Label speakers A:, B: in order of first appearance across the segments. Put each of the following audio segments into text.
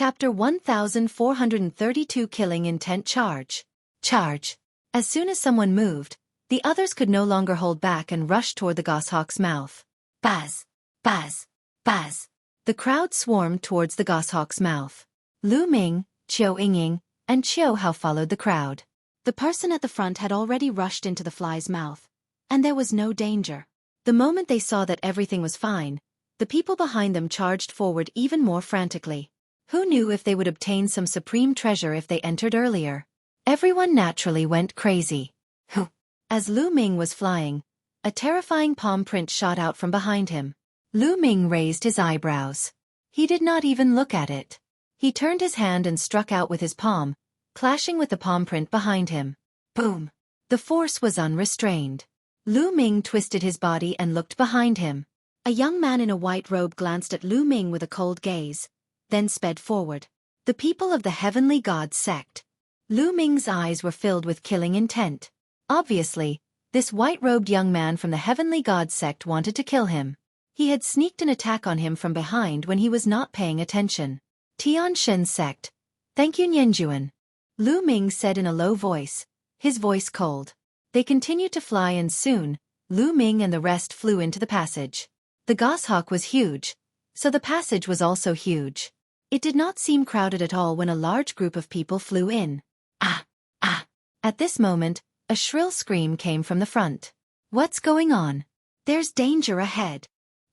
A: Chapter 1432 Killing Intent Charge. Charge. As soon as someone moved, the others could no longer hold back and rushed toward the goshawk's mouth. Buzz! Buzz! Buzz! The crowd swarmed towards the goshawk's mouth. Lu Ming, Qiu Yingying, and Qiu Hao followed the crowd. The person at the front had already rushed into the fly's mouth, and there was no danger. The moment they saw that everything was fine, the people behind them charged forward even more frantically. Who knew if they would obtain some supreme treasure if they entered earlier? Everyone naturally went crazy. As Lu Ming was flying, a terrifying palm print shot out from behind him. Lu Ming raised his eyebrows. He did not even look at it. He turned his hand and struck out with his palm, clashing with the palm print behind him. Boom! The force was unrestrained. Lu Ming twisted his body and looked behind him. A young man in a white robe glanced at Lu Ming with a cold gaze, then sped forward. The people of the Heavenly God sect. Lu Ming's eyes were filled with killing intent. Obviously, this white-robed young man from the Heavenly God sect wanted to kill him. He had sneaked an attack on him from behind when he was not paying attention. Tian Shen sect. Thank you, Nianjuan. Lu Ming said in a low voice, his voice cold. They continued to fly and soon, Lu Ming and the rest flew into the passage. The goshawk was huge, so the passage was also huge. It did not seem crowded at all when a large group of people flew in. Ah! Ah! At this moment, a shrill scream came from the front. What's going on? There's danger ahead.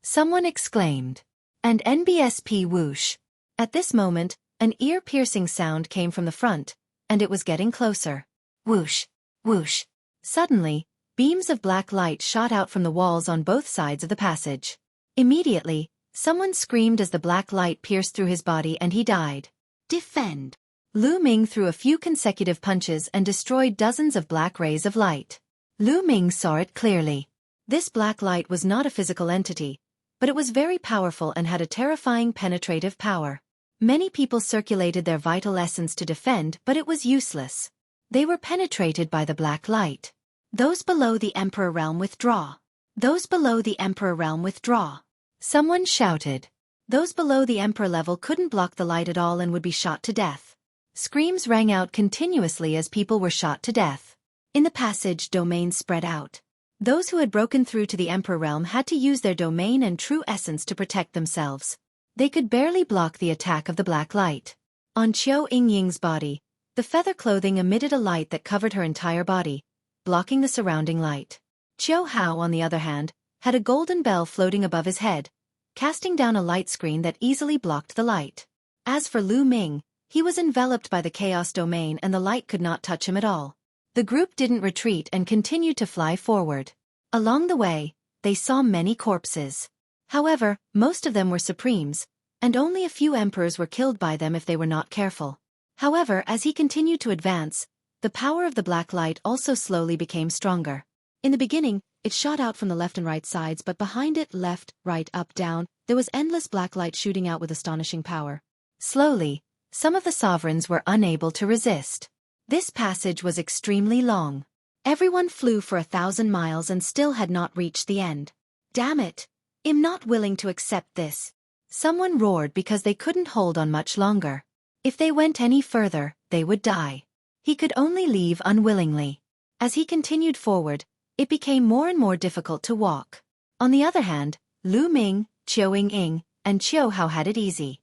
A: Someone exclaimed. And NBSP whoosh. At this moment, an ear-piercing sound came from the front, and it was getting closer. Whoosh! Whoosh! Suddenly, beams of black light shot out from the walls on both sides of the passage. Immediately, someone screamed as the black light pierced through his body and he died. Defend! Lu Ming threw a few consecutive punches and destroyed dozens of black rays of light. Lu Ming saw it clearly. This black light was not a physical entity, but it was very powerful and had a terrifying penetrative power. Many people circulated their vital essence to defend, but it was useless. They were penetrated by the black light. Those below the Emperor Realm withdraw. Those below the Emperor Realm withdraw. Someone shouted. Those below the Emperor level couldn't block the light at all and would be shot to death. Screams rang out continuously as people were shot to death. In the passage, domains spread out. Those who had broken through to the Emperor Realm had to use their domain and true essence to protect themselves. They could barely block the attack of the black light. On Qiu Yingying's body, the feather clothing emitted a light that covered her entire body, blocking the surrounding light. Qiu Hao, on the other hand, had a golden bell floating above his head, casting down a light screen that easily blocked the light. As for Lu Ming, he was enveloped by the chaos domain and the light could not touch him at all. The group didn't retreat and continued to fly forward. Along the way, they saw many corpses. However, most of them were supremes, and only a few emperors were killed by them if they were not careful. However, as he continued to advance, the power of the black light also slowly became stronger. In the beginning, it shot out from the left and right sides, but behind it, left, right, up, down, there was endless black light shooting out with astonishing power. Slowly, some of the sovereigns were unable to resist. This passage was extremely long. Everyone flew for 1,000 miles and still had not reached the end. Damn it! I'm not willing to accept this. Someone roared because they couldn't hold on much longer. If they went any further, they would die. He could only leave unwillingly. As he continued forward, it became more and more difficult to walk. On the other hand, Lu Ming, Qiu Yingying, and Qiu Hao had it easy.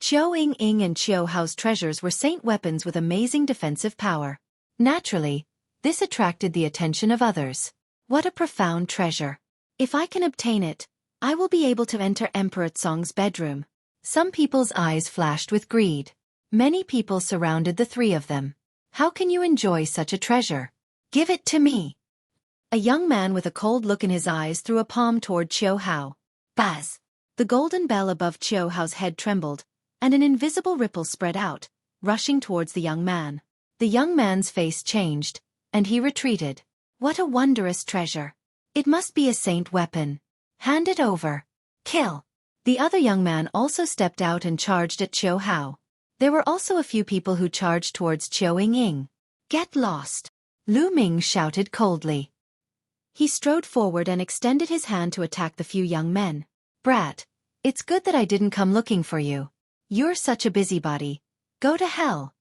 A: Qiu Yingying and Qiu Hao's treasures were saint weapons with amazing defensive power. Naturally, this attracted the attention of others. What a profound treasure! If I can obtain it, I will be able to enter Emperor Tsong's bedroom. Some people's eyes flashed with greed. Many people surrounded the three of them. How can you enjoy such a treasure? Give it to me! A young man with a cold look in his eyes threw a palm toward Qiu Hao. Buzz! The golden bell above Qiu Hao's head trembled, and an invisible ripple spread out, rushing towards the young man. The young man's face changed, and he retreated. What a wondrous treasure! It must be a saint weapon. Hand it over. Kill! The other young man also stepped out and charged at Qiu Hao. There were also a few people who charged towards Qiu Yingying. Get lost! Lu Ming shouted coldly. He strode forward and extended his hand to attack the few young men. Brat, it's good that I didn't come looking for you. You're such a busybody. Go to hell.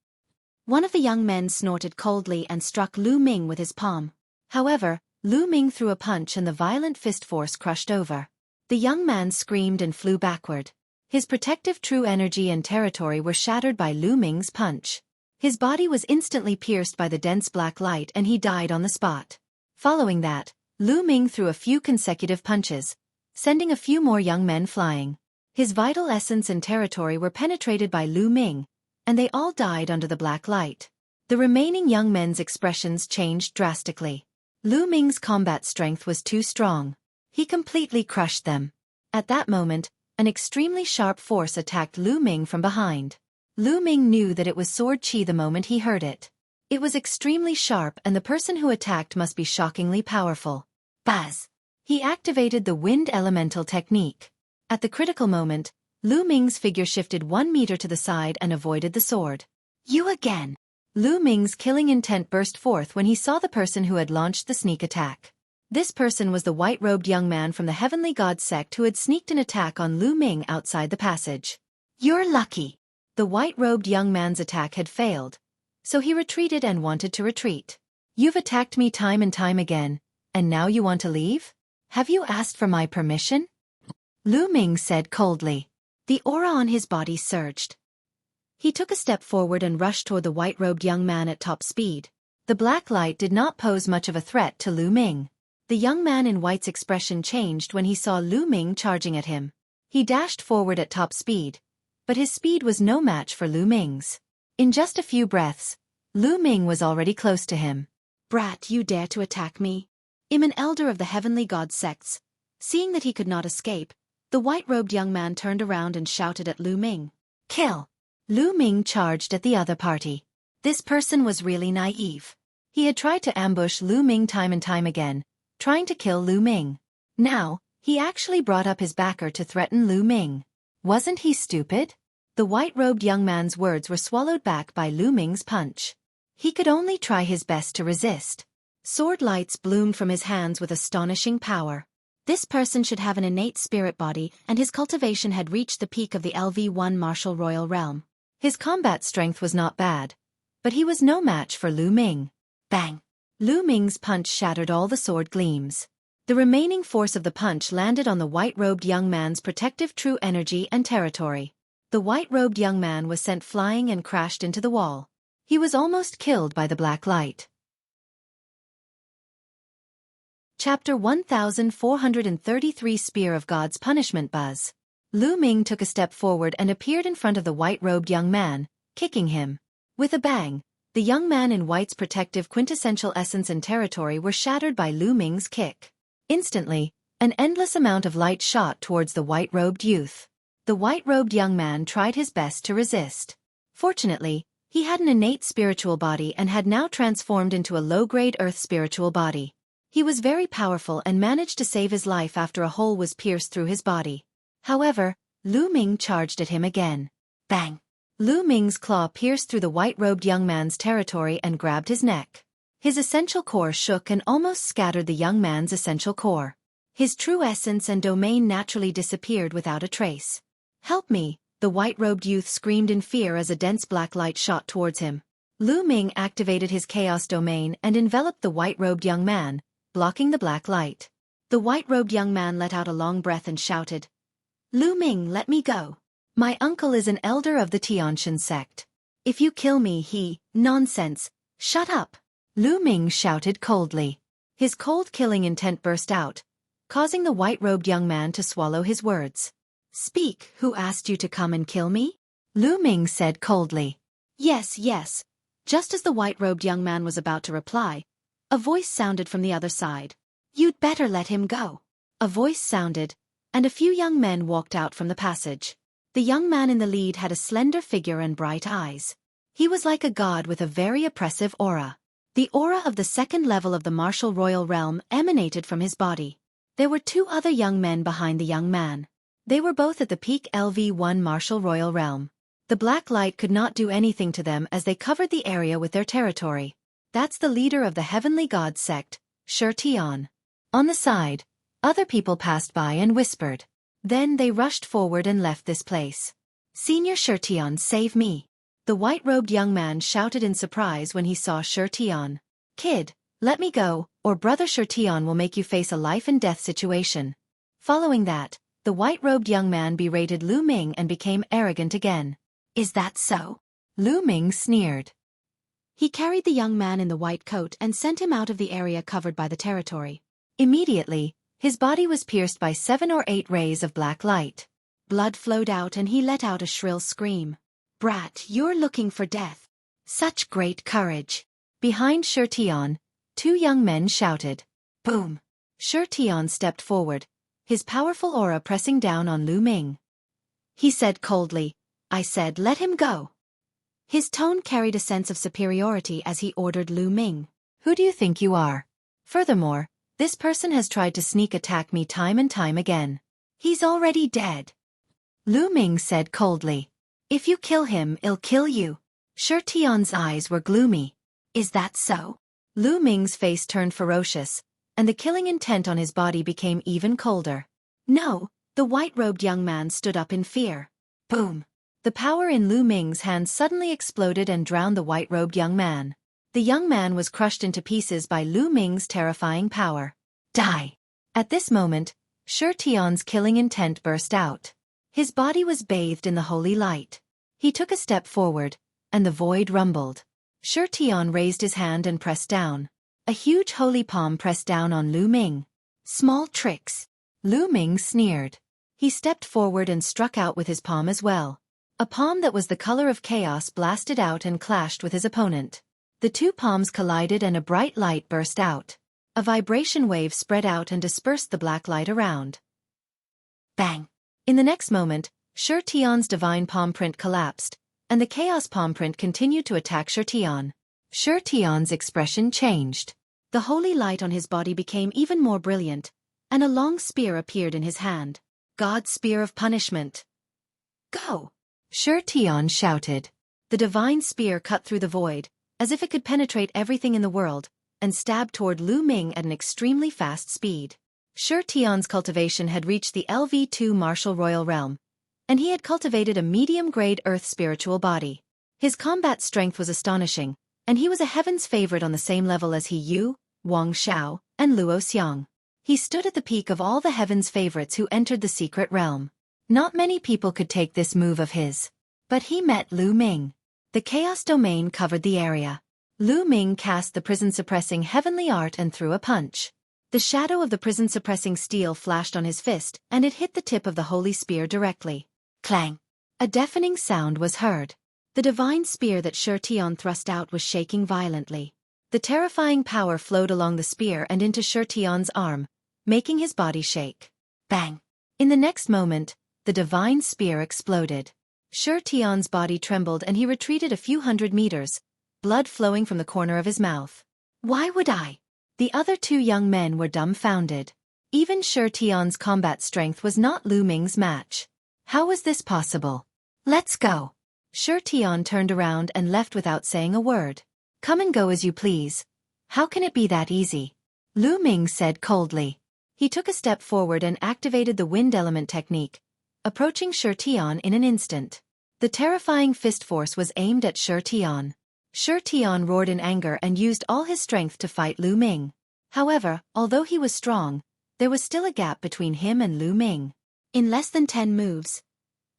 A: One of the young men snorted coldly and struck Lu Ming with his palm. However, Lu Ming threw a punch and the violent fist force crushed over. The young man screamed and flew backward. His protective true energy and territory were shattered by Lu Ming's punch. His body was instantly pierced by the dense black light and he died on the spot. Following that, Lu Ming threw a few consecutive punches, sending a few more young men flying. His vital essence and territory were penetrated by Lu Ming, and they all died under the black light. The remaining young men's expressions changed drastically. Lu Ming's combat strength was too strong. He completely crushed them. At that moment, an extremely sharp force attacked Lu Ming from behind. Lu Ming knew that it was sword chi the moment he heard it. It was extremely sharp and the person who attacked must be shockingly powerful. Buzz! He activated the wind elemental technique. At the critical moment, Lu Ming's figure shifted 1 meter to the side and avoided the sword. You again! Lu Ming's killing intent burst forth when he saw the person who had launched the sneak attack. This person was the white-robed young man from the Heavenly God sect who had sneaked an attack on Lu Ming outside the passage. You're lucky! The white-robed young man's attack had failed, so he retreated and wanted to retreat. You've attacked me time and time again, and now you want to leave? Have you asked for my permission? Lu Ming said coldly. The aura on his body surged. He took a step forward and rushed toward the white-robed young man at top speed. The black light did not pose much of a threat to Lu Ming. The young man in white's expression changed when he saw Lu Ming charging at him. He dashed forward at top speed, but his speed was no match for Lu Ming's. In just a few breaths, Lu Ming was already close to him. Brat, you dare to attack me? I'm an elder of the Heavenly God sects. Seeing that he could not escape, the white-robed young man turned around and shouted at Lu Ming. Kill! Lu Ming charged at the other party. This person was really naive. He had tried to ambush Lu Ming time and time again, trying to kill Lu Ming. Now, he actually brought up his backer to threaten Lu Ming. Wasn't he stupid? The white-robed young man's words were swallowed back by Lu Ming's punch. He could only try his best to resist. Sword lights bloomed from his hands with astonishing power. This person should have an innate spirit body and his cultivation had reached the peak of the LV1 martial royal realm. His combat strength was not bad, but he was no match for Lu Ming. Bang! Lu Ming's punch shattered all the sword gleams. The remaining force of the punch landed on the white-robed young man's protective true energy and territory. The white-robed young man was sent flying and crashed into the wall. He was almost killed by the black light. Chapter 1433 Spear of God's Punishment. Buzz. Lu Ming took a step forward and appeared in front of the white-robed young man, kicking him. With a bang, the young man in white's protective quintessential essence and territory were shattered by Lu Ming's kick. Instantly, an endless amount of light shot towards the white-robed youth. The white-robed young man tried his best to resist. Fortunately, he had an innate spiritual body and had now transformed into a low-grade earth spiritual body. He was very powerful and managed to save his life after a hole was pierced through his body. However, Lu Ming charged at him again. Bang! Lu Ming's claw pierced through the white-robed young man's territory and grabbed his neck. His essential core shook and almost scattered the young man's essential core. His true essence and domain naturally disappeared without a trace. Help me! The white-robed youth screamed in fear as a dense black light shot towards him. Lu Ming activated his chaos domain and enveloped the white-robed young man, blocking the black light. The white-robed young man let out a long breath and shouted, Lu Ming, let me go. My uncle is an elder of the Tianshan sect. If you kill me nonsense, shut up. Lu Ming shouted coldly. His cold killing intent burst out, causing the white-robed young man to swallow his words. Speak, who asked you to come and kill me? Lu Ming said coldly. Yes. Just as the white-robed young man was about to reply, a voice sounded from the other side. You'd better let him go. A voice sounded, and a few young men walked out from the passage. The young man in the lead had a slender figure and bright eyes. He was like a god with a very oppressive aura. The aura of the second level of the martial royal realm emanated from his body. There were two other young men behind the young man. They were both at the peak LV1 martial royal realm. The black light could not do anything to them as they covered the area with their territory. That's the leader of the Heavenly God sect, Xueqi. On the side, other people passed by and whispered. Then they rushed forward and left this place. Senior Xueqi, save me. The white-robed young man shouted in surprise when he saw Xueqi. Kid, let me go, or Brother Xueqi will make you face a life-and-death situation. Following that, the white-robed young man berated Lu Ming and became arrogant again. Is that so? Lu Ming sneered. He carried the young man in the white coat and sent him out of the area covered by the territory. Immediately, his body was pierced by 7 or 8 rays of black light. Blood flowed out and he let out a shrill scream. Brat, you're looking for death. Such great courage. Behind Xueqi, 2 young men shouted. Boom. Xueqi stepped forward, his powerful aura pressing down on Lu Ming. He said coldly, I said let him go. His tone carried a sense of superiority as he ordered Lu Ming. Who do you think you are? Furthermore, this person has tried to sneak attack me time and time again. He's already dead. Lu Ming said coldly. If you kill him, I'll kill you. Xueqi's eyes were gloomy. Is that so? Lu Ming's face turned ferocious, and the killing intent on his body became even colder. No, the white-robed young man stood up in fear. Boom. The power in Lu Ming's hand suddenly exploded and drowned the white-robed young man. The young man was crushed into pieces by Lu Ming's terrifying power. Die! At this moment, Xueqi's killing intent burst out. His body was bathed in the holy light. He took a step forward, and the void rumbled. Xueqi raised his hand and pressed down. A huge holy palm pressed down on Lu Ming. Small tricks. Lu Ming sneered. He stepped forward and struck out with his palm as well. A palm that was the color of chaos blasted out and clashed with his opponent. The 2 palms collided and a bright light burst out. A vibration wave spread out and dispersed the black light around. Bang! In the next moment, Xueqi's divine palm print collapsed, and the chaos palm print continued to attack Xueqi. Xueqi's expression changed. The holy light on his body became even more brilliant, and a long spear appeared in his hand. God's spear of punishment. Go! Xueqi shouted. The divine spear cut through the void, as if it could penetrate everything in the world, and stabbed toward Lu Ming at an extremely fast speed. Xueqi's cultivation had reached the LV2 martial royal realm, and he had cultivated a medium-grade earth spiritual body. His combat strength was astonishing, and he was a heaven's favorite on the same level as He Yu, Wang Xiao, and Luo Xiang. He stood at the peak of all the heaven's favorites who entered the secret realm. Not many people could take this move of his. But he met Lu Ming. The chaos domain covered the area. Lu Ming cast the prison-suppressing heavenly art and threw a punch. The shadow of the prison-suppressing steel flashed on his fist, and it hit the tip of the holy spear directly. Clang! A deafening sound was heard. The divine spear that Xueqi thrust out was shaking violently. The terrifying power flowed along the spear and into Xueqi's arm, making his body shake. Bang! In the next moment, the divine spear exploded. Xueqi's body trembled and he retreated a few hundred meters, blood flowing from the corner of his mouth. Why would I? The other 2 young men were dumbfounded. Even Xueqi's combat strength was not Lu Ming's match. How was this possible? Let's go. Xueqi turned around and left without saying a word. Come and go as you please. How can it be that easy? Lu Ming said coldly. He took a step forward and activated the wind element technique, approaching Xueqi in an instant. The terrifying fist force was aimed at Xueqi. Xueqi roared in anger and used all his strength to fight Lu Ming. However, although he was strong, there was still a gap between him and Lu Ming. In less than 10 moves,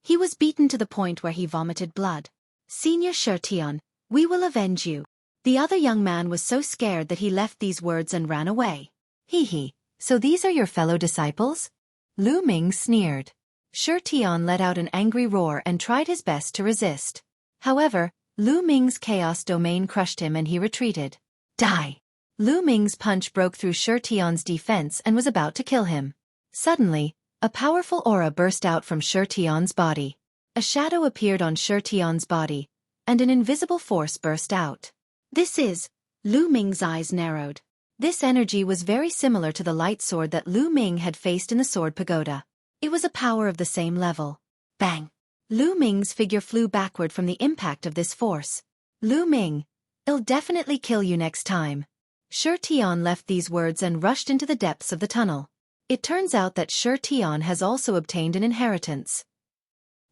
A: he was beaten to the point where he vomited blood. Senior Xueqi, we will avenge you. The other young man was so scared that he left these words and ran away. Hee, so these are your fellow disciples? Lu Ming sneered. Xueqi let out an angry roar and tried his best to resist. However, Lu Ming's chaos domain crushed him and he retreated. Die! Lu Ming's punch broke through Xueqi's defense and was about to kill him. Suddenly, a powerful aura burst out from Xueqi's body. A shadow appeared on Xueqi's body, and an invisible force burst out. This is... Lu Ming's eyes narrowed. This energy was very similar to the light sword that Lu Ming had faced in the sword pagoda. It was a power of the same level. Bang! Lu Ming's figure flew backward from the impact of this force. Lu Ming, I'll definitely kill you next time. Xueqi left these words and rushed into the depths of the tunnel. It turns out that Xueqi has also obtained an inheritance.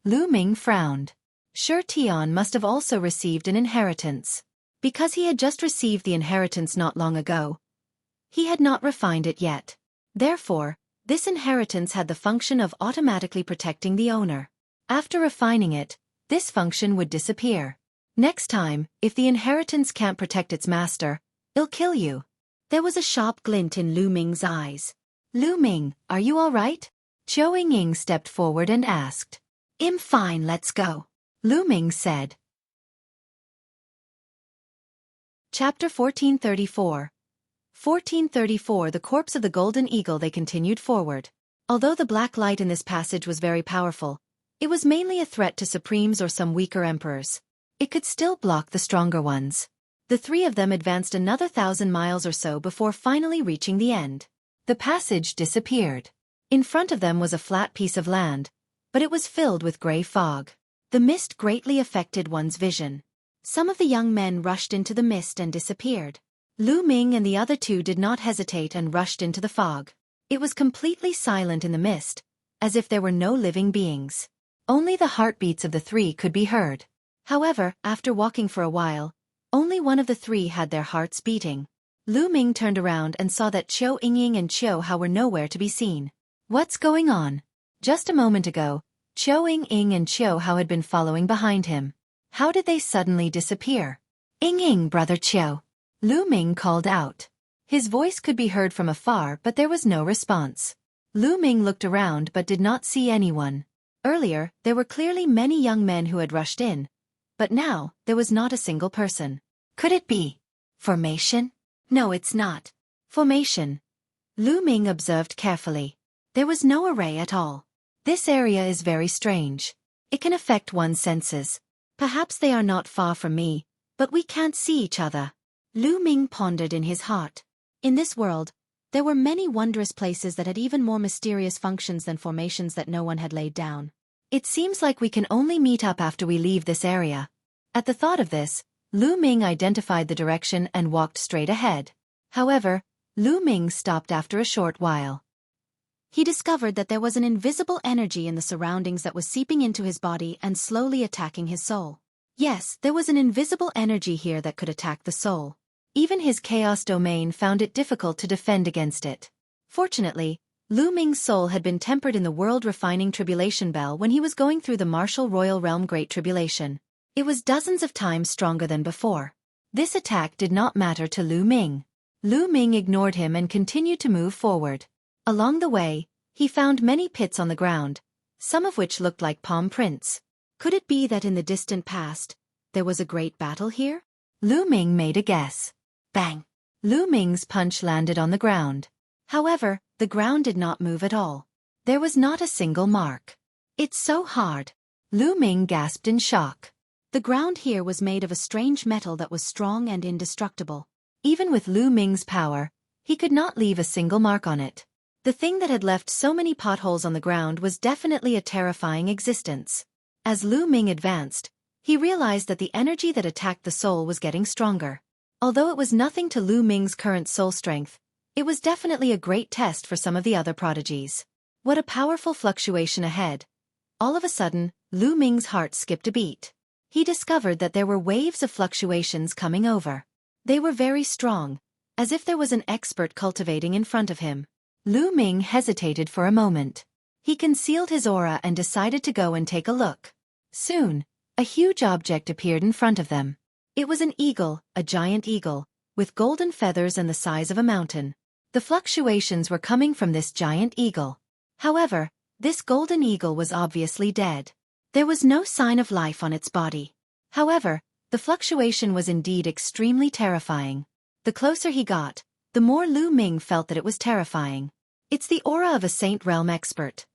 A: Lu Ming frowned. Sure, Tian must have also received an inheritance. Because he had just received the inheritance not long ago, he had not refined it yet. Therefore, this inheritance had the function of automatically protecting the owner. After refining it, this function would disappear. Next time, if the inheritance can't protect its master, it'll kill you. There was a sharp glint in Lu Ming's eyes. Lu Ming, are you all right? Xueqi stepped forward and asked. I'm fine, let's go. Lu Ming said. Chapter 1434. 1434 The corpse of the golden eagle. They continued forward. Although the black light in this passage was very powerful, it was mainly a threat to supremes or some weaker emperors. It could still block the stronger ones. The three of them advanced another 1,000 miles or so before finally reaching the end. The passage disappeared. In front of them was a flat piece of land, but it was filled with gray fog. The mist greatly affected one's vision. Some of the young men rushed into the mist and disappeared. Lu Ming and the other two did not hesitate and rushed into the fog. It was completely silent in the mist, as if there were no living beings. Only the heartbeats of the three could be heard. However, after walking for a while, only one of the three had their hearts beating. Lu Ming turned around and saw that Xueqi and Xueqi were nowhere to be seen. What's going on? Just a moment ago, Xueqi and Xueqi had been following behind him. How did they suddenly disappear? Ying, brother Xueqi. Lu Ming called out. His voice could be heard from afar, but there was no response. Lu Ming looked around but did not see anyone. Earlier, there were clearly many young men who had rushed in, but now, there was not a single person. Could it be formation? No, it's not formation. Lu Ming observed carefully. There was no array at all. This area is very strange. It can affect one's senses. Perhaps they are not far from me, but we can't see each other. Lu Ming pondered in his heart. In this world, there were many wondrous places that had even more mysterious functions than formations that no one had laid down. It seems like we can only meet up after we leave this area. At the thought of this, Lu Ming identified the direction and walked straight ahead. However, Lu Ming stopped after a short while. He discovered that there was an invisible energy in the surroundings that was seeping into his body and slowly attacking his soul. Yes, there was an invisible energy here that could attack the soul. Even his chaos domain found it difficult to defend against it. Fortunately, Lu Ming's soul had been tempered in the world-refining tribulation bell when he was going through the martial royal realm Great Tribulation. It was dozens of times stronger than before. This attack did not matter to Lu Ming. Lu Ming ignored him and continued to move forward. Along the way, he found many pits on the ground, some of which looked like palm prints. Could it be that in the distant past, there was a great battle here? Lu Ming made a guess. Bang! Lu Ming's punch landed on the ground. However, the ground did not move at all. There was not a single mark. It's so hard. Lu Ming gasped in shock. The ground here was made of a strange metal that was strong and indestructible. Even with Lu Ming's power, he could not leave a single mark on it. The thing that had left so many potholes on the ground was definitely a terrifying existence. As Lu Ming advanced, he realized that the energy that attacked the soul was getting stronger. Although it was nothing to Lu Ming's current soul strength, it was definitely a great test for some of the other prodigies. What a powerful fluctuation ahead. All of a sudden, Lu Ming's heart skipped a beat. He discovered that there were waves of fluctuations coming over. They were very strong, as if there was an expert cultivating in front of him. Lu Ming hesitated for a moment. He concealed his aura and decided to go and take a look. Soon, a huge object appeared in front of them. It was an eagle, a giant eagle, with golden feathers and the size of a mountain. The fluctuations were coming from this giant eagle. However, this golden eagle was obviously dead. There was no sign of life on its body. However, the fluctuation was indeed extremely terrifying. The closer he got, the more Lu Ming felt that it was terrifying. It's the aura of a Saint Realm expert.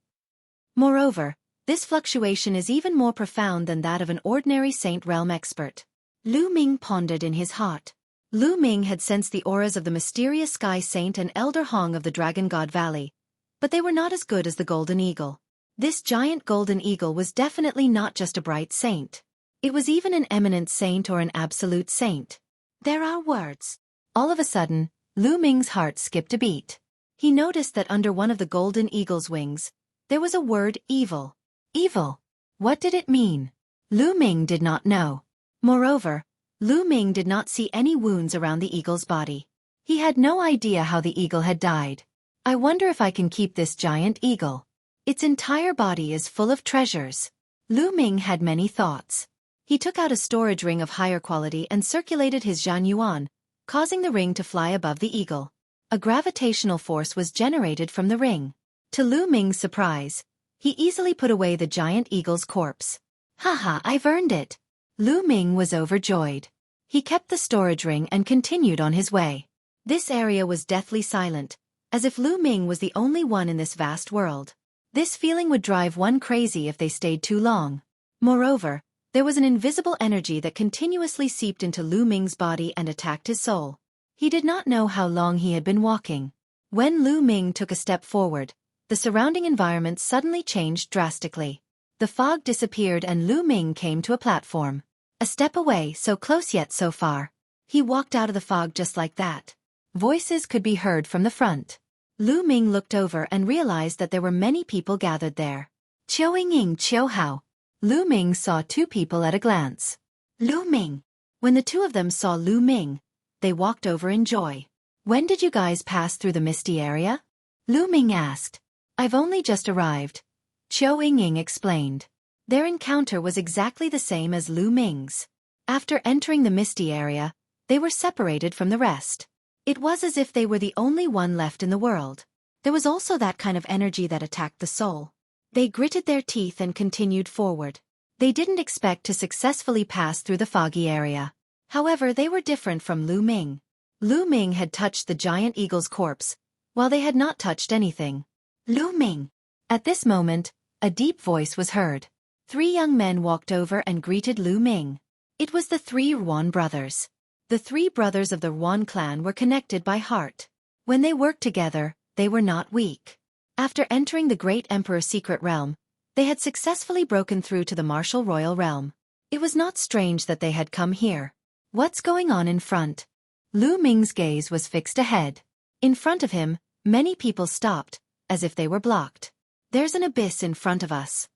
A: Moreover, this fluctuation is even more profound than that of an ordinary Saint Realm expert. Lu Ming pondered in his heart. Lu Ming had sensed the auras of the mysterious Sky Saint and Elder Hong of the Dragon God Valley, but they were not as good as the Golden Eagle. This giant golden eagle was definitely not just a bright saint. It was even an eminent saint or an absolute saint. There are words. All of a sudden, Lu Ming's heart skipped a beat. He noticed that under one of the golden eagle's wings, there was a word evil. Evil. What did it mean? Lu Ming did not know. Moreover, Lu Ming did not see any wounds around the eagle's body. He had no idea how the eagle had died. I wonder if I can keep this giant eagle. Its entire body is full of treasures. Lu Ming had many thoughts. He took out a storage ring of higher quality and circulated his Zhan Yuan, causing the ring to fly above the eagle. A gravitational force was generated from the ring. To Lu Ming's surprise, he easily put away the giant eagle's corpse. Haha, I've earned it. Lu Ming was overjoyed. He kept the storage ring and continued on his way. This area was deathly silent, as if Lu Ming was the only one in this vast world. This feeling would drive one crazy if they stayed too long. Moreover, there was an invisible energy that continuously seeped into Lu Ming's body and attacked his soul. He did not know how long he had been walking. When Lu Ming took a step forward, the surrounding environment suddenly changed drastically. The fog disappeared and Lu Ming came to a platform. A step away, so close yet so far. He walked out of the fog just like that. Voices could be heard from the front. Lu Ming looked over and realized that there were many people gathered there. Qiu Qiu Hao. Lu Ming saw two people at a glance. Lu Ming. When the two of them saw Lu Ming, they walked over in joy. When did you guys pass through the misty area? Lu Ming asked. I've only just arrived. Qiu explained. Their encounter was exactly the same as Lu Ming's. After entering the misty area, they were separated from the rest. It was as if they were the only one left in the world. There was also that kind of energy that attacked the soul. They gritted their teeth and continued forward. They didn't expect to successfully pass through the foggy area. However, they were different from Lu Ming. Lu Ming had touched the giant eagle's corpse, while they had not touched anything. Lu Ming. At this moment, a deep voice was heard. 3 young men walked over and greeted Lu Ming. It was the 3 Yuan brothers. The 3 brothers of the Yuan clan were connected by heart. When they worked together, they were not weak. After entering the great emperor's secret realm, they had successfully broken through to the martial royal realm. It was not strange that they had come here. What's going on in front? Lu Ming's gaze was fixed ahead. In front of him, many people stopped, as if they were blocked. There's an abyss in front of us.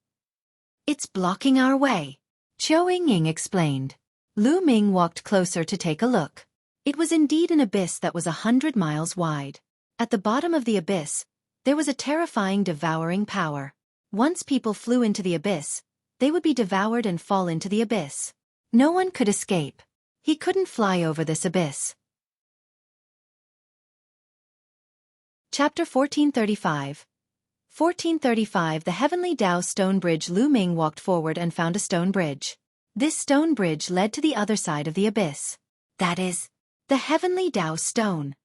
A: It's blocking our way. Qiu explained. Lu Ming walked closer to take a look. It was indeed an abyss that was 100 miles wide. At the bottom of the abyss, there was a terrifying devouring power. Once people flew into the abyss, they would be devoured and fall into the abyss. No one could escape. He couldn't fly over this abyss. Chapter 1435. 1435 The Heavenly Tao Stone Bridge. Lu Ming walked forward and found a stone bridge. This stone bridge led to the other side of the abyss. That is, the Heavenly Tao Stone.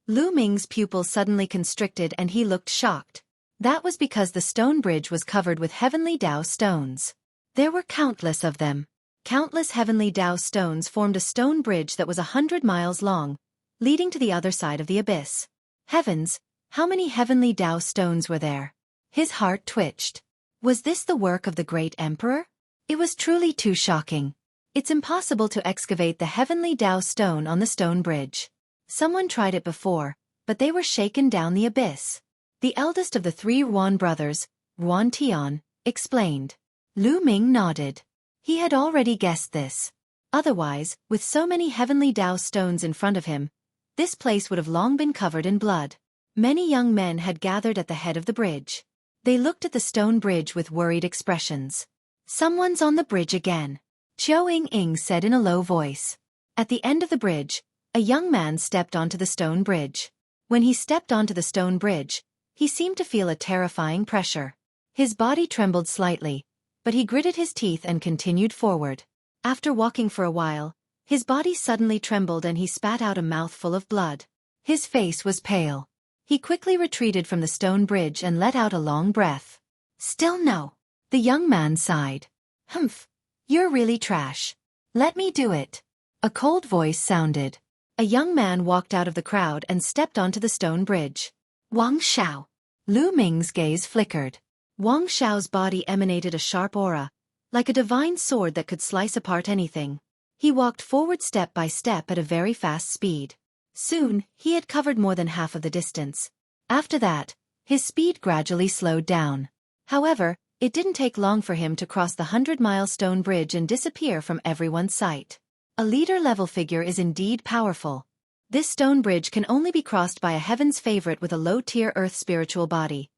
A: Lu Ming's pupils suddenly constricted and he looked shocked. That was because the stone bridge was covered with Heavenly Tao stones. There were countless of them. Countless Heavenly Tao stones formed a stone bridge that was 100 miles long, leading to the other side of the abyss. Heavens, how many Heavenly Tao stones were there? His heart twitched. Was this the work of the great emperor? It was truly too shocking. It's impossible to excavate the Heavenly Tao stone on the stone bridge. Someone tried it before, but they were shaken down the abyss. The eldest of the 3 Yuan brothers, Yuan Tian, explained. Lu Ming nodded. He had already guessed this. Otherwise, with so many Heavenly Tao stones in front of him, this place would have long been covered in blood. Many young men had gathered at the head of the bridge. They looked at the stone bridge with worried expressions. Someone's on the bridge again. Qiu said in a low voice. At the end of the bridge, a young man stepped onto the stone bridge. When he stepped onto the stone bridge, he seemed to feel a terrifying pressure. His body trembled slightly, but he gritted his teeth and continued forward. After walking for a while, his body suddenly trembled and he spat out a mouthful of blood. His face was pale. He quickly retreated from the stone bridge and let out a long breath. Still no. The young man sighed. Humph. You're really trash. Let me do it. A cold voice sounded. A young man walked out of the crowd and stepped onto the stone bridge. Wang Xiao. Lu Ming's gaze flickered. Wang Xiao's body emanated a sharp aura, like a divine sword that could slice apart anything. He walked forward step by step at a very fast speed. Soon, he had covered more than half of the distance. After that, his speed gradually slowed down. However, It didn't take long for him to cross the 100-mile stone bridge and disappear from everyone's sight. A leader-level figure is indeed powerful. This stone bridge can only be crossed by a heaven's favorite with a low-tier earth spiritual body.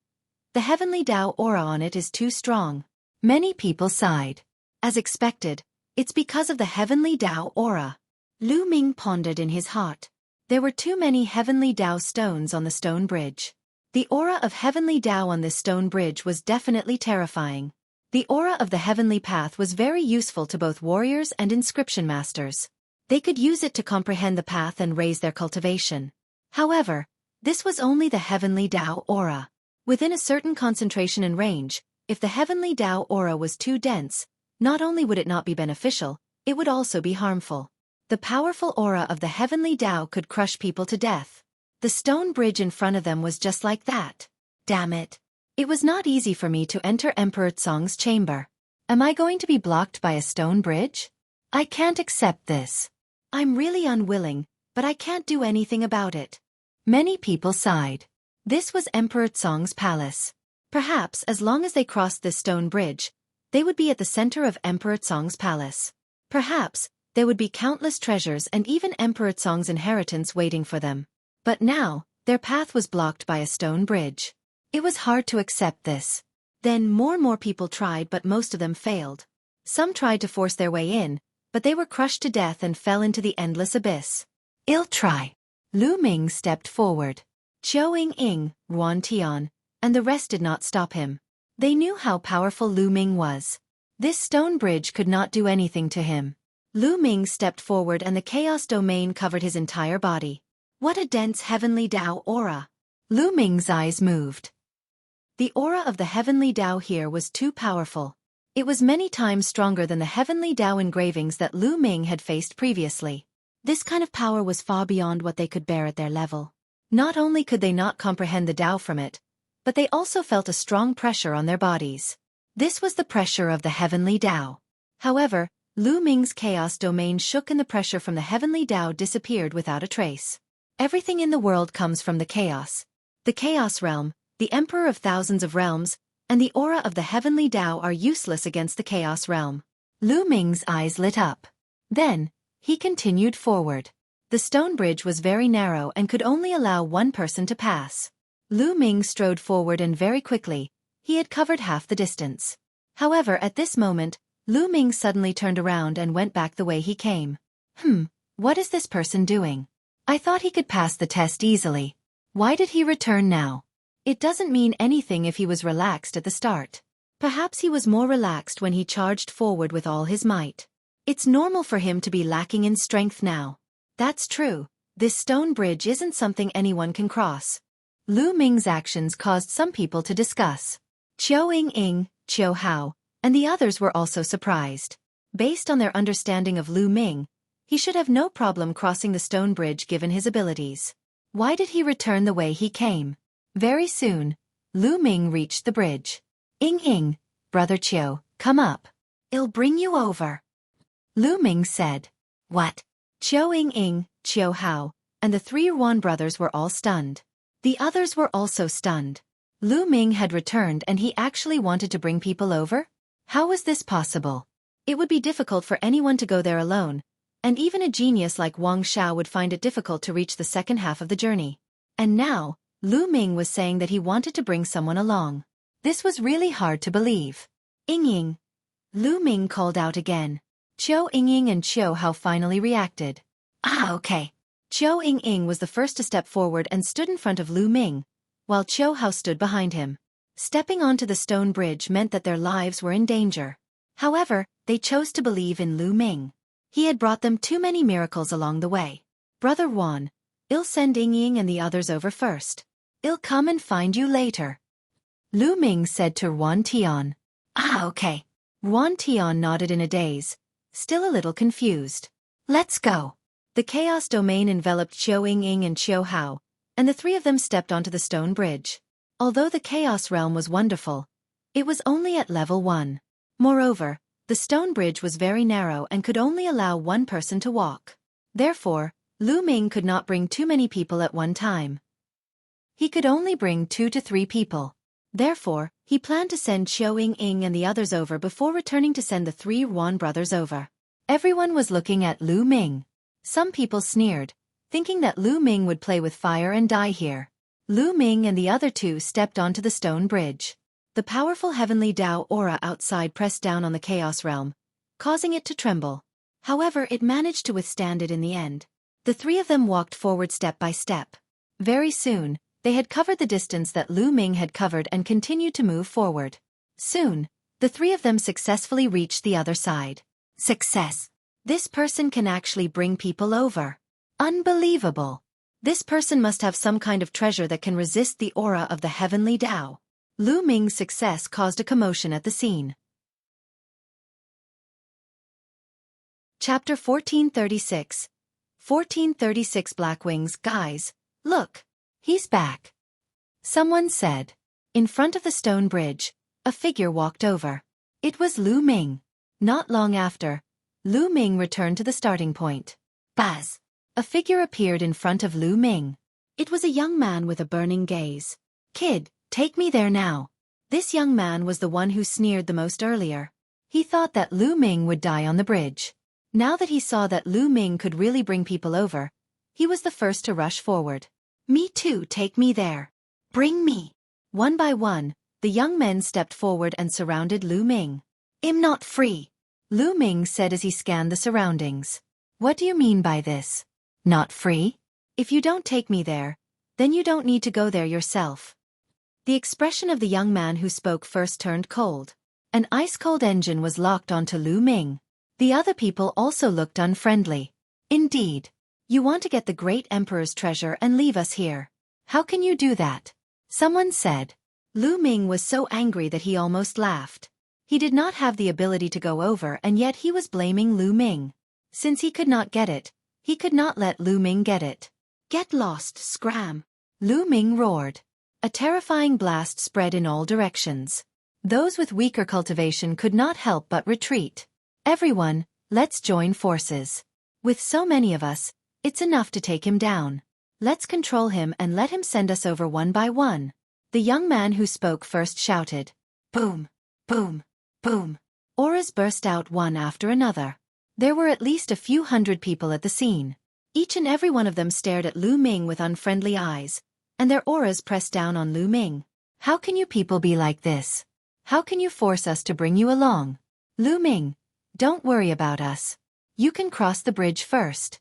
A: The heavenly Tao aura on it is too strong. Many people sighed. As expected, it's because of the heavenly Tao aura. Lu Ming pondered in his heart. There were too many heavenly Tao stones on the stone bridge. The aura of heavenly Tao on this stone bridge was definitely terrifying. The aura of the heavenly path was very useful to both warriors and inscription masters. They could use it to comprehend the path and raise their cultivation. However, this was only the heavenly Tao aura. Within a certain concentration and range, if the heavenly Tao aura was too dense, not only would it not be beneficial, it would also be harmful. The powerful aura of the heavenly Tao could crush people to death. The stone bridge in front of them was just like that. Damn it. It was not easy for me to enter Emperor Tsong's chamber. Am I going to be blocked by a stone bridge? I can't accept this. I'm really unwilling, but I can't do anything about it. Many people sighed. This was Emperor Tsong's palace. Perhaps as long as they crossed this stone bridge, they would be at the center of Emperor Tsong's palace. Perhaps there would be countless treasures and even Emperor Tsong's inheritance waiting for them. But now, their path was blocked by a stone bridge. It was hard to accept this. Then more people tried, but most of them failed. Some tried to force their way in, but they were crushed to death and fell into the endless abyss. I'll try. Lu Ming stepped forward. Qiu Ying, Yuan Tian, and the rest did not stop him. They knew how powerful Lu Ming was. This stone bridge could not do anything to him. Lu Ming stepped forward and the chaos domain covered his entire body. What a dense heavenly Tao aura. Lu Ming's eyes moved. The aura of the heavenly Tao here was too powerful. It was many times stronger than the heavenly Tao engravings that Lu Ming had faced previously. This kind of power was far beyond what they could bear at their level. Not only could they not comprehend the Tao from it, but they also felt a strong pressure on their bodies. This was the pressure of the heavenly Tao. However, Lu Ming's chaos domain shook and the pressure from the heavenly Tao disappeared without a trace. Everything in the world comes from the chaos. The chaos realm, the emperor of thousands of realms, and the aura of the heavenly Tao are useless against the chaos realm. Lu Ming's eyes lit up. Then, he continued forward. The stone bridge was very narrow and could only allow one person to pass. Lu Ming strode forward and very quickly, he had covered half the distance. However, at this moment, Lu Ming suddenly turned around and went back the way he came. What is this person doing? I thought he could pass the test easily. Why did he return now? It doesn't mean anything if he was relaxed at the start. Perhaps he was more relaxed when he charged forward with all his might. It's normal for him to be lacking in strength now. That's true. This stone bridge isn't something anyone can cross. Lu Ming's actions caused some people to discuss. Qiu Ying, Qiu Hao, and the others were also surprised. Based on their understanding of Lu Ming, he should have no problem crossing the stone bridge given his abilities. Why did he return the way he came? Very soon, Lu Ming reached the bridge. Ying, Brother Qiu, come up. I'll bring you over. Lu Ming said. What? Qiu Ying, Qiu Hao, and the three Yuan brothers were all stunned. The others were also stunned. Lu Ming had returned and he actually wanted to bring people over? How was this possible? It would be difficult for anyone to go there alone, and even a genius like Wang Xiao would find it difficult to reach the second half of the journey. And now, Lu Ming was saying that he wanted to bring someone along. This was really hard to believe. Ying. Lu Ming called out again. Qiu Ying and Qiu Hao finally reacted. Okay. Qiu Ying was the first to step forward and stood in front of Lu Ming, while Qiu Hao stood behind him. Stepping onto the stone bridge meant that their lives were in danger. However, they chose to believe in Lu Ming. He had brought them too many miracles along the way. Brother Wan, I'll send Ying and the others over first. I'll come and find you later. Lu Ming said to Yuan Tian. Okay. Yuan Tian nodded in a daze, still a little confused. Let's go. The chaos domain enveloped Qiu Ying and Qiu Hao, and the three of them stepped onto the stone bridge. Although the chaos realm was wonderful, it was only at level 1. Moreover, the stone bridge was very narrow and could only allow one person to walk. Therefore, Lu Ming could not bring too many people at one time. He could only bring 2 to 3 people. Therefore, he planned to send Xueqi and the others over before returning to send the 3 Yuan brothers over. Everyone was looking at Lu Ming. Some people sneered, thinking that Lu Ming would play with fire and die here. Lu Ming and the other 2 stepped onto the stone bridge. The powerful heavenly Dao aura outside pressed down on the chaos realm, causing it to tremble. However, it managed to withstand it in the end. The 3 of them walked forward step by step. Very soon, they had covered the distance that Lu Ming had covered and continued to move forward. Soon, the 3 of them successfully reached the other side. Success! This person can actually bring people over. Unbelievable! This person must have some kind of treasure that can resist the aura of the heavenly Dao. Lu Ming's success caused a commotion at the scene. Chapter 1436. 1436 Blackwings. Guys, look! He's back! Someone said. In front of the stone bridge, a figure walked over. It was Lu Ming. Not long after, Lu Ming returned to the starting point. Baz! A figure appeared in front of Lu Ming. It was a young man with a burning gaze. Kid, take me there now. This young man was the one who sneered the most earlier. He thought that Lu Ming would die on the bridge. Now that he saw that Lu Ming could really bring people over, he was the first to rush forward. Me too, take me there. Bring me. One by one, the young men stepped forward and surrounded Lu Ming. I'm not free, Lu Ming said as he scanned the surroundings. What do you mean by this? Not free? If you don't take me there, then you don't need to go there yourself. The expression of the young man who spoke first turned cold. An ice-cold engine was locked onto Lu Ming. The other people also looked unfriendly. Indeed. You want to get the great emperor's treasure and leave us here. How can you do that? Someone said. Lu Ming was so angry that he almost laughed. He did not have the ability to go over and yet he was blaming Lu Ming. Since he could not get it, he could not let Lu Ming get it. Get lost, scram! Lu Ming roared. A terrifying blast spread in all directions. Those with weaker cultivation could not help but retreat. Everyone, let's join forces. With so many of us, it's enough to take him down. Let's control him and let him send us over one by one. The young man who spoke first shouted. Boom! Boom! Boom! Auras burst out one after another. There were at least a few hundred people at the scene. Each and every one of them stared at Lu Ming with unfriendly eyes, and their auras pressed down on Lu Ming. How can you people be like this? How can you force us to bring you along? Lu Ming, don't worry about us. You can cross the bridge first.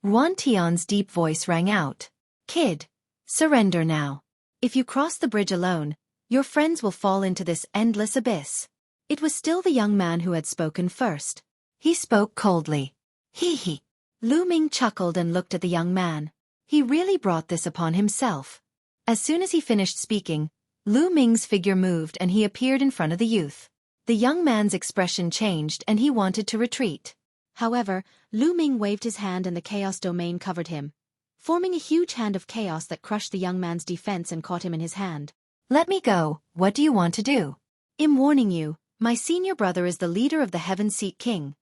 A: Yuan Tian's deep voice rang out. Kid, surrender now. If you cross the bridge alone, your friends will fall into this endless abyss. It was still the young man who had spoken first. He spoke coldly. Hee hee. Lu Ming chuckled and looked at the young man. He really brought this upon himself. As soon as he finished speaking, Lu Ming's figure moved and he appeared in front of the youth. The young man's expression changed and he wanted to retreat. However, Lu Ming waved his hand and the chaos domain covered him, forming a huge hand of chaos that crushed the young man's defense and caught him in his hand. Let me go, what do you want to do? I'm warning you, my senior brother is the leader of the Heaven Seat King.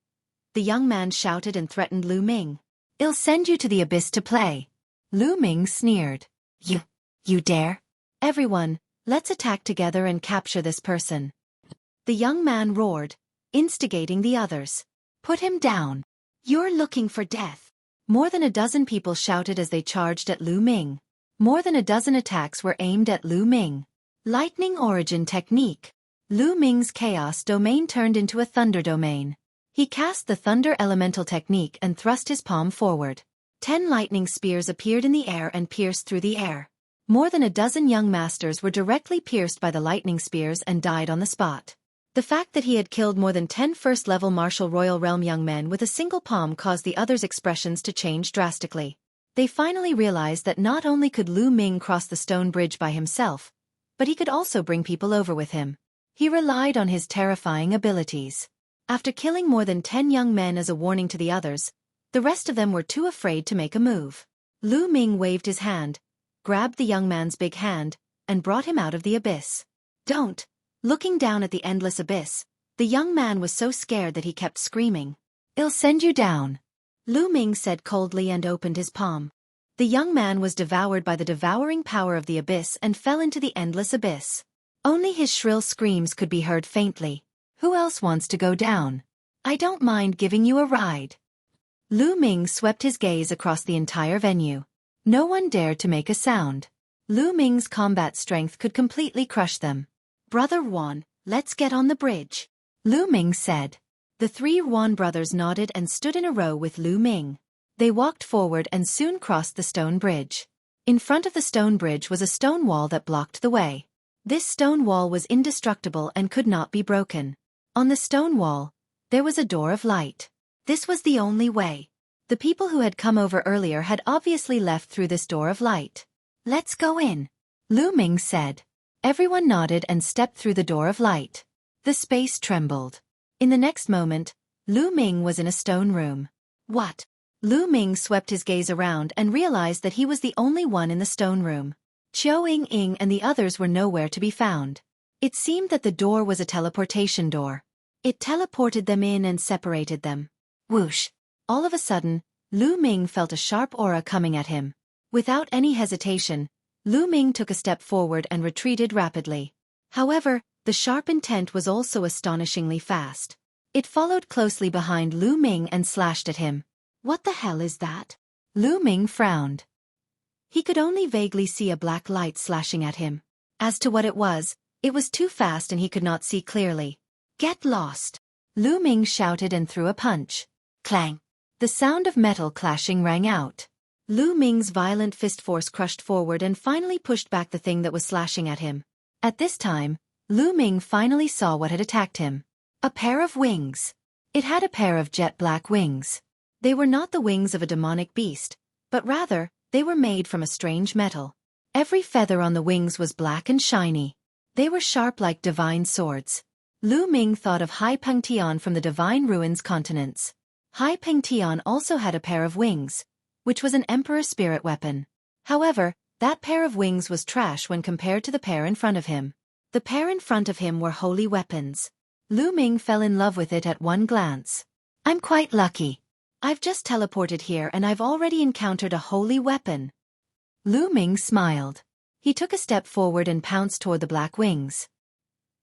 A: The young man shouted and threatened Lu Ming. I'll send you to the abyss to play. Lu Ming sneered. You dare? Everyone, let's attack together and capture this person. The young man roared, instigating the others. Put him down. You're looking for death. More than a dozen people shouted as they charged at Lu Ming. More than a dozen attacks were aimed at Lu Ming. Lightning Origin Technique. Lu Ming's chaos domain turned into a thunder domain. He cast the thunder elemental technique and thrust his palm forward. 10 lightning spears appeared in the air and pierced through the air. More than a dozen young masters were directly pierced by the lightning spears and died on the spot. The fact that he had killed more than 10 first-level martial royal realm young men with a single palm caused the others' expressions to change drastically. They finally realized that not only could Lu Ming cross the stone bridge by himself, but he could also bring people over with him. He relied on his terrifying abilities. After killing more than 10 young men as a warning to the others, the rest of them were too afraid to make a move. Lu Ming waved his hand, grabbed the young man's big hand, and brought him out of the abyss. Don't! Looking down at the endless abyss, the young man was so scared that he kept screaming. I'll send you down. Lu Ming said coldly and opened his palm. The young man was devoured by the devouring power of the abyss and fell into the endless abyss. Only his shrill screams could be heard faintly. Who else wants to go down? I don't mind giving you a ride. Lu Ming swept his gaze across the entire venue. No one dared to make a sound. Lu Ming's combat strength could completely crush them. Brother Wan, let's get on the bridge, Lu Ming said. The three Wan brothers nodded and stood in a row with Lu Ming. They walked forward and soon crossed the stone bridge. In front of the stone bridge was a stone wall that blocked the way. This stone wall was indestructible and could not be broken. On the stone wall, there was a door of light. This was the only way. The people who had come over earlier had obviously left through this door of light. Let's go in, Lu Ming said. Everyone nodded and stepped through the door of light. The space trembled. In the next moment, Lu Ming was in a stone room. What? Lu Ming swept his gaze around and realized that he was the only one in the stone room. Xueqi and the others were nowhere to be found. It seemed that the door was a teleportation door. It teleported them in and separated them. Whoosh! All of a sudden, Lu Ming felt a sharp aura coming at him. Without any hesitation, Lu Ming took a step forward and retreated rapidly. However, the sharp intent was also astonishingly fast. It followed closely behind Lu Ming and slashed at him. What the hell is that? Lu Ming frowned. He could only vaguely see a black light slashing at him. As to what it was too fast and he could not see clearly. Get lost! Lu Ming shouted and threw a punch. Clang! The sound of metal clashing rang out. Lu Ming's violent fist force crushed forward and finally pushed back the thing that was slashing at him. At this time, Lu Ming finally saw what had attacked him. A pair of wings. It had a pair of jet black wings. They were not the wings of a demonic beast, but rather, they were made from a strange metal. Every feather on the wings was black and shiny. They were sharp like divine swords. Lu Ming thought of Hai Peng Tian from the Divine Ruins continents. Hai Peng Tian also had a pair of wings, which was an emperor spirit weapon. However, that pair of wings was trash when compared to the pair in front of him. The pair in front of him were holy weapons. Lu Ming fell in love with it at one glance. I'm quite lucky. I've just teleported here and I've already encountered a holy weapon. Lu Ming smiled. He took a step forward and pounced toward the black wings.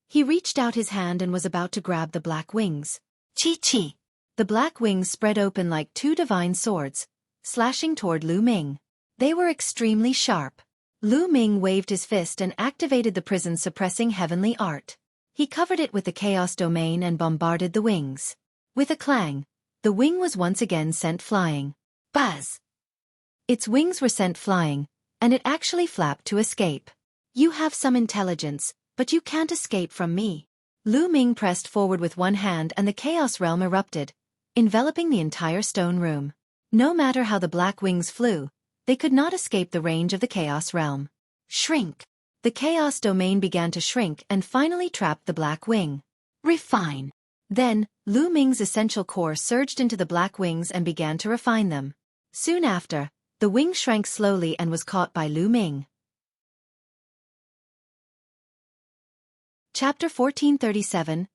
A: He reached out his hand and was about to grab the black wings. Chi-chi! The black wings spread open like two divine swords, slashing toward Lu Ming. They were extremely sharp. Lu Ming waved his fist and activated the prison-suppressing heavenly art. He covered it with the chaos domain and bombarded the wings. With a clang, the wing was once again sent flying. Buzz! Its wings were sent flying, and it actually flapped to escape. You have some intelligence, but you can't escape from me. Lu Ming pressed forward with one hand and the chaos realm erupted, enveloping the entire stone room. No matter how the black wings flew, they could not escape the range of the chaos realm. Shrink! The chaos domain began to shrink and finally trapped the black wing. Refine! Then, Lu Ming's essential core surged into the black wings and began to refine them. Soon after, the wing shrank slowly and was caught by Lu Ming. Chapter 1437.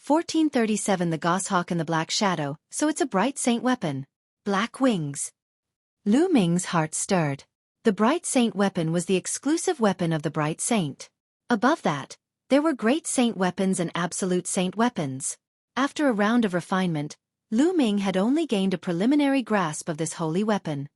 A: 1437 The Goshawk and the Black Shadow, so it's a bright saint weapon. Black wings. Lu Ming's heart stirred. The bright saint weapon was the exclusive weapon of the bright saint. Above that, there were great saint weapons and absolute saint weapons. After a round of refinement, Lu Ming had only gained a preliminary grasp of this holy weapon.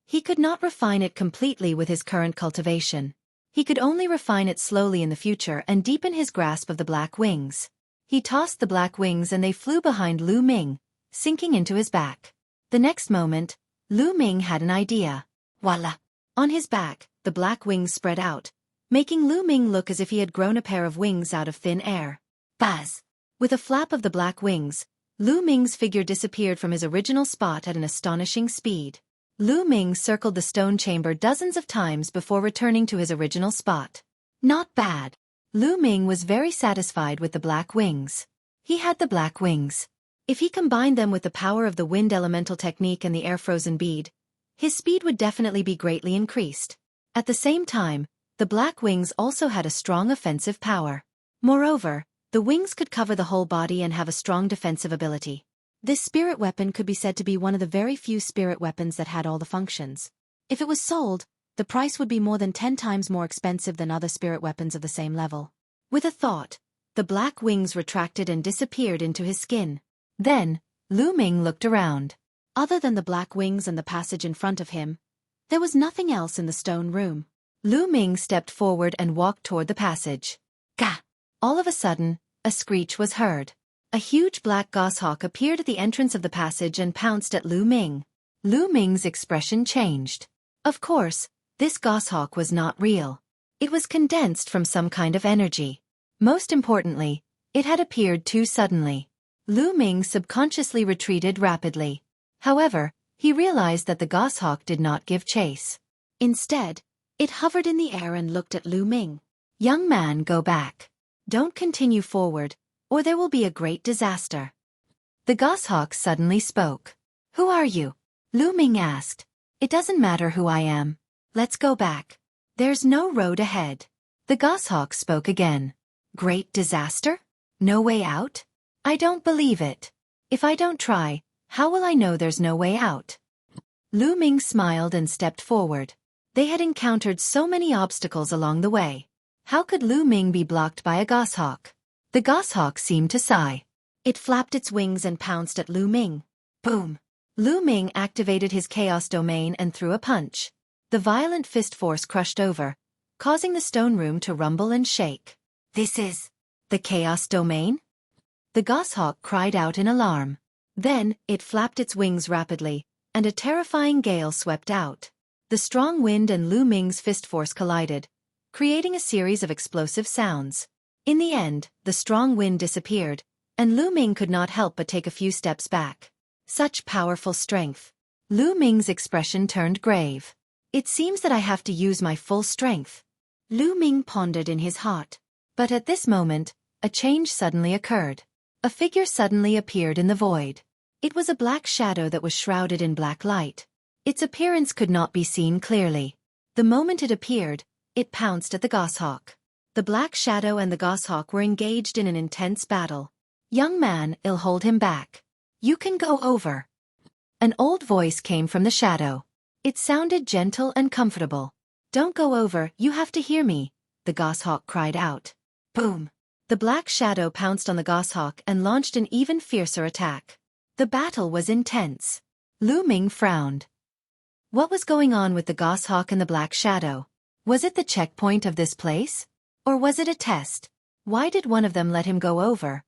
A: He could not refine it completely with his current cultivation. He could only refine it slowly in the future and deepen his grasp of the black wings. He tossed the black wings and they flew behind Lu Ming, sinking into his back. The next moment, Lu Ming had an idea. Voila! On his back, the black wings spread out, making Lu Ming look as if he had grown a pair of wings out of thin air. Buzz! With a flap of the black wings, Lu Ming's figure disappeared from his original spot at an astonishing speed. Lu Ming circled the stone chamber dozens of times before returning to his original spot. Not bad. Lu Ming was very satisfied with the black wings. He had the black wings. If he combined them with the power of the wind elemental technique and the air frozen bead, his speed would definitely be greatly increased. At the same time, the black wings also had a strong offensive power. Moreover, the wings could cover the whole body and have a strong defensive ability. This spirit weapon could be said to be one of the very few spirit weapons that had all the functions. If it was sold, the price would be more than 10 times more expensive than other spirit weapons of the same level. With a thought, the black wings retracted and disappeared into his skin. Then, Lu Ming looked around. Other than the black wings and the passage in front of him, there was nothing else in the stone room. Lu Ming stepped forward and walked toward the passage. Gah! All of a sudden, a screech was heard. A huge black goshawk appeared at the entrance of the passage and pounced at Lu Ming. Lu Ming's expression changed. Of course, this goshawk was not real. It was condensed from some kind of energy. Most importantly, it had appeared too suddenly. Lu Ming subconsciously retreated rapidly. However, he realized that the goshawk did not give chase. Instead, it hovered in the air and looked at Lu Ming. Young man, go back. Don't continue forward, or there will be a great disaster. The goshawk suddenly spoke. Who are you? Lu Ming asked. It doesn't matter who I am. Let's go back. There's no road ahead. The goshawk spoke again. Great disaster? No way out? I don't believe it. If I don't try, how will I know there's no way out? Lu Ming smiled and stepped forward. They had encountered so many obstacles along the way. How could Lu Ming be blocked by a goshawk? The goshawk seemed to sigh. It flapped its wings and pounced at Lu Ming. Boom! Lu Ming activated his chaos domain and threw a punch. The violent fist force crushed over, causing the stone room to rumble and shake. This is the chaos domain? The goshawk cried out in alarm. Then, it flapped its wings rapidly, and a terrifying gale swept out. The strong wind and Lu Ming's fist force collided, creating a series of explosive sounds. In the end, the strong wind disappeared, and Lu Ming could not help but take a few steps back. Such powerful strength. Lu Ming's expression turned grave. It seems that I have to use my full strength. Lu Ming pondered in his heart. But at this moment, a change suddenly occurred. A figure suddenly appeared in the void. It was a black shadow that was shrouded in black light. Its appearance could not be seen clearly. The moment it appeared, it pounced at the goshawk. The black shadow and the goshawk were engaged in an intense battle. Young man, I'll hold him back. You can go over. An old voice came from the shadow. It sounded gentle and comfortable. Don't go over, you have to hear me, the goshawk cried out. Boom! The black shadow pounced on the goshawk and launched an even fiercer attack. The battle was intense. Lu Ming frowned. What was going on with the goshawk and the black shadow? Was it the checkpoint of this place? Or was it a test? Why did one of them let him go over,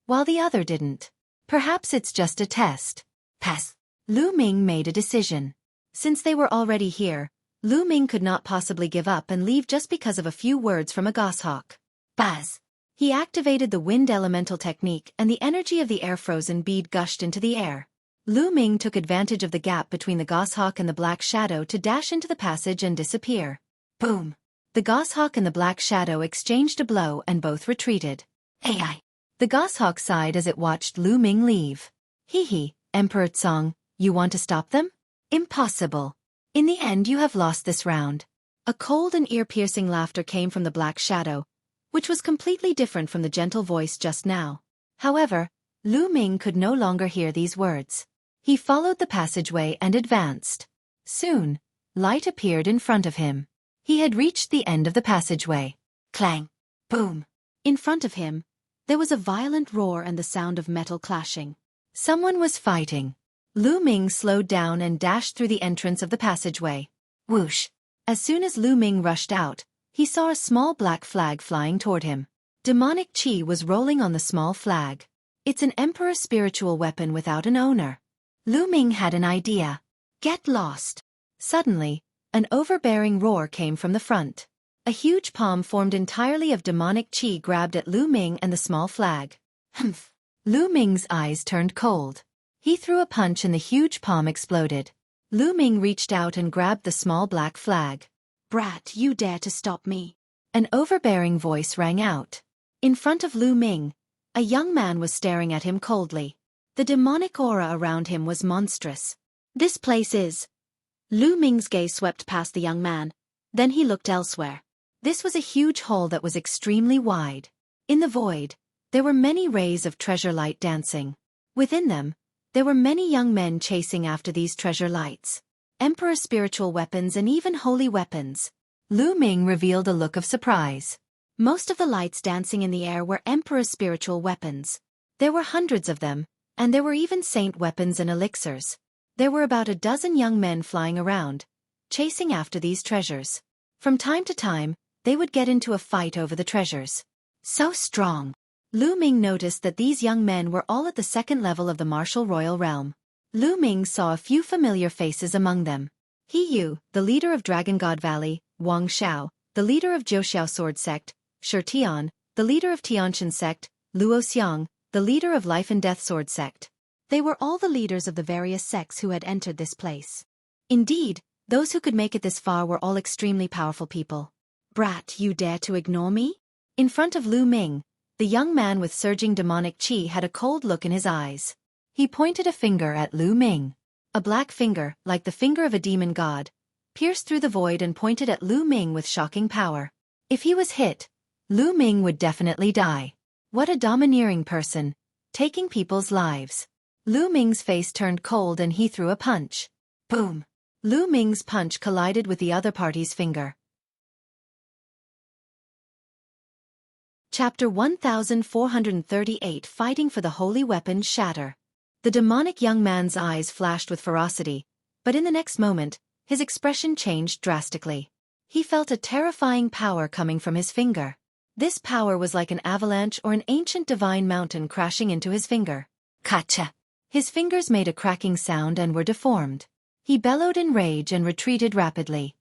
A: while the other didn't? Perhaps it's just a test. Pass. Lu Ming made a decision. Since they were already here, Lu Ming could not possibly give up and leave just because of a few words from a goshawk. Buzz! He activated the wind elemental technique and the energy of the air frozen bead gushed into the air. Lu Ming took advantage of the gap between the goshawk and the black shadow to dash into the passage and disappear. Boom! The goshawk and the black shadow exchanged a blow and both retreated. AI! The goshawk sighed as it watched Lu Ming leave. Hee hee, Emperor Tsong, you want to stop them? Impossible. In the end you have lost this round. A cold and ear-piercing laughter came from the black shadow, which was completely different from the gentle voice just now. However, Lu Ming could no longer hear these words. He followed the passageway and advanced. Soon, light appeared in front of him. He had reached the end of the passageway. Clang! Boom! In front of him, there was a violent roar and the sound of metal clashing. Someone was fighting. Lu Ming slowed down and dashed through the entrance of the passageway. Whoosh! As soon as Lu Ming rushed out, he saw a small black flag flying toward him. Demonic chi was rolling on the small flag. It's an emperor spiritual weapon without an owner. Lu Ming had an idea. Get lost! Suddenly, an overbearing roar came from the front. A huge palm formed entirely of demonic chi grabbed at Lu Ming and the small flag. Humph! Lu Ming's eyes turned cold. He threw a punch and the huge palm exploded. Lu Ming reached out and grabbed the small black flag. Brat, you dare to stop me! An overbearing voice rang out. In front of Lu Ming, a young man was staring at him coldly. The demonic aura around him was monstrous. This place is... Lu Ming's gaze swept past the young man. Then he looked elsewhere. This was a huge hole that was extremely wide. In the void, there were many rays of treasure light dancing. Within them, there were many young men chasing after these treasure lights. Emperor spiritual weapons and even holy weapons. Lu Ming revealed a look of surprise. Most of the lights dancing in the air were Emperor's spiritual weapons. There were hundreds of them, and there were even saint weapons and elixirs. There were about a dozen young men flying around, chasing after these treasures. From time to time, they would get into a fight over the treasures. So strong. Lu Ming noticed that these young men were all at the second level of the martial royal realm. Lu Ming saw a few familiar faces among them. He Yu, the leader of Dragon God Valley, Wang Xiao, the leader of Jiuxiao Sword Sect, Shi Tian, the leader of Tianqian Sect, Luo Xiang, the leader of Life and Death Sword Sect. They were all the leaders of the various sects who had entered this place. Indeed, those who could make it this far were all extremely powerful people. Brat, you dare to ignore me? In front of Lu Ming, the young man with surging demonic qi had a cold look in his eyes. He pointed a finger at Lu Ming. A black finger, like the finger of a demon god, pierced through the void and pointed at Lu Ming with shocking power. If he was hit, Lu Ming would definitely die. What a domineering person, taking people's lives. Lu Ming's face turned cold and he threw a punch. Boom! Lu Ming's punch collided with the other party's finger. Chapter 1438 Fighting for the Holy Weapon Shatter. The demonic young man's eyes flashed with ferocity, but in the next moment, his expression changed drastically. He felt a terrifying power coming from his finger. This power was like an avalanche or an ancient divine mountain crashing into his finger. Kacha! His fingers made a cracking sound and were deformed. He bellowed in rage and retreated rapidly.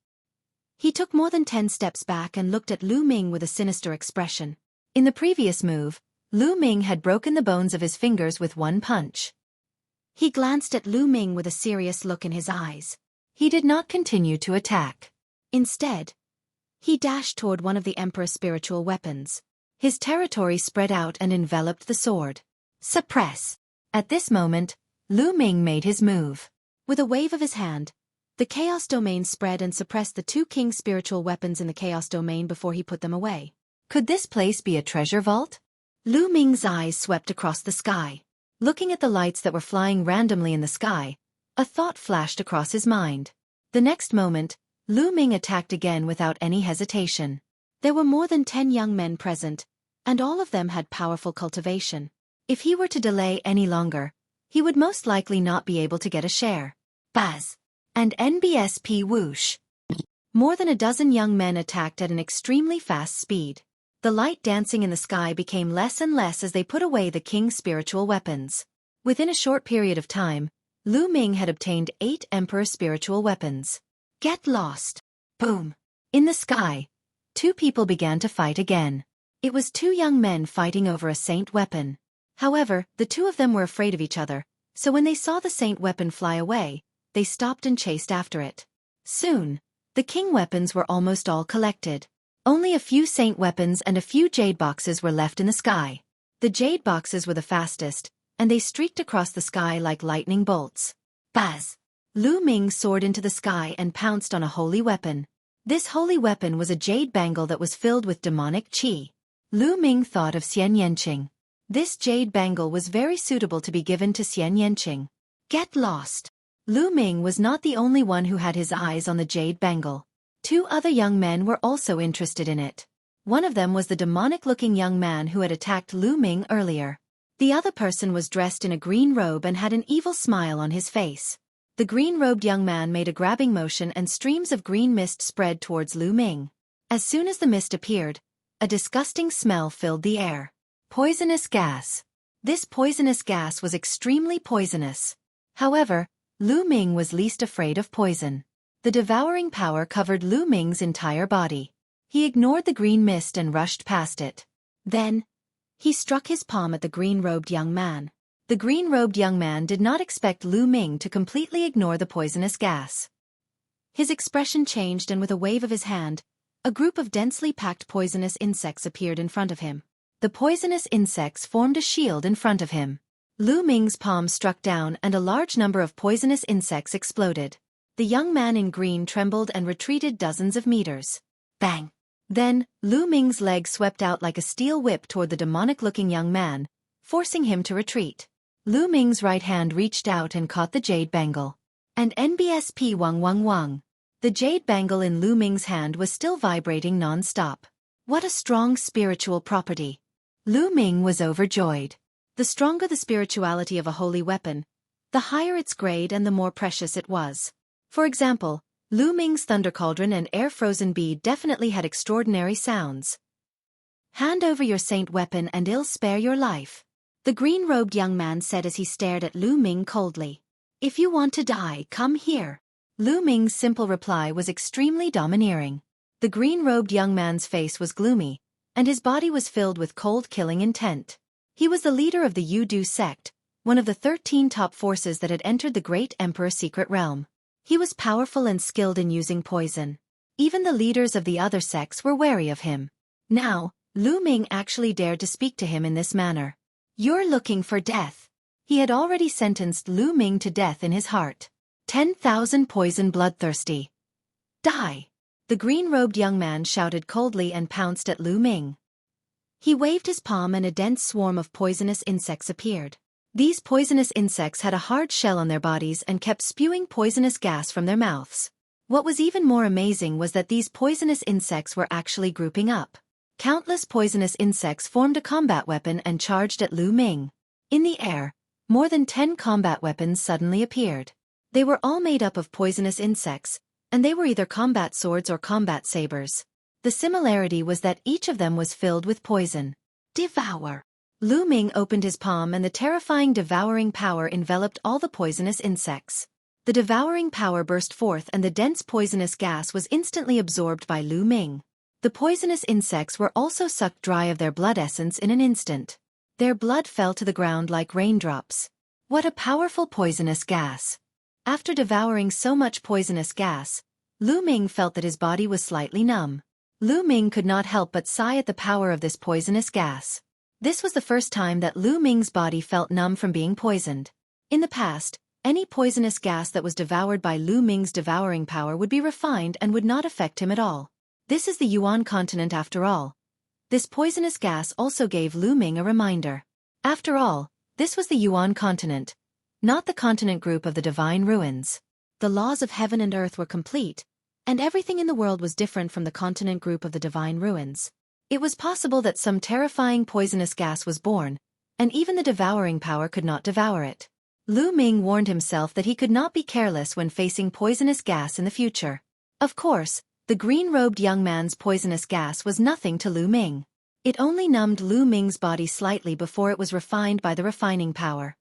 A: He took more than 10 steps back and looked at Lu Ming with a sinister expression. In the previous move, Lu Ming had broken the bones of his fingers with one punch. He glanced at Lu Ming with a serious look in his eyes. He did not continue to attack. Instead, he dashed toward one of the Emperor's spiritual weapons. His territory spread out and enveloped the sword. Suppress! At this moment, Lu Ming made his move. With a wave of his hand, the Chaos Domain spread and suppressed the 2 King's spiritual weapons in the Chaos Domain before he put them away. Could this place be a treasure vault? Lu Ming's eyes swept across the sky. Looking at the lights that were flying randomly in the sky, a thought flashed across his mind. The next moment, Lu Ming attacked again without any hesitation. There were more than 10 young men present, and all of them had powerful cultivation. If he were to delay any longer, he would most likely not be able to get a share. Baz! And NBSP whoosh! More than a dozen young men attacked at an extremely fast speed. The light dancing in the sky became less and less as they put away the king's spiritual weapons. Within a short period of time, Lu Ming had obtained 8 Emperor spiritual weapons. Get lost! Boom! In the sky, 2 people began to fight again. It was 2 young men fighting over a saint weapon. However, the 2 of them were afraid of each other, so when they saw the saint weapon fly away, they stopped and chased after it. Soon, the king weapons were almost all collected. Only a few saint weapons and a few jade boxes were left in the sky. The jade boxes were the fastest, and they streaked across the sky like lightning bolts. Baz! Lu Ming soared into the sky and pounced on a holy weapon. This holy weapon was a jade bangle that was filled with demonic qi. Lu Ming thought of Xian Yanqing. This jade bangle was very suitable to be given to Xian Yanqing. Get lost! Lu Ming was not the only one who had his eyes on the jade bangle. 2 other young men were also interested in it. One of them was the demonic-looking young man who had attacked Lu Ming earlier. The other person was dressed in a green robe and had an evil smile on his face. The green-robed young man made a grabbing motion and streams of green mist spread towards Lu Ming. As soon as the mist appeared, a disgusting smell filled the air. Poisonous gas. This poisonous gas was extremely poisonous. However, Lu Ming was least afraid of poison. The devouring power covered Lu Ming's entire body. He ignored the green mist and rushed past it. Then, he struck his palm at the green-robed young man. The green-robed young man did not expect Lu Ming to completely ignore the poisonous gas. His expression changed and with a wave of his hand, a group of densely packed poisonous insects appeared in front of him. The poisonous insects formed a shield in front of him. Lu Ming's palm struck down and a large number of poisonous insects exploded. The young man in green trembled and retreated dozens of meters. Bang! Then, Lu Ming's leg swept out like a steel whip toward the demonic-looking young man, forcing him to retreat. Lu Ming's right hand reached out and caught the jade bangle. And NBSP wang wang wang. The jade bangle in Lu Ming's hand was still vibrating non-stop. What a strong spiritual property. Lu Ming was overjoyed. The stronger the spirituality of a holy weapon, the higher its grade and the more precious it was. For example, Lu Ming's Thunder Cauldron and Air Frozen Bead definitely had extraordinary sounds. Hand over your saint weapon and I'll spare your life, the green-robed young man said as he stared at Lu Ming coldly. If you want to die, come here. Lu Ming's simple reply was extremely domineering. The green-robed young man's face was gloomy, and his body was filled with cold killing intent. He was the leader of the Yudu sect, one of the 13 top forces that had entered the great emperor's secret realm. He was powerful and skilled in using poison. Even the leaders of the other sects were wary of him. Now, Lu Ming actually dared to speak to him in this manner. You're looking for death. He had already sentenced Lu Ming to death in his heart. 10,000 poison bloodthirsty. Die! The green-robed young man shouted coldly and pounced at Lu Ming. He waved his palm and a dense swarm of poisonous insects appeared. These poisonous insects had a hard shell on their bodies and kept spewing poisonous gas from their mouths. What was even more amazing was that these poisonous insects were actually grouping up. Countless poisonous insects formed a combat weapon and charged at Lu Ming. In the air, more than 10 combat weapons suddenly appeared. They were all made up of poisonous insects, and they were either combat swords or combat sabers. The similarity was that each of them was filled with poison. Devour! Lu Ming opened his palm and the terrifying devouring power enveloped all the poisonous insects. The devouring power burst forth and the dense poisonous gas was instantly absorbed by Lu Ming. The poisonous insects were also sucked dry of their blood essence in an instant. Their blood fell to the ground like raindrops. What a powerful poisonous gas! After devouring so much poisonous gas, Lu Ming felt that his body was slightly numb. Lu Ming could not help but sigh at the power of this poisonous gas. This was the first time that Lu Ming's body felt numb from being poisoned. In the past, any poisonous gas that was devoured by Lu Ming's devouring power would be refined and would not affect him at all. This is the Yuan continent after all. This poisonous gas also gave Lu Ming a reminder. After all, this was the Yuan continent, not the continent group of the divine ruins. The laws of heaven and earth were complete, and everything in the world was different from the continent group of the divine ruins. It was possible that some terrifying poisonous gas was born, and even the devouring power could not devour it. Lu Ming warned himself that he could not be careless when facing poisonous gas in the future. Of course, the green-robed young man's poisonous gas was nothing to Lu Ming. It only numbed Lu Ming's body slightly before it was refined by the refining power.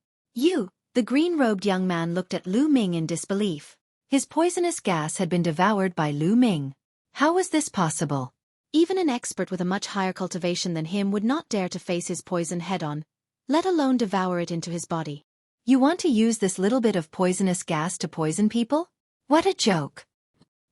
A: The green-robed young man looked at Lu Ming in disbelief. His poisonous gas had been devoured by Lu Ming. How was this possible? Even an expert with a much higher cultivation than him would not dare to face his poison head-on, let alone devour it into his body. You want to use this little bit of poisonous gas to poison people? What a joke!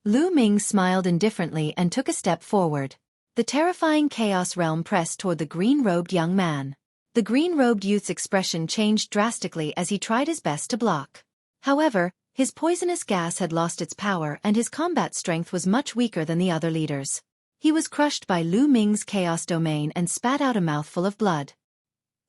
A: Lu Ming smiled indifferently and took a step forward. The terrifying chaos realm pressed toward the green-robed young man. The green-robed youth's expression changed drastically as he tried his best to block. However, his poisonous gas had lost its power and his combat strength was much weaker than the other leaders. He was crushed by Lu Ming's chaos domain and spat out a mouthful of blood.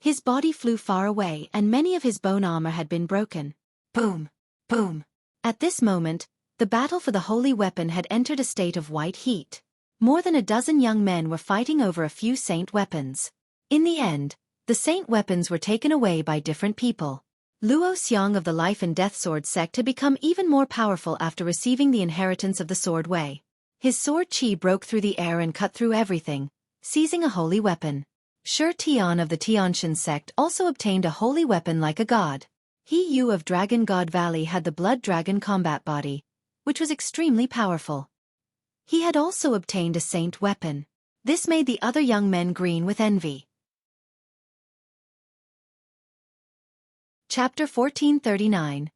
A: His body flew far away and many of his bone armor had been broken. Boom! Boom! At this moment, the battle for the holy weapon had entered a state of white heat. More than a dozen young men were fighting over a few saint weapons. In the end, the saint weapons were taken away by different people. Luo Xiang of the Life and Death Sword sect had become even more powerful after receiving the inheritance of the Sword Wei. His sword qi broke through the air and cut through everything, seizing a holy weapon. Shi Tian of the Tianshan sect also obtained a holy weapon like a god. He Yu of Dragon God Valley had the Blood Dragon combat body, which was extremely powerful. He had also obtained a saint weapon. This made the other young men green with envy. Chapter 1439.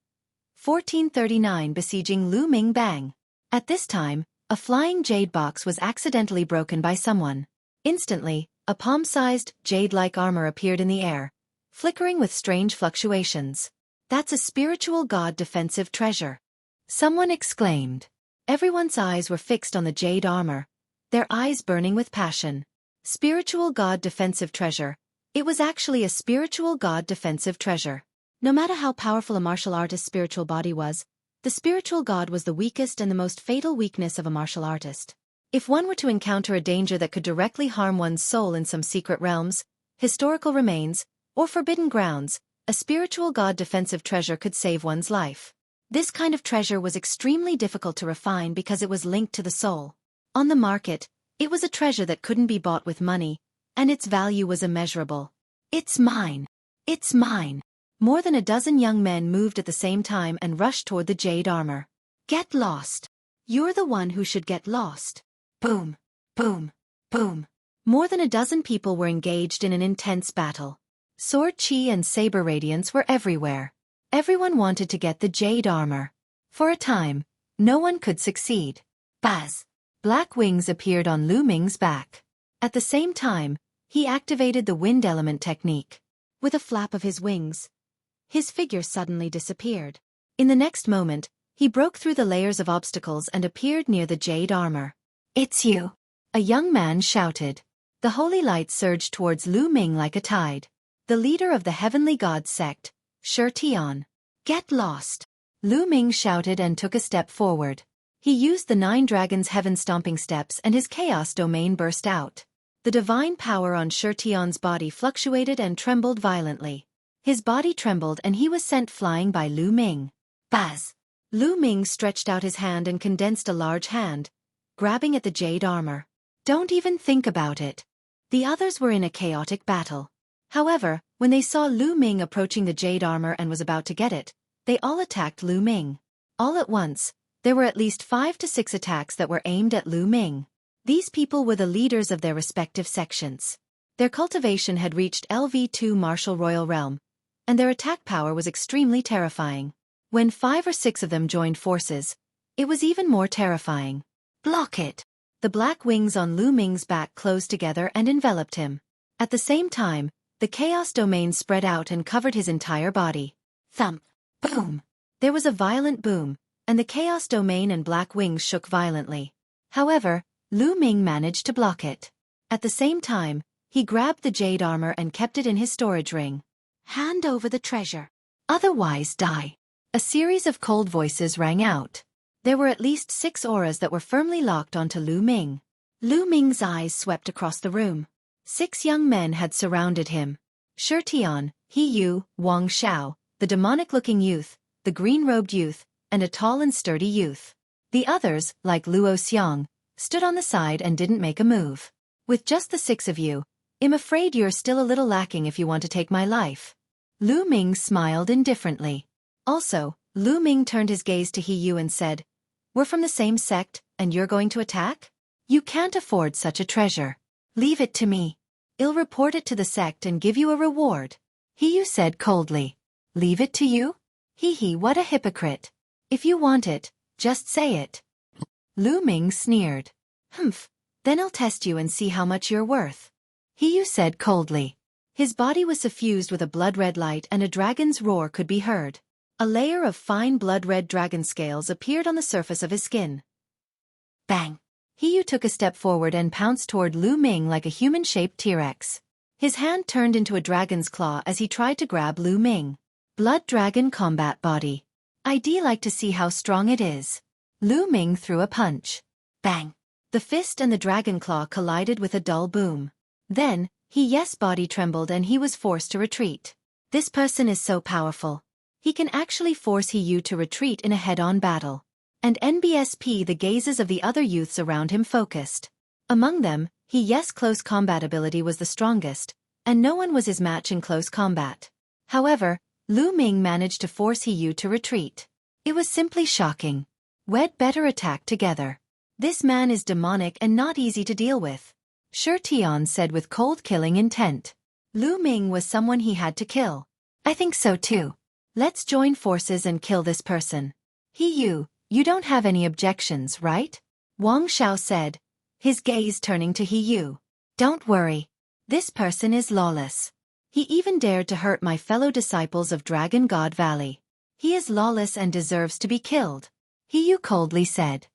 A: 1439 Besieging Lu Ming Bang. At this time, a flying jade box was accidentally broken by someone. Instantly, a palm-sized, jade-like armor appeared in the air, flickering with strange fluctuations. That's a spiritual god defensive treasure. Someone exclaimed. Everyone's eyes were fixed on the jade armor, their eyes burning with passion. Spiritual god defensive treasure. It was actually a spiritual god defensive treasure. No matter how powerful a martial artist's spiritual body was, the spiritual god was the weakest and the most fatal weakness of a martial artist. If one were to encounter a danger that could directly harm one's soul in some secret realms, historical remains, or forbidden grounds, a spiritual god defensive treasure could save one's life. This kind of treasure was extremely difficult to refine because it was linked to the soul. On the market, it was a treasure that couldn't be bought with money, and its value was immeasurable. It's mine. It's mine. More than a dozen young men moved at the same time and rushed toward the jade armor. Get lost. You're the one who should get lost. Boom, boom, boom. More than a dozen people were engaged in an intense battle. Sword chi and saber radiance were everywhere. Everyone wanted to get the jade armor. For a time, no one could succeed. Buzz. Black wings appeared on Lu Ming's back. At the same time, he activated the wind element technique. With a flap of his wings, his figure suddenly disappeared. In the next moment, he broke through the layers of obstacles and appeared near the jade armor. It's you! A young man shouted. The holy light surged towards Lu Ming like a tide. The leader of the heavenly god sect, Xueqi. Get lost! Lu Ming shouted and took a step forward. He used the 9 dragons' heaven-stomping steps and his chaos domain burst out. The divine power on Xueqi's body fluctuated and trembled violently. His body trembled and he was sent flying by Lu Ming. Buzz! Lu Ming stretched out his hand and condensed a large hand, grabbing at the jade armor. Don't even think about it. The others were in a chaotic battle. However, when they saw Lu Ming approaching the jade armor and was about to get it, they all attacked Lu Ming. All at once, there were at least 5 to 6 attacks that were aimed at Lu Ming. These people were the leaders of their respective sections. Their cultivation had reached LV2 martial royal realm, and their attack power was extremely terrifying. When 5 or 6 of them joined forces, it was even more terrifying. Block it! The black wings on Lu Ming's back closed together and enveloped him. At the same time, the chaos domain spread out and covered his entire body. Thump! Boom! There was a violent boom, and the chaos domain and black wings shook violently. However, Lu Ming managed to block it. At the same time, he grabbed the jade armor and kept it in his storage ring. Hand over the treasure. Otherwise die. A series of cold voices rang out. There were at least 6 auras that were firmly locked onto Lu Ming. Lu Ming's eyes swept across the room. 6 young men had surrounded him. Xueqi, He Yu, Wang Xiao, the demonic-looking youth, the green-robed youth, and a tall and sturdy youth. The others, like Luo Xiang, stood on the side and didn't make a move. With just the 6 of you, I'm afraid you're still a little lacking if you want to take my life. Lu Ming smiled indifferently. Also, Lu Ming turned his gaze to He Yu and said, We're from the same sect, and you're going to attack? You can't afford such a treasure. Leave it to me. I'll report it to the sect and give you a reward. He Yu said coldly. Leave it to you? He, what a hypocrite. If you want it, just say it. Lu Ming sneered. Humph, then I'll test you and see how much you're worth. He Yu said coldly. His body was suffused with a blood-red light and a dragon's roar could be heard. A layer of fine blood-red dragon scales appeared on the surface of his skin. Bang! He Yu took a step forward and pounced toward Lu Ming like a human-shaped T-Rex. His hand turned into a dragon's claw as he tried to grab Lu Ming. Blood dragon combat body. I'd like to see how strong it is. Lu Ming threw a punch. Bang! The fist and the dragon claw collided with a dull boom. Then, Yes body trembled and he was forced to retreat. This person is so powerful. He can actually force He Yu to retreat in a head-on battle. And NBSP the gazes of the other youths around him focused. Among them, Yes close combat ability was the strongest, and no one was his match in close combat. However, Lu Ming managed to force He Yu to retreat. It was simply shocking. We'd better attack together. This man is demonic and not easy to deal with. Xueqi said with cold-killing intent. Lu Ming was someone he had to kill. I think so too. Let's join forces and kill this person. He Yu, you don't have any objections, right? Wang Xiao said, his gaze turning to He Yu. Don't worry. This person is lawless. He even dared to hurt my fellow disciples of Dragon God Valley. He is lawless and deserves to be killed. He Yu coldly said.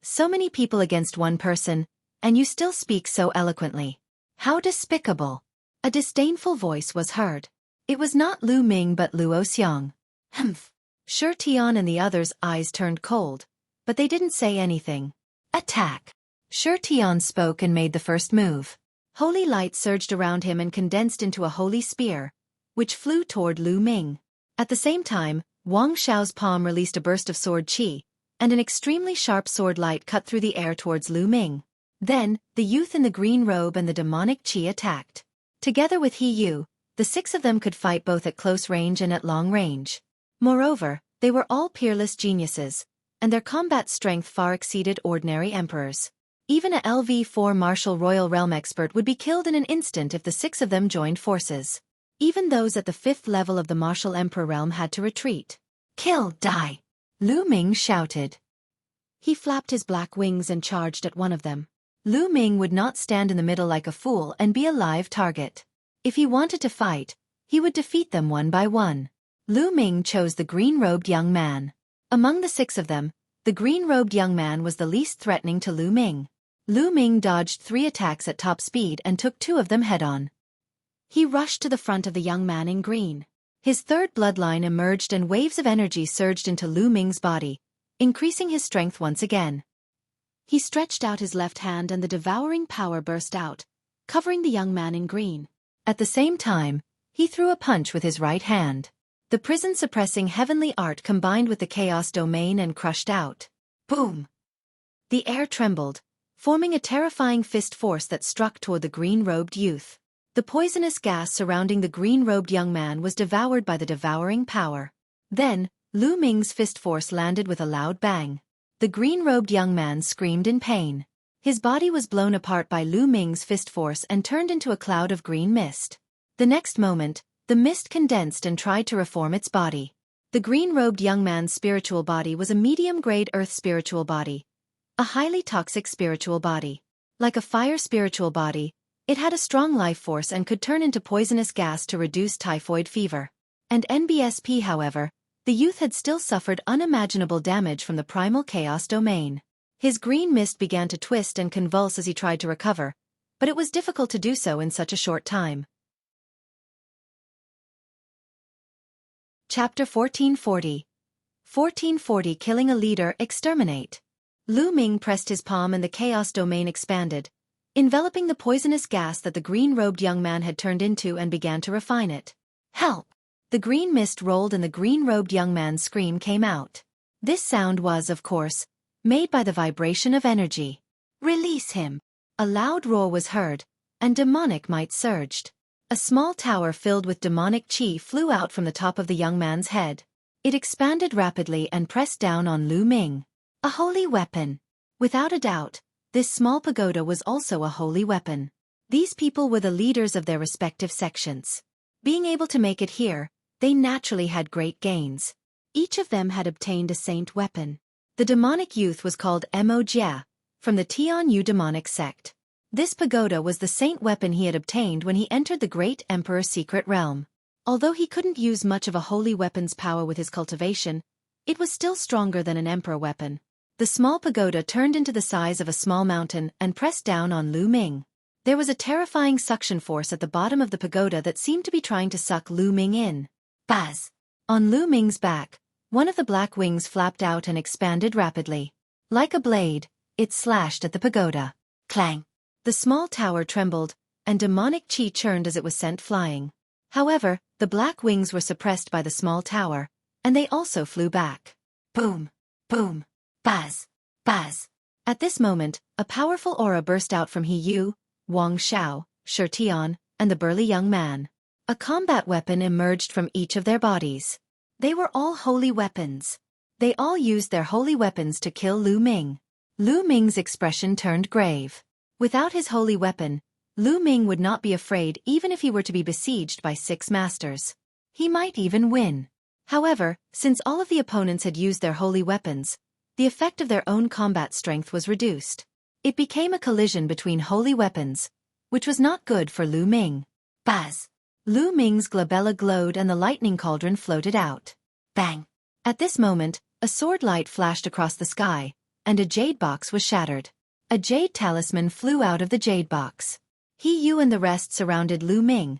A: So many people against one person, and you still speak so eloquently. How despicable. A disdainful voice was heard. It was not Lu Ming but Luo Xiang. Humph. Xueqi and the others' eyes turned cold, but they didn't say anything. Attack. Xueqi spoke and made the first move. Holy light surged around him and condensed into a holy spear, which flew toward Lu Ming. At the same time, Wang Xiao's palm released a burst of sword qi, and an extremely sharp sword light cut through the air towards Lu Ming. Then, the youth in the green robe and the demonic qi attacked. Together with He Yu, the 6 of them could fight both at close range and at long range. Moreover, they were all peerless geniuses, and their combat strength far exceeded ordinary emperors. Even a LV4 martial royal realm expert would be killed in an instant if the 6 of them joined forces. Even those at the 5th level of the martial emperor realm had to retreat. "Kill, die!" Lu Ming shouted. He flapped his black wings and charged at one of them. Lu Ming would not stand in the middle like a fool and be a live target. If he wanted to fight, he would defeat them one by one. Lu Ming chose the green-robed young man. Among the 6 of them, the green-robed young man was the least threatening to Lu Ming. Lu Ming dodged 3 attacks at top speed and took 2 of them head-on. He rushed to the front of the young man in green. His 3rd bloodline emerged and waves of energy surged into Lu Ming's body, increasing his strength once again. He stretched out his left hand and the devouring power burst out, covering the young man in green. At the same time, he threw a punch with his right hand. The prison-suppressing heavenly art combined with the chaos domain and crushed out. Boom! The air trembled, forming a terrifying fist force that struck toward the green-robed youth. The poisonous gas surrounding the green-robed young man was devoured by the devouring power. Then, Lu Ming's fist force landed with a loud bang. The green-robed young man screamed in pain. His body was blown apart by Lu Ming's fist force and turned into a cloud of green mist. The next moment, the mist condensed and tried to reform its body. The green-robed young man's spiritual body was a medium-grade earth spiritual body, a highly toxic spiritual body. Like a fire spiritual body, it had a strong life force and could turn into poisonous gas to reduce typhoid fever. And NBSP, however, the youth had still suffered unimaginable damage from the primal chaos domain. His green mist began to twist and convulse as he tried to recover, but it was difficult to do so in such a short time. Chapter 1440. 1440 Killing a Leader, Exterminate. Lu Ming pressed his palm and the chaos domain expanded, enveloping the poisonous gas that the green-robed young man had turned into and began to refine it. "Help!" The green mist rolled and the green-robed young man's scream came out. This sound was, of course, made by the vibration of energy. "Release him!" A loud roar was heard, and demonic might surged. A small tower filled with demonic qi flew out from the top of the young man's head. It expanded rapidly and pressed down on Lu Ming. A holy weapon. Without a doubt, this small pagoda was also a holy weapon. These people were the leaders of their respective sections. Being able to make it here, they naturally had great gains. Each of them had obtained a saint weapon. The demonic youth was called Mo Jia, from the Tianyu demonic sect. This pagoda was the saint weapon he had obtained when he entered the Great Emperor's secret realm. Although he couldn't use much of a holy weapon's power with his cultivation, it was still stronger than an emperor weapon. The small pagoda turned into the size of a small mountain and pressed down on Lu Ming. There was a terrifying suction force at the bottom of the pagoda that seemed to be trying to suck Lu Ming in. Buzz! On Lu Ming's back, one of the black wings flapped out and expanded rapidly. Like a blade, it slashed at the pagoda. Clang! The small tower trembled, and demonic qi churned as it was sent flying. However, the black wings were suppressed by the small tower, and they also flew back. Boom! Boom! Buzz! Buzz! At this moment, a powerful aura burst out from He Yu, Wang Xiao, Xueqi, and the burly young man. A combat weapon emerged from each of their bodies. They were all holy weapons. They all used their holy weapons to kill Lu Ming. Lu Ming's expression turned grave. Without his holy weapon, Lu Ming would not be afraid even if he were to be besieged by 6 masters. He might even win. However, since all of the opponents had used their holy weapons, the effect of their own combat strength was reduced. It became a collision between holy weapons, which was not good for Lu Ming. Buzz! Lu Ming's glabella glowed and the lightning cauldron floated out. Bang! At this moment, a sword light flashed across the sky, and a jade box was shattered. A jade talisman flew out of the jade box. He Yu and the rest surrounded Lu Ming,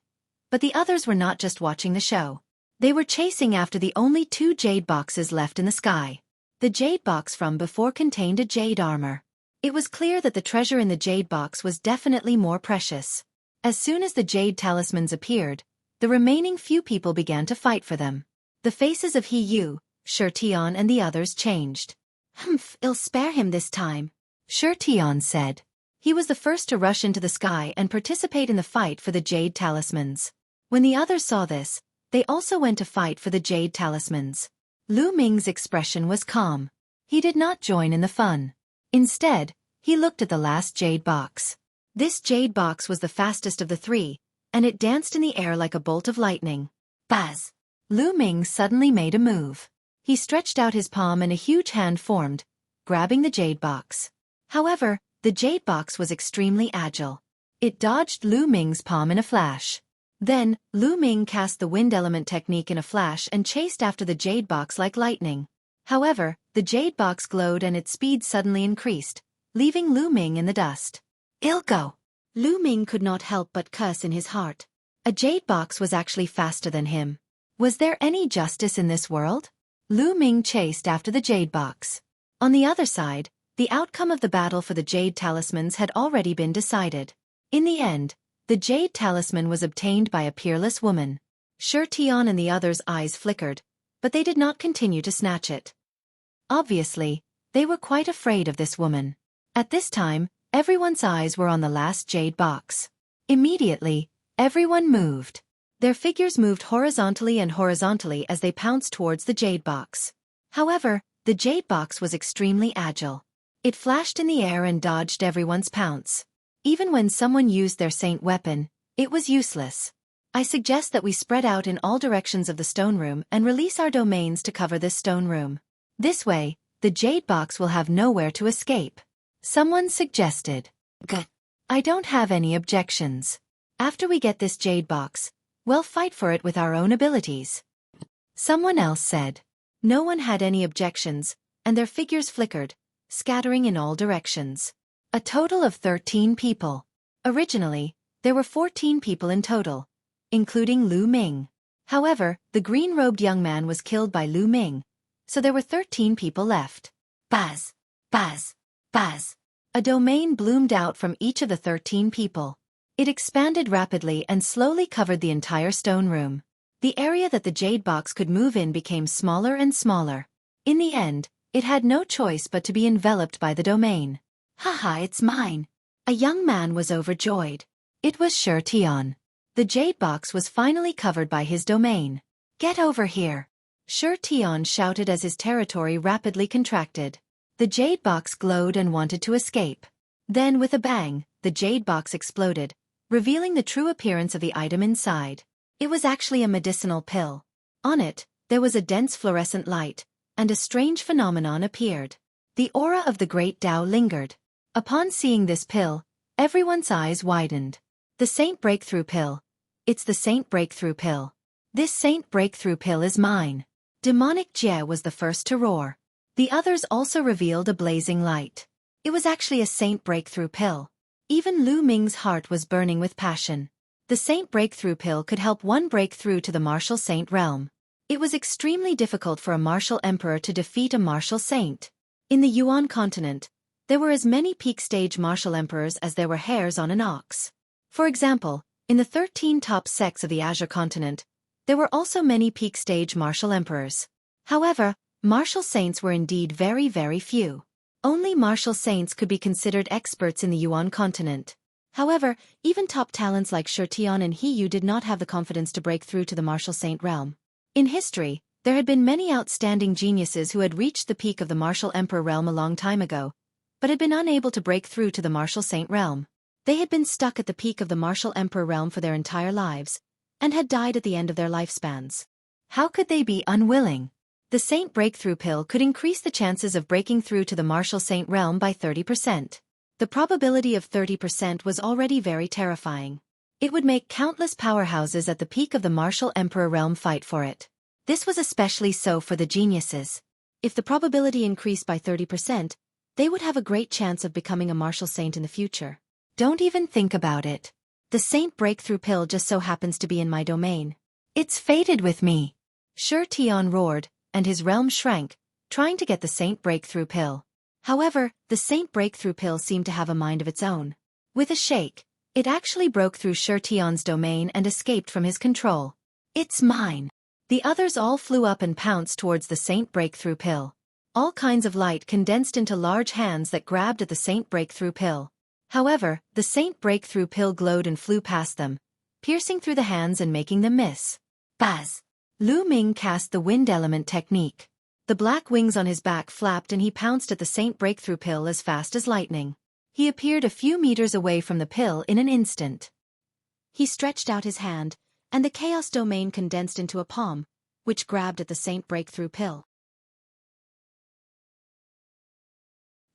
A: but the others were not just watching the show. They were chasing after the only 2 jade boxes left in the sky. The jade box from before contained a jade armor. It was clear that the treasure in the jade box was definitely more precious. As soon as the jade talismans appeared, the remaining few people began to fight for them. The faces of Yu, Xueqi and the others changed. "Humph, I'll spare him this time," Xueqi said. He was the first to rush into the sky and participate in the fight for the jade talismans. When the others saw this, they also went to fight for the jade talismans. Lu Ming's expression was calm. He did not join in the fun. Instead, he looked at the last jade box. This jade box was the fastest of the three, and it danced in the air like a bolt of lightning. Buzz! Lu Ming suddenly made a move. He stretched out his palm and a huge hand formed, grabbing the jade box. However, the jade box was extremely agile. It dodged Lu Ming's palm in a flash. Then, Lu Ming cast the wind element technique in a flash and chased after the jade box like lightning. However, the jade box glowed and its speed suddenly increased, leaving Lu Ming in the dust. "I'll go." Lu Ming could not help but curse in his heart. A jade box was actually faster than him. Was there any justice in this world? Lu Ming chased after the jade box. On the other side, the outcome of the battle for the jade talismans had already been decided. In the end, the jade talisman was obtained by a peerless woman. Xueqi and the others' eyes flickered, but they did not continue to snatch it. Obviously, they were quite afraid of this woman. At this time, everyone's eyes were on the last jade box. Immediately, everyone moved. Their figures moved horizontally as they pounced towards the jade box. However, the jade box was extremely agile. It flashed in the air and dodged everyone's pounce. Even when someone used their saint weapon, it was useless. I suggest that we spread out in all directions of the stone room and release our domains to cover this stone room. This way, the jade box will have nowhere to escape. Someone suggested. Good. I don't have any objections. After we get this jade box, we'll fight for it with our own abilities. Someone else said. No one had any objections, and their figures flickered, scattering in all directions. A total of 13 people. Originally, there were 14 people in total, including Lu Ming. However, the green-robed young man was killed by Lu Ming, so there were 13 people left. Buzz! Buzz! Buzz! A domain bloomed out from each of the 13 people. It expanded rapidly and slowly covered the entire stone room. The area that the jade box could move in became smaller and smaller. In the end, it had no choice but to be enveloped by the domain. Haha, it's mine. A young man was overjoyed. It was Xueqi. The jade box was finally covered by his domain. Get over here. Xueqi shouted as his territory rapidly contracted. The jade box glowed and wanted to escape. Then with a bang, the jade box exploded, revealing the true appearance of the item inside. It was actually a medicinal pill. On it, there was a dense fluorescent light, and a strange phenomenon appeared. The aura of the Great Tao lingered. Upon seeing this pill, everyone's eyes widened. The Saint Breakthrough Pill. It's the Saint Breakthrough Pill. This Saint Breakthrough Pill is mine. Demonic Jie was the first to roar. The others also revealed a blazing light. It was actually a Saint Breakthrough Pill. Even Lu Ming's heart was burning with passion. The Saint Breakthrough Pill could help one break through to the martial saint realm. It was extremely difficult for a martial emperor to defeat a martial saint. In the Yuan continent, there were as many peak-stage martial emperors as there were hairs on an ox. For example, in the 13 top sects of the Azure continent, there were also many peak-stage martial emperors. However, martial saints were indeed very, very few. Only martial saints could be considered experts in the Yuan continent. However, even top talents like Xueqi and Yu did not have the confidence to break through to the martial saint realm. In history, there had been many outstanding geniuses who had reached the peak of the martial emperor realm a long time ago, but had been unable to break through to the martial saint realm. They had been stuck at the peak of the martial emperor realm for their entire lives, and had died at the end of their lifespans. How could they be unwilling? The Saint Breakthrough Pill could increase the chances of breaking through to the martial saint realm by 30%. The probability of 30% was already very terrifying. It would make countless powerhouses at the peak of the martial emperor realm fight for it. This was especially so for the geniuses. If the probability increased by 30%, they would have a great chance of becoming a martial saint in the future. Don't even think about it. The Saint Breakthrough Pill just so happens to be in my domain. It's fated with me. Xueqi roared, and his realm shrank, trying to get the Saint Breakthrough Pill. However, the Saint Breakthrough Pill seemed to have a mind of its own. With a shake, it actually broke through Xueqi's domain and escaped from his control. It's mine. The others all flew up and pounced towards the Saint Breakthrough Pill. All kinds of light condensed into large hands that grabbed at the Saint Breakthrough Pill. However, the Saint Breakthrough Pill glowed and flew past them, piercing through the hands and making them miss. Buzz! Lu Ming cast the wind element technique. The black wings on his back flapped and he pounced at the Saint Breakthrough Pill as fast as lightning. He appeared a few meters away from the pill in an instant. He stretched out his hand, and the chaos domain condensed into a palm, which grabbed at the Saint Breakthrough Pill.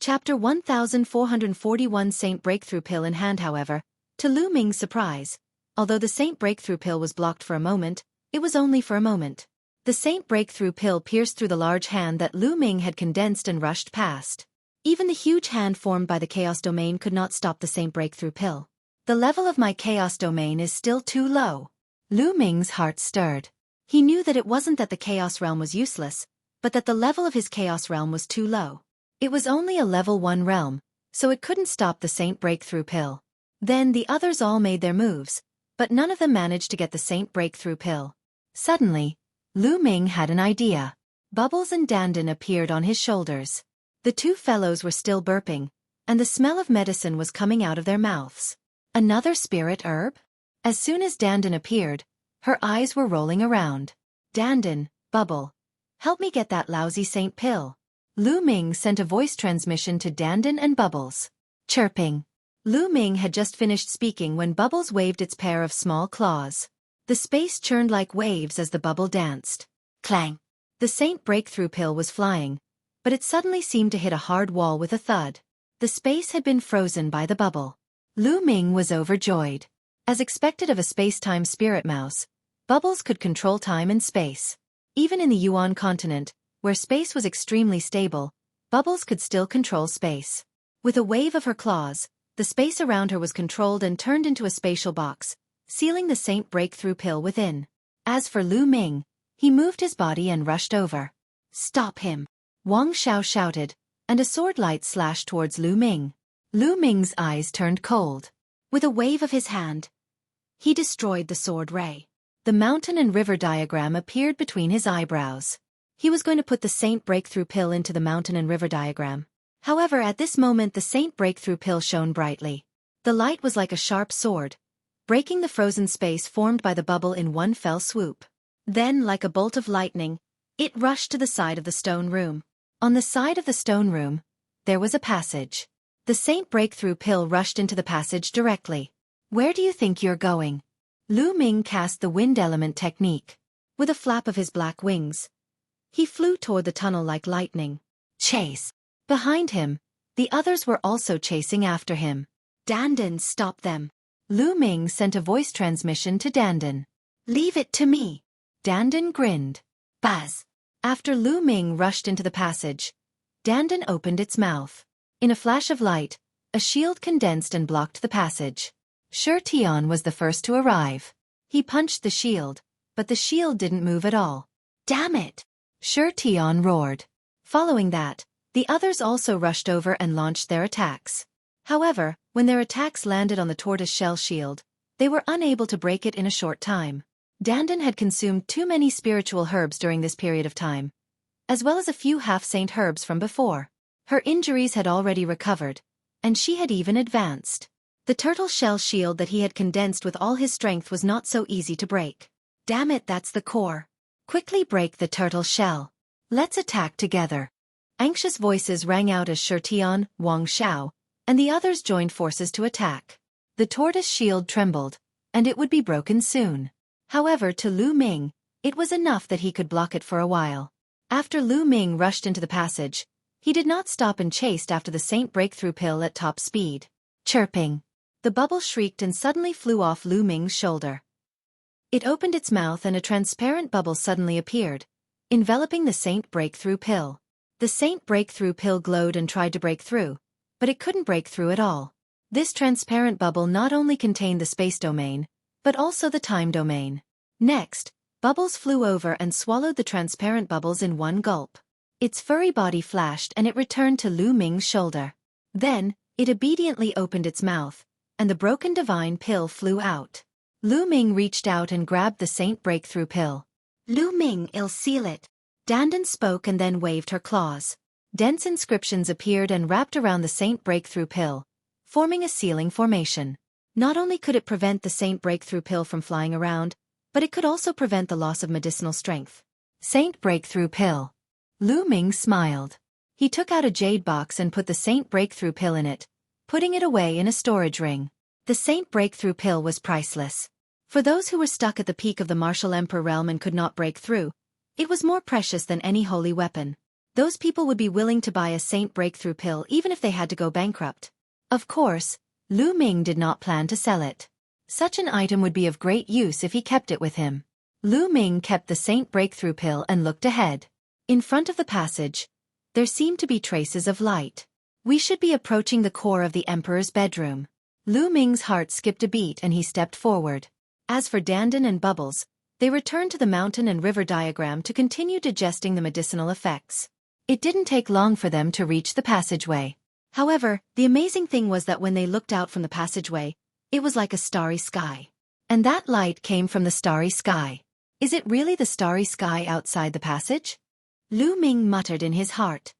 A: Chapter 1441 Saint Breakthrough Pill in hand. However, to Lu Ming's surprise, although the Saint Breakthrough Pill was blocked for a moment, it was only for a moment. The Saint Breakthrough Pill pierced through the large hand that Lu Ming had condensed and rushed past. Even the huge hand formed by the Chaos Domain could not stop the Saint Breakthrough Pill. The level of my Chaos Domain is still too low. Lu Ming's heart stirred. He knew that it wasn't that the Chaos Realm was useless, but that the level of his Chaos Realm was too low. It was only a level 1 realm, so it couldn't stop the Saint Breakthrough Pill. Then the others all made their moves, but none of them managed to get the Saint Breakthrough Pill. Suddenly, Lu Ming had an idea. Bubbles and Dandan appeared on his shoulders. The two fellows were still burping, and the smell of medicine was coming out of their mouths. Another spirit herb? As soon as Dandan appeared, her eyes were rolling around. Dandan, Bubble, help me get that lousy Saint Pill. Lu Ming sent a voice transmission to Dandan and Bubbles. Chirping. Lu Ming had just finished speaking when Bubbles waved its pair of small claws. The space churned like waves as the bubble danced. Clang! The Saint Breakthrough Pill was flying, but it suddenly seemed to hit a hard wall with a thud. The space had been frozen by the bubble. Lu Ming was overjoyed. As expected of a space-time spirit mouse, Bubbles could control time and space. Even in the Yuan continent, where space was extremely stable, Bubbles could still control space. With a wave of her claws, the space around her was controlled and turned into a spatial box, sealing the Saint Breakthrough Pill within. As for Lu Ming, he moved his body and rushed over. Stop him! Wang Xiao shouted, and a sword light slashed towards Lu Ming. Lu Ming's eyes turned cold. With a wave of his hand, he destroyed the sword ray. The mountain and river diagram appeared between his eyebrows. He was going to put the Saint Breakthrough Pill into the mountain and river diagram. However, at this moment the Saint Breakthrough Pill shone brightly. The light was like a sharp sword, breaking the frozen space formed by the bubble in one fell swoop. Then, like a bolt of lightning, it rushed to the side of the stone room. On the side of the stone room, there was a passage. The Saint Breakthrough Pill rushed into the passage directly. Where do you think you're going? Lu Ming cast the wind element technique. With a flap of his black wings, he flew toward the tunnel like lightning. Chase! Behind him, the others were also chasing after him. Dandan, stop them! Lu Ming sent a voice transmission to Dandan. Leave it to me! Dandan grinned. Buzz! After Lu Ming rushed into the passage, Dandan opened its mouth. In a flash of light, a shield condensed and blocked the passage. Xueqi was the first to arrive. He punched the shield, but the shield didn't move at all. Damn it! Xueqi roared. Following that, the others also rushed over and launched their attacks. However, when their attacks landed on the tortoise shell shield, they were unable to break it in a short time. Dandan had consumed too many spiritual herbs during this period of time, as well as a few half-saint herbs from before. Her injuries had already recovered, and she had even advanced. The turtle shell shield that he had condensed with all his strength was not so easy to break. Damn it, that's the core. Quickly break the turtle shell. Let's attack together. Anxious voices rang out as Xueqi, Wang Xiao, and the others joined forces to attack. The tortoise shield trembled, and it would be broken soon. However, to Lu Ming, it was enough that he could block it for a while. After Lu Ming rushed into the passage, he did not stop and chased after the Saint Breakthrough Pill at top speed. Chirping. The bubble shrieked and suddenly flew off Lu Ming's shoulder. It opened its mouth and a transparent bubble suddenly appeared, enveloping the Saint Breakthrough Pill. The Saint Breakthrough Pill glowed and tried to break through, but it couldn't break through at all. This transparent bubble not only contained the space domain, but also the time domain. Next, Bubbles flew over and swallowed the transparent bubbles in one gulp. Its furry body flashed and it returned to Lu Ming's shoulder. Then, it obediently opened its mouth, and the broken divine pill flew out. Lu Ming reached out and grabbed the Saint Breakthrough Pill. Lu Ming, I'll seal it. Dandan spoke and then waved her claws. Dense inscriptions appeared and wrapped around the Saint Breakthrough Pill, forming a sealing formation. Not only could it prevent the Saint Breakthrough Pill from flying around, but it could also prevent the loss of medicinal strength. Saint Breakthrough Pill. Lu Ming smiled. He took out a jade box and put the Saint Breakthrough Pill in it, putting it away in a storage ring. The Saint Breakthrough Pill was priceless. For those who were stuck at the peak of the martial emperor realm and could not break through, it was more precious than any holy weapon. Those people would be willing to buy a Saint Breakthrough Pill even if they had to go bankrupt. Of course, Lu Ming did not plan to sell it. Such an item would be of great use if he kept it with him. Lu Ming kept the Saint Breakthrough Pill and looked ahead. In front of the passage, there seemed to be traces of light. We should be approaching the core of the emperor's bedroom. Lu Ming's heart skipped a beat and he stepped forward. As for Dandan and Bubbles, they returned to the mountain and river diagram to continue digesting the medicinal effects. It didn't take long for them to reach the passageway. However, the amazing thing was that when they looked out from the passageway, it was like a starry sky. And that light came from the starry sky. Is it really the starry sky outside the passage? Lu Ming muttered in his heart.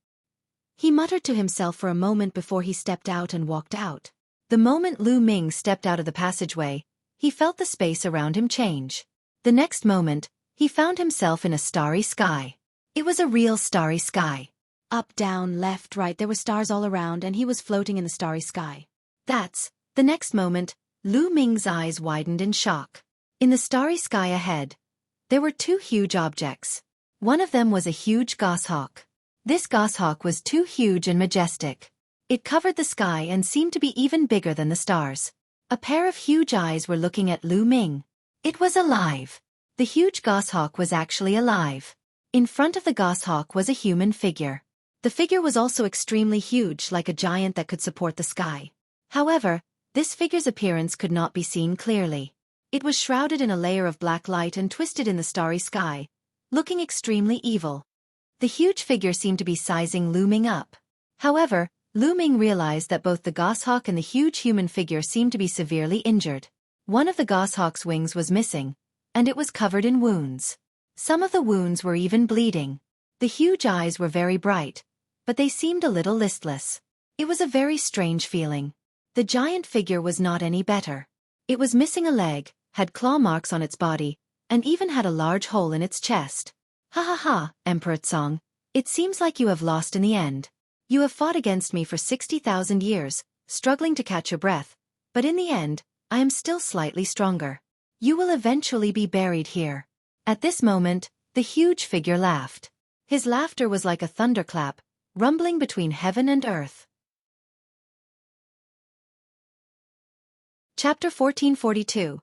A: He muttered to himself for a moment before he stepped out and walked out. The moment Lu Ming stepped out of the passageway, he felt the space around him change. The next moment, he found himself in a starry sky. It was a real starry sky. Up, down, left, right, there were stars all around and he was floating in the starry sky. The next moment, Lu Ming's eyes widened in shock. In the starry sky ahead, there were two huge objects. One of them was a huge goshawk. This goshawk was too huge and majestic. It covered the sky and seemed to be even bigger than the stars. A pair of huge eyes were looking at Lu Ming. It was alive. The huge goshawk was actually alive. In front of the goshawk was a human figure. The figure was also extremely huge, like a giant that could support the sky. However, this figure's appearance could not be seen clearly. It was shrouded in a layer of black light and twisted in the starry sky, looking extremely evil. The huge figure seemed to be sizing Lu Ming up. However, Lu Ming realized that both the goshawk and the huge human figure seemed to be severely injured. One of the goshawk's wings was missing, and it was covered in wounds. Some of the wounds were even bleeding. The huge eyes were very bright, but they seemed a little listless. It was a very strange feeling. The giant figure was not any better. It was missing a leg, had claw marks on its body, and even had a large hole in its chest. Ha ha ha, Emperor Song, it seems like you have lost in the end. You have fought against me for 60,000 years, struggling to catch your breath, but in the end, I am still slightly stronger. You will eventually be buried here. At this moment, the huge figure laughed. His laughter was like a thunderclap, rumbling between heaven and earth. Chapter 1442.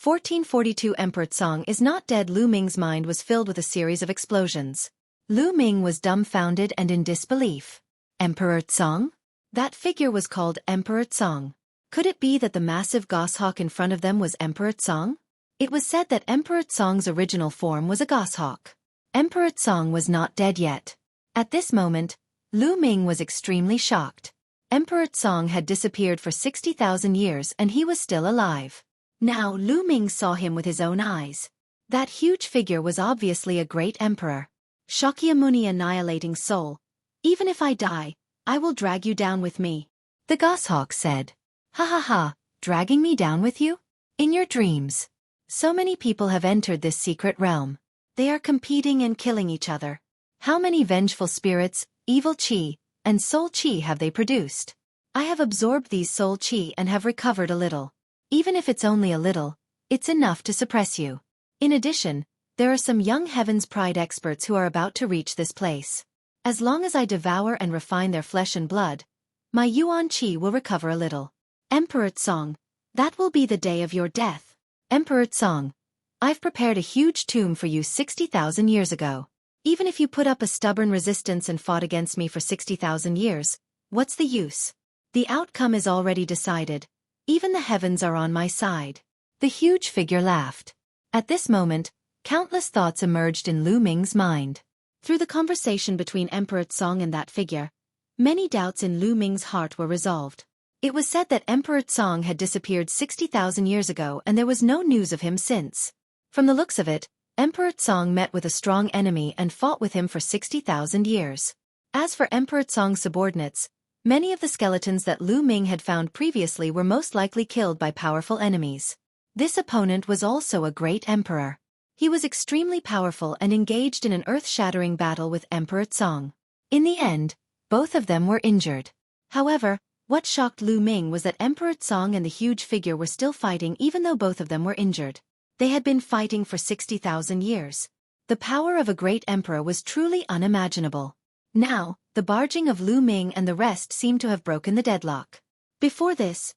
A: 1442 Emperor Song is not dead. Lu Ming's mind was filled with a series of explosions. Lu Ming was dumbfounded and in disbelief. Emperor Song? That figure was called Emperor Song. Could it be that the massive goshawk in front of them was Emperor Song? It was said that Emperor Song's original form was a goshawk. Emperor Song was not dead yet. At this moment, Lu Ming was extremely shocked. Emperor Song had disappeared for 60,000 years and he was still alive. Now Lu Ming saw him with his own eyes. That huge figure was obviously a great emperor. Shakyamuni, annihilating soul. Even if I die, I will drag you down with me. The goshawk said. Ha ha ha, dragging me down with you? In your dreams. So many people have entered this secret realm. They are competing and killing each other. How many vengeful spirits, evil chi, and soul chi have they produced? I have absorbed these soul chi and have recovered a little. Even if it's only a little, it's enough to suppress you. In addition, there are some young Heaven's Pride experts who are about to reach this place. As long as I devour and refine their flesh and blood, my Yuan Qi will recover a little. Emperor Song, that will be the day of your death. Emperor Song, I've prepared a huge tomb for you 60,000 years ago. Even if you put up a stubborn resistance and fought against me for 60,000 years, what's the use? The outcome is already decided. Even the heavens are on my side. The huge figure laughed. At this moment, countless thoughts emerged in Lu Ming's mind. Through the conversation between Emperor Tsong and that figure, many doubts in Lu Ming's heart were resolved. It was said that Emperor Tsong had disappeared 60,000 years ago and there was no news of him since. From the looks of it, Emperor Tsong met with a strong enemy and fought with him for 60,000 years. As for Emperor Tsong's subordinates, many of the skeletons that Lu Ming had found previously were most likely killed by powerful enemies. This opponent was also a great emperor. He was extremely powerful and engaged in an earth-shattering battle with Emperor Tsong. In the end, both of them were injured. However, what shocked Lu Ming was that Emperor Tsong and the huge figure were still fighting even though both of them were injured. They had been fighting for 60,000 years. The power of a great emperor was truly unimaginable. Now, the barging of Lu Ming and the rest seemed to have broken the deadlock. Before this,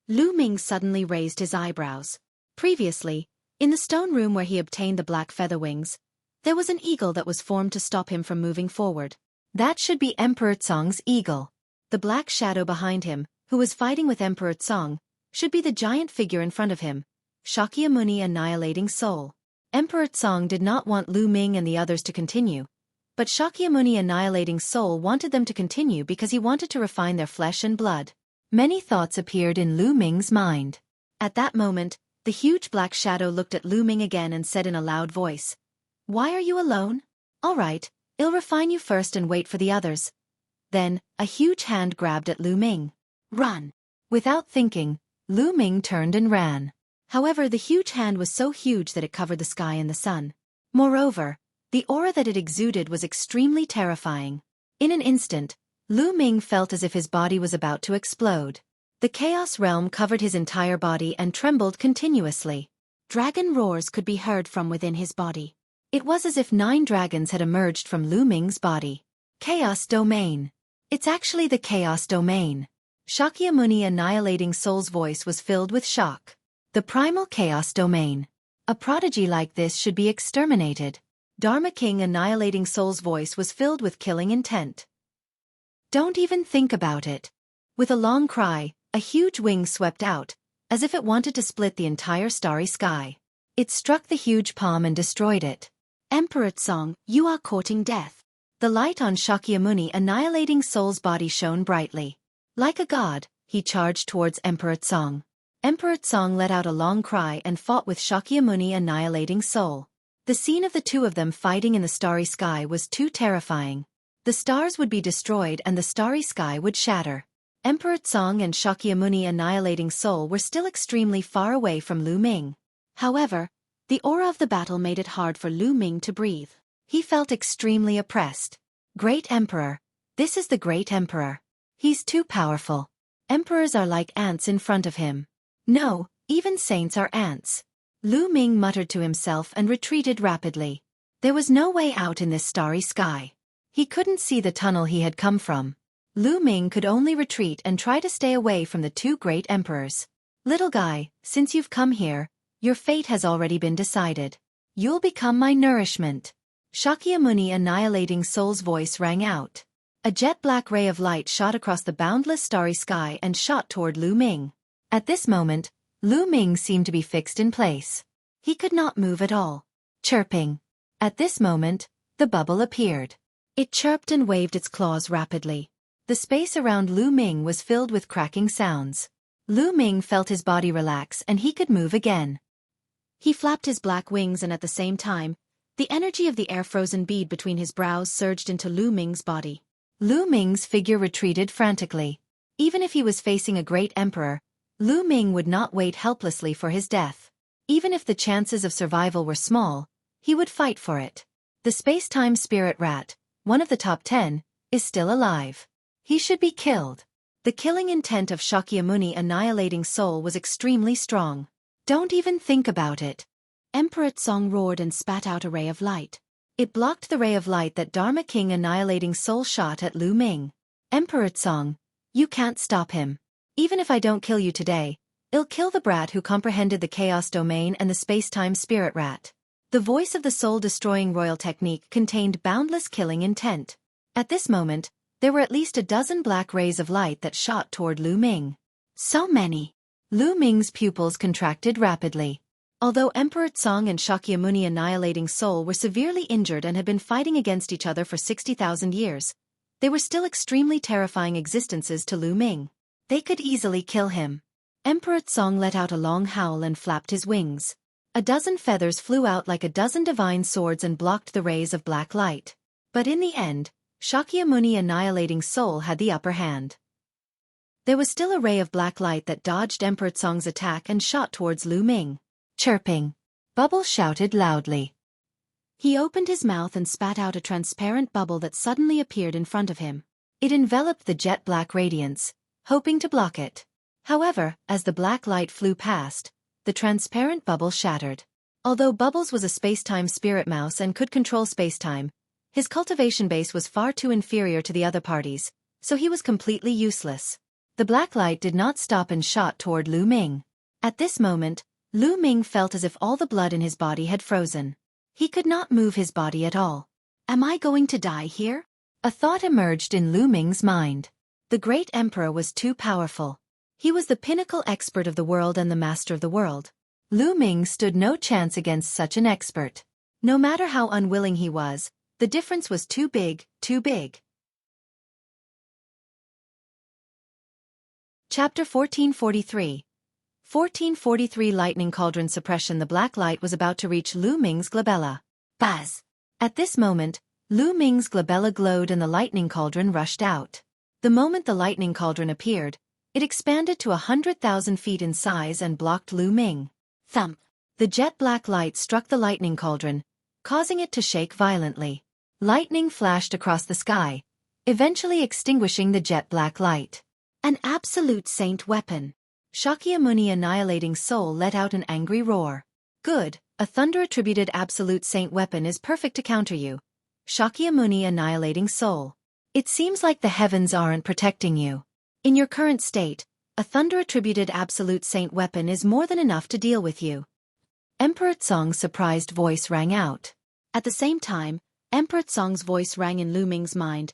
A: Lu Ming suddenly raised his eyebrows. Previously, in the stone room where he obtained the black feather wings, there was an eagle that was formed to stop him from moving forward. That should be Emperor Tsong's eagle. The black shadow behind him, who was fighting with Emperor Tsong, should be the giant figure in front of him, Xueqi annihilating soul. Emperor Tsong did not want Lu Ming and the others to continue, but Xueqi annihilating soul wanted them to continue because he wanted to refine their flesh and blood. Many thoughts appeared in Lu Ming's mind. At that moment, the huge black shadow looked at Lu Ming again and said in a loud voice, "Why are you alone? All right, I'll refine you first and wait for the others." Then, a huge hand grabbed at Lu Ming. "Run!" Without thinking, Lu Ming turned and ran. However, the huge hand was so huge that it covered the sky and the sun. Moreover, the aura that it exuded was extremely terrifying. In an instant, Lu Ming felt as if his body was about to explode. The chaos realm covered his entire body and trembled continuously. Dragon roars could be heard from within his body. It was as if 9 dragons had emerged from Lu Ming's body. Chaos domain. It's actually the chaos domain. Shakyamuni annihilating soul's voice was filled with shock. The primal chaos domain. A prodigy like this should be exterminated. Dharma King annihilating soul's voice was filled with killing intent. Don't even think about it. With a long cry, a huge wing swept out, as if it wanted to split the entire starry sky. It struck the huge palm and destroyed it. Emperor Tsong, you are courting death. The light on Shakyamuni annihilating soul's body shone brightly. Like a god, he charged towards Emperor Tsong. Emperor Tsong let out a long cry and fought with Shakyamuni annihilating soul. The scene of the two of them fighting in the starry sky was too terrifying. The stars would be destroyed and the starry sky would shatter. Emperor Tsong and Shakyamuni annihilating soul were still extremely far away from Lu Ming. However, the aura of the battle made it hard for Lu Ming to breathe. He felt extremely oppressed. Great Emperor. This is the Great Emperor. He's too powerful. Emperors are like ants in front of him. No, even saints are ants. Lu Ming muttered to himself and retreated rapidly. There was no way out in this starry sky. He couldn't see the tunnel he had come from. Lu Ming could only retreat and try to stay away from the 2 great emperors. Little guy, since you've come here, your fate has already been decided. You'll become my nourishment. Shakyamuni annihilating soul's voice rang out. A jet-black ray of light shot across the boundless starry sky and shot toward Lu Ming. At this moment, Lu Ming seemed to be fixed in place. He could not move at all. Chirping. At this moment, the bubble appeared. It chirped and waved its claws rapidly. The space around Lu Ming was filled with cracking sounds. Lu Ming felt his body relax and he could move again. He flapped his black wings and at the same time, the energy of the air-frozen bead between his brows surged into Lu Ming's body. Lu Ming's figure retreated frantically. Even if he was facing a great emperor, Lu Ming would not wait helplessly for his death. Even if the chances of survival were small, he would fight for it. The space-time spirit rat, one of the top 10, is still alive. He should be killed. The killing intent of Shakyamuni annihilating soul was extremely strong. Don't even think about it. Emperor Tsong roared and spat out a ray of light. It blocked the ray of light that Dharma King annihilating soul shot at Lu Ming. Emperor Tsong, you can't stop him. Even if I don't kill you today, I'll kill the brat who comprehended the chaos domain and the space-time spirit rat. The voice of the soul-destroying royal technique contained boundless killing intent. At this moment, there were at least a dozen black rays of light that shot toward Lu Ming. So many. Lu Ming's pupils contracted rapidly. Although Emperor Tsong and Shakyamuni Annihilating Soul were severely injured and had been fighting against each other for 60,000 years, they were still extremely terrifying existences to Lu Ming. They could easily kill him. Emperor Tsong let out a long howl and flapped his wings. A dozen feathers flew out like a dozen divine swords and blocked the rays of black light. But in the end, Shakyamuni Annihilating Soul had the upper hand. There was still a ray of black light that dodged Emperor Tsong's attack and shot towards Lu Ming. Chirping. Bubbles shouted loudly. He opened his mouth and spat out a transparent bubble that suddenly appeared in front of him. It enveloped the jet-black radiance, hoping to block it. However, as the black light flew past, the transparent bubble shattered. Although Bubbles was a space-time spirit mouse and could control space-time, his cultivation base was far too inferior to the other parties, so he was completely useless. The black light did not stop and shot toward Lu Ming. At this moment, Lu Ming felt as if all the blood in his body had frozen. He could not move his body at all. Am I going to die here? A thought emerged in Lu Ming's mind. The great emperor was too powerful. He was the pinnacle expert of the world and the master of the world. Lu Ming stood no chance against such an expert. No matter how unwilling he was, the difference was too big, too big. Chapter 1443. 1443 Lightning Cauldron Suppression. The black light was about to reach Lu Ming's glabella. Buzz! At this moment, Lu Ming's glabella glowed and the lightning cauldron rushed out. The moment the lightning cauldron appeared, it expanded to 100,000 feet in size and blocked Lu Ming. Thump! The jet-black light struck the lightning cauldron, causing it to shake violently. Lightning flashed across the sky, eventually extinguishing the jet-black light. An absolute saint weapon. Shakyamuni Annihilating Soul let out an angry roar. Good, a thunder-attributed absolute saint weapon is perfect to counter you. Shakyamuni Annihilating Soul. It seems like the heavens aren't protecting you. In your current state, a thunder-attributed absolute saint weapon is more than enough to deal with you. Emperor Tsong's surprised voice rang out. At the same time, Emperor Tsong's voice rang in Lu Ming's mind.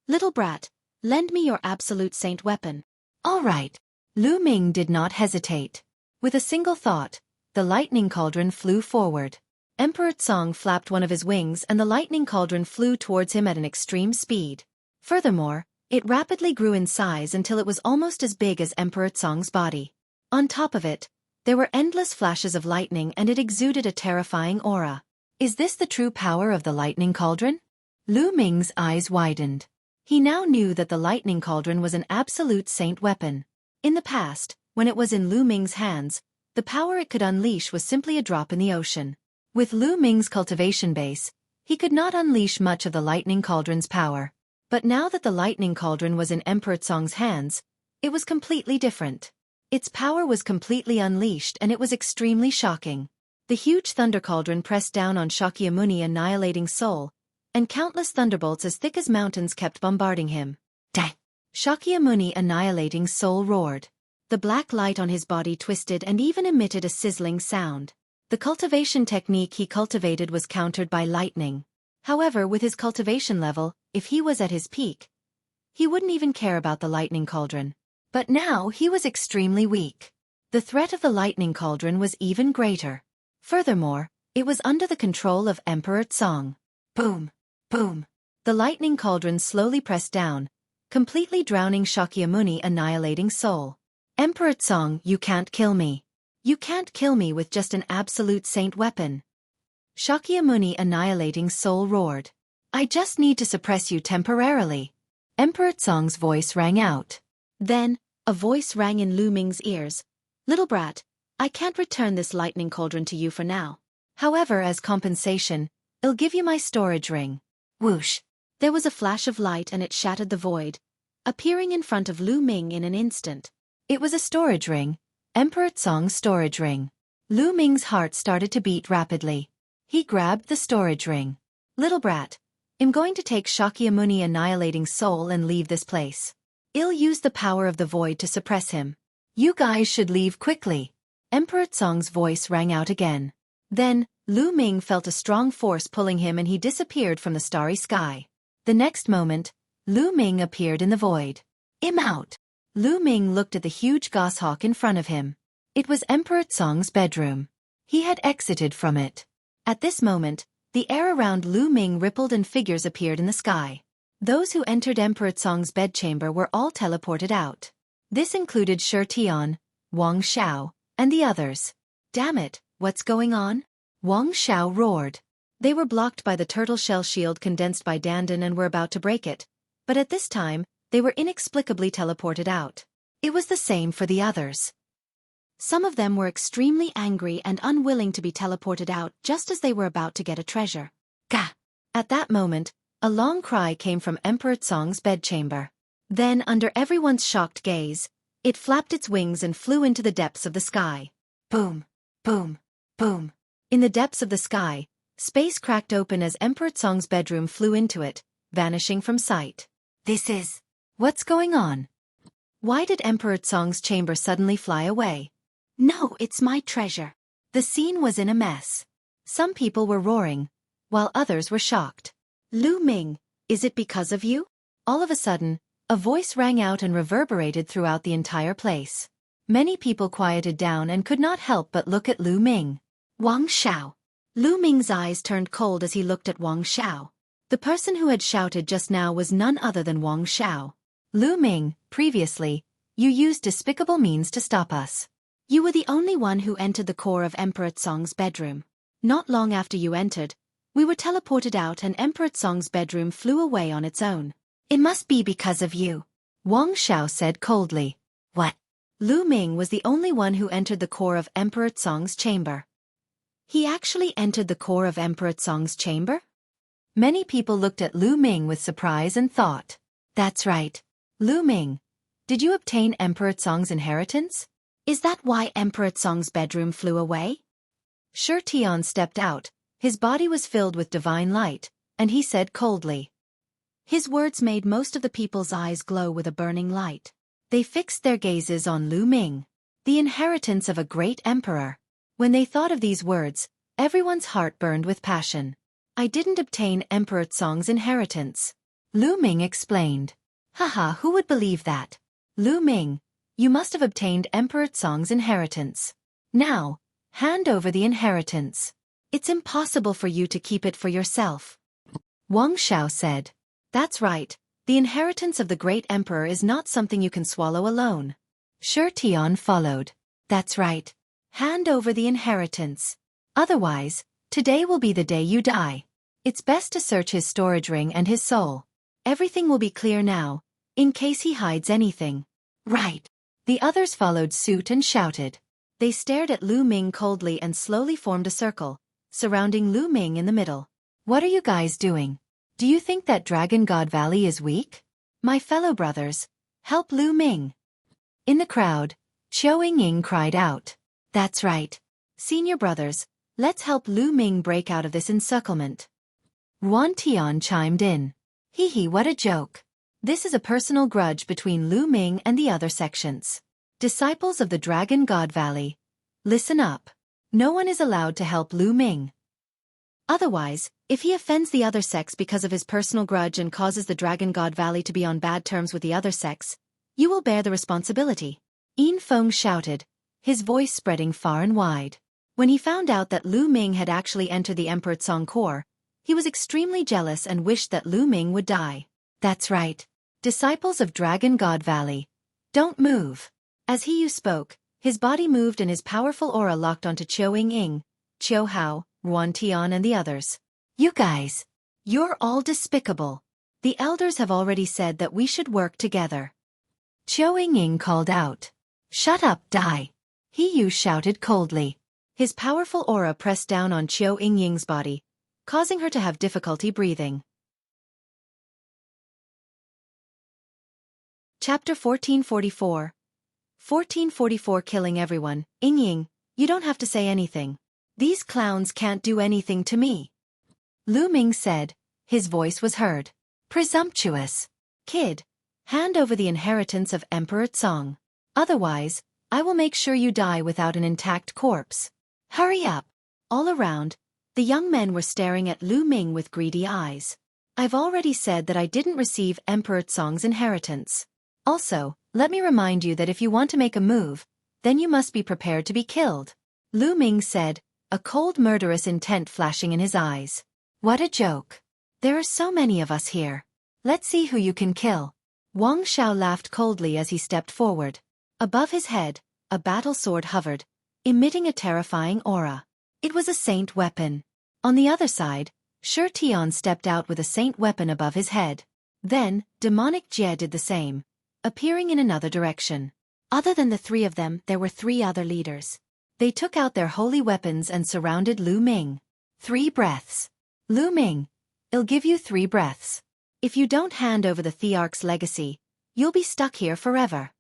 A: Little brat, lend me your absolute saint weapon. All right. Lu Ming did not hesitate. With a single thought, the lightning cauldron flew forward. Emperor Tsong flapped one of his wings and the lightning cauldron flew towards him at an extreme speed. Furthermore, it rapidly grew in size until it was almost as big as Emperor Tsong's body. On top of it, there were endless flashes of lightning and it exuded a terrifying aura. Is this the true power of the lightning cauldron? Lu Ming's eyes widened. He now knew that the lightning cauldron was an absolute saint weapon. In the past, when it was in Lu Ming's hands, the power it could unleash was simply a drop in the ocean. With Lu Ming's cultivation base, he could not unleash much of the lightning cauldron's power. But now that the lightning cauldron was in Emperor Tsong's hands, it was completely different. Its power was completely unleashed and it was extremely shocking. The huge thunder cauldron pressed down on Shakyamuni Annihilating Soul, and countless thunderbolts as thick as mountains kept bombarding him. Dang! Shakyamuni Annihilating Soul roared. The black light on his body twisted and even emitted a sizzling sound. The cultivation technique he cultivated was countered by lightning. However, with his cultivation level, if he was at his peak, he wouldn't even care about the lightning cauldron. But now he was extremely weak. The threat of the lightning cauldron was even greater. Furthermore, it was under the control of Emperor Tsong. Boom! Boom! The lightning cauldron slowly pressed down, completely drowning Shakyamuni Annihilating Soul. Emperor Tsong, you can't kill me. You can't kill me with just an absolute saint weapon. Shakyamuni Annihilating Soul roared. I just need to suppress you temporarily. Emperor Tsong's voice rang out. Then, a voice rang in Lu Ming's ears. Little brat, I can't return this lightning cauldron to you for now. However, as compensation, I'll give you my storage ring. Whoosh! There was a flash of light and it shattered the void, appearing in front of Lu Ming in an instant. It was a storage ring, Emperor Tsong's storage ring. Lu Ming's heart started to beat rapidly. He grabbed the storage ring. Little brat, I'm going to take Shakyamuni Annihilating Soul and leave this place. I'll use the power of the void to suppress him. You guys should leave quickly. Emperor Tsong's voice rang out again. Then, Lu Ming felt a strong force pulling him and he disappeared from the starry sky. The next moment, Lu Ming appeared in the void. I'm out. Lu Ming looked at the huge goshawk in front of him. It was Emperor Tsong's bedroom. He had exited from it. At this moment, the air around Lu Ming rippled and figures appeared in the sky. Those who entered Emperor Tsong's bedchamber were all teleported out. This included Shi Tian, Wang Xiao, and the others. Damn it, what's going on? Wang Xiao roared. They were blocked by the turtle shell shield condensed by Dandan and were about to break it. But at this time, they were inexplicably teleported out. It was the same for the others. Some of them were extremely angry and unwilling to be teleported out just as they were about to get a treasure. Gah! At that moment, a long cry came from Emperor Tsong's bedchamber. Then, under everyone's shocked gaze, it flapped its wings and flew into the depths of the sky. Boom! Boom! Boom! In the depths of the sky, space cracked open as Emperor Tsong's bedroom flew into it, vanishing from sight. What's going on? Why did Emperor Tsong's chamber suddenly fly away? No, it's my treasure. The scene was in a mess. Some people were roaring, while others were shocked. Lu Ming, is it because of you? All of a sudden, a voice rang out and reverberated throughout the entire place. Many people quieted down and could not help but look at Lu Ming. Wang Xiao. Lu Ming's eyes turned cold as he looked at Wang Xiao. The person who had shouted just now was none other than Wang Xiao. Lu Ming, previously, you used despicable means to stop us. You were the only one who entered the core of Emperor Tsong's bedroom. Not long after you entered, we were teleported out and Emperor Tsong's bedroom flew away on its own. It must be because of you. Wang Xiao said coldly. What? Lu Ming was the only one who entered the core of Emperor Tsong's chamber. He actually entered the core of Emperor Tsong's chamber? Many people looked at Lu Ming with surprise and thought. That's right. Lu Ming, did you obtain Emperor Tsong's inheritance? Is that why Emperor Tsong's bedroom flew away? Shi Tian stepped out, his body was filled with divine light, and he said coldly. His words made most of the people's eyes glow with a burning light. They fixed their gazes on Lu Ming, the inheritance of a great emperor. When they thought of these words, everyone's heart burned with passion. I didn't obtain Emperor Tsong's inheritance. Lu Ming explained. Haha, who would believe that? Lu Ming, you must have obtained Emperor Tsong's inheritance. Now, hand over the inheritance. It's impossible for you to keep it for yourself. Wang Xiao said. That's right, the inheritance of the great emperor is not something you can swallow alone. Shi Tian followed. That's right. Hand over the inheritance. Otherwise, today will be the day you die. It's best to search his storage ring and his soul. Everything will be clear now, in case he hides anything. Right. The others followed suit and shouted. They stared at Lu Ming coldly and slowly formed a circle, surrounding Lu Ming in the middle. What are you guys doing? Do you think that Dragon God Valley is weak? My fellow brothers, help Lu Ming. In the crowd, Xueqi cried out. That's right. Senior brothers, let's help Lu Ming break out of this encirclement. Ruan Tian chimed in. Hee hee, what a joke. This is a personal grudge between Lu Ming and the other sections. Disciples of the Dragon God Valley, listen up. No one is allowed to help Lu Ming. Otherwise, if he offends the other sects because of his personal grudge and causes the Dragon God Valley to be on bad terms with the other sects, you will bear the responsibility. Yin Feng shouted, his voice spreading far and wide. When he found out that Lu Ming had actually entered the Emperor Tsong core, he was extremely jealous and wished that Lu Ming would die. That's right. Disciples of Dragon God Valley, don't move. As He Yu spoke, his body moved and his powerful aura locked onto Xueqi, Qiu Hao, Ruan Tian and the others. You guys, you're all despicable. The elders have already said that we should work together. Xueqi called out. Shut up, die. He Yu shouted coldly. His powerful aura pressed down on Xueqing's body, causing her to have difficulty breathing. Chapter 1444. 1444 Killing everyone. Ying, you don't have to say anything. These clowns can't do anything to me. Lu Ming said, his voice was heard. Presumptuous. Kid, hand over the inheritance of Emperor Tsong. Otherwise, I will make sure you die without an intact corpse. Hurry up. All around, the young men were staring at Lu Ming with greedy eyes. I've already said that I didn't receive Emperor Tsong's inheritance. Also, let me remind you that if you want to make a move, then you must be prepared to be killed. Lu Ming said, a cold murderous intent flashing in his eyes. What a joke. There are so many of us here. Let's see who you can kill. Wang Xiao laughed coldly as he stepped forward. Above his head, a battle sword hovered, emitting a terrifying aura. It was a saint weapon. On the other side, Xueqi stepped out with a saint weapon above his head. Then, demonic Jie did the same, appearing in another direction. Other than the three of them, there were three other leaders. They took out their holy weapons and surrounded Lu Ming. 3 breaths. Lu Ming, I'll give you 3 breaths. If you don't hand over the Thearch's legacy, you'll be stuck here forever.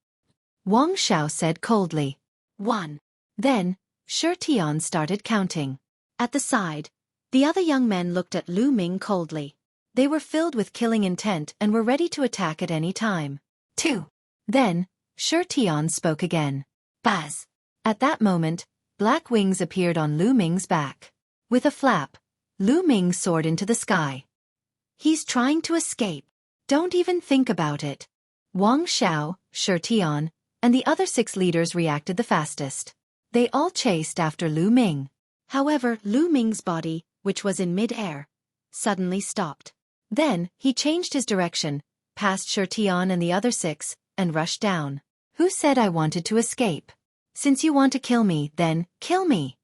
A: Wang Xiao said coldly. 1. Then, Xueqi started counting. At the side, the other young men looked at Lu Ming coldly. They were filled with killing intent and were ready to attack at any time. 2. Then, Xueqi spoke again. Buzz. At that moment, black wings appeared on Lu Ming's back. With a flap, Lu Ming soared into the sky. He's trying to escape. Don't even think about it. Wang Xiao, Xueqi, and the other 6 leaders reacted the fastest. They all chased after Lu Ming. However, Lu Ming's body, which was in mid-air, suddenly stopped. Then, he changed his direction, past Xueqi and the other 6, and rushed down. Who said I wanted to escape? Since you want to kill me, then, kill me.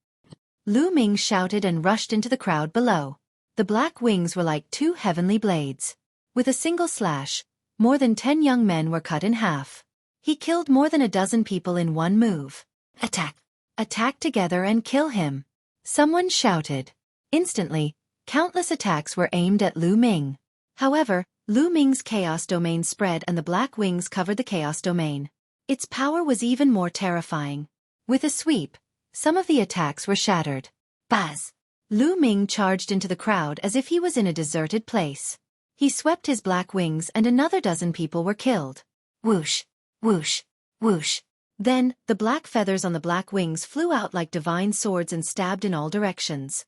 A: Lu Ming shouted and rushed into the crowd below. The black wings were like 2 heavenly blades. With a single slash, more than 10 young men were cut in half. He killed more than a dozen people in one move. Attack! Attack together and kill him! Someone shouted. Instantly, countless attacks were aimed at Lu Ming. However, Lu Ming's chaos domain spread and the black wings covered the chaos domain. Its power was even more terrifying. With a sweep, some of the attacks were shattered. Buzz! Lu Ming charged into the crowd as if he was in a deserted place. He swept his black wings and another dozen people were killed. Whoosh! Whoosh! Whoosh! Then, the black feathers on the black wings flew out like divine swords and stabbed in all directions.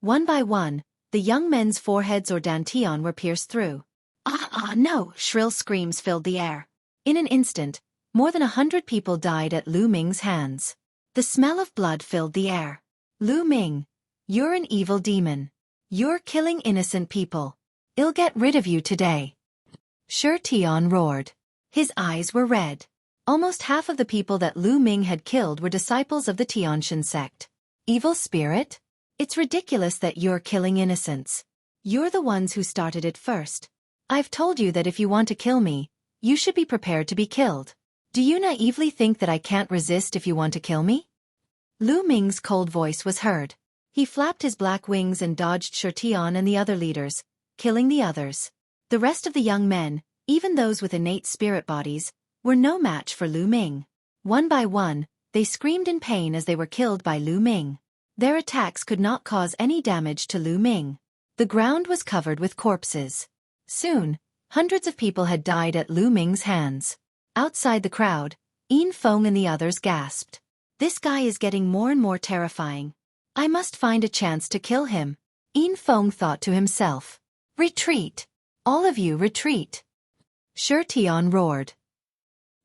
A: One by one, the young men's foreheads or dantian were pierced through. No! Shrill screams filled the air. In an instant, more than 100 people died at Lu Ming's hands. The smell of blood filled the air. Lu Ming, you're an evil demon. You're killing innocent people. I'll get rid of you today. Xueqi roared. His eyes were red. Almost half of the people that Lu Ming had killed were disciples of the Tianshan sect. Evil spirit? It's ridiculous that you're killing innocents. You're the ones who started it first. I've told you that if you want to kill me, you should be prepared to be killed. Do you naively think that I can't resist if you want to kill me? Lu Ming's cold voice was heard. He flapped his black wings and dodged Xueqi and the other leaders, killing the others. The rest of the young men, even those with innate spirit bodies, were no match for Lu Ming. One by one, they screamed in pain as they were killed by Lu Ming. Their attacks could not cause any damage to Lu Ming. The ground was covered with corpses. Soon, hundreds of people had died at Lu Ming's hands. Outside the crowd, Yin Feng and the others gasped. This guy is getting more and more terrifying. I must find a chance to kill him. Yin Feng thought to himself. Retreat! All of you retreat! Xueqi roared.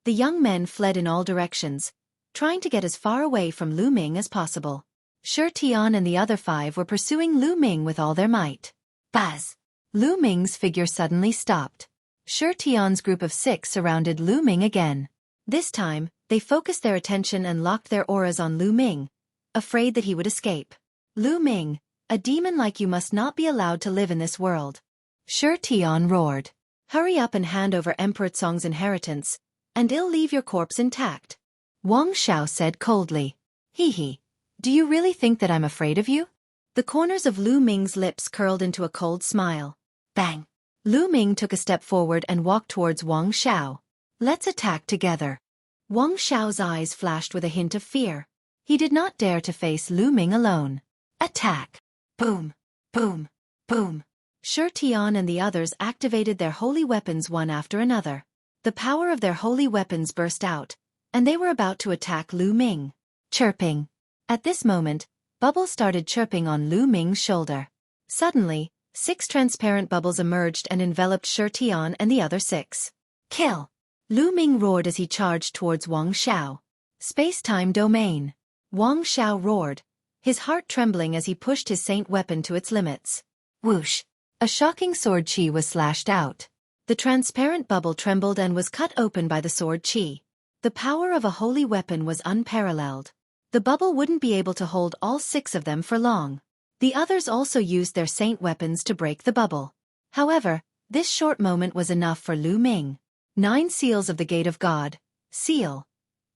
A: The young men fled in all directions, trying to get as far away from Lu Ming as possible. Xueqi and the other 5 were pursuing Lu Ming with all their might. Buzz! Lu Ming's figure suddenly stopped. Xueqi's group of 6 surrounded Lu Ming again. This time, they focused their attention and locked their auras on Lu Ming, afraid that he would escape. Lu Ming, a demon like you must not be allowed to live in this world. Xueqi roared. Hurry up and hand over Emperor Cong's inheritance, and I'll leave your corpse intact. Wang Xiao said coldly. Hee. Do you really think that I'm afraid of you? The corners of Lu Ming's lips curled into a cold smile. Bang! Lu Ming took a step forward and walked towards Wang Xiao. Let's attack together. Wang Xiao's eyes flashed with a hint of fear. He did not dare to face Lu Ming alone. Attack! Boom! Boom! Boom! Xueqi and the others activated their holy weapons one after another. The power of their holy weapons burst out, and they were about to attack Lu Ming. Chirping. At this moment, bubbles started chirping on Lu Ming's shoulder. Suddenly, 6 transparent bubbles emerged and enveloped Xueqi and the other 6. Kill! Lu Ming roared as he charged towards Wang Xiao. Space-time domain. Wang Xiao roared, his heart trembling as he pushed his saint weapon to its limits. Whoosh! A shocking sword chi was slashed out. The transparent bubble trembled and was cut open by the sword chi. The power of a holy weapon was unparalleled. The bubble wouldn't be able to hold all 6 of them for long. The others also used their saint weapons to break the bubble. However, this short moment was enough for Lu Ming. 9 seals of the Gate of God. Seal.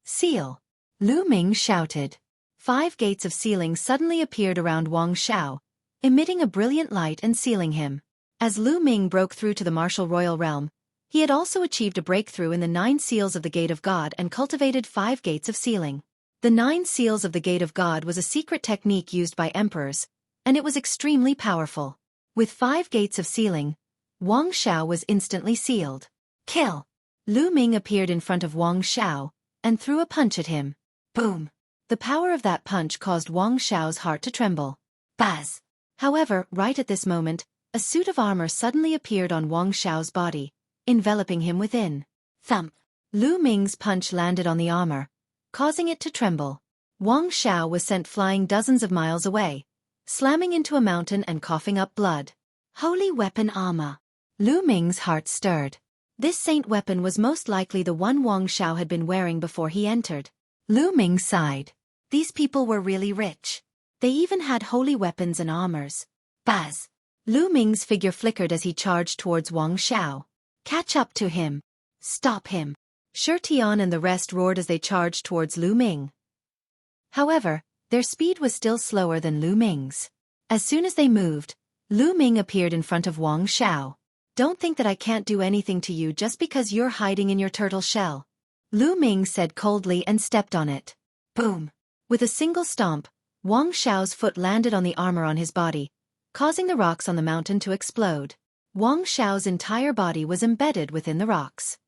A: Seal. Lu Ming shouted. 5 gates of sealing suddenly appeared around Wang Xiao, emitting a brilliant light and sealing him. As Lu Ming broke through to the martial royal realm, he had also achieved a breakthrough in the 9 seals of the Gate of God and cultivated 5 gates of sealing. The 9 seals of the Gate of God was a secret technique used by emperors, and it was extremely powerful. With 5 gates of sealing, Wang Xiao was instantly sealed. Kill! Lu Ming appeared in front of Wang Xiao and threw a punch at him. Boom! The power of that punch caused Wang Xiao's heart to tremble. Buzz! However, right at this moment, a suit of armor suddenly appeared on Wang Xiao's body, enveloping him within. Thump! Lu Ming's punch landed on the armor, causing it to tremble. Wang Xiao was sent flying dozens of miles away, slamming into a mountain and coughing up blood. Holy weapon armor! Lu Ming's heart stirred. This saint weapon was most likely the one Wang Xiao had been wearing before he entered. Lu Ming sighed. These people were really rich. They even had holy weapons and armors. Buzz! Lu Ming's figure flickered as he charged towards Wang Xiao. Catch up to him. Stop him. Xueqi and the rest roared as they charged towards Lu Ming. However, their speed was still slower than Lu Ming's. As soon as they moved, Lu Ming appeared in front of Wang Xiao. Don't think that I can't do anything to you just because you're hiding in your turtle shell. Lu Ming said coldly and stepped on it. Boom! With a single stomp, Wang Xiao's foot landed on the armor on his body, causing the rocks on the mountain to explode. Wang Xiao's entire body was embedded within the rocks.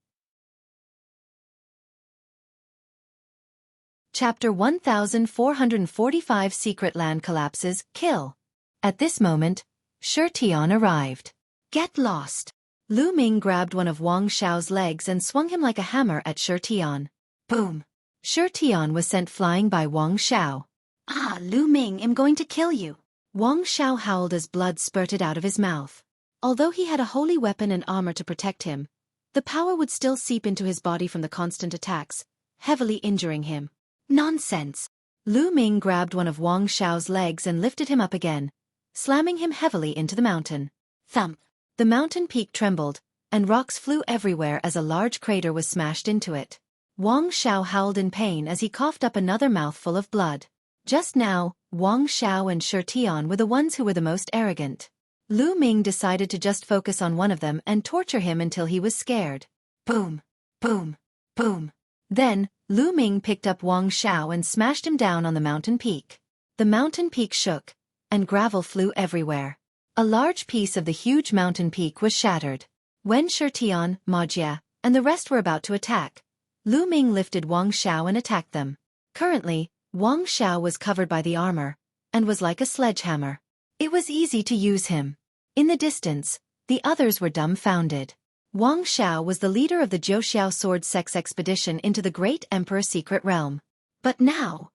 A: Chapter 1445 Secret Land Collapses, Kill. At this moment, Xueqi arrived. Get lost! Lu Ming grabbed one of Wang Xiao's legs and swung him like a hammer at Xueqi. Boom! Xueqi was sent flying by Wang Xiao. Ah, Lu Ming, I'm going to kill you. Wang Xiao howled as blood spurted out of his mouth. Although he had a holy weapon and armor to protect him, the power would still seep into his body from the constant attacks, heavily injuring him. Nonsense! Lu Ming grabbed one of Wang Xiao's legs and lifted him up again, slamming him heavily into the mountain. Thump! The mountain peak trembled, and rocks flew everywhere as a large crater was smashed into it. Wang Xiao howled in pain as he coughed up another mouthful of blood. Just now, Wang Xiao and Xueqi were the ones who were the most arrogant. Lu Ming decided to just focus on one of them and torture him until he was scared. Boom! Boom! Boom! Then, Lu Ming picked up Wang Xiao and smashed him down on the mountain peak. The mountain peak shook, and gravel flew everywhere. A large piece of the huge mountain peak was shattered. When Xueqi, Myriad, and the rest were about to attack, Lu Ming lifted Wang Xiao and attacked them. Currently, Wang Xiao was covered by the armor, and was like a sledgehammer. It was easy to use him. In the distance, the others were dumbfounded. Wang Xiao was the leader of the Zhouxiao sword sex expedition into the Great Emperor Secret Realm. But now,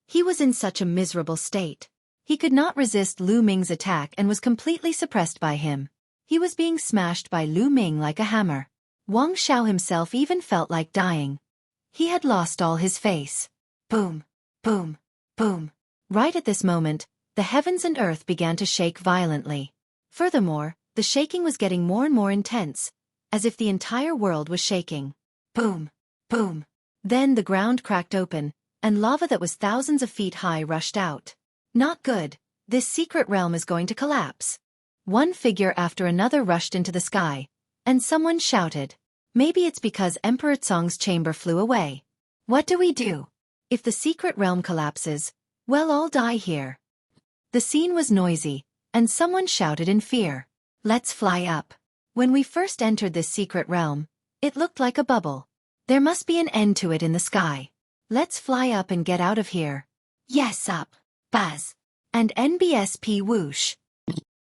A: he was in such a miserable state. He could not resist Lu Ming's attack and was completely suppressed by him. He was being smashed by Lu Ming like a hammer. Wang Xiao himself even felt like dying. He had lost all his face. Boom! Boom! Boom! Right at this moment, the heavens and earth began to shake violently. Furthermore, the shaking was getting more and more intense, as if the entire world was shaking. Boom! Boom! Then the ground cracked open, and lava that was thousands of feet high rushed out. Not good, this secret realm is going to collapse. One figure after another rushed into the sky, and someone shouted. Maybe it's because Emperor Tsong's chamber flew away. What do we do? If the secret realm collapses, we'll all die here. The scene was noisy, and someone shouted in fear. Let's fly up. When we first entered this secret realm, it looked like a bubble. There must be an end to it in the sky. Let's fly up and get out of here. Yes, up. Buzz. And NBSP whoosh.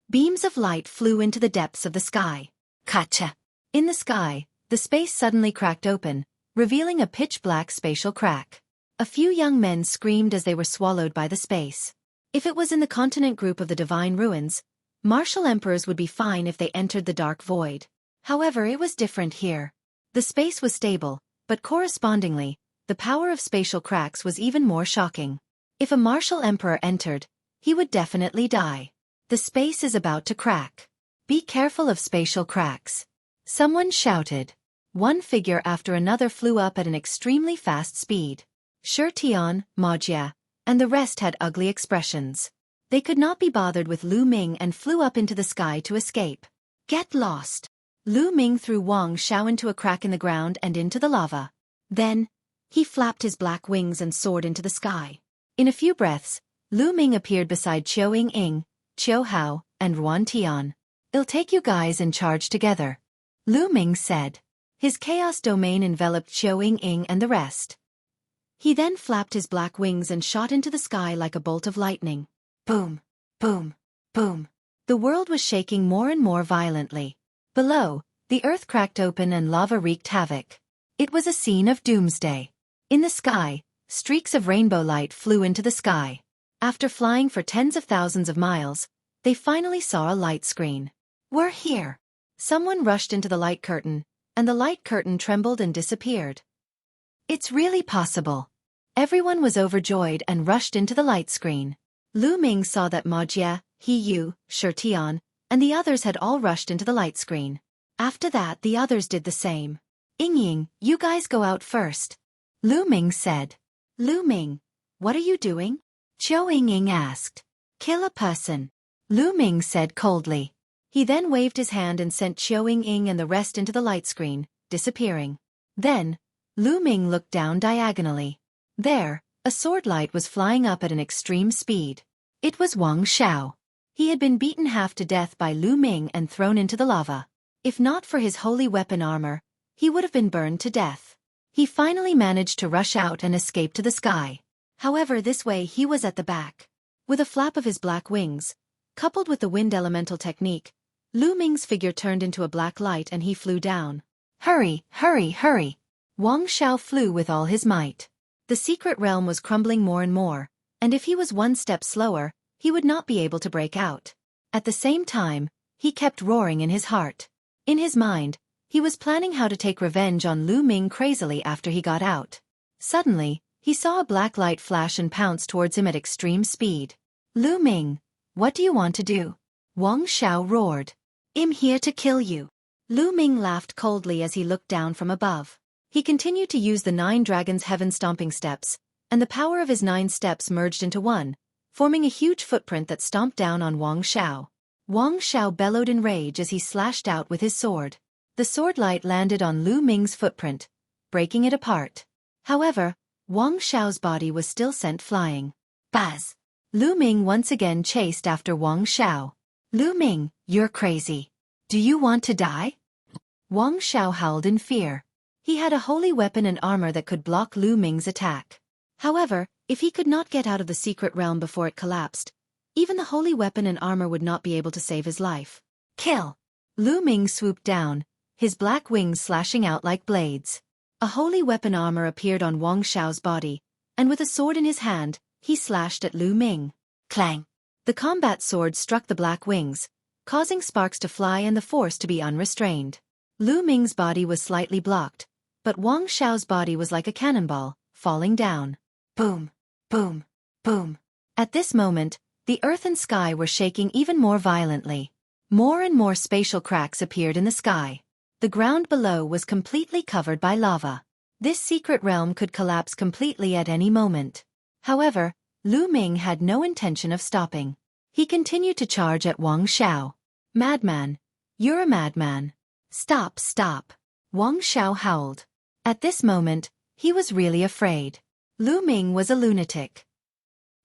A: Beams of light flew into the depths of the sky. Kacha. In the sky, the space suddenly cracked open, revealing a pitch-black spatial crack. A few young men screamed as they were swallowed by the space. If it was in the continent group of the Divine Ruins, martial emperors would be fine if they entered the dark void. However, it was different here. The space was stable, but correspondingly, the power of spatial cracks was even more shocking. If a martial emperor entered, he would definitely die. The space is about to crack. Be careful of spatial cracks. Someone shouted. One figure after another flew up at an extremely fast speed. Xueqi, Myriad, and the rest had ugly expressions. They could not be bothered with Lu Ming and flew up into the sky to escape. Get lost. Lu Ming threw Wang Xiao into a crack in the ground and into the lava. Then, he flapped his black wings and soared into the sky. In a few breaths, Lu Ming appeared beside Xueqi, Qiu Hao, and Ruan Tian. "I'll take you guys in charge together," Lu Ming said. His chaos domain enveloped Xueqi and the rest. He then flapped his black wings and shot into the sky like a bolt of lightning. Boom, boom, boom. The world was shaking more and more violently. Below, the earth cracked open and lava wreaked havoc. It was a scene of doomsday. In the sky, streaks of rainbow light flew into the sky. After flying for tens of thousands of miles, they finally saw a light screen. "We're here." Someone rushed into the light curtain, and the light curtain trembled and disappeared. "It's really possible." Everyone was overjoyed and rushed into the light screen. Lu Ming saw that Myriad, Yu, Xueqi, and the others had all rushed into the light screen. After that, the others did the same. "Ying, you guys go out first," Lu Ming said. "Lu Ming, what are you doing?" Xueqi asked. "Kill a person," Lu Ming said coldly. He then waved his hand and sent Xueqi and the rest into the light screen, disappearing. Then, Lu Ming looked down diagonally. There, a sword light was flying up at an extreme speed. It was Wang Xiao. He had been beaten half to death by Lu Ming and thrown into the lava. If not for his holy weapon armor, he would have been burned to death. He finally managed to rush out and escape to the sky. However, this way he was at the back. With a flap of his black wings, coupled with the wind elemental technique, Lu Ming's figure turned into a black light and he flew down. "Hurry, hurry, hurry!" Wang Xiao flew with all his might. The secret realm was crumbling more and more, and if he was one step slower, he would not be able to break out. At the same time, he kept roaring in his heart. In his mind, he was planning how to take revenge on Lu Ming crazily after he got out. Suddenly, he saw a black light flash and pounce towards him at extreme speed. "Lu Ming, what do you want to do?" Wang Xiao roared. "I'm here to kill you." Lu Ming laughed coldly as he looked down from above. He continued to use the 9 dragons' heaven-stomping steps, and the power of his 9 steps merged into one, forming a huge footprint that stomped down on Wang Xiao. Wang Xiao bellowed in rage as he slashed out with his sword. The sword light landed on Lu Ming's footprint, breaking it apart. However, Wang Xiao's body was still sent flying. Buzz! Lu Ming once again chased after Wang Xiao. "Lu Ming, you're crazy. Do you want to die?" Wang Xiao howled in fear. He had a holy weapon and armor that could block Lu Ming's attack. However, if he could not get out of the secret realm before it collapsed, even the holy weapon and armor would not be able to save his life. "Kill!" Lu Ming swooped down, his black wings slashing out like blades. A holy weapon armor appeared on Wang Xiao's body, and with a sword in his hand, he slashed at Lu Ming. Clang! The combat sword struck the black wings, causing sparks to fly and the force to be unrestrained. Lu Ming's body was slightly blocked, but Wang Xiao's body was like a cannonball, falling down. Boom! Boom! Boom! At this moment, the earth and sky were shaking even more violently. More and more spatial cracks appeared in the sky. The ground below was completely covered by lava. This secret realm could collapse completely at any moment. However, Lu Ming had no intention of stopping. He continued to charge at Wang Xiao. "Madman! You're a madman! Stop, stop!" Wang Xiao howled. At this moment, he was really afraid. Lu Ming was a lunatic.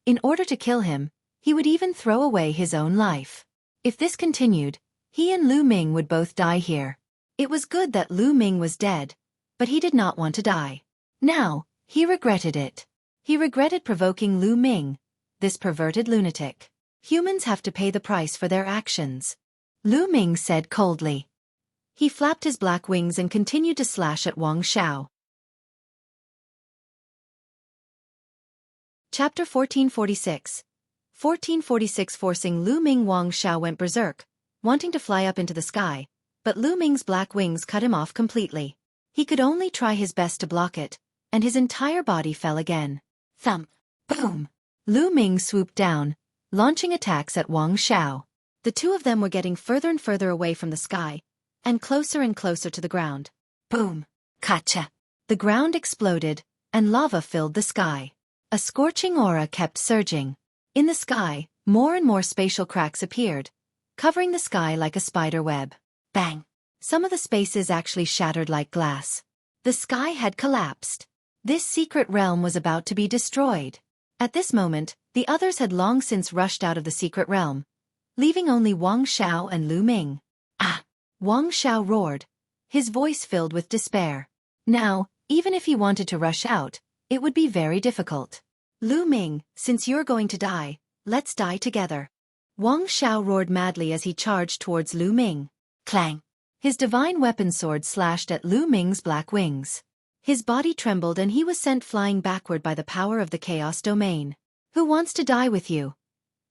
A: In order to kill him, he would even throw away his own life. If this continued, he and Lu Ming would both die here. It was good that Lu Ming was dead, but he did not want to die. Now, he regretted it. He regretted provoking Lu Ming, this perverted lunatic. Humans have to pay the price for their actions, Lu Ming said coldly. He flapped his black wings and continued to slash at Wang Xiao. Chapter 1446. 1446 forcing Lu Ming. Wang Xiao went berserk, wanting to fly up into the sky, but Lu Ming's black wings cut him off completely. He could only try his best to block it, and his entire body fell again. Thump! Boom! Lu Ming swooped down, launching attacks at Wang Xiao. The two of them were getting further and further away from the sky, and closer to the ground. Boom! Kacha! The ground exploded, and lava filled the sky. A scorching aura kept surging. In the sky, more and more spatial cracks appeared, covering the sky like a spider web. Bang! Some of the spaces actually shattered like glass. The sky had collapsed. This secret realm was about to be destroyed. At this moment, the others had long since rushed out of the secret realm, leaving only Wang Xiao and Lu Ming. Ah! Wang Xiao roared, his voice filled with despair. Now, even if he wanted to rush out, it would be very difficult. Lu Ming, since you're going to die, let's die together. Wang Xiao roared madly as he charged towards Lu Ming. Clang! His divine weapon sword slashed at Lu Ming's black wings. His body trembled and he was sent flying backward by the power of the chaos domain. Who wants to die with you?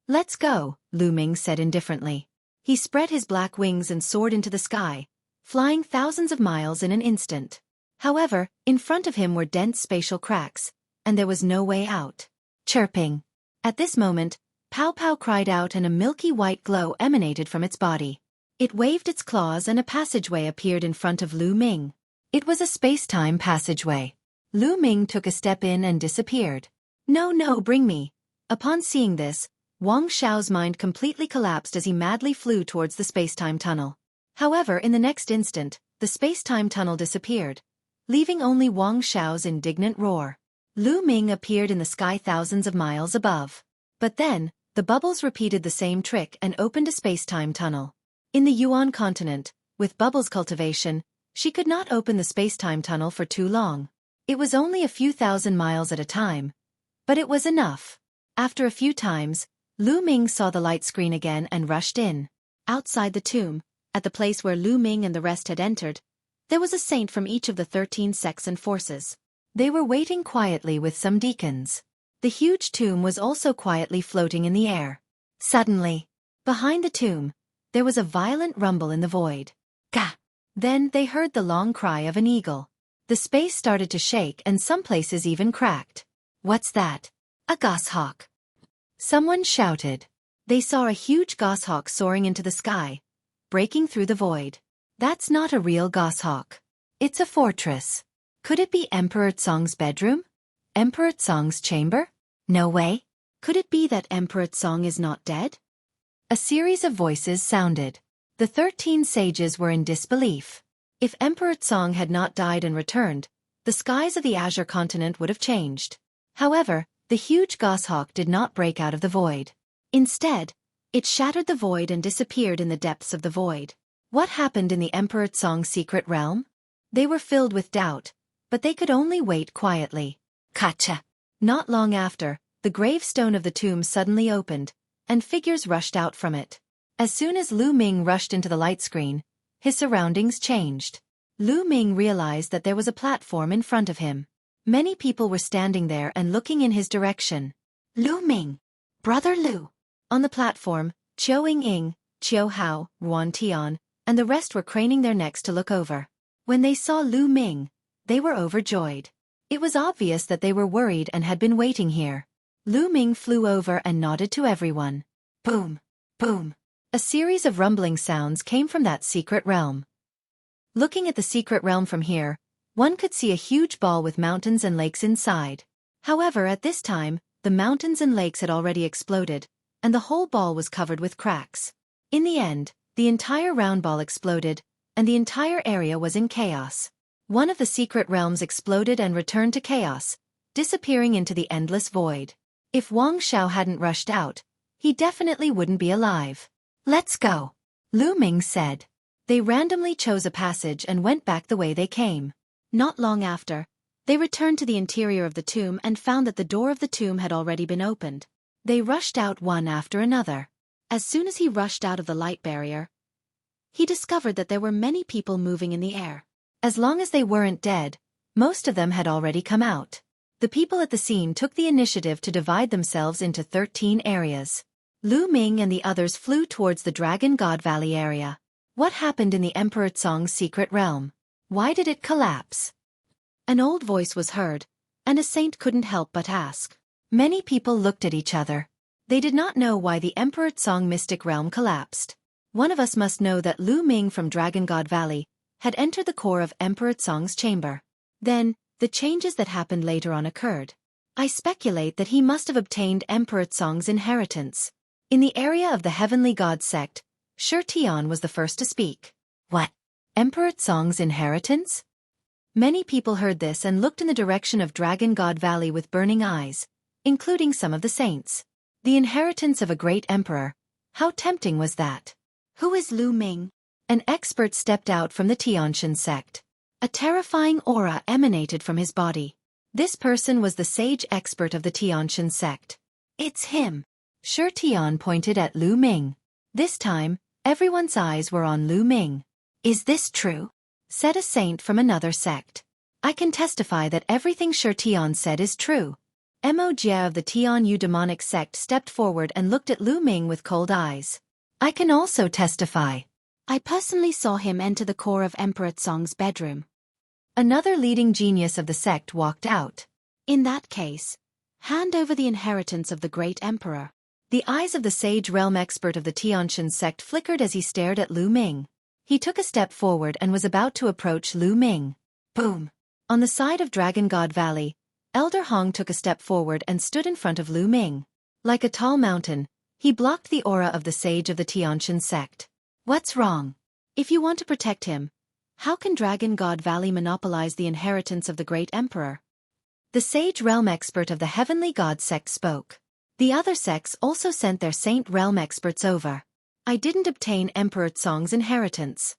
A: Let's go, Lu Ming said indifferently. He spread his black wings and soared into the sky, flying thousands of miles in an instant. However, in front of him were dense spatial cracks, and there was no way out. Chirping. At this moment, Pow Pow cried out and a milky white glow emanated from its body. It waved its claws and a passageway appeared in front of Lu Ming. It was a space-time passageway. Lu Ming took a step in and disappeared. No, bring me. Upon seeing this, Wang Xiao's mind completely collapsed as he madly flew towards the space-time tunnel. However, in the next instant, the space-time tunnel disappeared, leaving only Wang Xiao's indignant roar. Lu Ming appeared in the sky thousands of miles above. But then, the bubbles repeated the same trick and opened a space-time tunnel. In the Yuan continent, with Bubbles cultivation, she could not open the space-time tunnel for too long. It was only a few thousand miles at a time, but it was enough. After a few times, Lu Ming saw the light screen again and rushed in. Outside the tomb, at the place where Lu Ming and the rest had entered, there was a saint from each of the 13 sects and forces. They were waiting quietly with some deacons. The huge tomb was also quietly floating in the air. Suddenly, behind the tomb, there was a violent rumble in the void. Gah! Then they heard the long cry of an eagle. The space started to shake and some places even cracked. What's that? A goshawk. Someone shouted. They saw a huge goshawk soaring into the sky, breaking through the void. That's not a real goshawk. It's a fortress. Could it be Emperor Tsong's bedroom? Emperor Tsong's chamber? No way. Could it be that Emperor Tsong is not dead? A series of voices sounded. The 13 sages were in disbelief. If Emperor Tsong had not died and returned, the skies of the Azure continent would have changed. However, the huge goshawk did not break out of the void. Instead, it shattered the void and disappeared in the depths of the void. What happened in the Emperor Tsong's secret realm? They were filled with doubt, but they could only wait quietly. Kacha! Not long after, the gravestone of the tomb suddenly opened, and figures rushed out from it. As soon as Lu Ming rushed into the light screen, his surroundings changed. Lu Ming realized that there was a platform in front of him. Many people were standing there and looking in his direction. Lu Ming! Brother Lu! On the platform, Chiu Ying, Chiu Hao, Ruan Tian, and the rest were craning their necks to look over. When they saw Lu Ming, they were overjoyed. It was obvious that they were worried and had been waiting here. Lu Ming flew over and nodded to everyone. Boom! Boom! A series of rumbling sounds came from that secret realm. Looking at the secret realm from here, one could see a huge ball with mountains and lakes inside. However, at this time, the mountains and lakes had already exploded, and the whole ball was covered with cracks. In the end, the entire round ball exploded, and the entire area was in chaos. One of the secret realms exploded and returned to chaos, disappearing into the endless void. If Wang Xiao hadn't rushed out, he definitely wouldn't be alive. Let's go, Lu Ming said. They randomly chose a passage and went back the way they came. Not long after, they returned to the interior of the tomb and found that the door of the tomb had already been opened. They rushed out one after another. As soon as he rushed out of the light barrier, he discovered that there were many people moving in the air. As long as they weren't dead, most of them had already come out. The people at the scene took the initiative to divide themselves into 13 areas. Lu Ming and the others flew towards the Dragon God Valley area. What happened in the Emperor Tsong's secret realm? Why did it collapse? An old voice was heard, and a saint couldn't help but ask. Many people looked at each other. They did not know why the Emperor Tsong mystic realm collapsed. One of us must know that Lu Ming from Dragon God Valley had entered the core of Emperor Tsong's chamber. Then, the changes that happened later on occurred. I speculate that he must have obtained Emperor Tsong's inheritance. In the area of the Heavenly God sect, Xueqi was the first to speak. What? Emperor Tsong's inheritance? Many people heard this and looked in the direction of Dragon God Valley with burning eyes, including some of the saints. The inheritance of a great emperor. How tempting was that? Who is Lu Ming? An expert stepped out from the Tianshan sect. A terrifying aura emanated from his body. This person was the sage expert of the Tianshan sect. It's him. Xueqi pointed at Lu Ming. This time, everyone's eyes were on Lu Ming. Is this true? Said a saint from another sect. I can testify that everything Xueqi said is true. Mo Jia of the Tian Yu demonic sect stepped forward and looked at Lu Ming with cold eyes. I can also testify. I personally saw him enter the core of Emperor Tsong's bedroom. Another leading genius of the sect walked out. In that case, hand over the inheritance of the great emperor. The eyes of the sage realm expert of the Tianshan sect flickered as he stared at Lu Ming. He took a step forward and was about to approach Lu Ming. Boom! On the side of Dragon God Valley, Elder Hong took a step forward and stood in front of Lu Ming. Like a tall mountain, he blocked the aura of the sage of the Tianshan sect. What's wrong? If you want to protect him, how can Dragon God Valley monopolize the inheritance of the great emperor? The sage realm expert of the Heavenly God sect spoke. The other sects also sent their saint realm experts over. I didn't obtain Emperor Tsong's inheritance.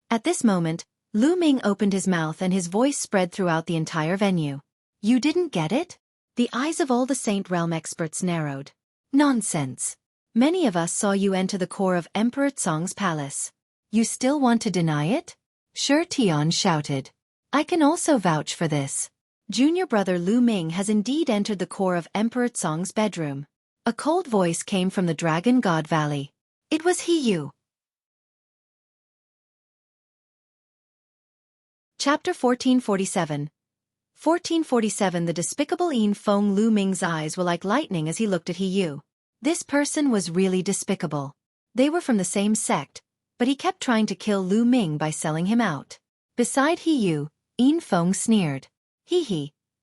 A: At this moment, Lu Ming opened his mouth and his voice spread throughout the entire venue. You didn't get it? The eyes of all the saint realm experts narrowed. Nonsense. Many of us saw you enter the core of Emperor Tsong's palace. You still want to deny it? Xueqi shouted. I can also vouch for this. Junior brother Lu Ming has indeed entered the core of Emperor Tsong's bedroom. A cold voice came from the Dragon God Valley. It was he. Chapter 1447. 1447. The despicable Yin Feng. Lu Ming's eyes were like lightning as he looked at He. This person was really despicable. They were from the same sect, but he kept trying to kill Lu Ming by selling him out. Beside Yin Feng sneered.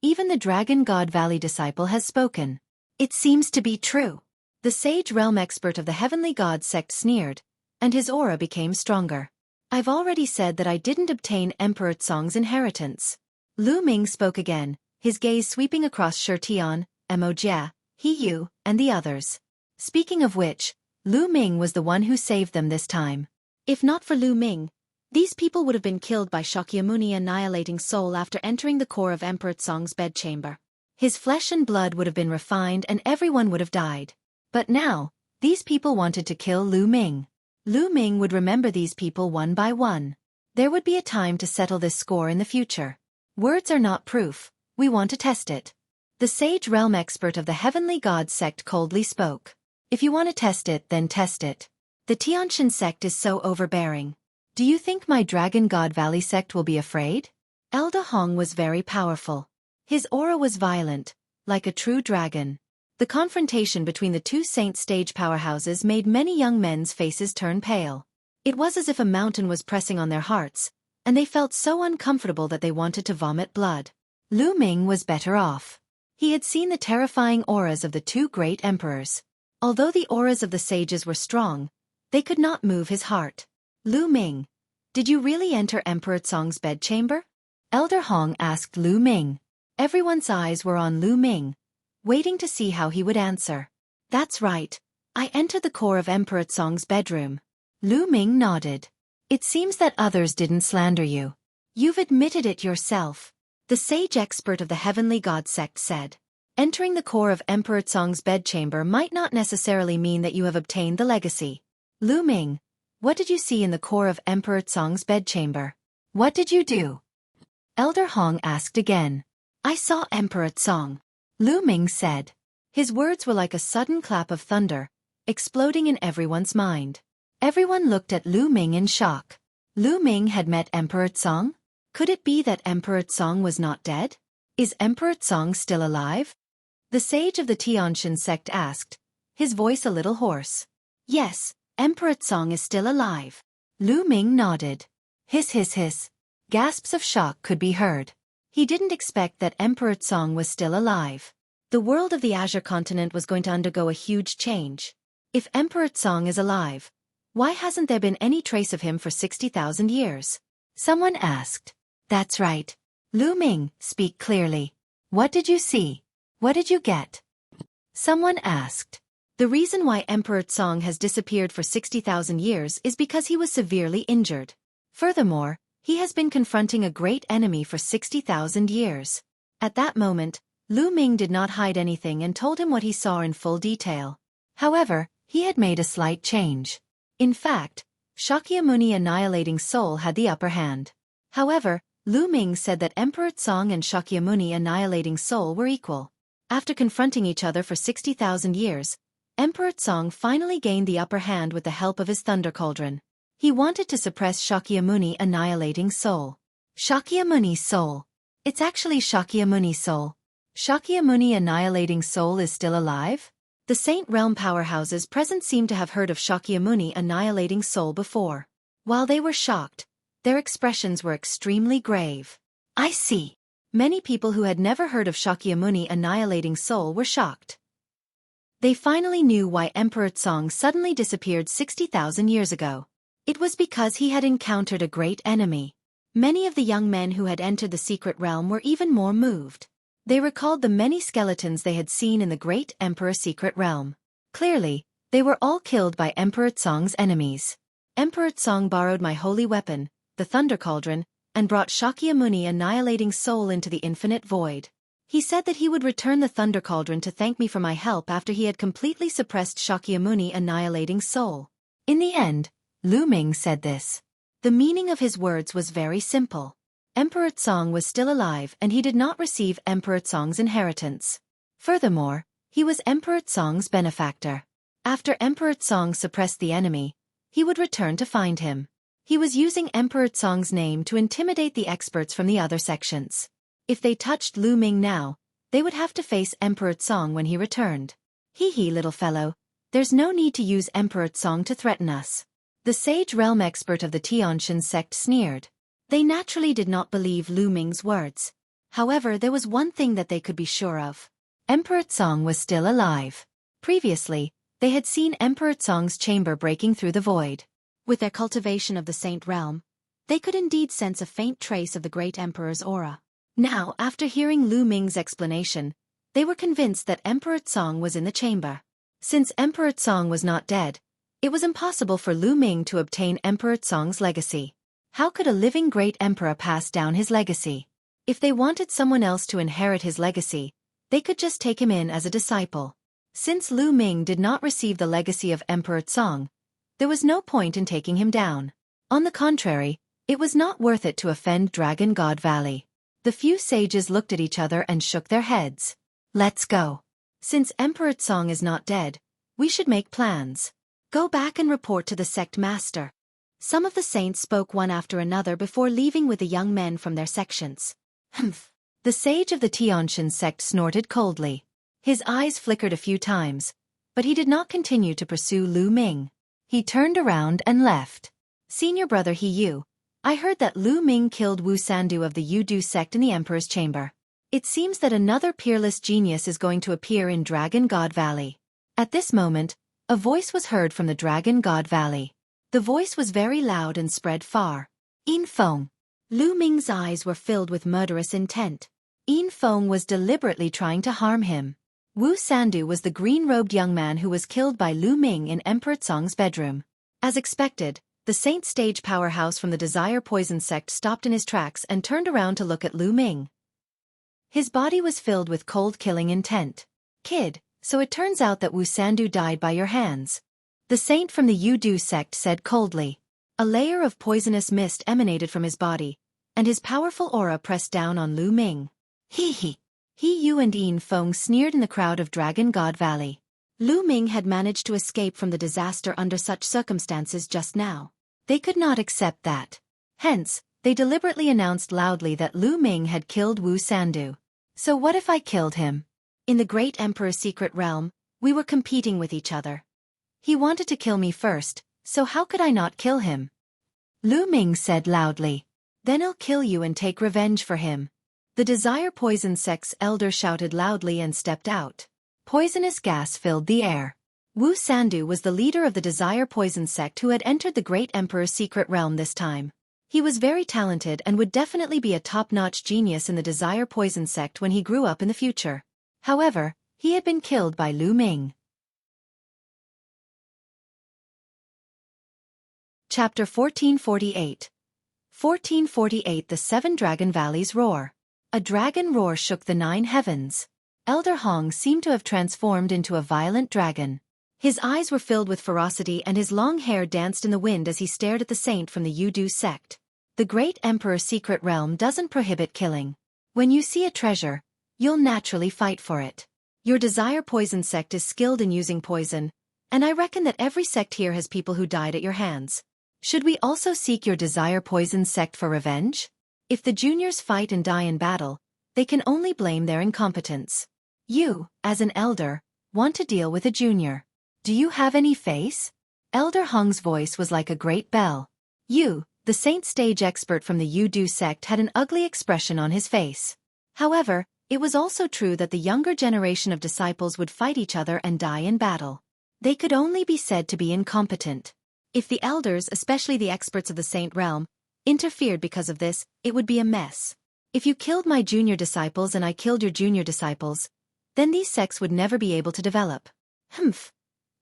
A: Even the Dragon God Valley disciple has spoken. It seems to be true. The sage realm expert of the Heavenly God sect sneered, and his aura became stronger. I've already said that I didn't obtain Emperor Tsong's inheritance. Lu Ming spoke again, his gaze sweeping across Xueqi, Mo Jia, He, and the others. Speaking of which, Lu Ming was the one who saved them this time. If not for Lu Ming, these people would have been killed by Shakyamuni annihilating soul after entering the core of Emperor Tsong's bedchamber. His flesh and blood would have been refined and everyone would have died. But now, these people wanted to kill Lu Ming. Lu Ming would remember these people one by one. There would be a time to settle this score in the future. Words are not proof, we want to test it. The sage realm expert of the Heavenly God sect coldly spoke. If you want to test it, then test it. The Tianshan sect is so overbearing. Do you think my Dragon God Valley sect will be afraid? Elder Hong was very powerful. His aura was violent, like a true dragon. The confrontation between the two saint stage powerhouses made many young men's faces turn pale. It was as if a mountain was pressing on their hearts, and they felt so uncomfortable that they wanted to vomit blood. Lu Ming was better off. He had seen the terrifying auras of the two great emperors. Although the auras of the sages were strong, they could not move his heart. Lu Ming, did you really enter Emperor Tsong's bedchamber? Elder Hong asked Lu Ming. Everyone's eyes were on Lu Ming, waiting to see how he would answer. That's right, I entered the core of Emperor Tsong's bedroom. Lu Ming nodded. It seems that others didn't slander you. You've admitted it yourself. The sage expert of the Heavenly God sect said. Entering the core of Emperor Tsong's bedchamber might not necessarily mean that you have obtained the legacy. Lu Ming, what did you see in the core of Emperor Tsong's bedchamber? What did you do? Elder Hong asked again. I saw Emperor Song, Lu Ming said. His words were like a sudden clap of thunder, exploding in everyone's mind. Everyone looked at Lu Ming in shock. Lu Ming had met Emperor Song? Could it be that Emperor Song was not dead? Is Emperor Song still alive? The sage of the Tianshan sect asked, his voice a little hoarse. Yes, Emperor Song is still alive. Lu Ming nodded. Hiss hiss hiss. Gasps of shock could be heard. He didn't expect that Emperor Song was still alive. The world of the Azure continent was going to undergo a huge change. If Emperor Song is alive, why hasn't there been any trace of him for 60,000 years? Someone asked. That's right. Lu Ming, speak clearly. What did you see? What did you get? Someone asked. The reason why Emperor Song has disappeared for 60,000 years is because he was severely injured. Furthermore, he has been confronting a great enemy for 60,000 years. At that moment, Lu Ming did not hide anything and told him what he saw in full detail. However, he had made a slight change. In fact, Shakyamuni Annihilating Soul had the upper hand. However, Lu Ming said that Emperor Song and Shakyamuni Annihilating Soul were equal. After confronting each other for 60,000 years, Emperor Song finally gained the upper hand with the help of his Thunder Cauldron. He wanted to suppress Shakyamuni Annihilating Soul. Shakyamuni Soul. It's actually Shakyamuni Soul. Shakyamuni Annihilating Soul is still alive? The Saint Realm powerhouses present seemed to have heard of Shakyamuni Annihilating Soul before. While they were shocked, their expressions were extremely grave. I see. Many people who had never heard of Shakyamuni Annihilating Soul were shocked. They finally knew why Emperor Song suddenly disappeared 60,000 years ago. It was because he had encountered a great enemy. Many of the young men who had entered the secret realm were even more moved. They recalled the many skeletons they had seen in the great Emperor secret realm. Clearly, they were all killed by Emperor Song's enemies. Emperor Song borrowed my holy weapon, the Thunder Cauldron, and brought Shakyamuni Annihilating Soul into the infinite void. He said that he would return the Thunder Cauldron to thank me for my help after he had completely suppressed Shakyamuni Annihilating Soul. In the end, Lu Ming said this. The meaning of his words was very simple. Emperor Song was still alive and he did not receive Emperor Song's inheritance. Furthermore, he was Emperor Song's benefactor. After Emperor Song suppressed the enemy, he would return to find him. He was using Emperor Song's name to intimidate the experts from the other sections. If they touched Lu Ming now, they would have to face Emperor Song when he returned. Hee hee, little fellow, there's no need to use Emperor Song to threaten us. The sage realm expert of the Tianshan sect sneered. They naturally did not believe Lu Ming's words. However, there was one thing that they could be sure of. Emperor Song was still alive. Previously, they had seen Emperor Song's chamber breaking through the void. With their cultivation of the Saint Realm, they could indeed sense a faint trace of the great Emperor's aura. Now, after hearing Lu Ming's explanation, they were convinced that Emperor Song was in the chamber. Since Emperor Song was not dead, it was impossible for Lu Ming to obtain Emperor Song's legacy. How could a living great emperor pass down his legacy? If they wanted someone else to inherit his legacy, they could just take him in as a disciple. Since Lu Ming did not receive the legacy of Emperor Song, there was no point in taking him down. On the contrary, it was not worth it to offend Dragon God Valley. The few sages looked at each other and shook their heads. Let's go. Since Emperor Song is not dead, we should make plans. Go back and report to the sect master. Some of the saints spoke one after another before leaving with the young men from their sections. Humph. The sage of the Tianshan sect snorted coldly. His eyes flickered a few times, but he did not continue to pursue Lu Ming. He turned around and left. Senior brother He Yu, I heard that Lu Ming killed Wu Sandu of the Yudu sect in the Emperor's chamber. It seems that another peerless genius is going to appear in Dragon God Valley. At this moment, a voice was heard from the Dragon God Valley. The voice was very loud and spread far. Yin Feng. Lu Ming's eyes were filled with murderous intent. Yin Feng was deliberately trying to harm him. Wu Sandu was the green-robed young man who was killed by Lu Ming in Emperor Song's bedroom. As expected, the Saint Stage powerhouse from the Desire Poison sect stopped in his tracks and turned around to look at Lu Ming. His body was filled with cold killing intent. Kid, so it turns out that Wu Sandu died by your hands. The saint from the Yudu sect said coldly. A layer of poisonous mist emanated from his body, and his powerful aura pressed down on Lu Ming. Hee hee. He Yu and Yin Feng sneered in the crowd of Dragon God Valley. Lu Ming had managed to escape from the disaster under such circumstances just now. They could not accept that. Hence, they deliberately announced loudly that Lu Ming had killed Wu Sandu. So what if I killed him? In the great emperor's secret realm, we were competing with each other. He wanted to kill me first, so how could I not kill him? Lu Ming said loudly. Then I'll kill you and take revenge for him. The Desire Poison sect's elder shouted loudly and stepped out. Poisonous gas filled the air. Wu Sandu was the leader of the Desire Poison sect who had entered the great emperor's secret realm this time. He was very talented and would definitely be a top-notch genius in the Desire Poison sect when he grew up in the future. However, he had been killed by Lu Ming. Chapter 1448. 1448 The Seven Dragon Valleys Roar. A dragon roar shook the 9 heavens. Elder Hong seemed to have transformed into a violent dragon. His eyes were filled with ferocity and his long hair danced in the wind as he stared at the saint from the Yudu sect. The great emperor's secret realm doesn't prohibit killing. When you see a treasure, you'll naturally fight for it. Your Desire Poison sect is skilled in using poison, and I reckon that every sect here has people who died at your hands. Should we also seek your Desire Poison sect for revenge? If the juniors fight and die in battle, they can only blame their incompetence. You, as an elder, want to deal with a junior. Do you have any face? Elder Hong's voice was like a great bell. You, the saint stage expert from the Yudu sect, had an ugly expression on his face. However, it was also true that the younger generation of disciples would fight each other and die in battle. They could only be said to be incompetent. If the elders, especially the experts of the saint realm, interfered because of this, it would be a mess. If you killed my junior disciples and I killed your junior disciples, then these sects would never be able to develop. Humph.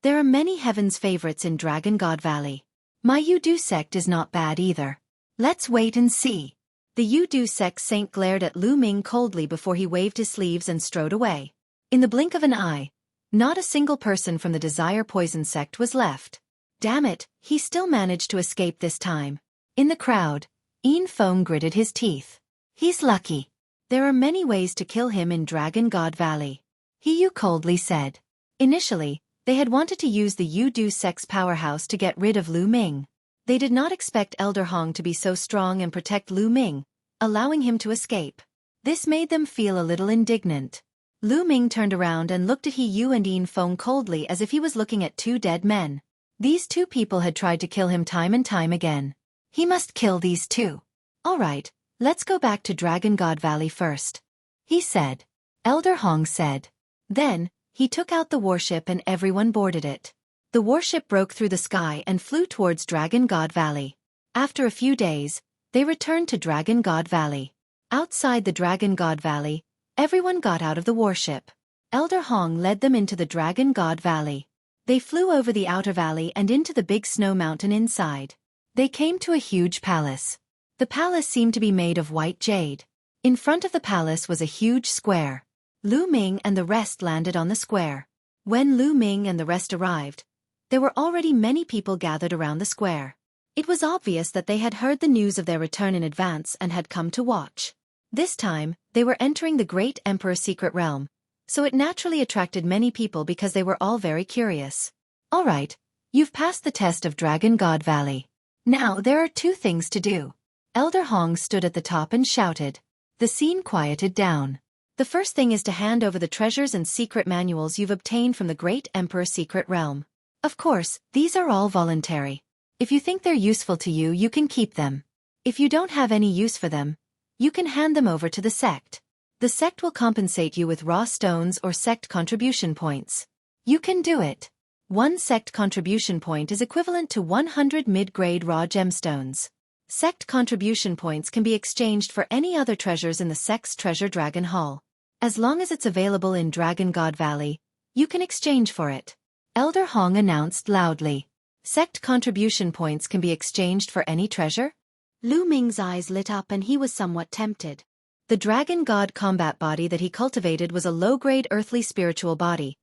A: There are many heaven's favorites in Dragon God Valley. My Yudu sect is not bad either. Let's wait and see. The Yudu sect saint glared at Lu Ming coldly before he waved his sleeves and strode away. In the blink of an eye, not a single person from the Desire Poison sect was left. Damn it, he still managed to escape this time. In the crowd, Yin Feng gritted his teeth. He's lucky. There are many ways to kill him in Dragon God Valley. He coldly said. Initially, they had wanted to use the Yudu sect's powerhouse to get rid of Lu Ming. They did not expect Elder Hong to be so strong and protect Lu Ming, allowing him to escape. This made them feel a little indignant. Lu Ming turned around and looked at He Yu and Yin Feng coldly as if he was looking at 2 dead men. These 2 people had tried to kill him time and time again. He must kill these 2. Alright, let's go back to Dragon God Valley first, he said. Elder Hong said. Then, he took out the warship and everyone boarded it. The warship broke through the sky and flew towards Dragon God Valley. After a few days, they returned to Dragon God Valley. Outside the Dragon God Valley, everyone got out of the warship. Elder Hong led them into the Dragon God Valley. They flew over the outer valley and into the big snow mountain inside. They came to a huge palace. The palace seemed to be made of white jade. In front of the palace was a huge square. Lu Ming and the rest landed on the square. When Lu Ming and the rest arrived, there were already many people gathered around the square. It was obvious that they had heard the news of their return in advance and had come to watch. This time, they were entering the great emperor's secret realm, so it naturally attracted many people because they were all very curious. Alright, you've passed the test of Dragon God Valley. Now there are 2 things to do. Elder Hong stood at the top and shouted. The scene quieted down. The first thing is to hand over the treasures and secret manuals you've obtained from the great emperor's secret realm. Of course, these are all voluntary. If you think they're useful to you, you can keep them. If you don't have any use for them, you can hand them over to the sect. The sect will compensate you with raw stones or sect contribution points. You can do it. 1 sect contribution point is equivalent to 100 mid-grade raw gemstones. Sect contribution points can be exchanged for any other treasures in the sect's treasure dragon hall. As long as it's available in Dragon God Valley, you can exchange for it. Elder Hong announced loudly. Sect contribution points can be exchanged for any treasure? Lu Ming's eyes lit up and he was somewhat tempted. The Dragon God combat body that he cultivated was a low-grade earthly spiritual body,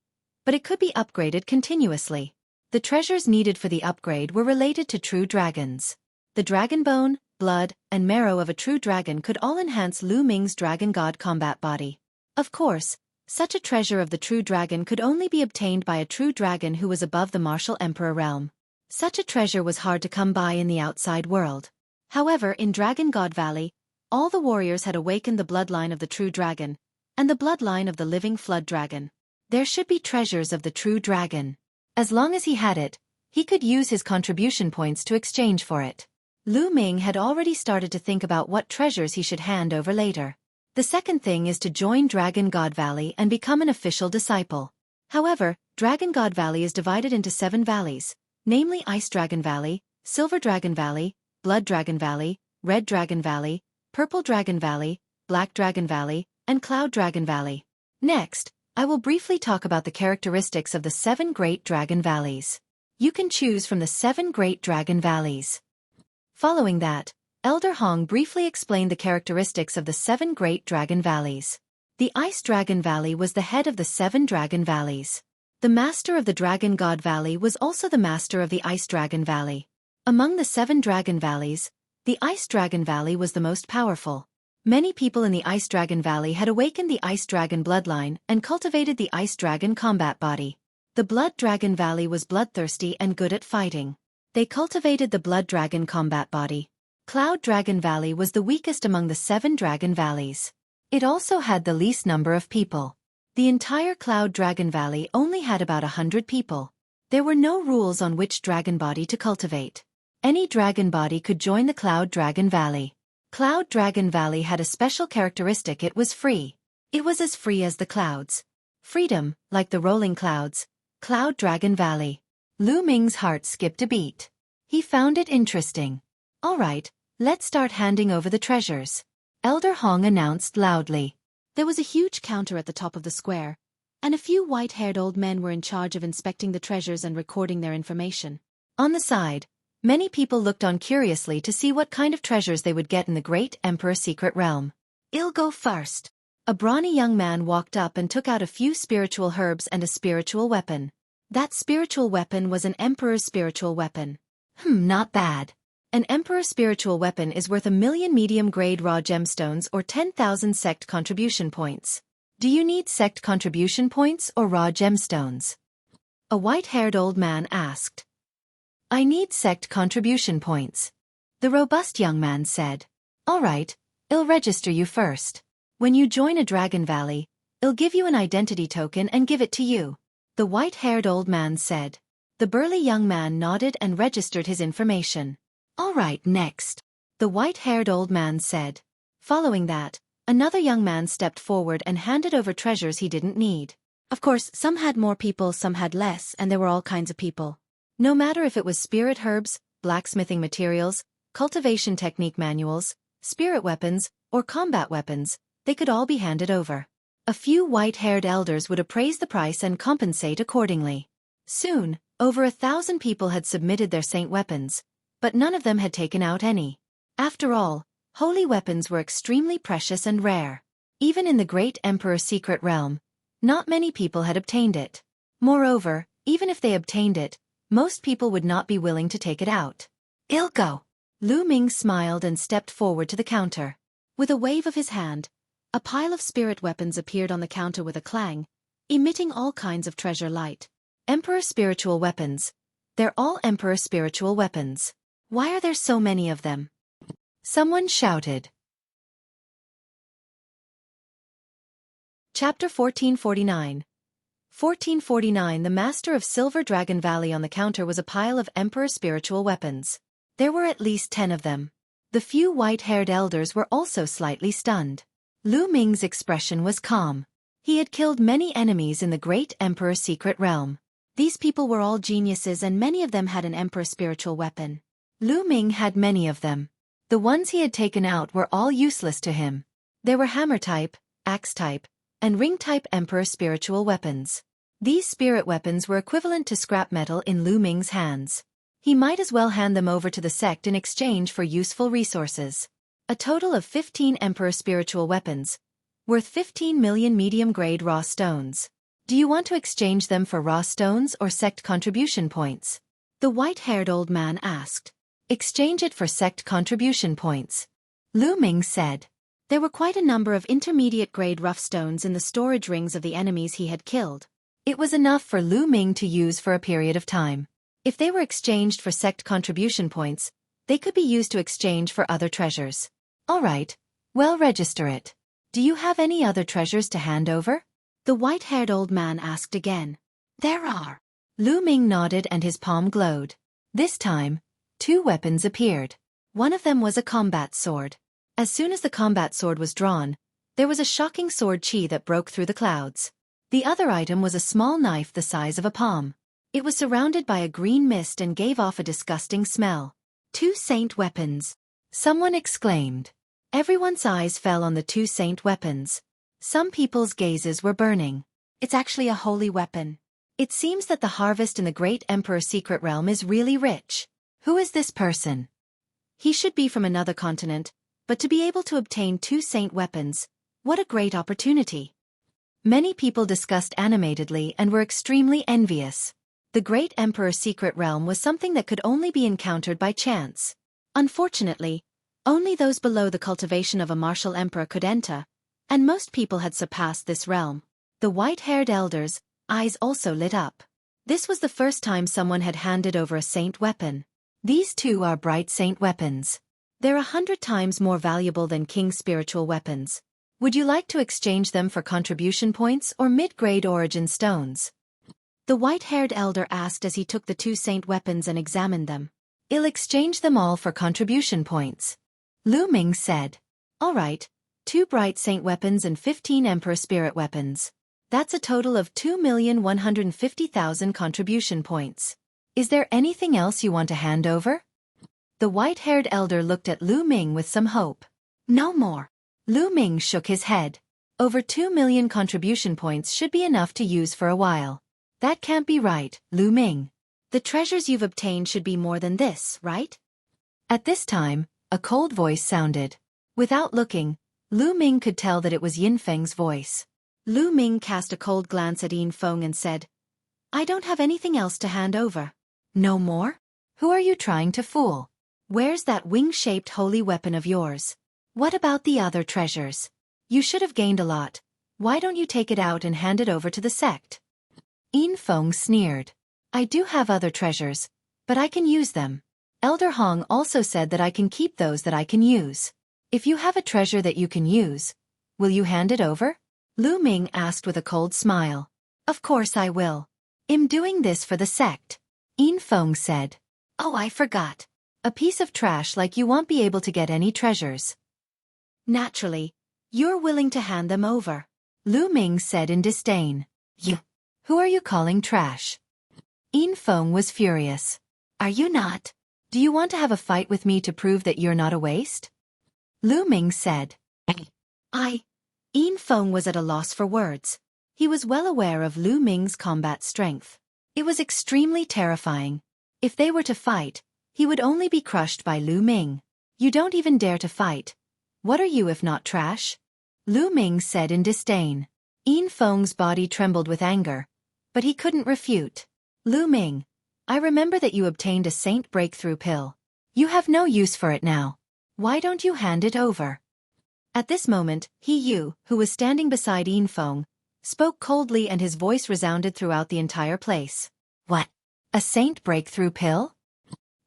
A: but it could be upgraded continuously. The treasures needed for the upgrade were related to true dragons. The dragon bone, blood, and marrow of a true dragon could all enhance Lu Ming's dragon god combat body. Of course, such a treasure of the true dragon could only be obtained by a true dragon who was above the martial emperor realm. Such a treasure was hard to come by in the outside world. However, in Dragon God Valley, all the warriors had awakened the bloodline of the true dragon, and the bloodline of the living flood dragon. There should be treasures of the true dragon. As long as he had it, he could use his contribution points to exchange for it. Lu Ming had already started to think about what treasures he should hand over later. The second thing is to join Dragon God Valley and become an official disciple. However, Dragon God Valley is divided into 7 valleys, namely Ice Dragon Valley, Silver Dragon Valley, Blood Dragon Valley, Red Dragon Valley, Purple Dragon Valley, Black Dragon Valley, and Cloud Dragon Valley. Next, I will briefly talk about the characteristics of the 7 Great Dragon Valleys. You can choose from the 7 Great Dragon Valleys. Following that, Elder Hong briefly explained the characteristics of the 7 Great Dragon Valleys. The Ice Dragon Valley was the head of the 7 Dragon Valleys. The master of the Dragon God Valley was also the master of the Ice Dragon Valley. Among the 7 Dragon Valleys, the Ice Dragon Valley was the most powerful. Many people in the Ice Dragon Valley had awakened the Ice Dragon bloodline and cultivated the Ice Dragon combat body. The Blood Dragon Valley was bloodthirsty and good at fighting. They cultivated the Blood Dragon combat body. Cloud Dragon Valley was the weakest among the 7 Dragon Valleys. It also had the least number of people. The entire Cloud Dragon Valley only had about 100 people. There were no rules on which dragon body to cultivate. Any dragon body could join the Cloud Dragon Valley. Cloud Dragon Valley had a special characteristic: it was free. It was as free as the clouds. Freedom, like the rolling clouds. Cloud Dragon Valley. Lu Ming's heart skipped a beat. He found it interesting. All right, let's start handing over the treasures. Elder Hong announced loudly. There was a huge counter at the top of the square, and a few white-haired old men were in charge of inspecting the treasures and recording their information. On the side, many people looked on curiously to see what kind of treasures they would get in the Great Emperor Secret Realm. I'll go first. A brawny young man walked up and took out a few spiritual herbs and a spiritual weapon. That spiritual weapon was an Emperor's spiritual weapon. Not bad. An Emperor's spiritual weapon is worth 1,000,000 medium-grade raw gemstones or 10,000 sect contribution points. Do you need sect contribution points or raw gemstones? A white-haired old man asked. I need sect contribution points. The robust young man said. All right, I'll register you first. When you join a Dragon Valley, I'll give you an identity token and give it to you. The white-haired old man said. The burly young man nodded and registered his information. All right, next. The white-haired old man said. Following that, another young man stepped forward and handed over treasures he didn't need. Of course, some had more people, some had less, and there were all kinds of people. No matter if it was spirit herbs, blacksmithing materials, cultivation technique manuals, spirit weapons, or combat weapons, they could all be handed over. A few white-haired elders would appraise the price and compensate accordingly. Soon, over 1,000 people had submitted their saint weapons, but none of them had taken out any. After all, holy weapons were extremely precious and rare. Even in the Great Emperor Secret Realm, not many people had obtained it. Moreover, even if they obtained it, most people would not be willing to take it out. I'll go. Lu Ming smiled and stepped forward to the counter. With a wave of his hand, a pile of spirit weapons appeared on the counter with a clang, emitting all kinds of treasure light. Emperor spiritual weapons. They're all Emperor spiritual weapons. Why are there so many of them? Someone shouted. Chapter 1449. 1449. The master of Silver Dragon Valley. On the counter was a pile of Emperor spiritual weapons. There were at least 10 of them. The few white-haired elders were also slightly stunned. Lu Ming's expression was calm. He had killed many enemies in the Great Emperor Secret Realm. These people were all geniuses and many of them had an Emperor spiritual weapon. Lu Ming had many of them. The ones he had taken out were all useless to him. There were hammer-type, axe-type, and ring-type Emperor spiritual weapons. These spirit weapons were equivalent to scrap metal in Lu Ming's hands. He might as well hand them over to the sect in exchange for useful resources. A total of 15 Emperor spiritual weapons, worth 15 million medium-grade raw stones. Do you want to exchange them for raw stones or sect contribution points? The white-haired old man asked. Exchange it for sect contribution points. Lu Ming said. There were quite a number of intermediate-grade rough stones in the storage rings of the enemies he had killed. It was enough for Lu Ming to use for a period of time. If they were exchanged for sect contribution points, they could be used to exchange for other treasures. All right, well, register it. Do you have any other treasures to hand over? The white-haired old man asked again. There are. Lu Ming nodded and his palm glowed. This time, 2 weapons appeared. One of them was a combat sword. As soon as the combat sword was drawn, there was a shocking sword chi that broke through the clouds. The other item was a small knife the size of a palm. It was surrounded by a green mist and gave off a disgusting smell. 2 saint weapons. Someone exclaimed. Everyone's eyes fell on the 2 saint weapons. Some people's gazes were burning. It's actually a holy weapon. It seems that the harvest in the Great Emperor's secret realm is really rich. Who is this person? He should be from another continent, but to be able to obtain 2 saint weapons, what a great opportunity. Many people discussed animatedly and were extremely envious. The Great Emperor's secret realm was something that could only be encountered by chance. Unfortunately, only those below the cultivation of a martial emperor could enter, and most people had surpassed this realm. The white-haired elders' eyes also lit up. This was the first time someone had handed over a saint weapon. These 2 are bright saint weapons. They're 100 times more valuable than king's spiritual weapons. Would you like to exchange them for contribution points or mid-grade origin stones? The white-haired elder asked as he took the 2 saint weapons and examined them. I'll exchange them all for contribution points. Lu Ming said. All right, 2 bright saint weapons and 15 emperor spirit weapons. That's a total of 2,150,000 contribution points. Is there anything else you want to hand over? The white-haired elder looked at Lu Ming with some hope. No more. Lu Ming shook his head. Over 2 million contribution points should be enough to use for a while. That can't be right, Lu Ming. The treasures you've obtained should be more than this, right? At this time, a cold voice sounded. Without looking, Lu Ming could tell that it was Yin Feng's voice. Lu Ming cast a cold glance at Yin Feng and said, I don't have anything else to hand over. No more? Who are you trying to fool? Where's that wing-shaped holy weapon of yours? What about the other treasures? You should have gained a lot. Why don't you take it out and hand it over to the sect? Yin Feng sneered. I do have other treasures, but I can use them. Elder Hong also said that I can keep those that I can use. If you have a treasure that you can use, will you hand it over? Lu Ming asked with a cold smile. Of course I will. I'm doing this for the sect. Yin Feng said. Oh, I forgot. A piece of trash like you won't be able to get any treasures. Naturally, you're willing to hand them over. Lu Ming said in disdain. You. Who are you calling trash? Yin Feng was furious. Are you not? Do you want to have a fight with me to prove that you're not a waste? Lu Ming said. Yin Feng was at a loss for words. He was well aware of Lu Ming's combat strength. It was extremely terrifying. If they were to fight, he would only be crushed by Lu Ming. You don't even dare to fight. What are you if not trash? Lu Ming said in disdain. Yin Feng's body trembled with anger, but he couldn't refute. Lu Ming, I remember that you obtained a saint breakthrough pill. You have no use for it now. Why don't you hand it over? At this moment, Yu, who was standing beside Yin Feng, spoke coldly and his voice resounded throughout the entire place. What? A saint breakthrough pill?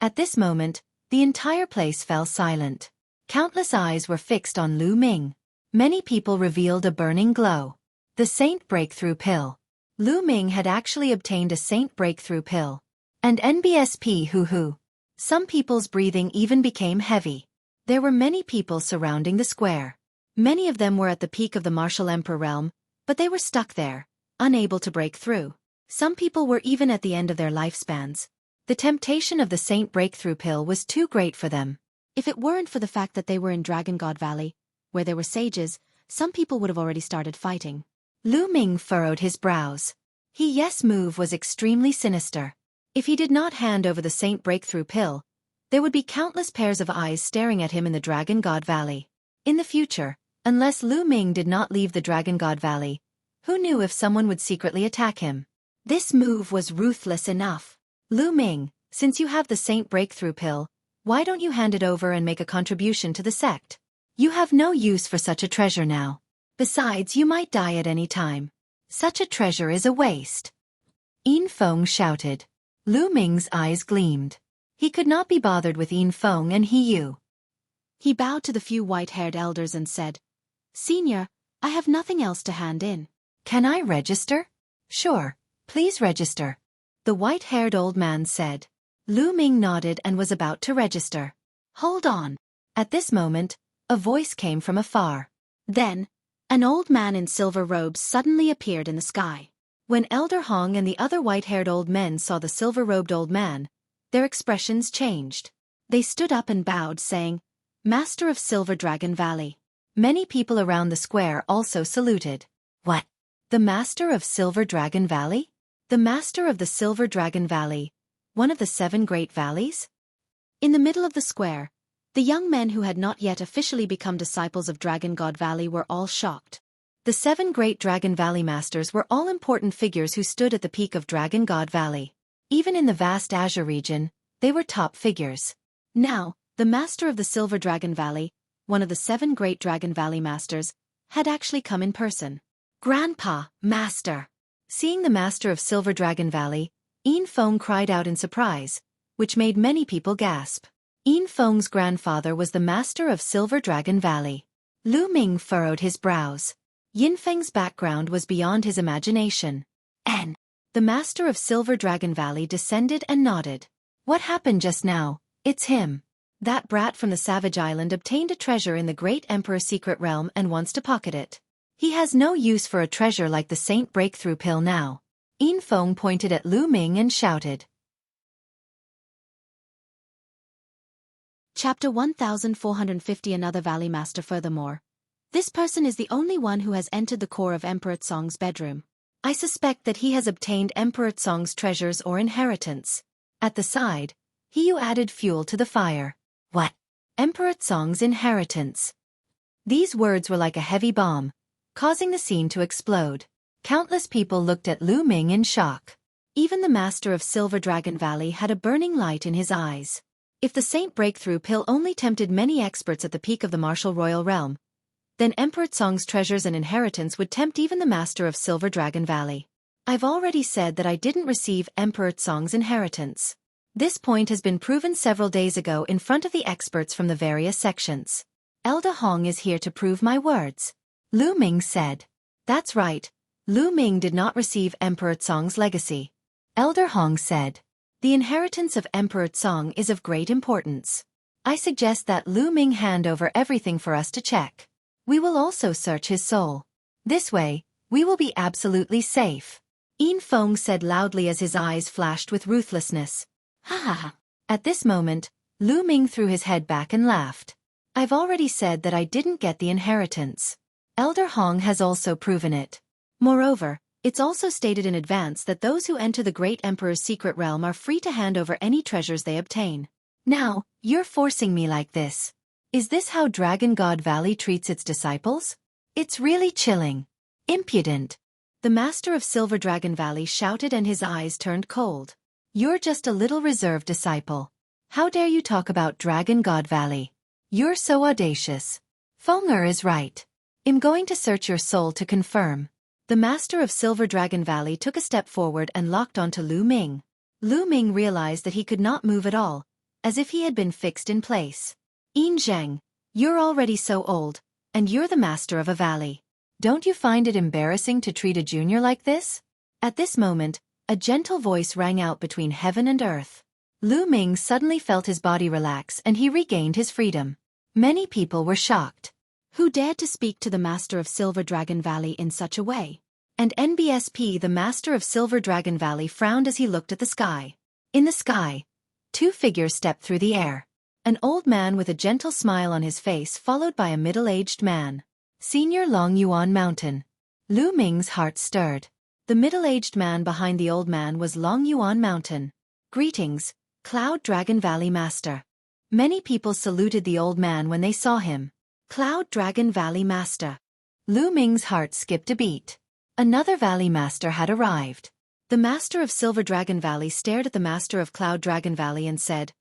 A: At this moment, the entire place fell silent. Countless eyes were fixed on Lu Ming. Many people revealed a burning glow. The saint breakthrough pill. Lu Ming had actually obtained a saint breakthrough pill. And NBSP hoo-hoo. Some people's breathing even became heavy. There were many people surrounding the square. Many of them were at the peak of the martial emperor realm, but they were stuck there, unable to break through. Some people were even at the end of their lifespans. The temptation of the saint breakthrough pill was too great for them. If it weren't for the fact that they were in Dragon God Valley, where there were sages, some people would have already started fighting. Lu Ming furrowed his brows. His move was extremely sinister. If he did not hand over the saint breakthrough pill, there would be countless pairs of eyes staring at him in the Dragon God Valley. In the future, unless Lu Ming did not leave the Dragon God Valley, who knew if someone would secretly attack him? This move was ruthless enough. Lu Ming, since you have the saint breakthrough pill, Why don't you hand it over and make a contribution to the sect? You have no use for such a treasure now. Besides, you might die at any time. Such a treasure is a waste. Yin Feng shouted. Lu Ming's eyes gleamed. He could not be bothered with Yin Feng and He bowed to the few white-haired elders and said, Senior, I have nothing else to hand in. Can I register? Sure, please register. The white-haired old man said. Lu Ming nodded and was about to register. Hold on. At this moment, a voice came from afar. Then, an old man in silver robes suddenly appeared in the sky. When Elder Hong and the other white-haired old men saw the silver-robed old man, their expressions changed. They stood up and bowed, saying, Master of Silver Dragon Valley. Many people around the square also saluted. What? The Master of Silver Dragon Valley? The Master of the Silver Dragon Valley, one of the 7 great valleys? In the middle of the square, the young men who had not yet officially become disciples of Dragon God Valley were all shocked. The 7 great Dragon Valley Masters were all important figures who stood at the peak of Dragon God Valley. Even in the vast Azure region, they were top figures. Now, the Master of the Silver Dragon Valley, one of the 7 great Dragon Valley Masters, had actually come in person. Grandpa, Master! Seeing the Master of Silver Dragon Valley, Yin Feng cried out in surprise, which made many people gasp. Yin Feng's grandfather was the Master of Silver Dragon Valley. Lu Ming furrowed his brows. Yin Feng's background was beyond his imagination. The Master of Silver Dragon Valley descended and nodded. What happened just now? It's him. That brat from the Savage Island obtained a treasure in the Great Emperor's secret realm and wants to pocket it. He has no use for a treasure like the Saint Breakthrough Pill now. Yin Feng pointed at Lu Ming and shouted. Chapter 1450. Another Valley Master. Furthermore, this person is the only one who has entered the core of Emperor Tsong's bedroom. I suspect that he has obtained Emperor Tsong's treasures or inheritance. At the side, Hiyu added fuel to the fire. What? Emperor Tsong's inheritance. These words were like a heavy bomb, causing the scene to explode. Countless people looked at Lu Ming in shock. Even the Master of Silver Dragon Valley had a burning light in his eyes. If the Saint Breakthrough Pill only tempted many experts at the peak of the martial royal realm, then Emperor Tsong's treasures and inheritance would tempt even the Master of Silver Dragon Valley. I've already said that I didn't receive Emperor Tsong's inheritance. This point has been proven several days ago in front of the experts from the various sections. Elder Hong is here to prove my words. Lu Ming said. That's right. Lu Ming did not receive Emperor Tsong's legacy. Elder Hong said. The inheritance of Emperor Tsong is of great importance. I suggest that Lu Ming hand over everything for us to check. We will also search his soul. This way, we will be absolutely safe. Yin Feng said loudly as his eyes flashed with ruthlessness. Ha ha ha. At this moment, Lu Ming threw his head back and laughed. I've already said that I didn't get the inheritance. Elder Hong has also proven it. Moreover, it's also stated in advance that those who enter the Great Emperor's secret realm are free to hand over any treasures they obtain. Now, you're forcing me like this. Is this how Dragon God Valley treats its disciples? It's really chilling. Impudent. The Master of Silver Dragon Valley shouted and his eyes turned cold. You're just a little reserved disciple. How dare you talk about Dragon God Valley? You're so audacious. Fenger is right. I'm going to search your soul to confirm. The Master of Silver Dragon Valley took a step forward and locked onto Lu Ming. Lu Ming realized that he could not move at all, as if he had been fixed in place. Yin Zheng, you're already so old, and you're the master of a valley. Don't you find it embarrassing to treat a junior like this? At this moment, a gentle voice rang out between heaven and earth. Lu Ming suddenly felt his body relax and he regained his freedom. Many people were shocked. Who dared to speak to the Master of Silver Dragon Valley in such a way? And NBSP, the Master of Silver Dragon Valley, frowned as he looked at the sky. In the sky, 2 figures stepped through the air. An old man with a gentle smile on his face followed by a middle-aged man. Senior Long Yuan Mountain. Lu Ming's heart stirred. The middle-aged man behind the old man was Long Yuan Mountain. Greetings, Cloud Dragon Valley Master. Many people saluted the old man when they saw him. Cloud Dragon Valley Master. Lu Ming's heart skipped a beat. Another Valley Master had arrived. The Master of Silver Dragon Valley stared at the Master of Cloud Dragon Valley and said,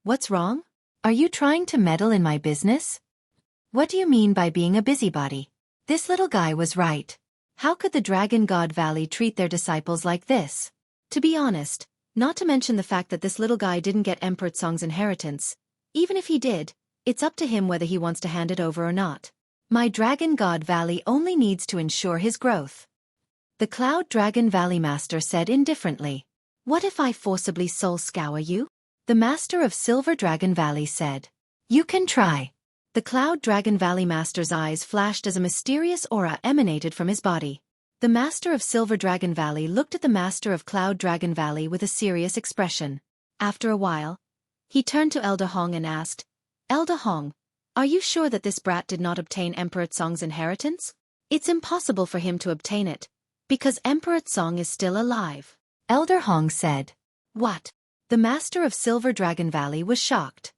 A: "What's wrong? Are you trying to meddle in my business? What do you mean by being a busybody? This little guy was right. How could the Dragon God Valley treat their disciples like this? To be honest, not to mention the fact that this little guy didn't get Emperor Song's inheritance. Even if he did, it's up to him whether he wants to hand it over or not. My Dragon God Valley only needs to ensure his growth. The Cloud Dragon Valley Master said indifferently. What if I forcibly soul scour you? The Master of Silver Dragon Valley said. You can try. The Cloud Dragon Valley Master's eyes flashed as a mysterious aura emanated from his body. The Master of Silver Dragon Valley looked at the Master of Cloud Dragon Valley with a serious expression. After a while, he turned to Elder Hong and asked, Elder Hong, are you sure that this brat did not obtain Emperor Song's inheritance? It's impossible for him to obtain it, because Emperor Song is still alive. Elder Hong said. What? The Master of Silver Dragon Valley was shocked.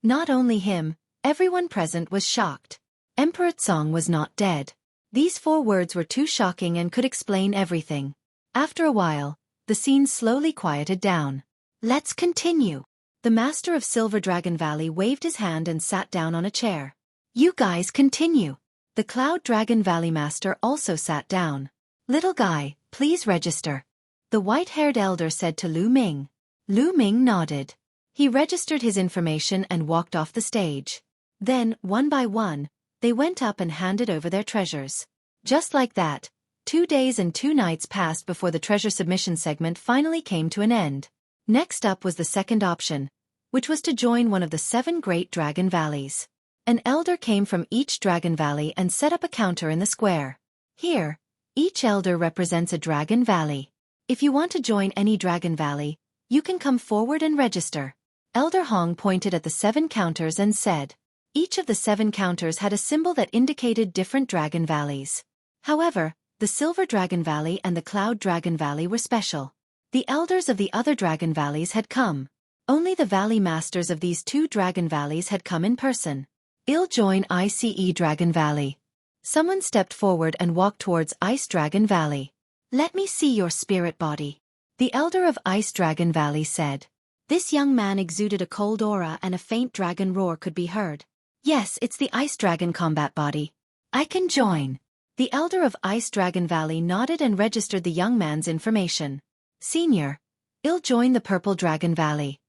A: Not only him, everyone present was shocked. Emperor Song was not dead. These 4 words were too shocking and could explain everything. After a while, the scene slowly quieted down. Let's continue. The Master of Silver Dragon Valley waved his hand and sat down on a chair. You guys continue. The Cloud Dragon Valley Master also sat down. Little guy, please register. The white-haired elder said to Lu Ming. Lu Ming nodded. He registered his information and walked off the stage. Then, one by one, they went up and handed over their treasures. Just like that, 2 days and 2 nights passed before the treasure submission segment finally came to an end. Next up was the second option, which was to join one of the 7 great dragon valleys. An elder came from each dragon valley and set up a counter in the square. Here, each elder represents a dragon valley. If you want to join any dragon valley, you can come forward and register. Elder Hong pointed at the 7 counters and said. Each of the 7 counters had a symbol that indicated different dragon valleys. However, the Silver Dragon Valley and the Cloud Dragon Valley were special. The elders of the other dragon valleys had come. Only the valley masters of these 2 dragon valleys had come in person. I'll join ICE Dragon Valley. Someone stepped forward and walked towards Ice Dragon Valley. Let me see your spirit body. The elder of Ice Dragon Valley said. This young man exuded a cold aura and a faint dragon roar could be heard. Yes, it's the Ice Dragon combat body. I can join. The elder of Ice Dragon Valley nodded and registered the young man's information. Senior, I'll join the Purple Dragon Valley.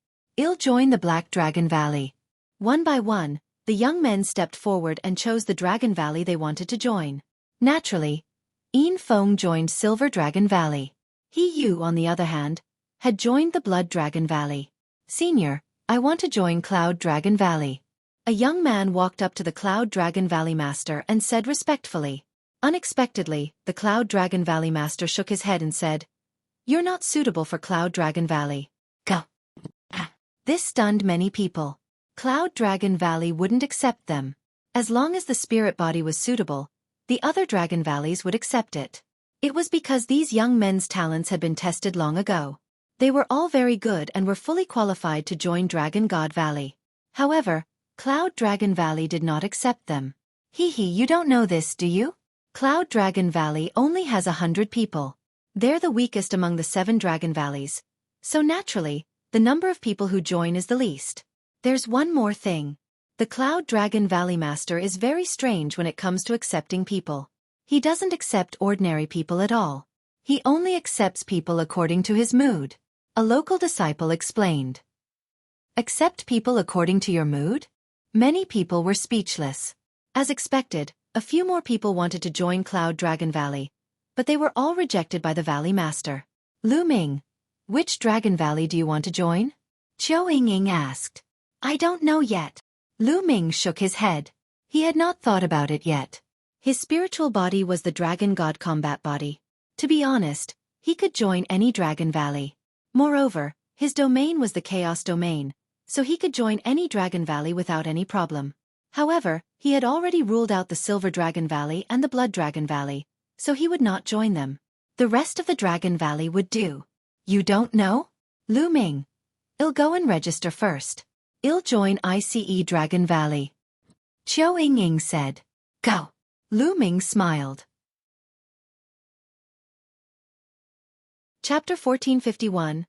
A: I'll join the Black Dragon Valley. One by one, the young men stepped forward and chose the Dragon Valley they wanted to join. Naturally, Yin Feng joined Silver Dragon Valley. He Yu, on the other hand, had joined the Blood Dragon Valley. Senior, I want to join Cloud Dragon Valley. A young man walked up to the Cloud Dragon Valley Master and said respectfully. Unexpectedly, the Cloud Dragon Valley Master shook his head and said, You're not suitable for Cloud Dragon Valley. Go. This stunned many people. Cloud Dragon Valley wouldn't accept them. As long as the spirit body was suitable, the other dragon valleys would accept it. It was because these young men's talents had been tested long ago. They were all very good and were fully qualified to join Dragon God Valley. However, Cloud Dragon Valley did not accept them. You don't know this, do you? Cloud Dragon Valley only has 100 people. They're the weakest among the 7 dragon valleys. So naturally, the number of people who join is the least. There's one more thing. The Cloud Dragon Valley Master is very strange when it comes to accepting people. He doesn't accept ordinary people at all. He only accepts people according to his mood. A local disciple explained. Accept people according to your mood? Many people were speechless. As expected, a few more people wanted to join Cloud Dragon Valley, but they were all rejected by the Valley Master. Lu Ming, which Dragon Valley do you want to join? Qiao Ying asked. I don't know yet. Lu Ming shook his head. He had not thought about it yet. His spiritual body was the Dragon God combat body. To be honest, he could join any Dragon Valley. Moreover, his domain was the Chaos Domain, so he could join any Dragon Valley without any problem. However, he had already ruled out the Silver Dragon Valley and the Blood Dragon Valley, so he would not join them. The rest of the Dragon Valley would do. You don't know? Lu Ming. I'll go and register first. I'll join ICE Dragon Valley. Qiao Ying said. Go. Lu Ming smiled. Chapter 1451.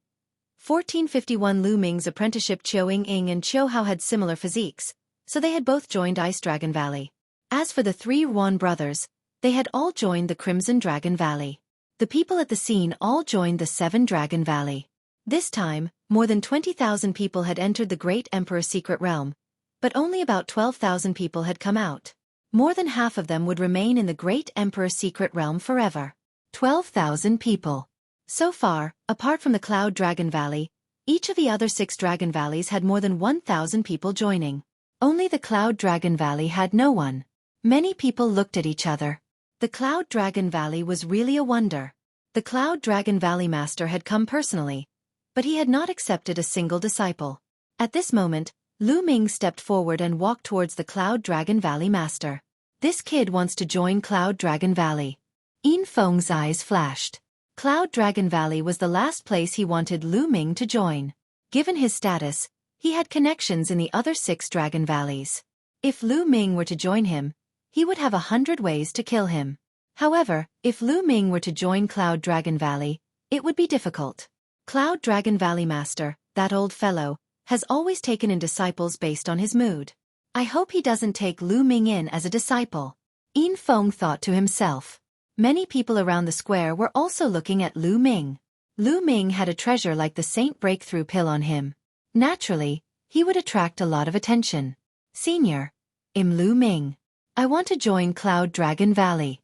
A: 1451 Lu Ming's apprenticeship. Xueqi and Qiu Hao had similar physiques, so they had both joined Ice Dragon Valley. As for the three Yuan brothers, they had all joined the Crimson Dragon Valley. The people at the scene all joined the Seven Dragon Valley. This time, more than 20,000 people had entered the Great Emperor's secret realm, but only about 12,000 people had come out. More than half of them would remain in the Great Emperor's secret realm forever. 12,000 people. So far, apart from the Cloud Dragon Valley, each of the other 6 Dragon Valleys had more than 1,000 people joining. Only the Cloud Dragon Valley had no one. Many people looked at each other. The Cloud Dragon Valley was really a wonder. The Cloud Dragon Valley Master had come personally, but he had not accepted a single disciple. At this moment, Lu Ming stepped forward and walked towards the Cloud Dragon Valley Master. This kid wants to join Cloud Dragon Valley. Yin Feng's eyes flashed. Cloud Dragon Valley was the last place he wanted Lu Ming to join. Given his status, he had connections in the other 6 Dragon Valleys. If Lu Ming were to join him, he would have 100 ways to kill him. However, if Lu Ming were to join Cloud Dragon Valley, it would be difficult. Cloud Dragon Valley Master, that old fellow, has always taken in disciples based on his mood. I hope he doesn't take Lu Ming in as a disciple. Yin Feng thought to himself. Many people around the square were also looking at Lu Ming. Lu Ming had a treasure like the Saint Breakthrough Pill on him. Naturally, he would attract a lot of attention. Senior, I'm Lu Ming. I want to join Cloud Dragon Valley.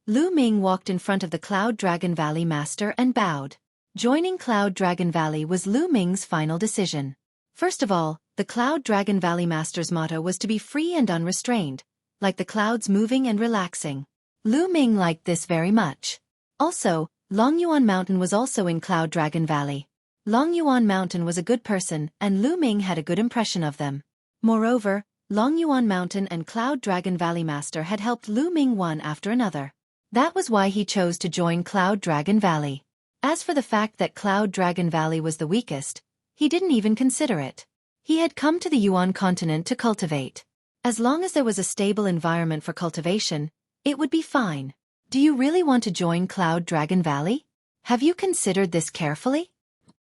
A: Lu Ming walked in front of the Cloud Dragon Valley Master and bowed. Joining Cloud Dragon Valley was Lu Ming's final decision. First of all, the Cloud Dragon Valley Master's motto was to be free and unrestrained, like the clouds moving and relaxing. Lu Ming liked this very much. Also, Longyuan Mountain was also in Cloud Dragon Valley. Longyuan Mountain was a good person, and Lu Ming had a good impression of them. Moreover, Longyuan Mountain and Cloud Dragon Valley Master had helped Lu Ming one after another. That was why he chose to join Cloud Dragon Valley. As for the fact that Cloud Dragon Valley was the weakest, he didn't even consider it. He had come to the Yuan continent to cultivate. As long as there was a stable environment for cultivation, it would be fine. Do you really want to join Cloud Dragon Valley? Have you considered this carefully?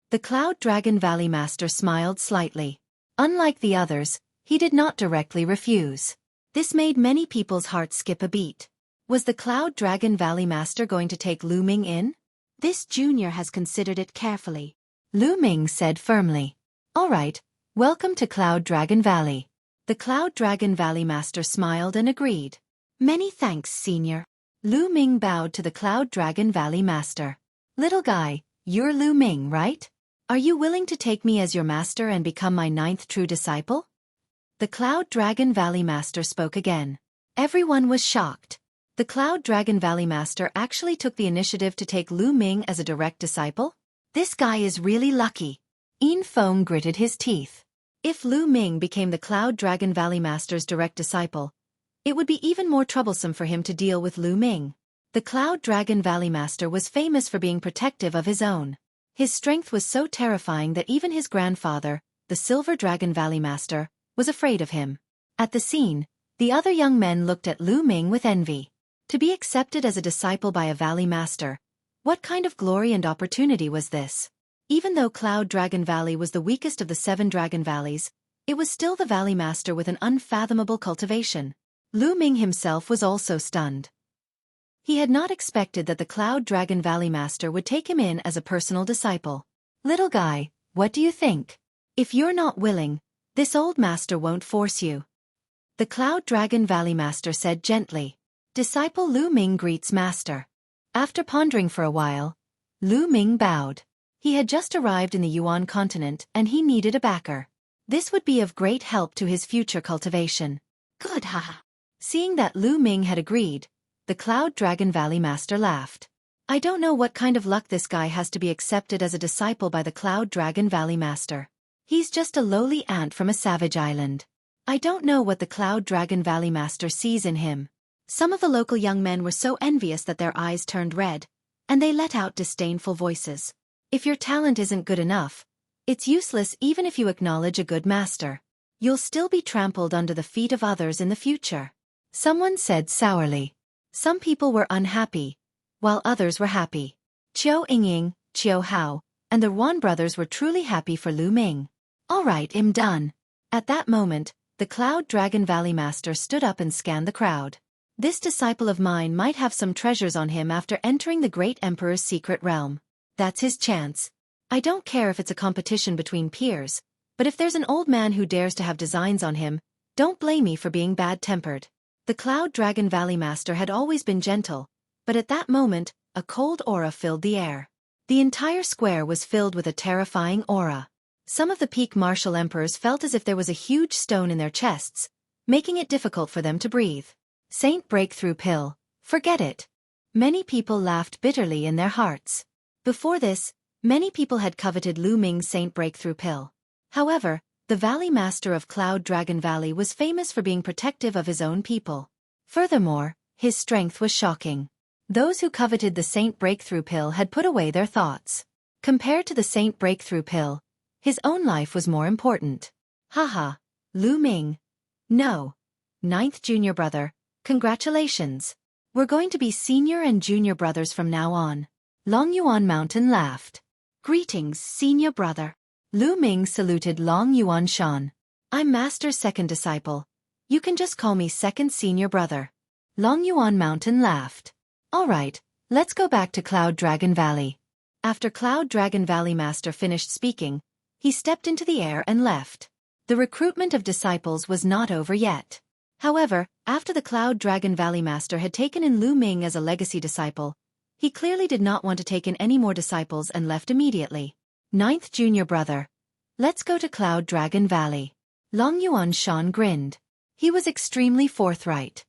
A: The Cloud Dragon Valley Master smiled slightly. Unlike the others, he did not directly refuse. This made many people's hearts skip a beat. Was the Cloud Dragon Valley Master going to take Lu Ming in? This junior has considered it carefully. Lu Ming said firmly. All right, welcome to Cloud Dragon Valley. The Cloud Dragon Valley Master smiled and agreed. Many thanks, Senior. Lu Ming bowed to the Cloud Dragon Valley Master. Little guy, you're Lu Ming, right? Are you willing to take me as your master and become my 9th true disciple? The Cloud Dragon Valley Master spoke again. Everyone was shocked. The Cloud Dragon Valley Master actually took the initiative to take Lu Ming as a direct disciple? This guy is really lucky. Yin Feng gritted his teeth. If Lu Ming became the Cloud Dragon Valley Master's direct disciple, it would be even more troublesome for him to deal with Lu Ming. The Cloud Dragon Valley Master was famous for being protective of his own. His strength was so terrifying that even his grandfather, the Silver Dragon Valley Master, was afraid of him. At the scene, the other young men looked at Lu Ming with envy. To be accepted as a disciple by a Valley Master, what kind of glory and opportunity was this? Even though Cloud Dragon Valley was the weakest of the 7 Dragon Valleys, it was still the Valley Master with an unfathomable cultivation. Lu Ming himself was also stunned. He had not expected that the Cloud Dragon Valley Master would take him in as a personal disciple. Little guy, what do you think? If you're not willing, this old master won't force you. The Cloud Dragon Valley Master said gently. Disciple Lu Ming greets Master. After pondering for a while, Lu Ming bowed. He had just arrived in the Yuan continent and he needed a backer. This would be of great help to his future cultivation. Good, haha. Seeing that Lu Ming had agreed, the Cloud Dragon Valley Master laughed. I don't know what kind of luck this guy has to be accepted as a disciple by the Cloud Dragon Valley Master. He's just a lowly ant from a savage island. I don't know what the Cloud Dragon Valley Master sees in him. Some of the local young men were so envious that their eyes turned red, and they let out disdainful voices. If your talent isn't good enough, it's useless even if you acknowledge a good master. You'll still be trampled under the feet of others in the future. Someone said sourly. Some people were unhappy, while others were happy. Xueqi, Qiu Hao, and the Yuan brothers were truly happy for Lu Ming. "Alright, I'm done." At that moment, the Cloud Dragon Valley Master stood up and scanned the crowd. "This disciple of mine might have some treasures on him after entering the great Emperor's secret realm. That's his chance. I don't care if it's a competition between peers, but if there's an old man who dares to have designs on him, don't blame me for being bad-tempered." The Cloud Dragon Valley Master had always been gentle, but at that moment, a cold aura filled the air. The entire square was filled with a terrifying aura. Some of the peak martial emperors felt as if there was a huge stone in their chests, making it difficult for them to breathe. Saint Breakthrough Pill, forget it. Many people laughed bitterly in their hearts. Before this, many people had coveted Lu Ming's Saint Breakthrough Pill. However, the Valley Master of Cloud Dragon Valley was famous for being protective of his own people. Furthermore, his strength was shocking. Those who coveted the Saint Breakthrough Pill had put away their thoughts. Compared to the Saint Breakthrough Pill, his own life was more important. Haha, Lu Ming. No. Ninth junior brother, congratulations. We're going to be senior and junior brothers from now on. Long Yuan Mountain laughed. Greetings, senior brother. Lu Ming saluted Long Yuan Shan. I'm Master's second disciple. You can just call me second senior brother. Long Yuan Mountain laughed. Alright, let's go back to Cloud Dragon Valley. After Cloud Dragon Valley Master finished speaking, he stepped into the air and left. The recruitment of disciples was not over yet. However, after the Cloud Dragon Valley Master had taken in Lu Ming as a legacy disciple, he clearly did not want to take in any more disciples and left immediately. Ninth junior brother. Let's go to Cloud Dragon Valley. Long Yuan Shan grinned. He was extremely forthright.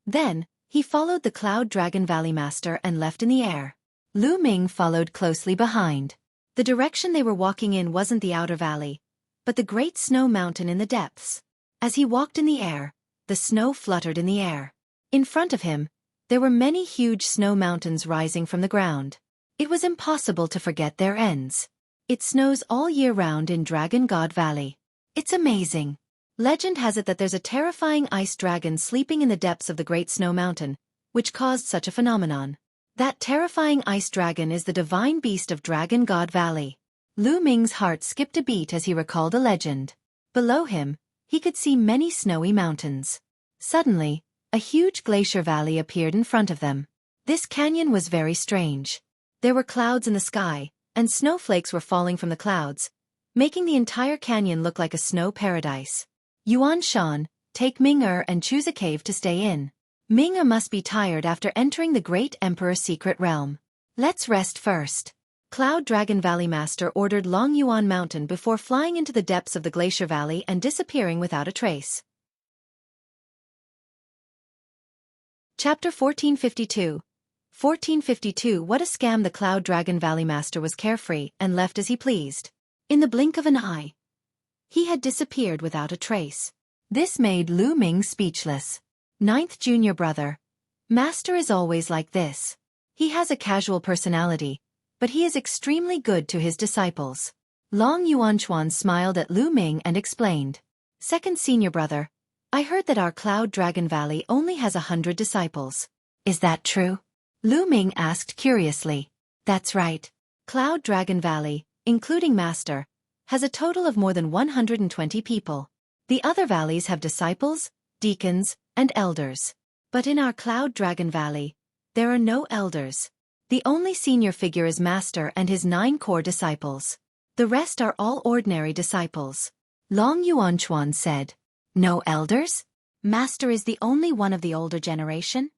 A: Then, he followed the Cloud Dragon Valley Master and left in the air. Lu Ming followed closely behind. The direction they were walking in wasn't the outer valley, but the great snow mountain in the depths. As he walked in the air, the snow fluttered in the air. In front of him, there were many huge snow mountains rising from the ground. It was impossible to forget their ends. It snows all year round in Dragon God Valley. It's amazing. Legend has it that there's a terrifying ice dragon sleeping in the depths of the Great Snow Mountain, which caused such a phenomenon. That terrifying ice dragon is the divine beast of Dragon God Valley. Lu Ming's heart skipped a beat as he recalled a legend. Below him, he could see many snowy mountains. Suddenly, a huge glacier valley appeared in front of them. This canyon was very strange. There were clouds in the sky, and snowflakes were falling from the clouds, making the entire canyon look like a snow paradise. Yuan Shan, take Ming-Er and choose a cave to stay in. Ming-Er must be tired after entering the great Emperor's secret realm. Let's rest first. Cloud Dragon Valley Master ordered Long Yuan Mountain before flying into the depths of the Glacier Valley and disappearing without a trace. Chapter 1452. 1452. What a scam! The Cloud Dragon Valley Master was carefree and left as he pleased. In the blink of an eye, he had disappeared without a trace. This made Lu Ming speechless. Ninth junior brother. Master is always like this. He has a casual personality, but he is extremely good to his disciples. Long Yuanchuan smiled at Lu Ming and explained. Second senior brother, I heard that our Cloud Dragon Valley only has 100 disciples. Is that true? Lu Ming asked curiously. That's right. Cloud Dragon Valley, including Master, has a total of more than 120 people. The other valleys have disciples, deacons, and elders. But in our Cloud Dragon Valley, there are no elders. The only senior figure is Master and his 9 core disciples. The rest are all ordinary disciples. Long Yuanchuan said. No elders? Master is the only one of the older generation?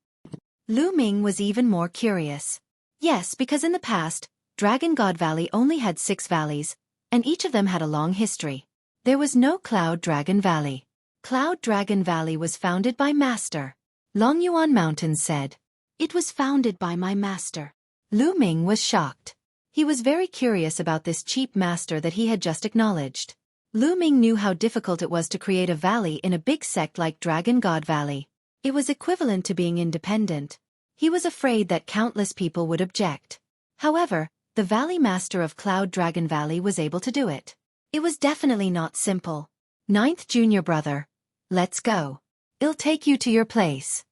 A: Lu Ming was even more curious. Yes, because in the past, Dragon God Valley only had 6 valleys, and each of them had a long history. There was no Cloud Dragon Valley. Cloud Dragon Valley was founded by Master. Long Yuan Mountain said. It was founded by my master. Lu Ming was shocked. He was very curious about this cheap master that he had just acknowledged. Lu Ming knew how difficult it was to create a valley in a big sect like Dragon God Valley. It was equivalent to being independent. He was afraid that countless people would object. However, the Valley Master of Cloud Dragon Valley was able to do it. It was definitely not simple. Ninth junior brother. Let's go. I'll take you to your place.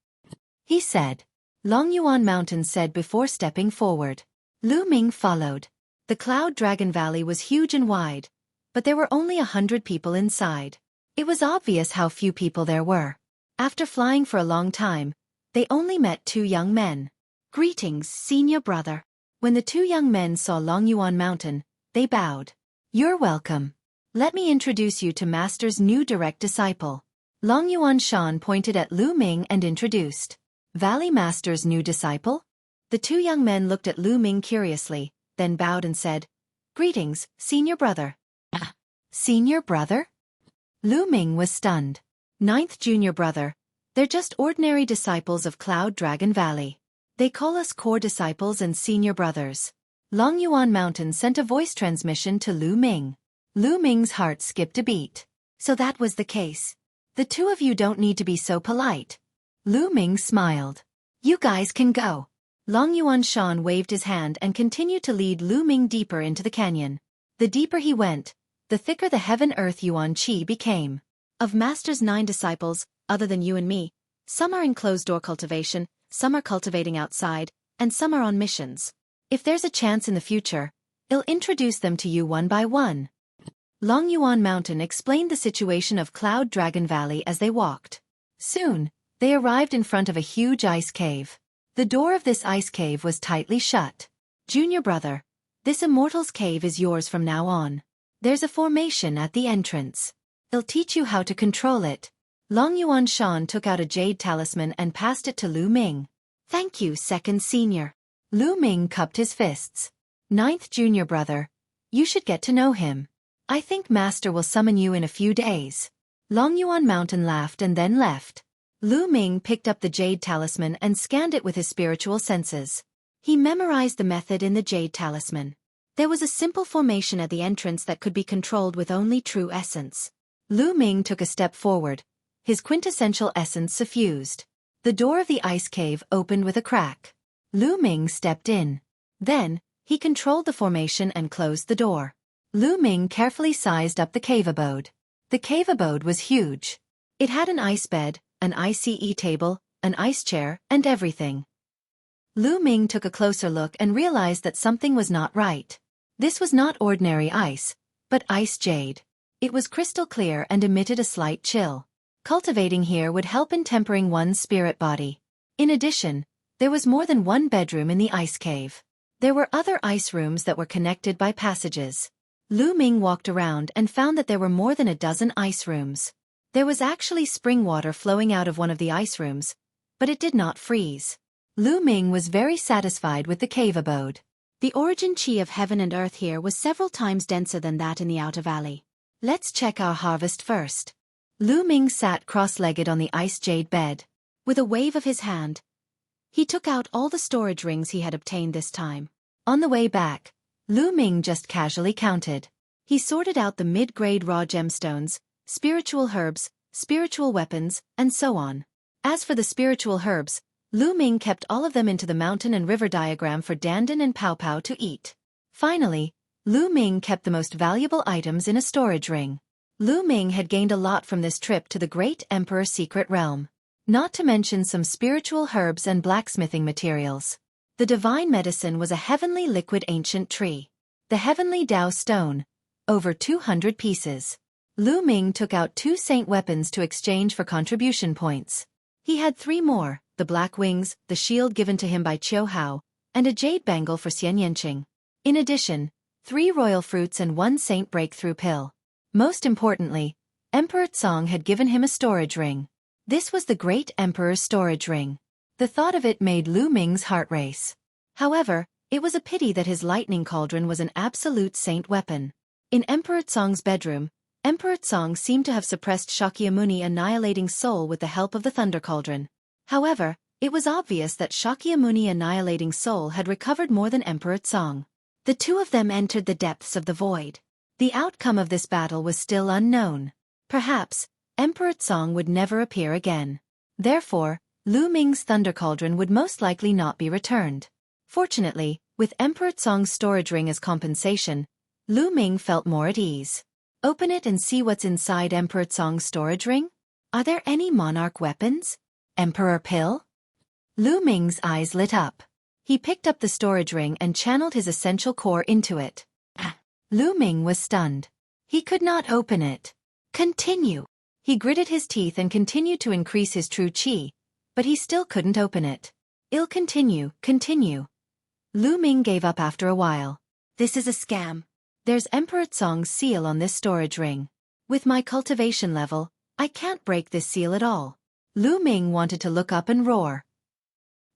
A: He said. Long Yuan Mountain said before stepping forward. Lu Ming followed. The Cloud Dragon Valley was huge and wide, but there were only 100 people inside. It was obvious how few people there were. After flying for a long time, they only met 2 young men. "Greetings, senior brother." When the 2 young men saw Longyuan Mountain, they bowed. "You're welcome. Let me introduce you to Master's new direct disciple." Longyuan Shan pointed at Lu Ming and introduced. "Valley Master's new disciple?" The 2 young men looked at Lu Ming curiously, then bowed and said, "Greetings, senior brother." Senior brother? Lu Ming was stunned. "Ninth junior brother. They're just ordinary disciples of Cloud Dragon Valley. They call us core disciples and senior brothers." Longyuan Mountain sent a voice transmission to Lu Ming. Lu Ming's heart skipped a beat. So that was the case. "The 2 of you don't need to be so polite." Lu Ming smiled. "You guys can go." Longyuan Shan waved his hand and continued to lead Lu Ming deeper into the canyon. The deeper he went, the thicker the heaven-earth yuan qi became. Of Master's 9 disciples, other than you and me, some are in closed-door cultivation, some are cultivating outside, and some are on missions. If there's a chance in the future, I'll introduce them to you one by one. Longyuan Mountain explained the situation of Cloud Dragon Valley as they walked. Soon, they arrived in front of a huge ice cave. The door of this ice cave was tightly shut. "Junior brother, this immortal's cave is yours from now on. There's a formation at the entrance. I'll teach you how to control it." Longyuan Shan took out a jade talisman and passed it to Lu Ming. "Thank you, second senior." Lu Ming cupped his fists. "Ninth junior brother, you should get to know him. I think Master will summon you in a few days." Longyuan Mountain laughed and then left. Lu Ming picked up the jade talisman and scanned it with his spiritual senses. He memorized the method in the jade talisman. There was a simple formation at the entrance that could be controlled with only true essence. Lu Ming took a step forward. His quintessential essence suffused. The door of the ice cave opened with a crack. Lu Ming stepped in. Then, he controlled the formation and closed the door. Lu Ming carefully sized up the cave abode. The cave abode was huge. It had an ice bed, an ICE table, an ice chair, and everything. Lu Ming took a closer look and realized that something was not right. This was not ordinary ice, but ice jade. It was crystal clear and emitted a slight chill. Cultivating here would help in tempering one's spirit body. In addition, there was more than one bedroom in the ice cave. There were other ice rooms that were connected by passages. Lu Ming walked around and found that there were more than a dozen ice rooms. There was actually spring water flowing out of one of the ice rooms, but it did not freeze. Lu Ming was very satisfied with the cave abode. The origin chi of heaven and earth here was several times denser than that in the outer valley. "Let's check our harvest first." Lu Ming sat cross-legged on the ice jade bed. With a wave of his hand, he took out all the storage rings he had obtained this time. On the way back, Lu Ming just casually counted. He sorted out the mid-grade raw gemstones, spiritual herbs, spiritual weapons, and so on. As for the spiritual herbs, Lu Ming kept all of them into the mountain and river diagram for Dandan and Pao Pao to eat. Finally, Lu Ming kept the most valuable items in a storage ring. Lu Ming had gained a lot from this trip to the Great Emperor's secret realm. Not to mention some spiritual herbs and blacksmithing materials. The divine medicine was a heavenly liquid ancient tree. The heavenly Dao stone, over 200 pieces. Lu Ming took out 2 saint weapons to exchange for contribution points. He had 3 more, the black wings, the shield given to him by Qiu Hao, and a jade bangle for Xian Yanqing. In addition, 3 royal fruits and 1 saint breakthrough pill. Most importantly, Emperor Tsong had given him a storage ring. This was the Great Emperor's storage ring. The thought of it made Lu Ming's heart race. However, it was a pity that his lightning cauldron was an absolute saint weapon. In Emperor Tsong's bedroom, Emperor Tsong seemed to have suppressed Shakyamuni annihilating soul with the help of the thunder cauldron. However, it was obvious that Shakyamuni annihilating soul had recovered more than Emperor Tsong. The 2 of them entered the depths of the void. The outcome of this battle was still unknown. Perhaps, Emperor Tsong would never appear again. Therefore, Lu Ming's thunder cauldron would most likely not be returned. Fortunately, with Emperor Tsong's storage ring as compensation, Lu Ming felt more at ease. Open it and see what's inside Emperor Tsong's storage ring? Are there any monarch weapons? Emperor pill? Lu Ming's eyes lit up. He picked up the storage ring and channeled his essential core into it. Lu Ming was stunned. He could not open it. Continue. He gritted his teeth and continued to increase his true qi, but he still couldn't open it. I'll continue. Lu Ming gave up after a while. This is a scam. There's Emperor Tsong's seal on this storage ring. With my cultivation level, I can't break this seal at all. Lu Ming wanted to look up and roar.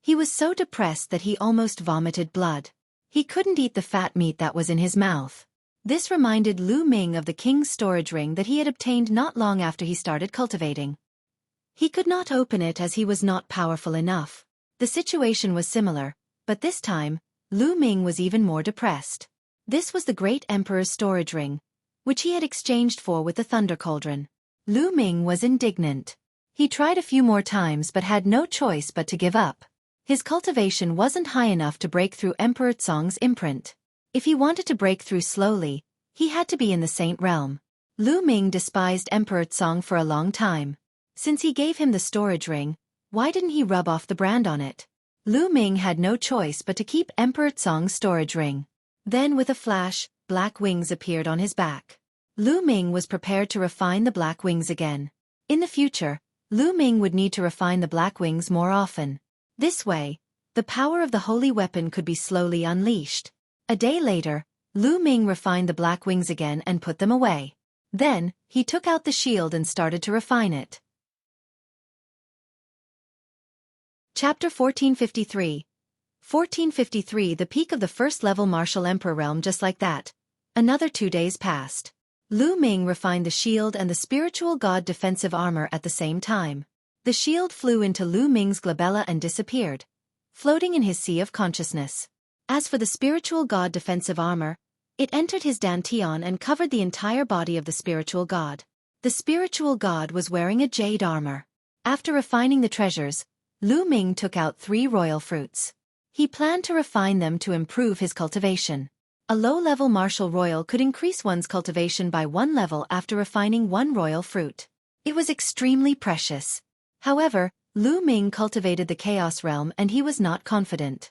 A: He was so depressed that he almost vomited blood. He couldn't eat the fat meat that was in his mouth. This reminded Lu Ming of the king's storage ring that he had obtained not long after he started cultivating. He could not open it as he was not powerful enough. The situation was similar, but this time, Lu Ming was even more depressed. This was the great emperor's storage ring, which he had exchanged for with the thunder cauldron. Lu Ming was indignant. He tried a few more times but had no choice but to give up. His cultivation wasn't high enough to break through Emperor Tsong's imprint. If he wanted to break through slowly, he had to be in the Saint realm. Lu Ming despised Emperor Tsong for a long time. Since he gave him the storage ring, why didn't he rub off the brand on it? Lu Ming had no choice but to keep Emperor Tsong's storage ring. Then with a flash, black wings appeared on his back. Lu Ming was prepared to refine the black wings again. In the future, Lu Ming would need to refine the black wings more often. This way, the power of the holy weapon could be slowly unleashed. A day later, Lu Ming refined the black wings again and put them away. Then, he took out the shield and started to refine it. Chapter 1453. 1453 The peak of the first-level martial emperor realm. Just like that, another 2 days passed. Lu Ming refined the shield and the spiritual god defensive armor at the same time. The shield flew into Lu Ming's glabella and disappeared, floating in his sea of consciousness. As for the spiritual god defensive armor, it entered his dantian and covered the entire body of the spiritual god. The spiritual god was wearing a jade armor. After refining the treasures, Lu Ming took out 3 royal fruits. He planned to refine them to improve his cultivation. A low-level martial royal could increase one's cultivation by 1 level after refining 1 royal fruit. It was extremely precious. However, Lu Ming cultivated the chaos realm and he was not confident.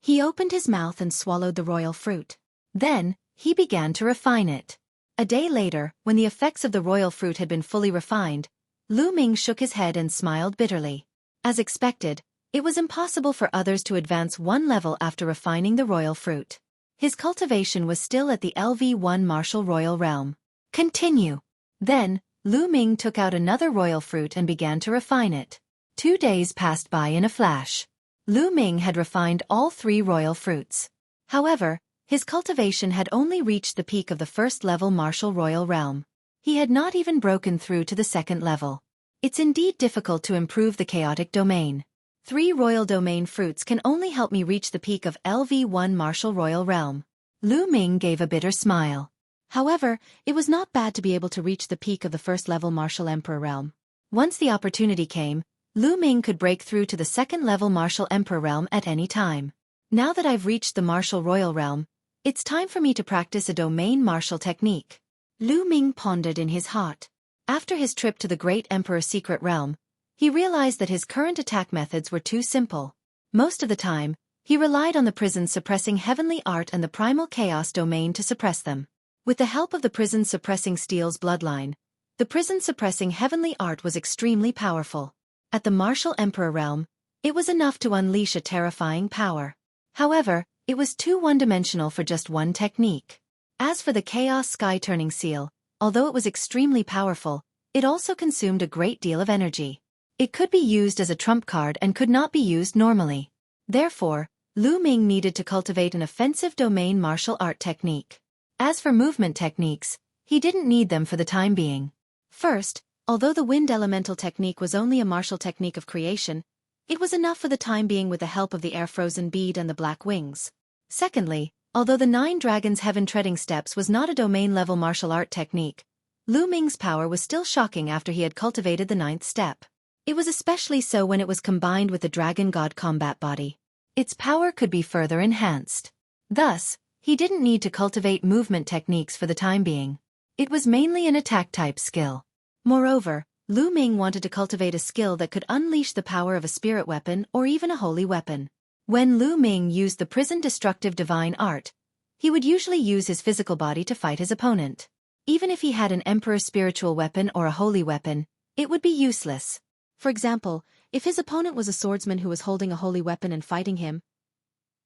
A: He opened his mouth and swallowed the royal fruit. Then, he began to refine it. A day later, when the effects of the royal fruit had been fully refined, Lu Ming shook his head and smiled bitterly. As expected, it was impossible for others to advance 1 level after refining the royal fruit. His cultivation was still at the LV1 martial royal realm. Continue. Then, Lu Ming took out another royal fruit and began to refine it. 2 days passed by in a flash. Lu Ming had refined all 3 royal fruits. However, his cultivation had only reached the peak of the first-level martial royal realm. He had not even broken through to the 2nd level. It's indeed difficult to improve the chaotic domain. 3 royal domain fruits can only help me reach the peak of LV1 martial royal realm. Lu Ming gave a bitter smile. However, it was not bad to be able to reach the peak of the first-level martial emperor realm. Once the opportunity came, Lu Ming could break through to the 2nd-level martial emperor realm at any time. Now that I've reached the martial royal realm, it's time for me to practice a domain martial technique. Lu Ming pondered in his heart. After his trip to the great emperor's secret realm, he realized that his current attack methods were too simple. Most of the time, he relied on the prison's suppressing heavenly art and the primal chaos domain to suppress them. With the help of the prison's suppressing steel's bloodline, the prison's suppressing heavenly art was extremely powerful. At the martial emperor realm, it was enough to unleash a terrifying power. However, it was too one-dimensional for just one technique. As for the chaos sky-turning seal, although it was extremely powerful, it also consumed a great deal of energy. It could be used as a trump card and could not be used normally. Therefore, Lu Ming needed to cultivate an offensive domain martial art technique. As for movement techniques, he didn't need them for the time being. First, although the wind elemental technique was only a martial technique of creation, it was enough for the time being with the help of the air-frozen bead and the black wings. Secondly, although the 9 dragons heaven-treading steps was not a domain-level martial art technique, Lu Ming's power was still shocking after he had cultivated the 9th step. It was especially so when it was combined with the dragon god combat body. Its power could be further enhanced. Thus, he didn't need to cultivate movement techniques for the time being. It was mainly an attack-type skill. Moreover, Lu Ming wanted to cultivate a skill that could unleash the power of a spirit weapon or even a holy weapon. When Lu Ming used the prison destructive divine art, he would usually use his physical body to fight his opponent. Even if he had an emperor's spiritual weapon or a holy weapon, it would be useless. For example, if his opponent was a swordsman who was holding a holy weapon and fighting him,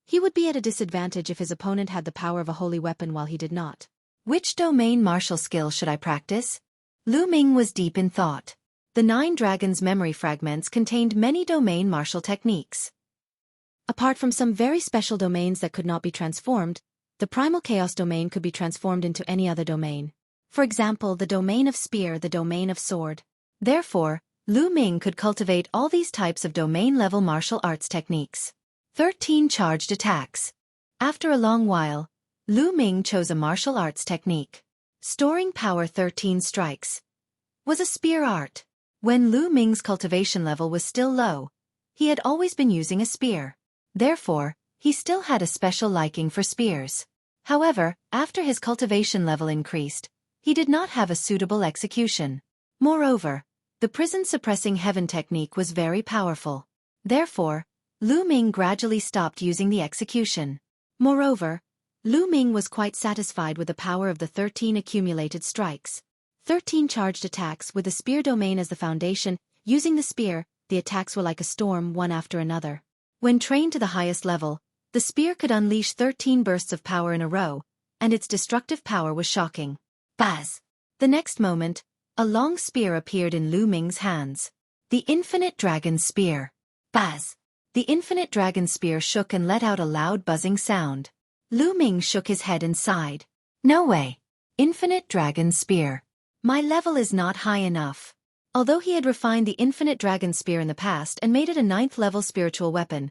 A: he would be at a disadvantage if his opponent had the power of a holy weapon while he did not. Which domain martial skill should I practice? Lu Ming was deep in thought. The 9 dragons' memory fragments contained many domain martial techniques. Apart from some very special domains that could not be transformed, the primal chaos domain could be transformed into any other domain. For example, the domain of spear, the domain of sword. Therefore, Lu Ming could cultivate all these types of domain-level martial arts techniques. 13 charged attacks. After a long while, Lu Ming chose a martial arts technique. Storing power 13 strikes was a spear art. When Lu Ming's cultivation level was still low, he had always been using a spear. Therefore, he still had a special liking for spears. However, after his cultivation level increased, he did not have a suitable execution. Moreover, the prison suppressing heaven technique was very powerful. Therefore, Lu Ming gradually stopped using the execution. Moreover, Lu Ming was quite satisfied with the power of the 13 accumulated strikes. 13 charged attacks with the spear domain as the foundation. Using the spear, the attacks were like a storm, one after another. When trained to the highest level, the spear could unleash 13 bursts of power in a row, and its destructive power was shocking. Baz! The next moment, a long spear appeared in Lu Ming's hands. The Infinite Dragon Spear. Baz! The Infinite Dragon Spear shook and let out a loud buzzing sound. Lu Ming shook his head and sighed. No way! Infinite Dragon Spear. My level is not high enough. Although he had refined the Infinite Dragon Spear in the past and made it a 9th-level spiritual weapon,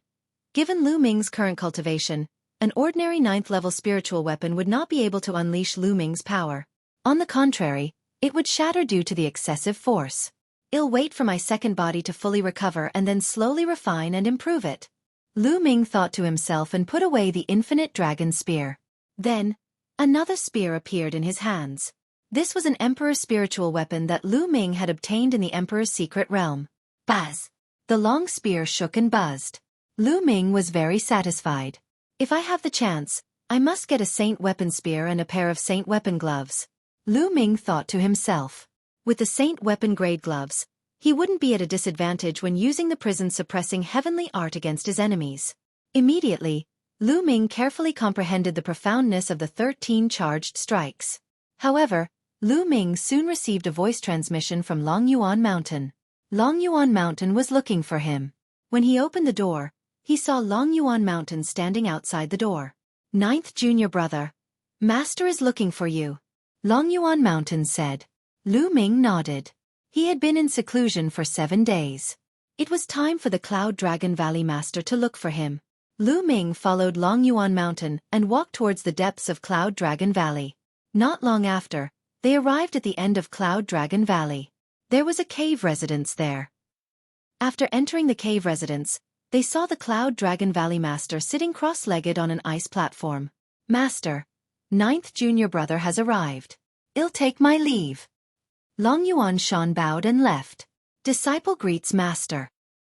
A: given Lu Ming's current cultivation, an ordinary 9th-level spiritual weapon would not be able to unleash Lu Ming's power. On the contrary, it would shatter due to the excessive force. I'll wait for my second body to fully recover and then slowly refine and improve it. Lu Ming thought to himself and put away the Infinite Dragon Spear. Then, another spear appeared in his hands. This was an Emperor's spiritual weapon that Lu Ming had obtained in the Emperor's secret realm. Buzz! The long spear shook and buzzed. Lu Ming was very satisfied. If I have the chance, I must get a Saint Weapon Spear and a pair of Saint Weapon Gloves. Lu Ming thought to himself. With the Saint Weapon Grade Gloves, he wouldn't be at a disadvantage when using the prison-suppressing heavenly art against his enemies. Immediately, Lu Ming carefully comprehended the profoundness of the 13 charged strikes. However, Lu Ming soon received a voice transmission from Long Yuan Mountain. Long Yuan Mountain was looking for him. When he opened the door, he saw Long Yuan Mountain standing outside the door. Ninth junior brother. Master is looking for you. Long Yuan Mountain said. Lu Ming nodded. He had been in seclusion for 7 days. It was time for the Cloud Dragon Valley Master to look for him. Lu Ming followed Long Yuan Mountain and walked towards the depths of Cloud Dragon Valley. Not long after, they arrived at the end of Cloud Dragon Valley. There was a cave residence there. After entering the cave residence, they saw the Cloud Dragon Valley Master sitting cross-legged on an ice platform. Master, ninth junior brother has arrived. I'll take my leave. Long Yuan Shan bowed and left. Disciple greets Master.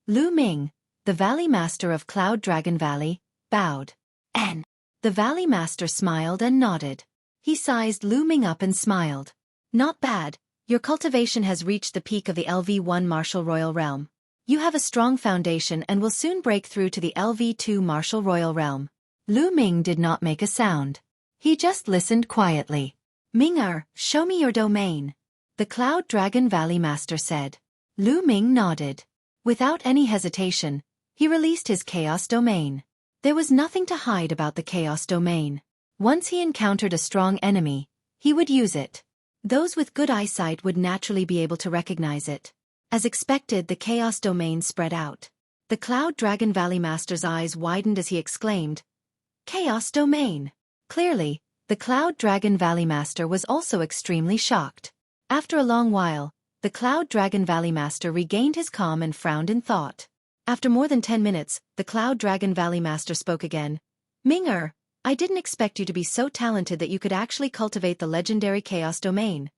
A: Lu Ming, the Valley Master of Cloud Dragon Valley, bowed. N. The Valley Master smiled and nodded. He sized Lu Ming up and smiled. Not bad, your cultivation has reached the peak of the LV1 Martial Royal Realm. You have a strong foundation and will soon break through to the LV2 Martial Royal Realm. Lu Ming did not make a sound. He just listened quietly. Ming-er, show me your domain. The Cloud Dragon Valley Master said. Lu Ming nodded. Without any hesitation, he released his Chaos Domain. There was nothing to hide about the Chaos Domain. Once he encountered a strong enemy, he would use it. Those with good eyesight would naturally be able to recognize it. As expected, the Chaos Domain spread out. The Cloud Dragon Valley Master's eyes widened as he exclaimed, Chaos Domain! Clearly, the Cloud Dragon Valley Master was also extremely shocked. After a long while, the Cloud Dragon Valley Master regained his calm and frowned in thought. After more than 10 minutes, the Cloud Dragon Valley Master spoke again. Ming-er, I didn't expect you to be so talented that you could actually cultivate the legendary Chaos Domain.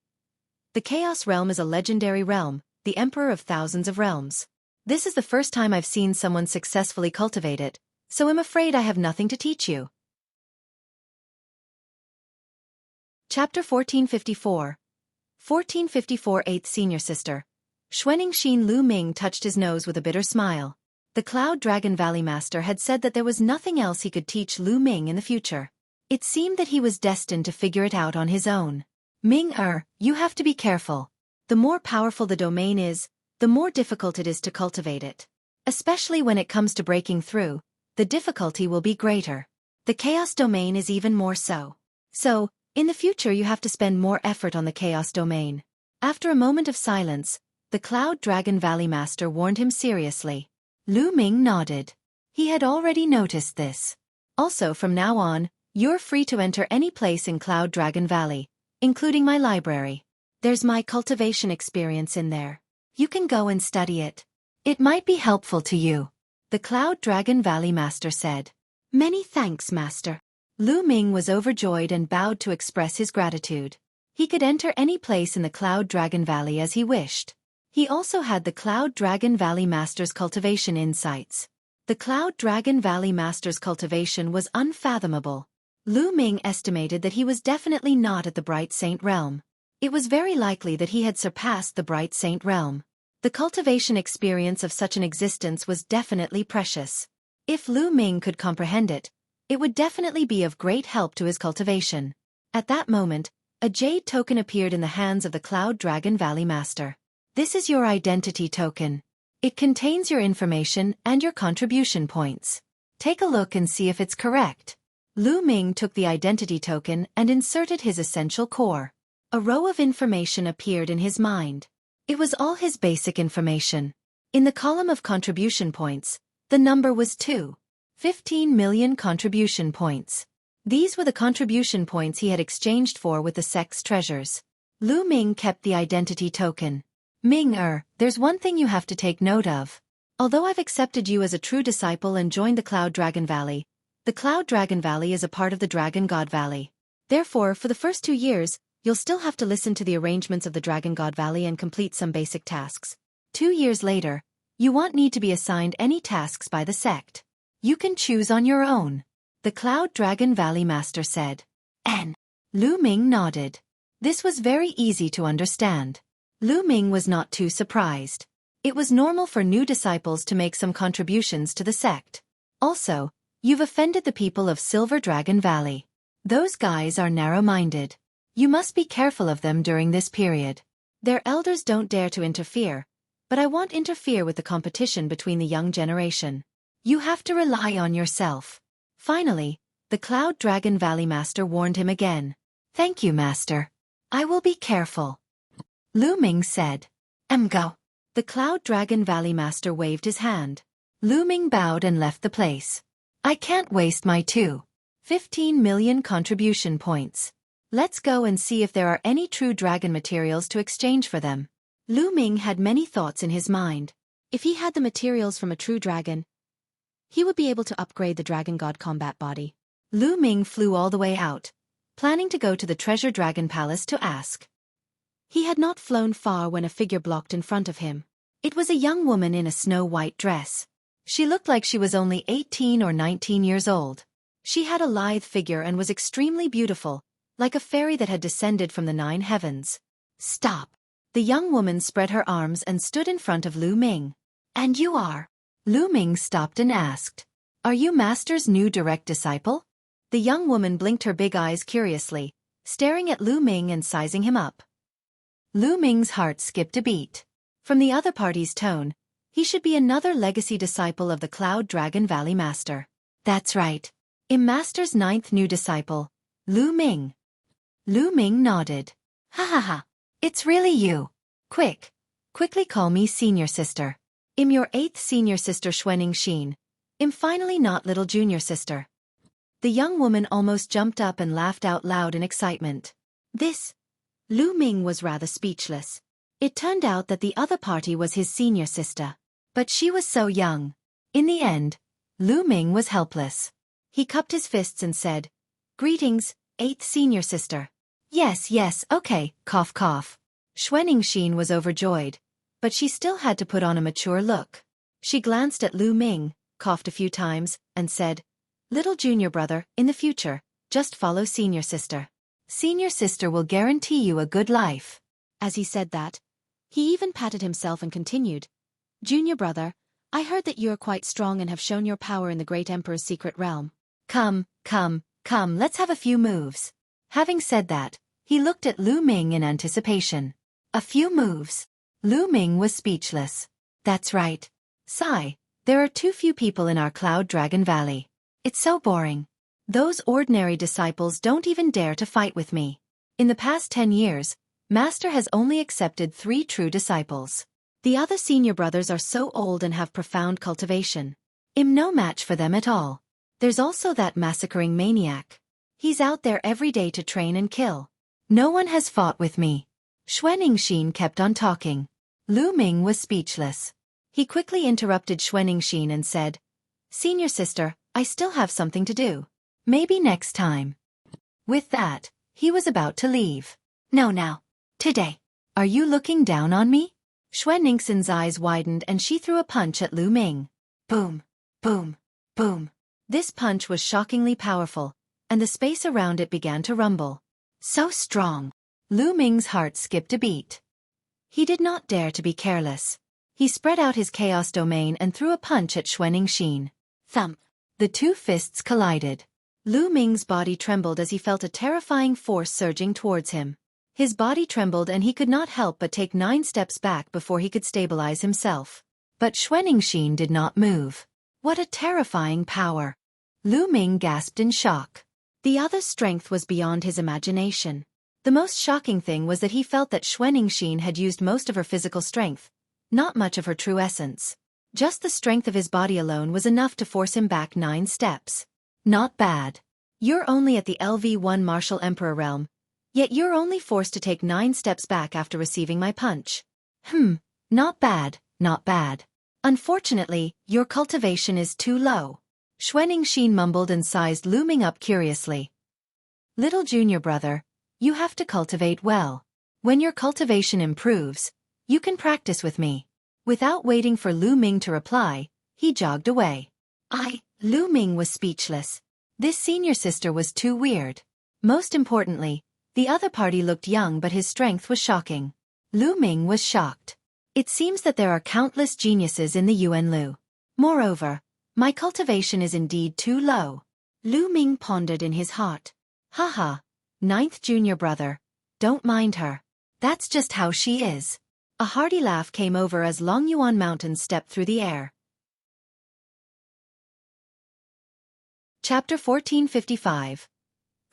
A: The Chaos Realm is a legendary realm, the Emperor of thousands of realms. This is the first time I've seen someone successfully cultivate it, so I'm afraid I have nothing to teach you. Chapter 1454. 1454 8th Senior Sister. Xueqi Lu Ming touched his nose with a bitter smile. The Cloud Dragon Valley Master had said that there was nothing else he could teach Lu Ming in the future. It seemed that he was destined to figure it out on his own. You have to be careful. The more powerful the domain is, the more difficult it is to cultivate it. Especially when it comes to breaking through, the difficulty will be greater. The Chaos Domain is even more so. So, in the future you have to spend more effort on the Chaos Domain. After a moment of silence, the Cloud Dragon Valley Master warned him seriously. Lu Ming nodded. He had already noticed this. Also from now on, you're free to enter any place in Cloud Dragon Valley, including my library. There's my cultivation experience in there. You can go and study it. It might be helpful to you. The Cloud Dragon Valley Master said. Many thanks, Master. Lu Ming was overjoyed and bowed to express his gratitude. He could enter any place in the Cloud Dragon Valley as he wished. He also had the Cloud Dragon Valley Master's cultivation insights. The Cloud Dragon Valley Master's cultivation was unfathomable. Lu Ming estimated that he was definitely not at the Bright Saint Realm. It was very likely that he had surpassed the Bright Saint Realm. The cultivation experience of such an existence was definitely precious. If Lu Ming could comprehend it, it would definitely be of great help to his cultivation. At that moment, a jade token appeared in the hands of the Cloud Dragon Valley Master. This is your identity token. It contains your information and your contribution points. Take a look and see if it's correct. Lu Ming took the identity token and inserted his essential core. A row of information appeared in his mind. It was all his basic information. In the column of contribution points, the number was 2. 15 million contribution points. These were the contribution points he had exchanged for with the sect's treasures. Lu Ming kept the identity token. There's one thing you have to take note of. Although I've accepted you as a true disciple and joined the Cloud Dragon Valley, the Cloud Dragon Valley is a part of the Dragon God Valley. Therefore, for the first 2 years, you'll still have to listen to the arrangements of the Dragon God Valley and complete some basic tasks. 2 years later, you won't need to be assigned any tasks by the sect. You can choose on your own. The Cloud Dragon Valley Master said. Lu Ming nodded. This was very easy to understand. Lu Ming was not too surprised. It was normal for new disciples to make some contributions to the sect. Also, you've offended the people of Silver Dragon Valley. Those guys are narrow-minded. You must be careful of them during this period. Their elders don't dare to interfere, but I won't interfere with the competition between the young generation. You have to rely on yourself. Finally, the Cloud Dragon Valley Master warned him again. Thank you, Master. I will be careful. Lu Ming said. Go. The Cloud Dragon Valley Master waved his hand. Lu Ming bowed and left the place. I can't waste my 15 million contribution points. Let's go and see if there are any true dragon materials to exchange for them. Lu Ming had many thoughts in his mind. If he had the materials from a true dragon, he would be able to upgrade the Dragon God combat body. Lu Ming flew all the way out, planning to go to the Treasure Dragon Palace to ask. He had not flown far when a figure blocked in front of him. It was a young woman in a snow-white dress. She looked like she was only 18 or 19 years old. She had a lithe figure and was extremely beautiful, like a fairy that had descended from the 9 heavens. Stop! The young woman spread her arms and stood in front of Lu Ming. And you are? Lu Ming stopped and asked. Are you Master's new direct disciple? The young woman blinked her big eyes curiously, staring at Lu Ming and sizing him up. Lu Ming's heart skipped a beat. From the other party's tone, he should be another legacy disciple of the Cloud Dragon Valley Master. That's right. I'm Master's 9th new disciple, Lu Ming. Lu Ming nodded. Ha ha ha. It's really you. Quickly call me Senior Sister. I'm your 8th Senior Sister Xueqi. I'm finally not little Junior Sister. The young woman almost jumped up and laughed out loud in excitement. Lu Ming was rather speechless. It turned out that the other party was his senior sister. But she was so young. In the end, Lu Ming was helpless. He cupped his fists and said, Greetings, 8th Senior Sister. Yes, okay, cough cough. Xueqi was overjoyed, but she still had to put on a mature look. She glanced at Lu Ming, coughed a few times, and said, "Little junior brother, in the future, just follow senior sister. Senior sister will guarantee you a good life." As he said that, he even patted himself and continued, "Junior brother, I heard that you are quite strong and have shown your power in the great emperor's secret realm. Come, let's have a few moves." Having said that, he looked at Lu Ming in anticipation. A few moves. Lu Ming was speechless. That's right. Sigh, there are too few people in our Cloud Dragon Valley. It's so boring. Those ordinary disciples don't even dare to fight with me. In the past 10 years, Master has only accepted 3 true disciples. The other senior brothers are so old and have profound cultivation. I'm no match for them at all. There's also that massacring maniac. He's out there every day to train and kill. No one has fought with me. Xueqi kept on talking. Lu Ming was speechless. He quickly interrupted Xueqi and said, "Senior sister, I still have something to do. Maybe next time." With that, he was about to leave. "No now. Today. Are you looking down on me?" Xueqi's eyes widened and she threw a punch at Lu Ming. Boom, boom, boom. This punch was shockingly powerful, and the space around it began to rumble. So strong. Lu Ming's heart skipped a beat. He did not dare to be careless. He spread out his chaos domain and threw a punch at Xueqi. Thump. The 2 fists collided. Lu Ming's body trembled as he felt a terrifying force surging towards him. His body trembled and he could not help but take 9 steps back before he could stabilize himself. But Xueqi did not move. What a terrifying power! Lu Ming gasped in shock. The other's strength was beyond his imagination. The most shocking thing was that he felt that Xueqi had used most of her physical strength, not much of her true essence. Just the strength of his body alone was enough to force him back 9 steps. Not bad. You're only at the LV1 Martial Emperor realm, yet you're only forced to take 9 steps back after receiving my punch. Not bad, not bad. Unfortunately, your cultivation is too low. Xueqi mumbled and sized Lu Ming up curiously. Little junior brother, you have to cultivate well. When your cultivation improves, you can practice with me. Without waiting for Lu Ming to reply, he jogged away. Lu Ming was speechless. This senior sister was too weird. Most importantly, the other party looked young but his strength was shocking. Lu Ming was shocked. It seems that there are countless geniuses in the Yuanlu. Moreover, my cultivation is indeed too low. Lu Ming pondered in his heart. Haha, 9th junior brother, don't mind her. That's just how she is. A hearty laugh came over as Long Yuan Mountain stepped through the air. Chapter 1455.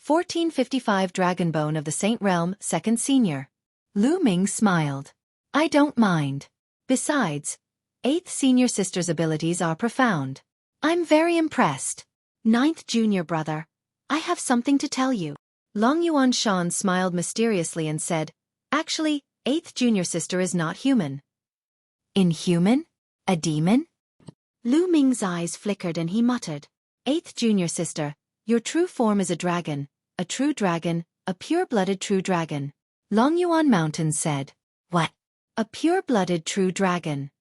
A: 1455 Dragonbone of the Saint Realm, 2nd Senior. Lu Ming smiled. I don't mind. Besides, 8th Senior Sister's abilities are profound. I'm very impressed. 9th Junior brother, I have something to tell you. Long Yuan Shan smiled mysteriously and said, Actually, 8th Junior Sister is not human. Inhuman? A demon? Lu Ming's eyes flickered and he muttered, 8th Junior Sister, your true form is a dragon, a true dragon, a pure-blooded true dragon. Long Yuan Mountain said, What? A pure-blooded true dragon?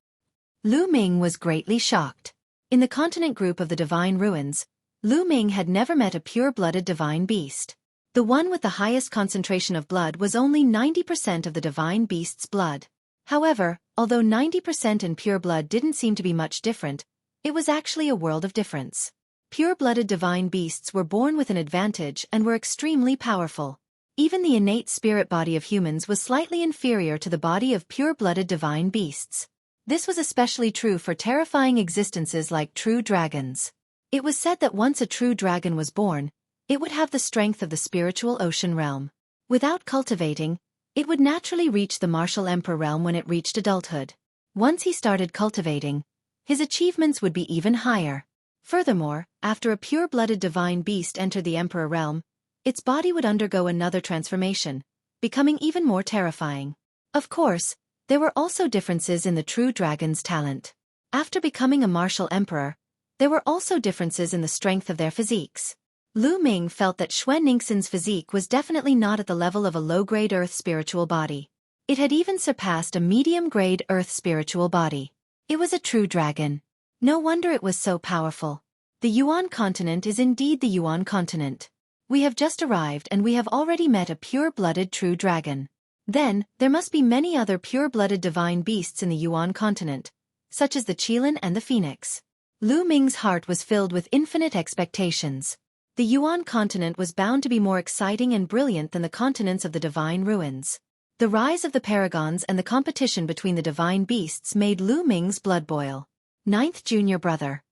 A: Lu Ming was greatly shocked. In the continent group of the Divine Ruins, Lu Ming had never met a pure-blooded divine beast. The one with the highest concentration of blood was only 90% of the divine beast's blood. However, although 90% and pure blood didn't seem to be much different, it was actually a world of difference. Pure-blooded divine beasts were born with an advantage and were extremely powerful. Even the innate spirit body of humans was slightly inferior to the body of pure-blooded divine beasts. This was especially true for terrifying existences like true dragons. It was said that once a true dragon was born, it would have the strength of the spiritual ocean realm. Without cultivating, it would naturally reach the martial emperor realm when it reached adulthood. Once he started cultivating, his achievements would be even higher. Furthermore, after a pure-blooded divine beast entered the emperor realm, its body would undergo another transformation, becoming even more terrifying. Of course, there were also differences in the true dragon's talent. After becoming a martial emperor, there were also differences in the strength of their physiques. Lu Ming felt that Xueqing's physique was definitely not at the level of a low-grade earth spiritual body. It had even surpassed a medium-grade earth spiritual body. It was a true dragon. No wonder it was so powerful. The Yuan continent is indeed the Yuan continent. We have just arrived and we have already met a pure-blooded true dragon. Then, there must be many other pure-blooded divine beasts in the Yuan continent, such as the Qilin and the Phoenix. Lu Ming's heart was filled with infinite expectations. The Yuan continent was bound to be more exciting and brilliant than the continents of the divine ruins. The rise of the paragons and the competition between the divine beasts made Lu Ming's blood boil. Ninth junior brother.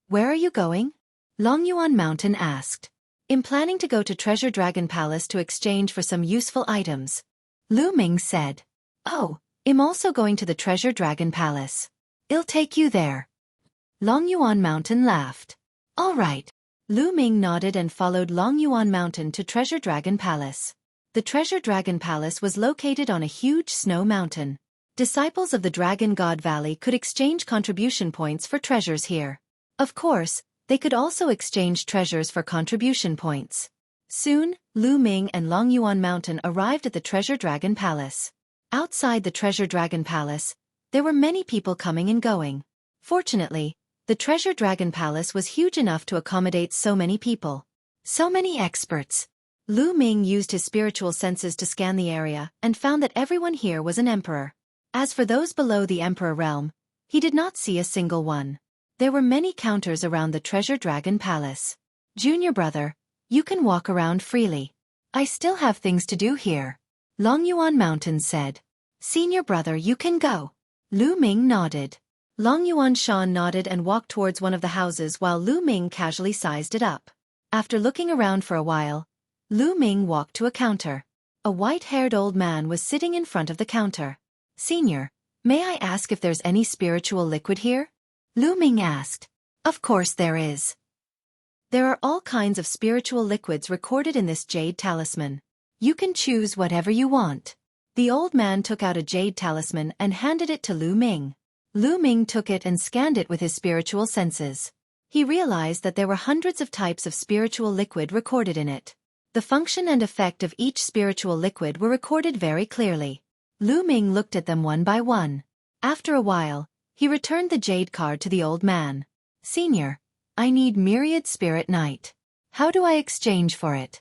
A: Where are you going? Long Yuan Mountain asked. I'm planning to go to Treasure Dragon Palace to exchange for some useful items. Lu Ming said. Oh, I'm also going to the Treasure Dragon Palace. I'll take you there. Long Yuan Mountain laughed. All right. Lu Ming nodded and followed Long Yuan Mountain to Treasure Dragon Palace. The Treasure Dragon Palace was located on a huge snow mountain. Disciples of the Dragon God Valley could exchange contribution points for treasures here. Of course, they could also exchange treasures for contribution points. Soon, Lu Ming and Long Yuan Mountain arrived at the Treasure Dragon Palace. Outside the Treasure Dragon Palace, there were many people coming and going. Fortunately, the Treasure Dragon Palace was huge enough to accommodate so many people. So many experts. Lu Ming used his spiritual senses to scan the area and found that everyone here was an emperor. As for those below the emperor realm, he did not see a single one. There were many counters around the Treasure Dragon Palace. Junior brother, you can walk around freely. I still have things to do here. Long Yuan Mountain said. Senior brother, you can go. Lu Ming nodded. Long Yuan Shan nodded and walked towards one of the houses while Lu Ming casually sized it up. After looking around for a while, Lu Ming walked to a counter. A white-haired old man was sitting in front of the counter. Senior, may I ask if there's any spiritual liquid here? Lu Ming asked. Of course there is. There are all kinds of spiritual liquids recorded in this jade talisman. You can choose whatever you want. The old man took out a jade talisman and handed it to Lu Ming. Lu Ming took it and scanned it with his spiritual senses. He realized that there were hundreds of types of spiritual liquid recorded in it. The function and effect of each spiritual liquid were recorded very clearly. Lu Ming looked at them one by one. After a while, he returned the jade card to the old man. Senior, I need Myriad Spirit Night. How do I exchange for it?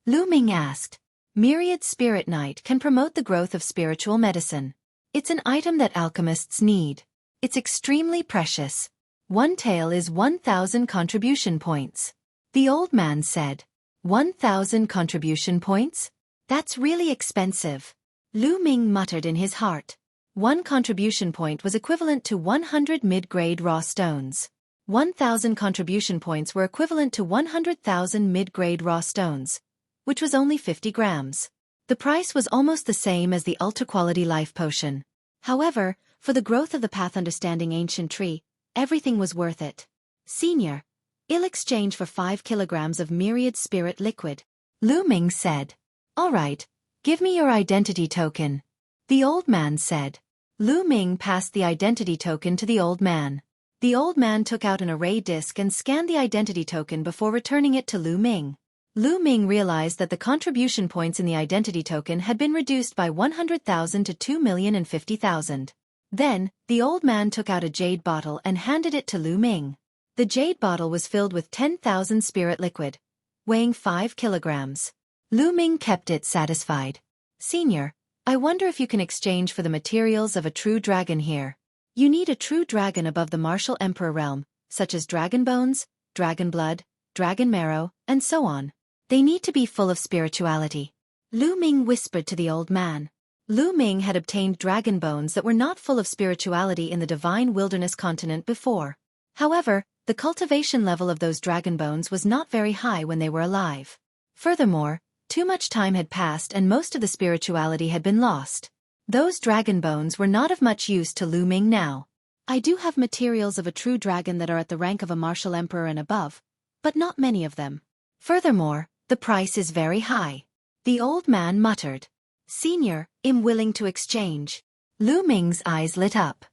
A: Lu Ming asked. Myriad Spirit Night can promote the growth of spiritual medicine. It's an item that alchemists need. It's extremely precious. One tael is 1,000 contribution points. The old man said. 1,000 contribution points? That's really expensive. Lu Ming muttered in his heart. One contribution point was equivalent to 100 mid-grade raw stones. 1,000 contribution points were equivalent to 100,000 mid-grade raw stones, which was only 50 grams. The price was almost the same as the ultra-quality life potion. However, for the growth of the path understanding ancient tree, everything was worth it. Senior, I'll exchange for 5 kilograms of Myriad Spirit Liquid. Lu Ming said. All right, give me your identity token. The old man said. Lu Ming passed the identity token to the old man. The old man took out an array disc and scanned the identity token before returning it to Lu Ming. Lu Ming realized that the contribution points in the identity token had been reduced by 100,000 to 2,050,000. Then, the old man took out a jade bottle and handed it to Lu Ming. The jade bottle was filled with 10,000 spirit liquid, weighing 5 kilograms. Lu Ming kept it satisfied. Senior, I wonder if you can exchange for the materials of a true dragon here. You need a true dragon above the martial emperor realm, such as dragon bones, dragon blood, dragon marrow, and so on. They need to be full of spirituality. Lu Ming whispered to the old man. Lu Ming had obtained dragon bones that were not full of spirituality in the divine wilderness continent before. However, the cultivation level of those dragon bones was not very high when they were alive. Furthermore, too much time had passed and most of the spirituality had been lost. Those dragon bones were not of much use to Lu Ming now. I do have materials of a true dragon that are at the rank of a martial emperor and above, but not many of them. Furthermore, the price is very high. The old man muttered. Senior, I'm willing to exchange. Lu Ming's eyes lit up.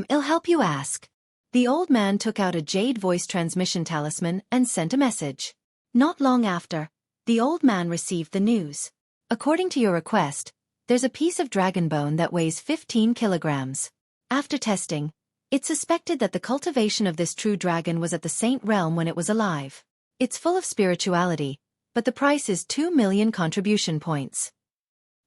A: I'll help you ask. The old man took out a jade voice transmission talisman and sent a message. Not long after, the old man received the news. According to your request, there's a piece of dragon bone that weighs 15 kilograms. After testing, It's suspected that the cultivation of this true dragon was at the Saint Realm when it was alive. It's full of spirituality, but the price is 2 million contribution points.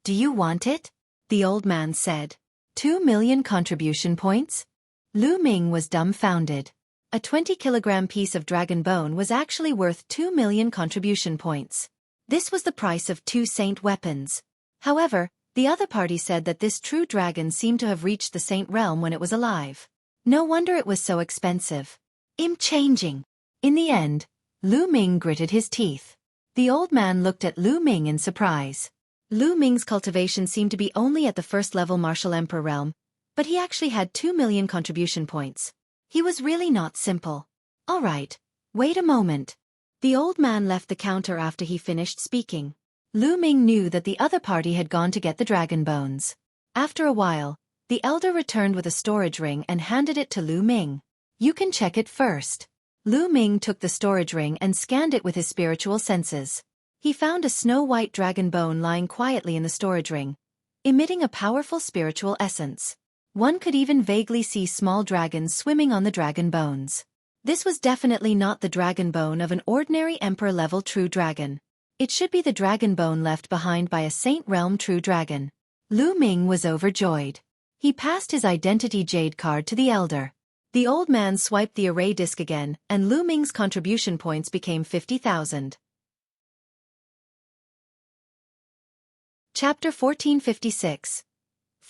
A: Do you want it? The old man said. 2 million contribution points? Lu Ming was dumbfounded. A 20-kilogram piece of dragon bone was actually worth 2 million contribution points. This was the price of 2 saint weapons. However, the other party said that this true dragon seemed to have reached the Saint Realm when it was alive. No wonder it was so expensive. I'm changing. In the end, Lu Ming gritted his teeth. The old man looked at Lu Ming in surprise. Lu Ming's cultivation seemed to be only at the first-level martial emperor realm, but he actually had 2 million contribution points. He was really not simple. All right, wait a moment. The old man left the counter after he finished speaking. Lu Ming knew that the other party had gone to get the dragon bones. After a while, the elder returned with a storage ring and handed it to Lu Ming. You can check it first. Lu Ming took the storage ring and scanned it with his spiritual senses. He found a snow-white dragon bone lying quietly in the storage ring, emitting a powerful spiritual essence. One could even vaguely see small dragons swimming on the dragon bones. This was definitely not the dragon bone of an ordinary emperor-level true dragon. It should be the dragon bone left behind by a Saint Realm true dragon. Lu Ming was overjoyed. He passed his identity jade card to the elder. The old man swiped the array disc again, and Lu Ming's contribution points became 50,000. Chapter 1456.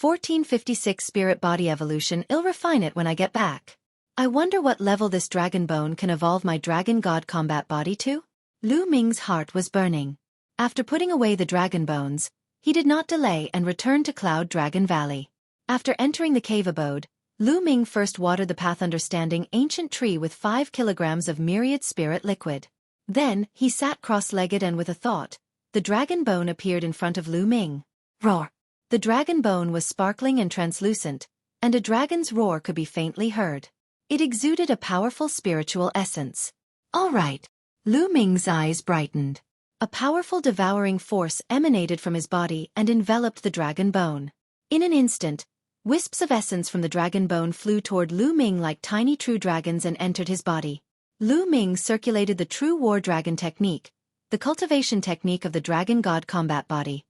A: 1456 Spirit Body Evolution. I'll refine it when I get back. I wonder what level this dragon bone can evolve my dragon god combat body to? Lu Ming's heart was burning. After putting away the dragon bones, he did not delay and returned to Cloud Dragon Valley. After entering the cave abode, Lu Ming first watered the path understanding ancient tree with 5 kilograms of Myriad spirit liquid. Then, he sat cross-legged and with a thought, the dragon bone appeared in front of Lu Ming. Roar! The dragon bone was sparkling and translucent, and a dragon's roar could be faintly heard. It exuded a powerful spiritual essence. All right. Lu Ming's eyes brightened. A powerful devouring force emanated from his body and enveloped the dragon bone. In an instant, wisps of essence from the dragon bone flew toward Lu Ming like tiny true dragons and entered his body. Lu Ming circulated the true war dragon technique, the cultivation technique of the dragon god combat body.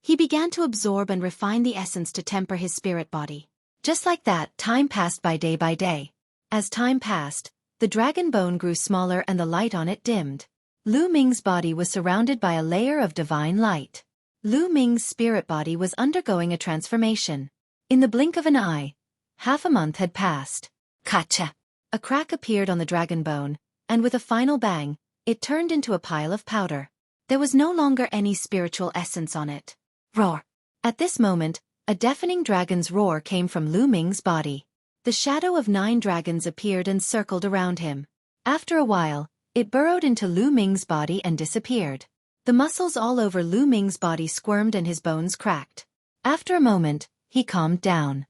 A: He began to absorb and refine the essence to temper his spirit body. Just like that, time passed by day. As time passed, the dragon bone grew smaller and the light on it dimmed. Lu Ming's body was surrounded by a layer of divine light. Lu Ming's spirit body was undergoing a transformation. In the blink of an eye, half a month had passed. Kacha! A crack appeared on the dragon bone, and with a final bang, it turned into a pile of powder. There was no longer any spiritual essence on it. Roar! At this moment, a deafening dragon's roar came from Lu Ming's body. The shadow of 9 dragons appeared and circled around him. After a while, it burrowed into Lu Ming's body and disappeared. The muscles all over Lu Ming's body squirmed and his bones cracked. After a moment, he calmed down.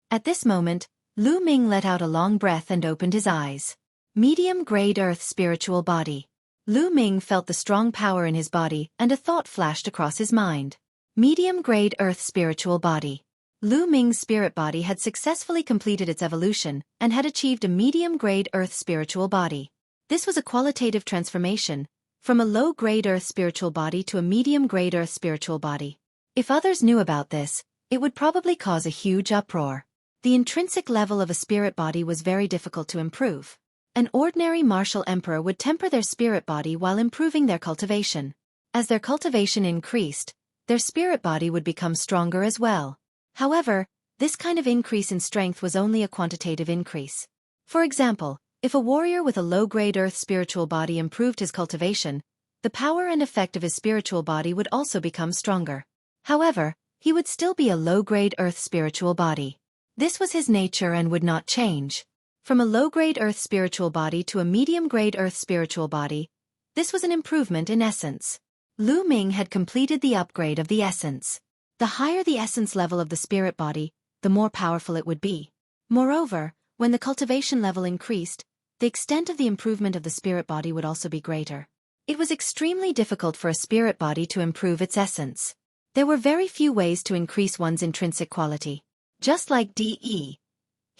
A: At this moment, Lu Ming let out a long breath and opened his eyes. Medium-grade earth spiritual body. Lu Ming felt the strong power in his body and a thought flashed across his mind. Medium-grade earth spiritual body. Lu Ming's spirit body had successfully completed its evolution and had achieved a medium-grade earth spiritual body. This was a qualitative transformation, from a low-grade earth spiritual body to a medium-grade earth spiritual body. If others knew about this, it would probably cause a huge uproar. The intrinsic level of a spirit body was very difficult to improve. An ordinary martial emperor would temper their spirit body while improving their cultivation. As their cultivation increased, their spirit body would become stronger as well. However, this kind of increase in strength was only a quantitative increase. For example, if a warrior with a low-grade earth spiritual body improved his cultivation, the power and effect of his spiritual body would also become stronger. However, he would still be a low-grade earth spiritual body. This was his nature and would not change. From a low-grade earth spiritual body to a medium-grade earth spiritual body, this was an improvement in essence. Lu Ming had completed the upgrade of the essence. The higher the essence level of the spirit body, the more powerful it would be. Moreover, when the cultivation level increased, the extent of the improvement of the spirit body would also be greater. It was extremely difficult for a spirit body to improve its essence. There were very few ways to increase one's intrinsic quality. Just like DE.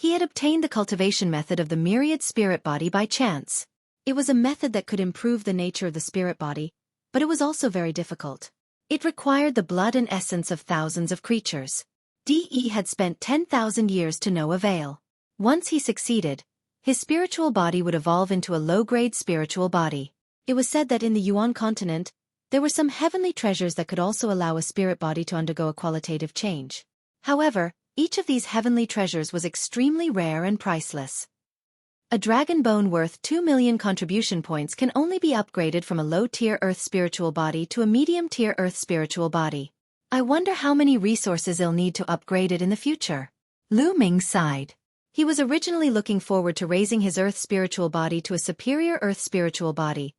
A: He had obtained the cultivation method of the Myriad spirit body by chance. It was a method that could improve the nature of the spirit body, but it was also very difficult. It required the blood and essence of thousands of creatures. De had spent 10,000 years to no avail. Once he succeeded, his spiritual body would evolve into a low-grade spiritual body. It was said that in the Yuan continent, there were some heavenly treasures that could also allow a spirit body to undergo a qualitative change. However, each of these heavenly treasures was extremely rare and priceless. A dragon bone worth 2 million contribution points can only be upgraded from a low-tier Earth spiritual body to a medium-tier Earth spiritual body. I wonder how many resources I'll need to upgrade it in the future. Lu Ming sighed. He was originally looking forward to raising his Earth spiritual body to a superior Earth spiritual body,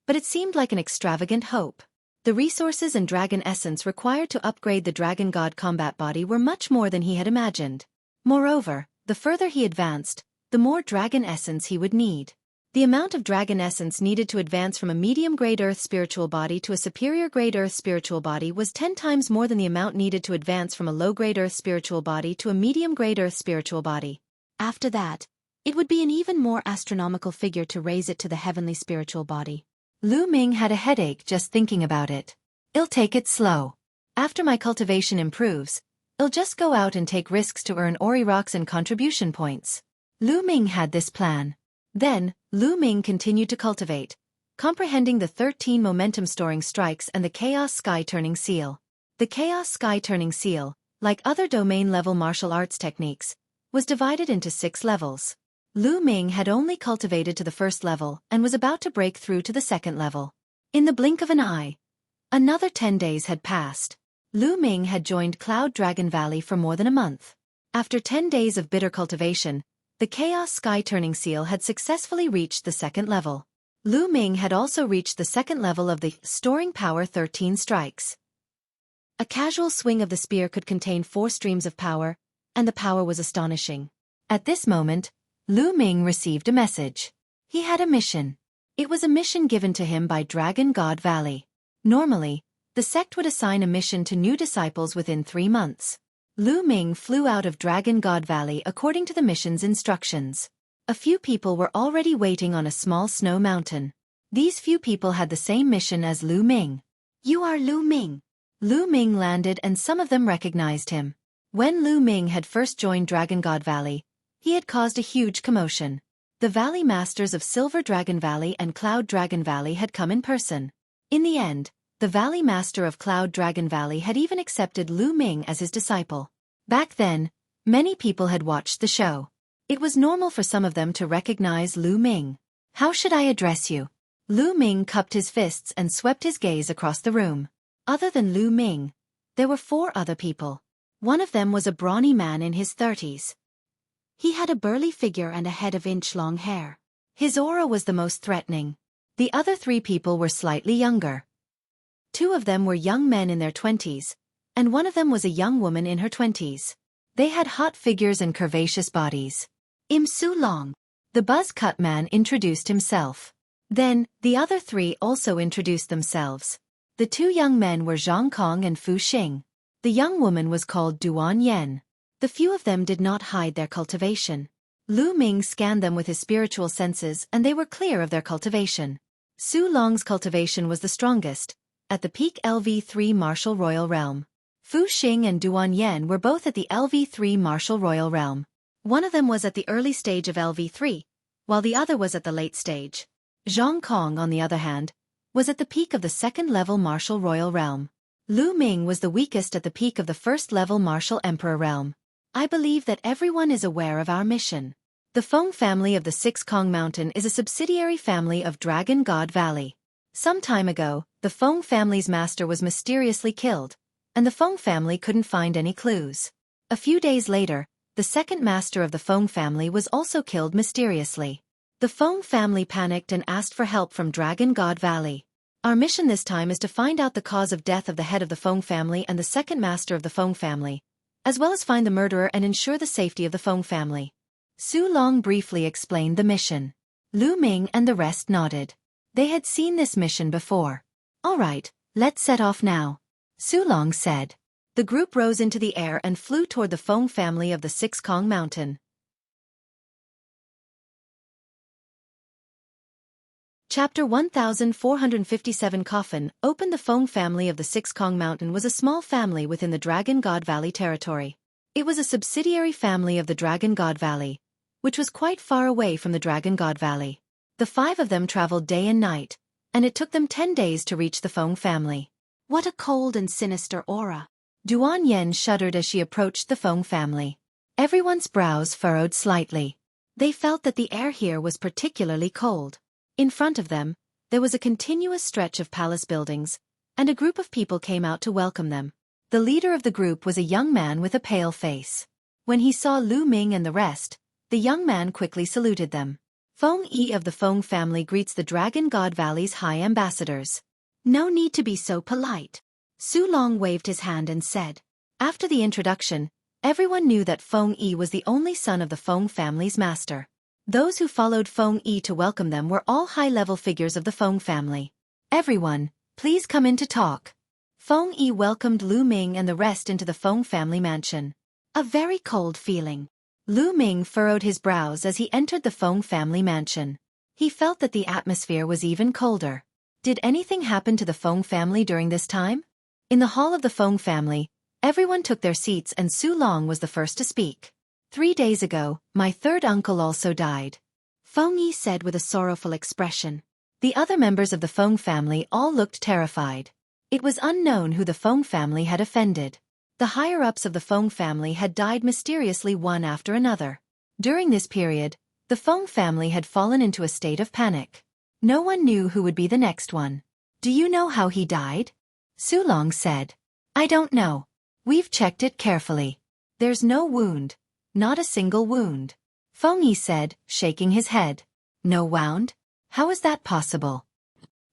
A: but it seemed like an extravagant hope. The resources and dragon essence required to upgrade the dragon god combat body were much more than he had imagined. Moreover, the further he advanced, the more dragon essence he would need. The amount of dragon essence needed to advance from a medium-grade Earth spiritual body to a superior-grade Earth spiritual body was 10 times more than the amount needed to advance from a low-grade Earth spiritual body to a medium-grade Earth spiritual body. After that, it would be an even more astronomical figure to raise it to the heavenly spiritual body. Lu Ming had a headache just thinking about it. I'll take it slow. After my cultivation improves, I'll just go out and take risks to earn Ori rocks and contribution points. Lu Ming had this plan. Then, Lu Ming continued to cultivate, comprehending the 13 momentum-storing strikes and the Chaos Sky-turning seal. The Chaos Sky-turning seal, like other domain-level martial arts techniques, was divided into 6 levels. Lu Ming had only cultivated to the first level and was about to break through to the second level. In the blink of an eye, another 10 days had passed. Lu Ming had joined Cloud Dragon Valley for more than a month. After 10 days of bitter cultivation, the Chaos Sky-turning seal had successfully reached the second level. Lu Ming had also reached the second level of the Storing Power 13 strikes. A casual swing of the spear could contain 4 streams of power, and the power was astonishing. At this moment, Lu Ming received a message. He had a mission. It was a mission given to him by Dragon God Valley. Normally, the sect would assign a mission to new disciples within 3 months. Lu Ming flew out of Dragon God Valley according to the mission's instructions. A few people were already waiting on a small snow mountain. These few people had the same mission as Lu Ming. "You are Lu Ming." Lu Ming landed and some of them recognized him. When Lu Ming had first joined Dragon God Valley, he had caused a huge commotion. The Valley Masters of Silver Dragon Valley and Cloud Dragon Valley had come in person. In the end, the Valley Master of Cloud Dragon Valley had even accepted Lu Ming as his disciple. Back then, many people had watched the show. It was normal for some of them to recognize Lu Ming. "How should I address you?" Lu Ming cupped his fists and swept his gaze across the room. Other than Lu Ming, there were 4 other people. One of them was a brawny man in his 30s. He had a burly figure and a head of inch-long hair. His aura was the most threatening. The other 3 people were slightly younger. 2 of them were young men in their 20s, and one of them was a young woman in her 20s. They had hot figures and curvaceous bodies. "Im Su Long." The buzz-cut man introduced himself. Then, the other 3 also introduced themselves. The 2 young men were Zhang Kong and Fu Xing. The young woman was called Duan Yen. The few of them did not hide their cultivation. Lu Ming scanned them with his spiritual senses and they were clear of their cultivation. Su Long's cultivation was the strongest, at the peak LV3 Martial Royal Realm. Fu Xing and Duan Yen were both at the LV3 Martial Royal Realm. One of them was at the early stage of LV3, while the other was at the late stage. Zhang Kong, on the other hand, was at the peak of the second-level Martial Royal Realm. Lu Ming was the weakest at the peak of the first-level Martial Emperor Realm. "I believe that everyone is aware of our mission. The Feng family of the Six Kong Mountain is a subsidiary family of Dragon God Valley. Some time ago, the Feng family's master was mysteriously killed, and the Feng family couldn't find any clues. A few days later, the second master of the Feng family was also killed mysteriously. The Feng family panicked and asked for help from Dragon God Valley. Our mission this time is to find out the cause of death of the head of the Feng family and the second master of the Feng family, as well as find the murderer and ensure the safety of the Feng family." Su Long briefly explained the mission. Lu Ming and the rest nodded. They had seen this mission before. "All right, let's set off now," Su Long said. The group rose into the air and flew toward the Feng family of the Six Kong Mountain. Chapter 1457 Coffin. The Feng family of the Six Kong Mountain was a small family within the Dragon God Valley territory. It was a subsidiary family of the Dragon God Valley, which was quite far away from the Dragon God Valley. The five of them traveled day and night, and it took them 10 days to reach the Feng family. What a cold and sinister aura. Duan Yen shuddered as she approached the Feng family. Everyone's brows furrowed slightly. They felt that the air here was particularly cold. In front of them, there was a continuous stretch of palace buildings, and a group of people came out to welcome them. The leader of the group was a young man with a pale face. When he saw Lu Ming and the rest, the young man quickly saluted them. Feng Yi of the Feng family greets the Dragon God Valley's high ambassadors. No need to be so polite. Su Long waved his hand and said. After the introduction, everyone knew that Feng Yi was the only son of the Feng family's master. Those who followed Feng Yi to welcome them were all high-level figures of the Feng family. Everyone, please come in to talk. Feng Yi welcomed Lu Ming and the rest into the Feng family mansion. A very cold feeling. Lu Ming furrowed his brows as he entered the Feng family mansion. He felt that the atmosphere was even colder. Did anything happen to the Feng family during this time? In the hall of the Feng family, everyone took their seats and Su Long was the first to speak. 3 days ago, my third uncle also died. Feng Yi said with a sorrowful expression. The other members of the Feng family all looked terrified. It was unknown who the Feng family had offended. The higher-ups of the Feng family had died mysteriously one after another. During this period, the Feng family had fallen into a state of panic. No one knew who would be the next one. Do you know how he died? Su Long said. I don't know. We've checked it carefully. There's no wound. Not a single wound. Feng Yi said, shaking his head. No wound? How is that possible?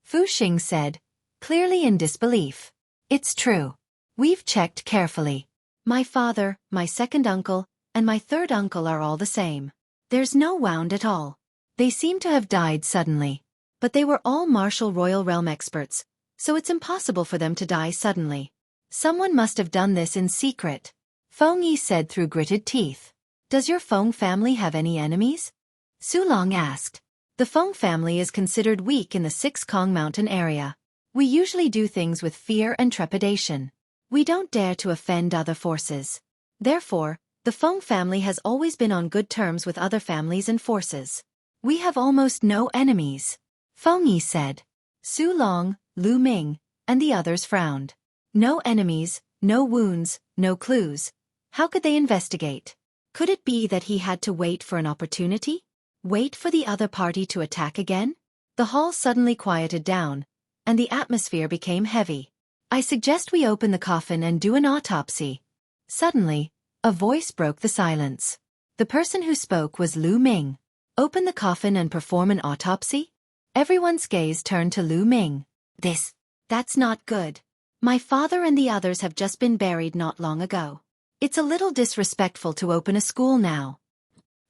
A: Fu Xing said, clearly in disbelief. It's true. We've checked carefully. My father, my second uncle, and my third uncle are all the same. There's no wound at all. They seem to have died suddenly. But they were all martial royal realm experts, so it's impossible for them to die suddenly. Someone must have done this in secret. Feng Yi said through gritted teeth. Does your Feng family have any enemies? Su Long asked. The Feng family is considered weak in the Six Kong Mountain area. We usually do things with fear and trepidation. We don't dare to offend other forces. Therefore, the Feng family has always been on good terms with other families and forces. We have almost no enemies. Feng Yi said. Su Long, Lu Ming, and the others frowned. No enemies, no wounds, no clues. How could they investigate? Could it be that he had to wait for an opportunity? Wait for the other party to attack again? The hall suddenly quieted down, and the atmosphere became heavy. I suggest we open the coffin and do an autopsy. Suddenly, a voice broke the silence. The person who spoke was Lu Ming. Open the coffin and perform an autopsy? Everyone's gaze turned to Lu Ming. That's not good. My father and the others have just been buried not long ago. It's a little disrespectful to open a school now.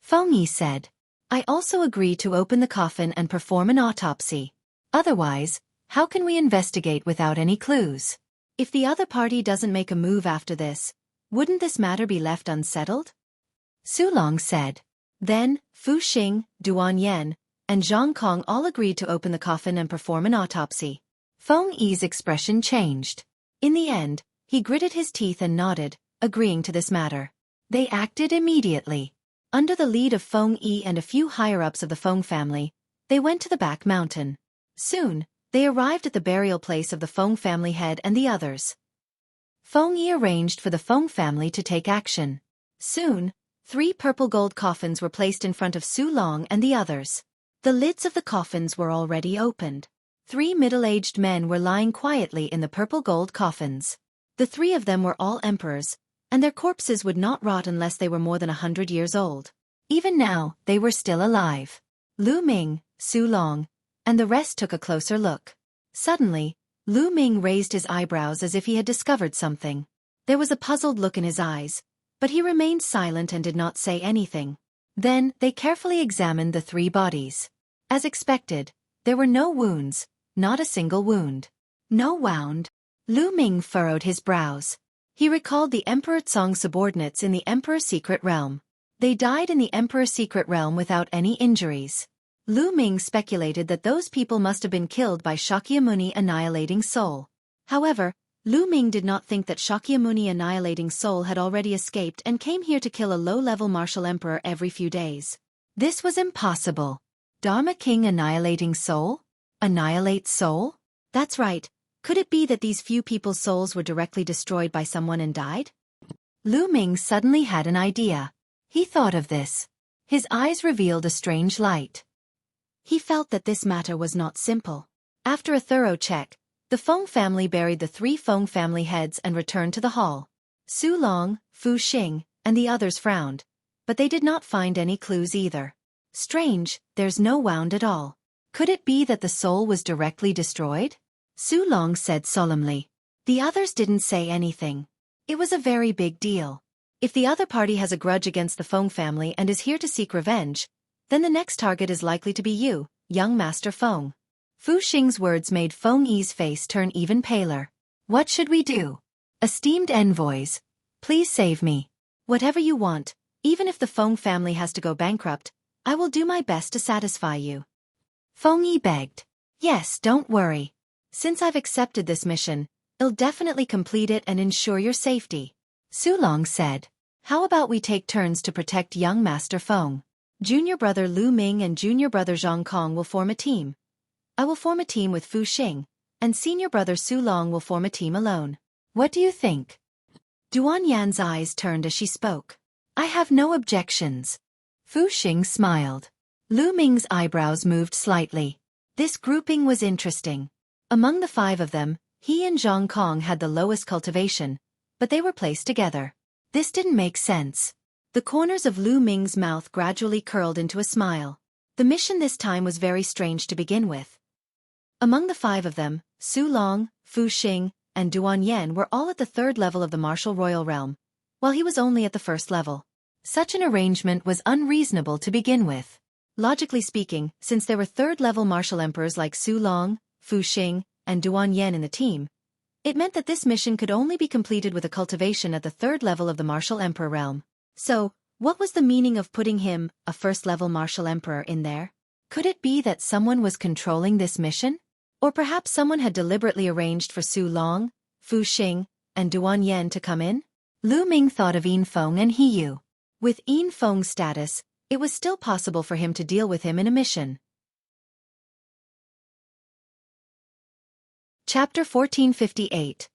A: Feng Yi said. I also agree to open the coffin and perform an autopsy. Otherwise, how can we investigate without any clues? If the other party doesn't make a move after this, wouldn't this matter be left unsettled? Su Long said. Then, Fu Xing, Duan Yen, and Zhang Kong all agreed to open the coffin and perform an autopsy. Feng Yi's expression changed. In the end, he gritted his teeth and nodded, agreeing to this matter. They acted immediately. Under the lead of Feng Yi and a few higher-ups of the Feng family, they went to the back mountain. Soon, they arrived at the burial place of the Feng family head and the others. Feng Yi arranged for the Feng family to take action. Soon, 3 purple gold coffins were placed in front of Su Long and the others. The lids of the coffins were already opened. 3 middle-aged men were lying quietly in the purple gold coffins. The 3 of them were all emperors, and their corpses would not rot unless they were more than 100 years old. Even now, they were still alive. Lu Ming, Su Long, and the rest took a closer look. Suddenly, Lu Ming raised his eyebrows as if he had discovered something. There was a puzzled look in his eyes, but he remained silent and did not say anything. Then, they carefully examined the 3 bodies. As expected, there were no wounds, not a single wound. No wound. Lu Ming furrowed his brows. He recalled the Emperor Tsong's subordinates in the Emperor's secret realm. They died in the Emperor's secret realm without any injuries. Lu Ming speculated that those people must have been killed by Shakyamuni annihilating soul. However, Lu Ming did not think that Shakyamuni annihilating soul had already escaped and came here to kill a low-level martial emperor every few days. This was impossible. Dharma King annihilating soul? Annihilate soul? That's right. Could it be that these few people's souls were directly destroyed by someone and died? Lu Ming suddenly had an idea. He thought of this. His eyes revealed a strange light. He felt that this matter was not simple. After a thorough check, the Feng family buried the 3 Feng family heads and returned to the hall. Su Long, Fu Xing, and the others frowned, but they did not find any clues either. Strange, there's no wound at all. Could it be that the soul was directly destroyed? Su Long said solemnly. The others didn't say anything. It was a very big deal. If the other party has a grudge against the Feng family and is here to seek revenge, then the next target is likely to be you, young Master Feng. Fu Xing's words made Feng Yi's face turn even paler. What should we do? Esteemed envoys, please save me. Whatever you want, even if the Feng family has to go bankrupt, I will do my best to satisfy you. Feng Yi begged. Yes, don't worry. Since I've accepted this mission, I'll definitely complete it and ensure your safety. Su Long said. How about we take turns to protect young Master Feng? Junior brother Lu Ming and junior brother Zhang Kong will form a team. I will form a team with Fu Xing, and senior brother Su Long will form a team alone. What do you think? Duan Yan's eyes turned as she spoke. I have no objections. Fu Xing smiled. Lu Ming's eyebrows moved slightly. This grouping was interesting. Among the 5 of them, he and Zhang Kong had the lowest cultivation, but they were placed together. This didn't make sense. The corners of Lu Ming's mouth gradually curled into a smile. The mission this time was very strange to begin with. Among the 5 of them, Su Long, Fu Xing, and Duan Yan were all at the 3rd level of the martial royal realm, while he was only at the 1st level. Such an arrangement was unreasonable to begin with. Logically speaking, since there were 3rd-level martial emperors like Su Long, Fu Xing, and Duan Yan in the team, it meant that this mission could only be completed with a cultivation at the 3rd level of the martial emperor realm. So, what was the meaning of putting him, a 1st-level martial emperor, in there? Could it be that someone was controlling this mission? Or perhaps someone had deliberately arranged for Su Long, Fu Xing, and Duan Yan to come in? Lu Ming thought of Yin Feng and He Yu. With Yin Feng's status, it was still possible for him to deal with him in a mission. Chapter 1458.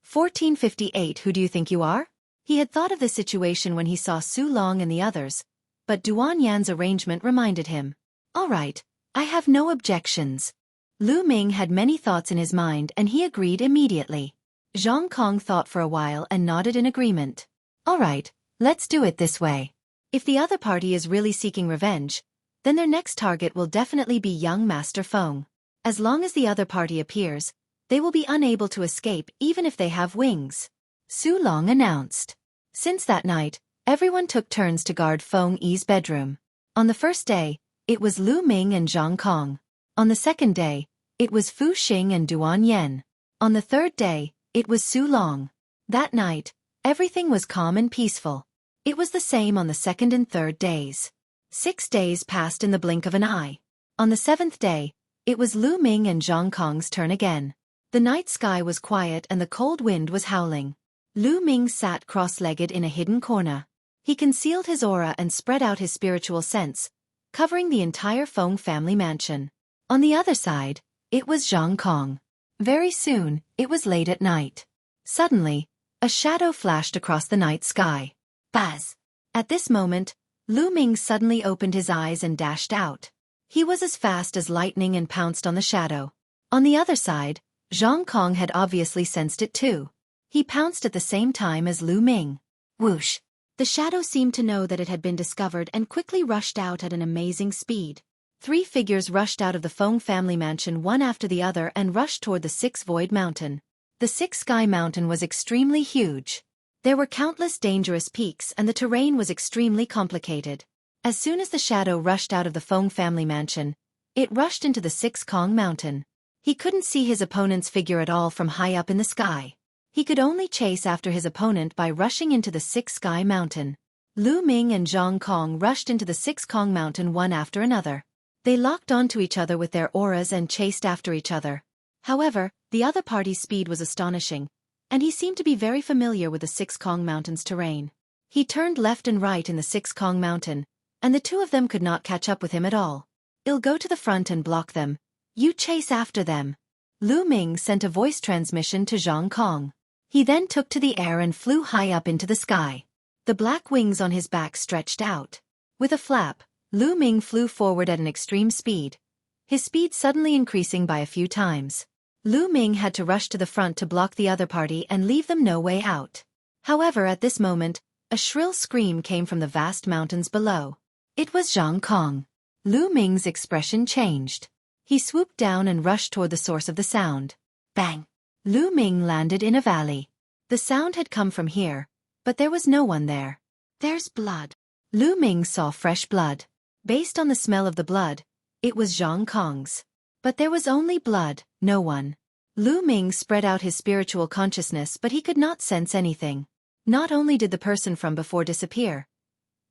A: 1458. Who do you think you are? He had thought of this situation when he saw Su Long and the others, but Duan Yan's arrangement reminded him. All right, I have no objections. Lu Ming had many thoughts in his mind and he agreed immediately. Zhang Kong thought for a while and nodded in agreement. All right, let's do it this way. If the other party is really seeking revenge, then their next target will definitely be young Master Feng. As long as the other party appears, they will be unable to escape even if they have wings. Su Long announced. Since that night, everyone took turns to guard Feng Yi's bedroom. On the first day, it was Lu Ming and Zhang Kong. On the second day, it was Fu Xing and Duan Yan. On the third day, it was Su Long. That night, everything was calm and peaceful. It was the same on the 2nd and 3rd days. 6 days passed in the blink of an eye. On the 7th day, it was Lu Ming and Zhang Kong's turn again. The night sky was quiet and the cold wind was howling. Lu Ming sat cross-legged in a hidden corner. He concealed his aura and spread out his spiritual sense, covering the entire Feng family mansion. On the other side, it was Zhang Kong. Very soon, it was late at night. Suddenly, a shadow flashed across the night sky. Buzz! At this moment, Lu Ming suddenly opened his eyes and dashed out. He was as fast as lightning and pounced on the shadow. On the other side, Zhang Kong had obviously sensed it too. He pounced at the same time as Lu Ming. Whoosh! The shadow seemed to know that it had been discovered and quickly rushed out at an amazing speed. 3 figures rushed out of the Feng family mansion one after the other and rushed toward the 6 Void Mountain. The 6 Sky Mountain was extremely huge. There were countless dangerous peaks and the terrain was extremely complicated. As soon as the shadow rushed out of the Feng family mansion, it rushed into the 6 Kong Mountain. He couldn't see his opponent's figure at all from high up in the sky. He could only chase after his opponent by rushing into the 6 Sky Mountain. Lu Ming and Zhang Kong rushed into the 6 Kong Mountain one after another. They locked onto each other with their auras and chased after each other. However, the other party's speed was astonishing, and he seemed to be very familiar with the Six Kong Mountains terrain. He turned left and right in the Six Kong Mountain, and the two of them could not catch up with him at all. "I'll go to the front and block them. You chase after them." Lu Ming sent a voice transmission to Zhang Kong. He then took to the air and flew high up into the sky. The black wings on his back stretched out. With a flap, Lu Ming flew forward at an extreme speed, his speed suddenly increasing by a few times. Lu Ming had to rush to the front to block the other party and leave them no way out. However, at this moment, a shrill scream came from the vast mountains below. It was Zhang Kong. Lu Ming's expression changed. He swooped down and rushed toward the source of the sound. Bang! Lu Ming landed in a valley. The sound had come from here, but there was no one there. "There's blood." Lu Ming saw fresh blood. Based on the smell of the blood, it was Zhang Kong's. But there was only blood, no one. Lu Ming spread out his spiritual consciousness, but he could not sense anything. Not only did the person from before disappear,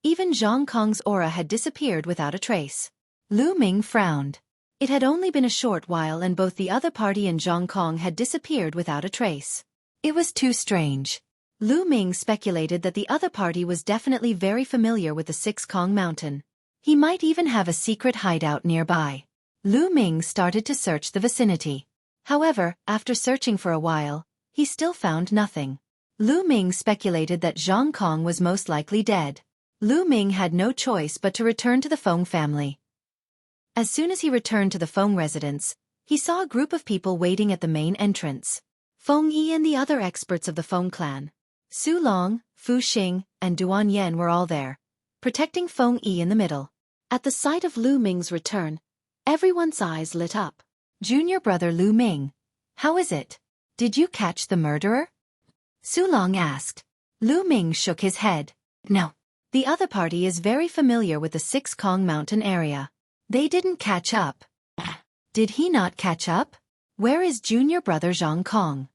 A: even Zhang Kong's aura had disappeared without a trace. Lu Ming frowned. It had only been a short while and both the other party and Zhang Kong had disappeared without a trace. It was too strange. Lu Ming speculated that the other party was definitely very familiar with the Six Kong Mountain. He might even have a secret hideout nearby. Lu Ming started to search the vicinity. However, after searching for a while, he still found nothing. Lu Ming speculated that Zhang Kong was most likely dead. Lu Ming had no choice but to return to the Feng family. As soon as he returned to the Feng residence, he saw a group of people waiting at the main entrance. Feng Yi and the other experts of the Feng clan, Su Long, Fu Xing, and Duan Yan were all there, protecting Feng Yi in the middle. At the sight of Lu Ming's return, everyone's eyes lit up. "Junior brother Lu Ming, how is it? Did you catch the murderer?" Su Long asked. Lu Ming shook his head. "No. The other party is very familiar with the Six Kong Mountain area. They didn't catch up." "Did he not catch up? Where is junior brother Zhang Kong?"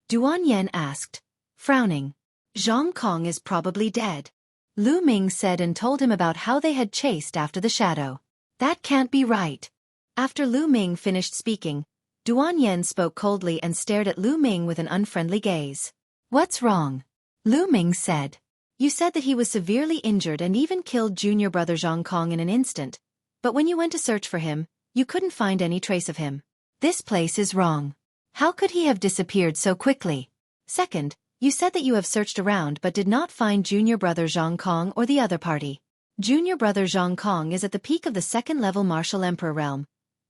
A: Duan Yan asked, frowning. "Zhang Kong is probably dead," Lu Ming said and told him about how they had chased after the shadow. "That can't be right." After Lu Ming finished speaking, Duan Yan spoke coldly and stared at Lu Ming with an unfriendly gaze. "What's wrong?" Lu Ming said. "You said that he was severely injured and even killed junior brother Zhang Kong in an instant, but when you went to search for him, you couldn't find any trace of him. This place is wrong. How could he have disappeared so quickly? Second, you said that you have searched around but did not find junior brother Zhang Kong or the other party. Junior brother Zhang Kong is at the peak of the second-level martial emperor realm,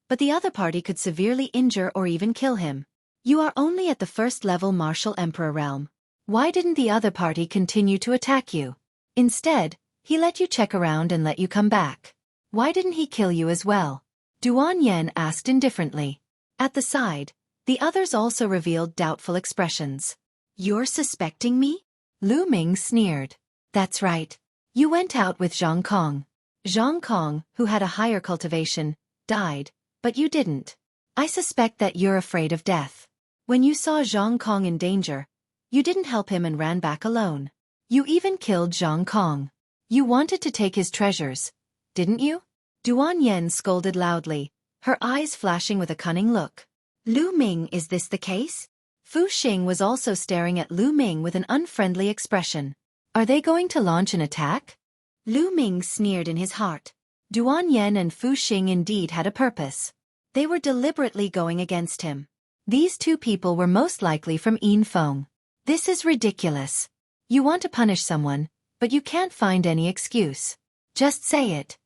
A: but the other party could severely injure or even kill him. You are only at the first-level martial emperor realm. Why didn't the other party continue to attack you? Instead, he let you check around and let you come back. Why didn't he kill you as well?" Duan Yan asked indifferently. At the side, the others also revealed doubtful expressions. "You're suspecting me?" Lu Ming sneered. "That's right. You went out with Zhang Kong. Zhang Kong, who had a higher cultivation, died, but you didn't. I suspect that you're afraid of death. When you saw Zhang Kong in danger, you didn't help him and ran back alone. You even killed Zhang Kong. You wanted to take his treasures, didn't you?" Duan Yan scolded loudly, her eyes flashing with a cunning look. "Lu Ming, is this the case?" Fu Xing was also staring at Lu Ming with an unfriendly expression. "Are they going to launch an attack?" Lu Ming sneered in his heart. Duan Yan and Fu Xing indeed had a purpose. They were deliberately going against him. These two people were most likely from Yin Feng. This is ridiculous. You want to punish someone, but you can't find any excuse. Just say it.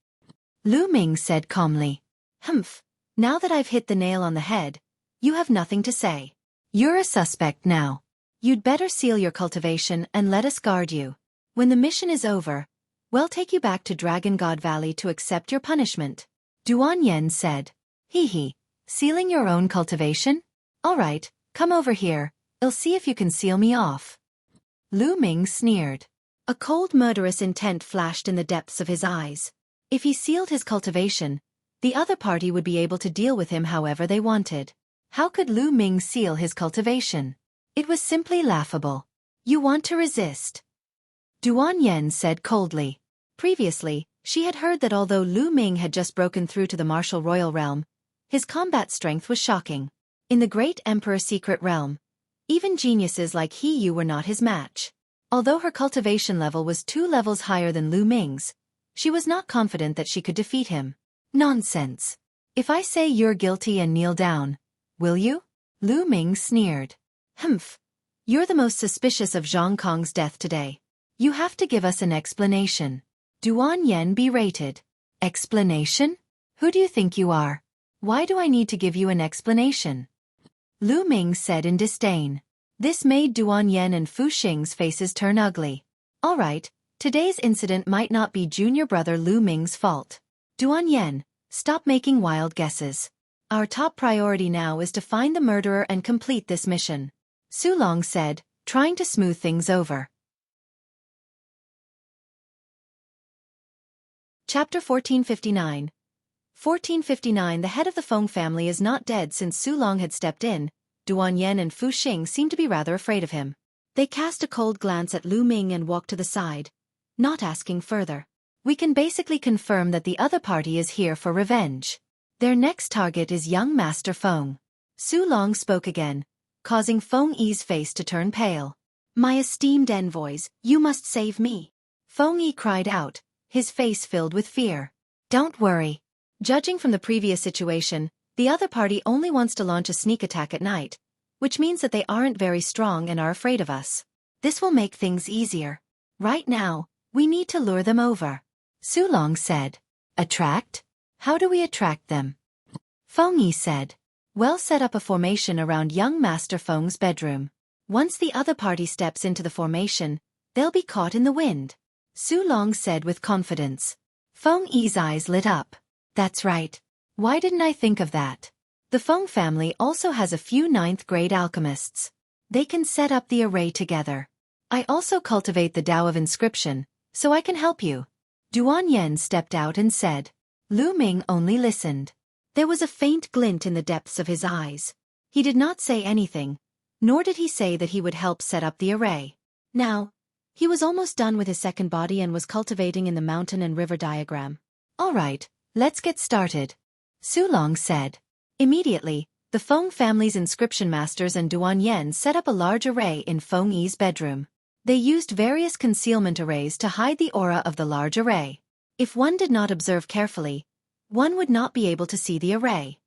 A: Lu Ming said calmly. "Humph. Now that I've hit the nail on the head, you have nothing to say. You're a suspect now. You'd better seal your cultivation and let us guard you. When the mission is over, we'll take you back to Dragon God Valley to accept your punishment." Duan Yan said. Hee. Sealing your own cultivation? All right, come over here. I'll see if you can seal me off. Lu Ming sneered. A cold murderous intent flashed in the depths of his eyes. If he sealed his cultivation, the other party would be able to deal with him however they wanted. How could Lu Ming seal his cultivation? It was simply laughable. "You want to resist?" Duan Yan said coldly. Previously, She had heard that although Lu Ming had just broken through to the martial royal realm, his combat strength was shocking. In the great emperor secret realm, even geniuses like He Yu were not his match. Although her cultivation level was 2 levels higher than Lu Ming's, she was not confident that she could defeat him. Nonsense. If I say you're guilty and kneel down, will you? Lu Ming sneered. Humph. You're the most suspicious of Zhang Kong's death today. You have to give us an explanation. Duan Yen berated. Explanation? Who do you think you are? Why do I need to give you an explanation? Lu Ming said in disdain. This made Duan Yen and Fu Xing's faces turn ugly. All right, today's incident might not be junior brother Lu Ming's fault. Duan Yen, stop making wild guesses. Our top priority now is to find the murderer and complete this mission. Su Long said, trying to smooth things over. Chapter 1459. 1459. The head of the Feng family is not dead. Since Su Long had stepped in, Duan Yen and Fu Xing seemed to be rather afraid of him. They cast a cold glance at Lu Ming and walked to the side, not asking further. We can basically confirm that the other party is here for revenge. Their next target is young Master Feng. Su Long spoke again, causing Feng Yi's face to turn pale. My esteemed envoys, you must save me. Feng Yi cried out, his face filled with fear. Don't worry. Judging from the previous situation, the other party only wants to launch a sneak attack at night, which means that they aren't very strong and are afraid of us. This will make things easier. Right now, we need to lure them over. Su Long said. Attract? How do we attract them? Feng Yi said. Well, set up a formation around young Master Feng's bedroom. Once the other party steps into the formation, they'll be caught in the wind. Su Long said with confidence. Feng Yi's eyes lit up. That's right. Why didn't I think of that? The Feng family also has a few 9th grade alchemists. They can set up the array together. I also cultivate the Tao of Inscription, so I can help you. Duan Yen stepped out and said. Lu Ming only listened. There was a faint glint in the depths of his eyes. He did not say anything, nor did he say that he would help set up the array. Now, he was almost done with his second body and was cultivating in the mountain and river diagram. All right, let's get started. Su Long said. Immediately, the Feng family's inscription masters and Duan Yen set up a large array in Feng Yi's bedroom. They used various concealment arrays to hide the aura of the large array. If one did not observe carefully, one would not be able to see the array.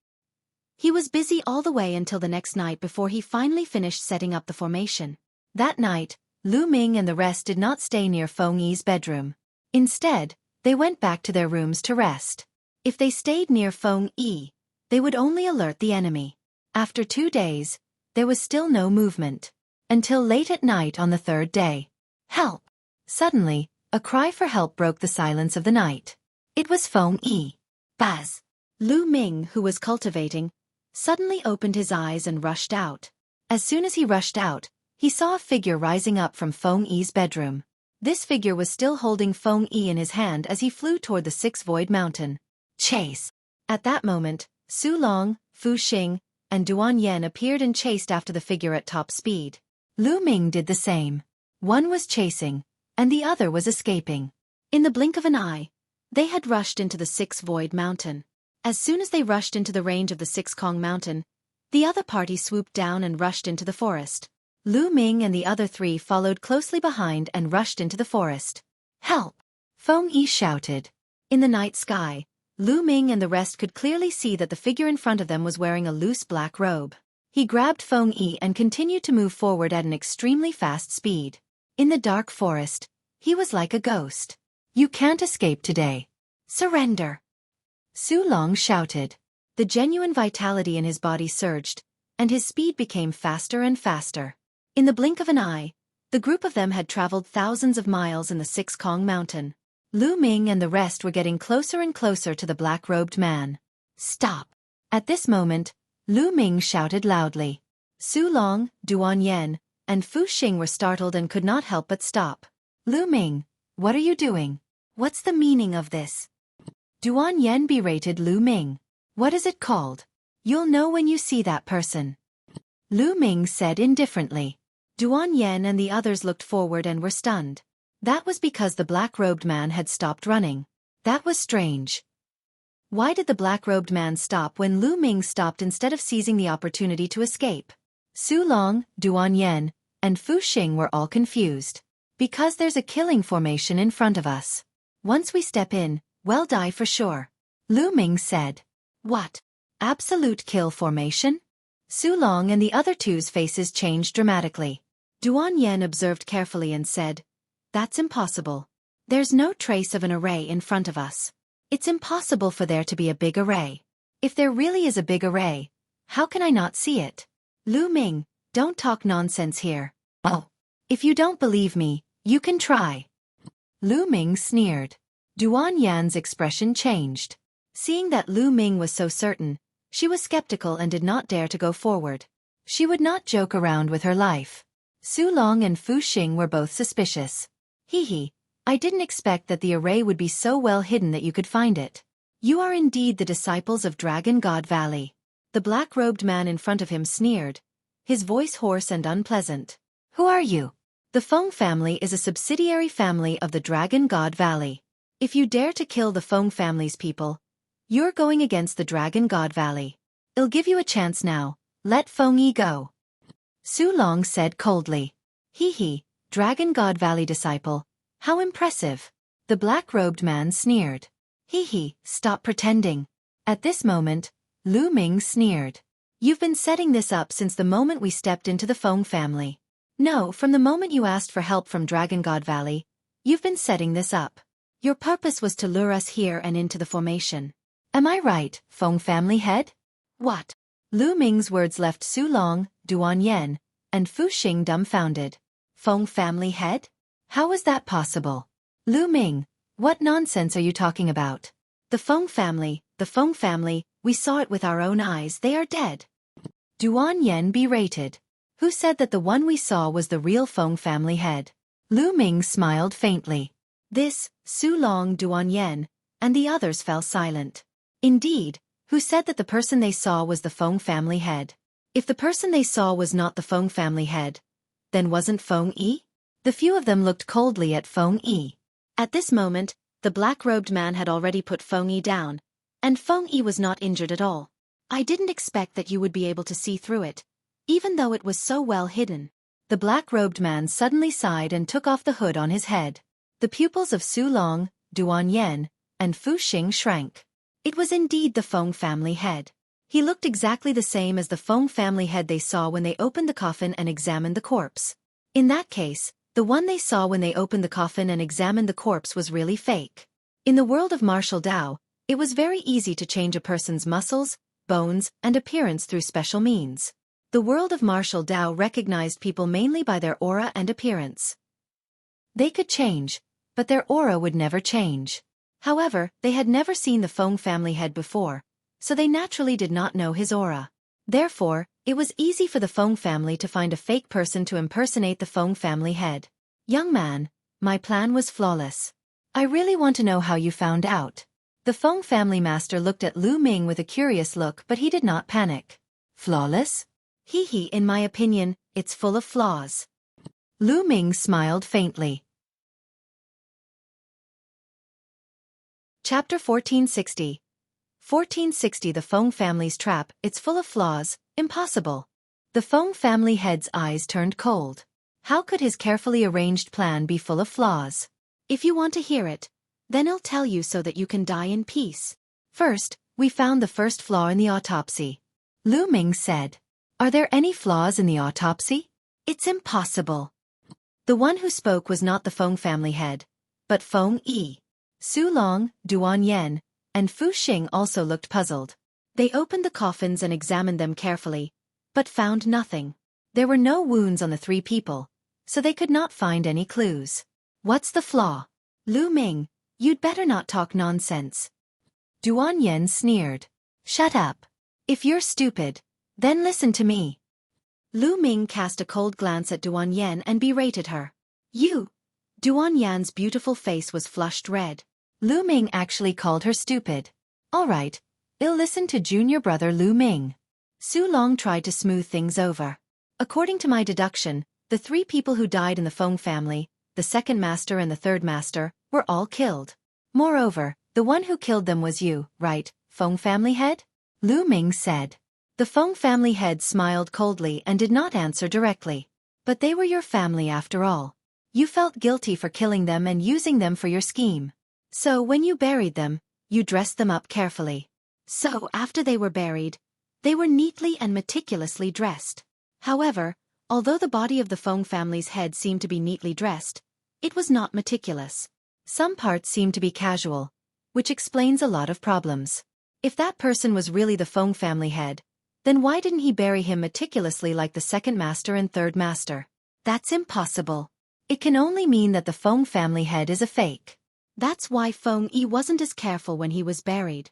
A: He was busy all the way until the next night before he finally finished setting up the formation. That night, Lu Ming and the rest did not stay near Feng Yi's bedroom. Instead, they went back to their rooms to rest. If they stayed near Feng Yi, they would only alert the enemy. After 2 days, there was still no movement. Until late at night on the 3rd day. Help! Suddenly, a cry for help broke the silence of the night. It was Feng Yi. Baz! Lu Ming, who was cultivating, suddenly opened his eyes and rushed out. As soon as he rushed out, he saw a figure rising up from Feng Yi's bedroom. This figure was still holding Feng Yi in his hand as he flew toward the 6th Void Mountain. Chase! At that moment, Su Long, Fu Xing, and Duan Yen appeared and chased after the figure at top speed. Lu Ming did the same. One was chasing, and the other was escaping. In the blink of an eye, they had rushed into the 6th Void Mountain. As soon as they rushed into the range of the 6th Kong Mountain, the other party swooped down and rushed into the forest. Lu Ming and the other 3 followed closely behind and rushed into the forest. Help! Feng Yi shouted. In the night sky, Lu Ming and the rest could clearly see that the figure in front of them was wearing a loose black robe. He grabbed Feng Yi and continued to move forward at an extremely fast speed. In the dark forest, he was like a ghost. You can't escape today. Surrender! Su Long shouted. The genuine vitality in his body surged, and his speed became faster and faster. In the blink of an eye, the group of them had traveled thousands of miles in the 6th Kong Mountain. Lu Ming and the rest were getting closer and closer to the black-robed man. Stop! At this moment, Lu Ming shouted loudly. Su Long, Duan Yen, and Fu Xing were startled and could not help but stop. Lu Ming, what are you doing? What's the meaning of this? Duan Yen berated Lu Ming. What is it called? You'll know when you see that person. Lu Ming said indifferently. Duan Yen and the others looked forward and were stunned. That was because the black-robed man had stopped running. That was strange. Why did the black-robed man stop when Lu Ming stopped instead of seizing the opportunity to escape? Su Long, Duan Yen, and Fu Xing were all confused. Because there's a killing formation in front of us. Once we step in, we'll die for sure. Lu Ming said. What? Absolute kill formation? Su Long and the other two's faces changed dramatically. Duan Yen observed carefully and said, That's impossible. There's no trace of an array in front of us. It's impossible for there to be a big array. If there really is a big array, how can I not see it? Lu Ming, don't talk nonsense here. Oh. If you don't believe me, you can try. Lu Ming sneered. Duan Yan's expression changed. Seeing that Lu Ming was so certain, she was skeptical and did not dare to go forward. She would not joke around with her life. Su Long and Fu Xing were both suspicious. Hee, I didn't expect that the array would be so well hidden that you could find it. You are indeed the disciples of Dragon God Valley. The black-robed man in front of him sneered, his voice hoarse and unpleasant. Who are you? The Feng family is a subsidiary family of the Dragon God Valley. If you dare to kill the Feng family's people, you're going against the Dragon God Valley. I'll give you a chance now, let Feng Yi go. Su Long said coldly. Hee, Dragon God Valley disciple, how impressive. The black-robed man sneered. Hee, stop pretending. At this moment, Lu Ming sneered. You've been setting this up since the moment we stepped into the Feng family. No, from the moment you asked for help from Dragon God Valley, you've been setting this up. Your purpose was to lure us here and into the formation. Am I right, Feng family head? What? Lu Ming's words left Su Long, Duan Yen, and Fu Xing dumbfounded. Feng family head? How is that possible? Lu Ming, what nonsense are you talking about? The Feng family, we saw it with our own eyes, they are dead. Duan Yen berated. Who said that the one we saw was the real Feng family head? Lu Ming smiled faintly. This, Su Long, Duan Yen, and the others fell silent. Indeed, who said that the person they saw was the Feng family head? If the person they saw was not the Feng family head, then wasn't Feng Yi? The few of them looked coldly at Feng Yi. At this moment, the black-robed man had already put Feng Yi down, and Feng Yi was not injured at all. I didn't expect that you would be able to see through it, even though it was so well hidden. The black-robed man suddenly sighed and took off the hood on his head. The pupils of Su Long, Duan Yen, and Fu Xing shrank. It was indeed the Feng family head. He looked exactly the same as the Feng family head they saw when they opened the coffin and examined the corpse. In that case, the one they saw when they opened the coffin and examined the corpse was really fake. In the world of martial Dao, it was very easy to change a person's muscles, bones, and appearance through special means. The world of martial Dao recognized people mainly by their aura and appearance. They could change, but their aura would never change. However, they had never seen the Feng family head before, so they naturally did not know his aura. Therefore, it was easy for the Feng family to find a fake person to impersonate the Feng family head. Young man, my plan was flawless. I really want to know how you found out. The Feng family master looked at Lu Ming with a curious look, but he did not panic. Flawless? Hee, in my opinion, it's full of flaws. Lu Ming smiled faintly. Chapter 1460. 1460 The Feng family's trap, it's full of flaws, impossible. The Feng family head's eyes turned cold. How could his carefully arranged plan be full of flaws? If you want to hear it, then I'll tell you so that you can die in peace. First, we found the first flaw in the autopsy. Lu Ming said. Are there any flaws in the autopsy? It's impossible. The one who spoke was not the Feng family head, but Feng Yi. Su Long, Duan Yen, and Fu Xing also looked puzzled. They opened the coffins and examined them carefully, but found nothing. There were no wounds on the three people, so they could not find any clues. What's the flaw? Lu Ming, you'd better not talk nonsense. Duan Yen sneered. Shut up. If you're stupid, then listen to me. Lu Ming cast a cold glance at Duan Yen and berated her. You. Duan Yan's beautiful face was flushed red. Lu Ming actually called her stupid. All right, I'll listen to junior brother Lu Ming. Su Long tried to smooth things over. According to my deduction, the three people who died in the Feng family, the second master and the third master, were all killed. Moreover, The one who killed them was you, right, Feng family head? Lu Ming said. The Feng family head smiled coldly and did not answer directly. But they were your family after all. You felt guilty for killing them and using them for your scheme. So when you buried them, you dressed them up carefully. So after they were buried, they were neatly and meticulously dressed. However, although the body of the Feng family's head seemed to be neatly dressed, it was not meticulous. Some parts seemed to be casual, which explains a lot of problems. If that person was really the Feng family head, then why didn't he bury him meticulously like the second master and third master? That's impossible. It can only mean that the Feng family head is a fake. That's why Feng Yi wasn't as careful when he was buried.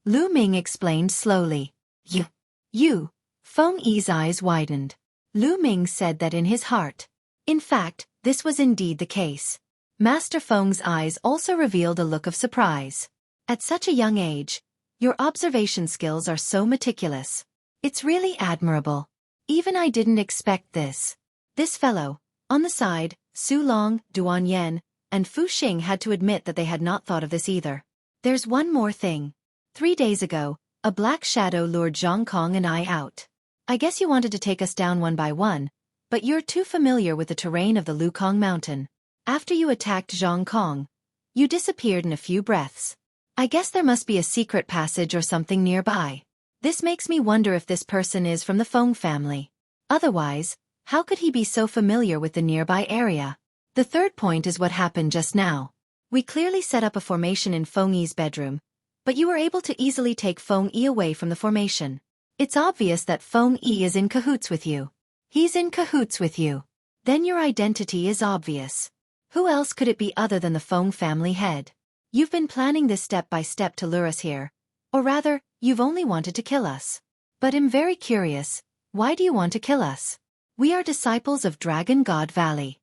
A: Lu Ming explained slowly. You. Feng Yi's eyes widened. Lu Ming said that in his heart. In fact, this was indeed the case. Master Feng's eyes also revealed a look of surprise. At such a young age, your observation skills are so meticulous. It's really admirable. Even I didn't expect this. This fellow, on the side, Su Long, Duan Yen, and Fu Xing had to admit that they had not thought of this either. There's one more thing. 3 days ago, a black shadow lured Zhang Kong and I out. I guess you wanted to take us down one by one, but you're too familiar with the terrain of the Lukong Mountain. After you attacked Zhang Kong, you disappeared in a few breaths. I guess there must be a secret passage or something nearby. This makes me wonder if this person is from the Feng family. Otherwise, how could he be so familiar with the nearby area? The third point is what happened just now. We clearly set up a formation in Feng Yi's bedroom, but you were able to easily take Feng Yi away from the formation. It's obvious that Feng Yi is in cahoots with you. He's in cahoots with you. Then your identity is obvious. Who else could it be other than the Feng family head? You've been planning this step by step to lure us here. Or rather, you've only wanted to kill us. But I'm very curious, why do you want to kill us? We are disciples of Dragon God Valley.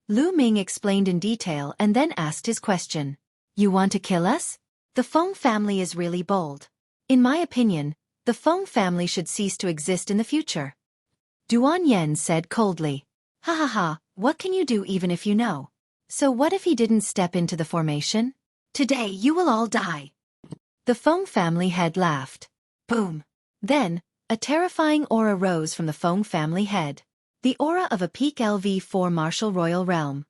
A: Lu Ming explained in detail and then asked his question. You want to kill us? The Feng family is really bold. In my opinion, the Feng family should cease to exist in the future. Duan Yen said coldly. Ha ha ha, what can you do even if you know? So what if he didn't step into the formation? Today you will all die. The Feng family head laughed. Boom. Then, a terrifying aura rose from the Feng family head. The aura of a peak LV4 martial royal realm.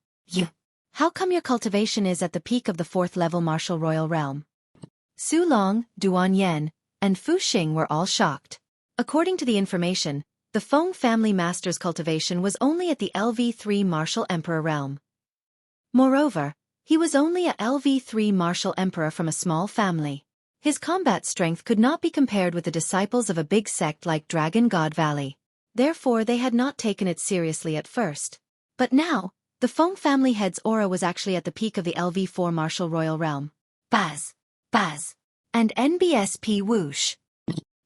A: How come your cultivation is at the peak of the 4th level martial royal realm? Su Long, Duan Yen, and Fu Xing were all shocked. According to the information, the Feng family master's cultivation was only at the LV3 martial emperor realm. Moreover, he was only a LV3 martial emperor from a small family. His combat strength could not be compared with the disciples of a big sect like Dragon God Valley. Therefore they had not taken it seriously at first. But now, the Feng family head's aura was actually at the peak of the LV4 martial royal realm. Baz! Baz! And NBSP whoosh!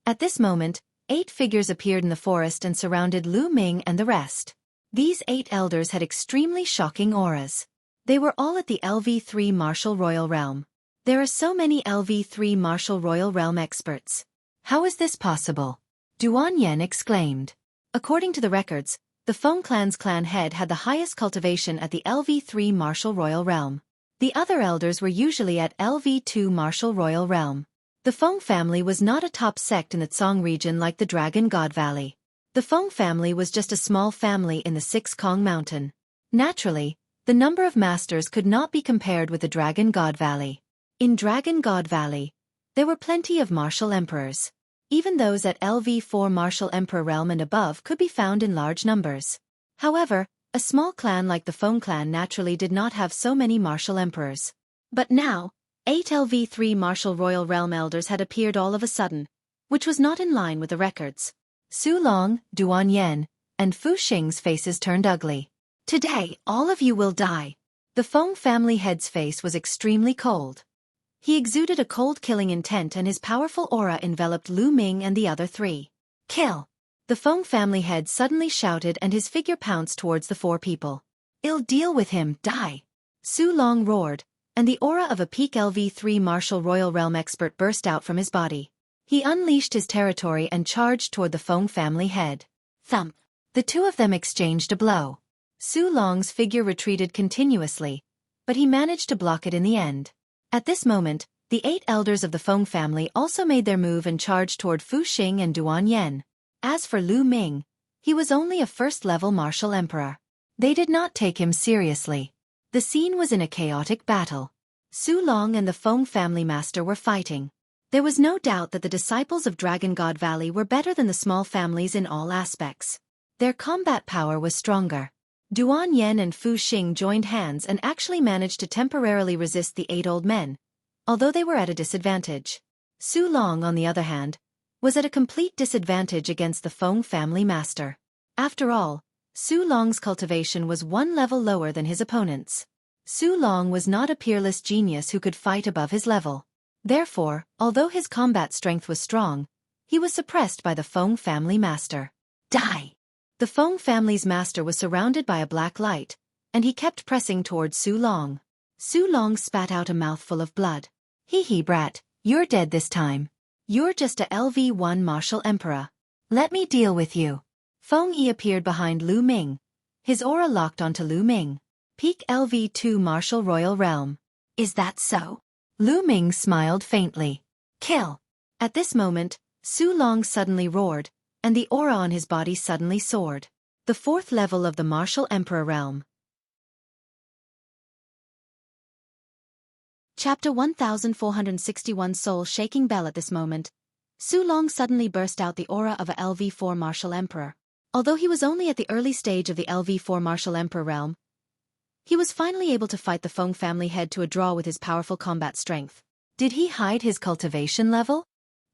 A: At this moment, 8 figures appeared in the forest and surrounded Lu Ming and the rest. These 8 elders had extremely shocking auras. They were all at the LV3 martial royal realm. There are so many LV3 martial royal realm experts. How is this possible? Duan Yen exclaimed. According to the records, the Feng clan's clan head had the highest cultivation at the LV3 martial royal realm. The other elders were usually at LV2 martial royal realm. The Feng family was not a top sect in the Tsong region like the Dragon God Valley. The Feng family was just a small family in the 6 Kong Mountain. Naturally, the number of masters could not be compared with the Dragon God Valley. In Dragon God Valley, there were plenty of martial emperors. Even those at LV4 martial emperor realm and above could be found in large numbers. However, a small clan like the Feng clan naturally did not have so many martial emperors. But now, 8 LV3 martial royal realm elders had appeared all of a sudden, which was not in line with the records. Su Long, Duan Yen, and Fu Xing's faces turned ugly. Today, all of you will die. The Feng family head's face was extremely cold. He exuded a cold killing intent and his powerful aura enveloped Lu Ming and the other 3. Kill! The Feng family head suddenly shouted and his figure pounced towards the 4 people. I'll deal with him, die! Su Long roared, and the aura of a peak LV3 martial royal realm expert burst out from his body. He unleashed his territory and charged toward the Feng family head. Thump! The 2 of them exchanged a blow. Su Long's figure retreated continuously, but he managed to block it in the end. At this moment, the 8 elders of the Feng family also made their move and charged toward Fu Xing and Duan Yen. As for Lu Ming, he was only a first-level martial emperor. They did not take him seriously. The scene was in a chaotic battle. Su Long and the Feng family master were fighting. There was no doubt that the disciples of Dragon God Valley were better than the small families in all aspects. Their combat power was stronger. Duan Yen and Fu Xing joined hands and actually managed to temporarily resist the 8 old men, although they were at a disadvantage. Su Long, on the other hand, was at a complete disadvantage against the Feng family master. After all, Su Long's cultivation was 1 level lower than his opponent's. Su Long was not a peerless genius who could fight above his level. Therefore, although his combat strength was strong, he was suppressed by the Feng family master. Die! The Feng family's master was surrounded by a black light, and he kept pressing towards Su Long. Su Long spat out a mouthful of blood. Hee brat, you're dead this time. You're just a LV1 martial emperor. Let me deal with you. Feng Yi appeared behind Lu Ming. His aura locked onto Lu Ming. Peak LV2 martial royal realm. Is that so? Lu Ming smiled faintly. Kill! At this moment, Su Long suddenly roared, and the aura on his body suddenly soared. The 4th level of the martial emperor realm. Chapter 1461. Soul-shaking bell. At this moment, Su Long suddenly burst out the aura of a LV4 martial emperor. Although he was only at the early stage of the LV4 martial emperor realm, he was finally able to fight the Feng family head to a draw with his powerful combat strength. Did he hide his cultivation level?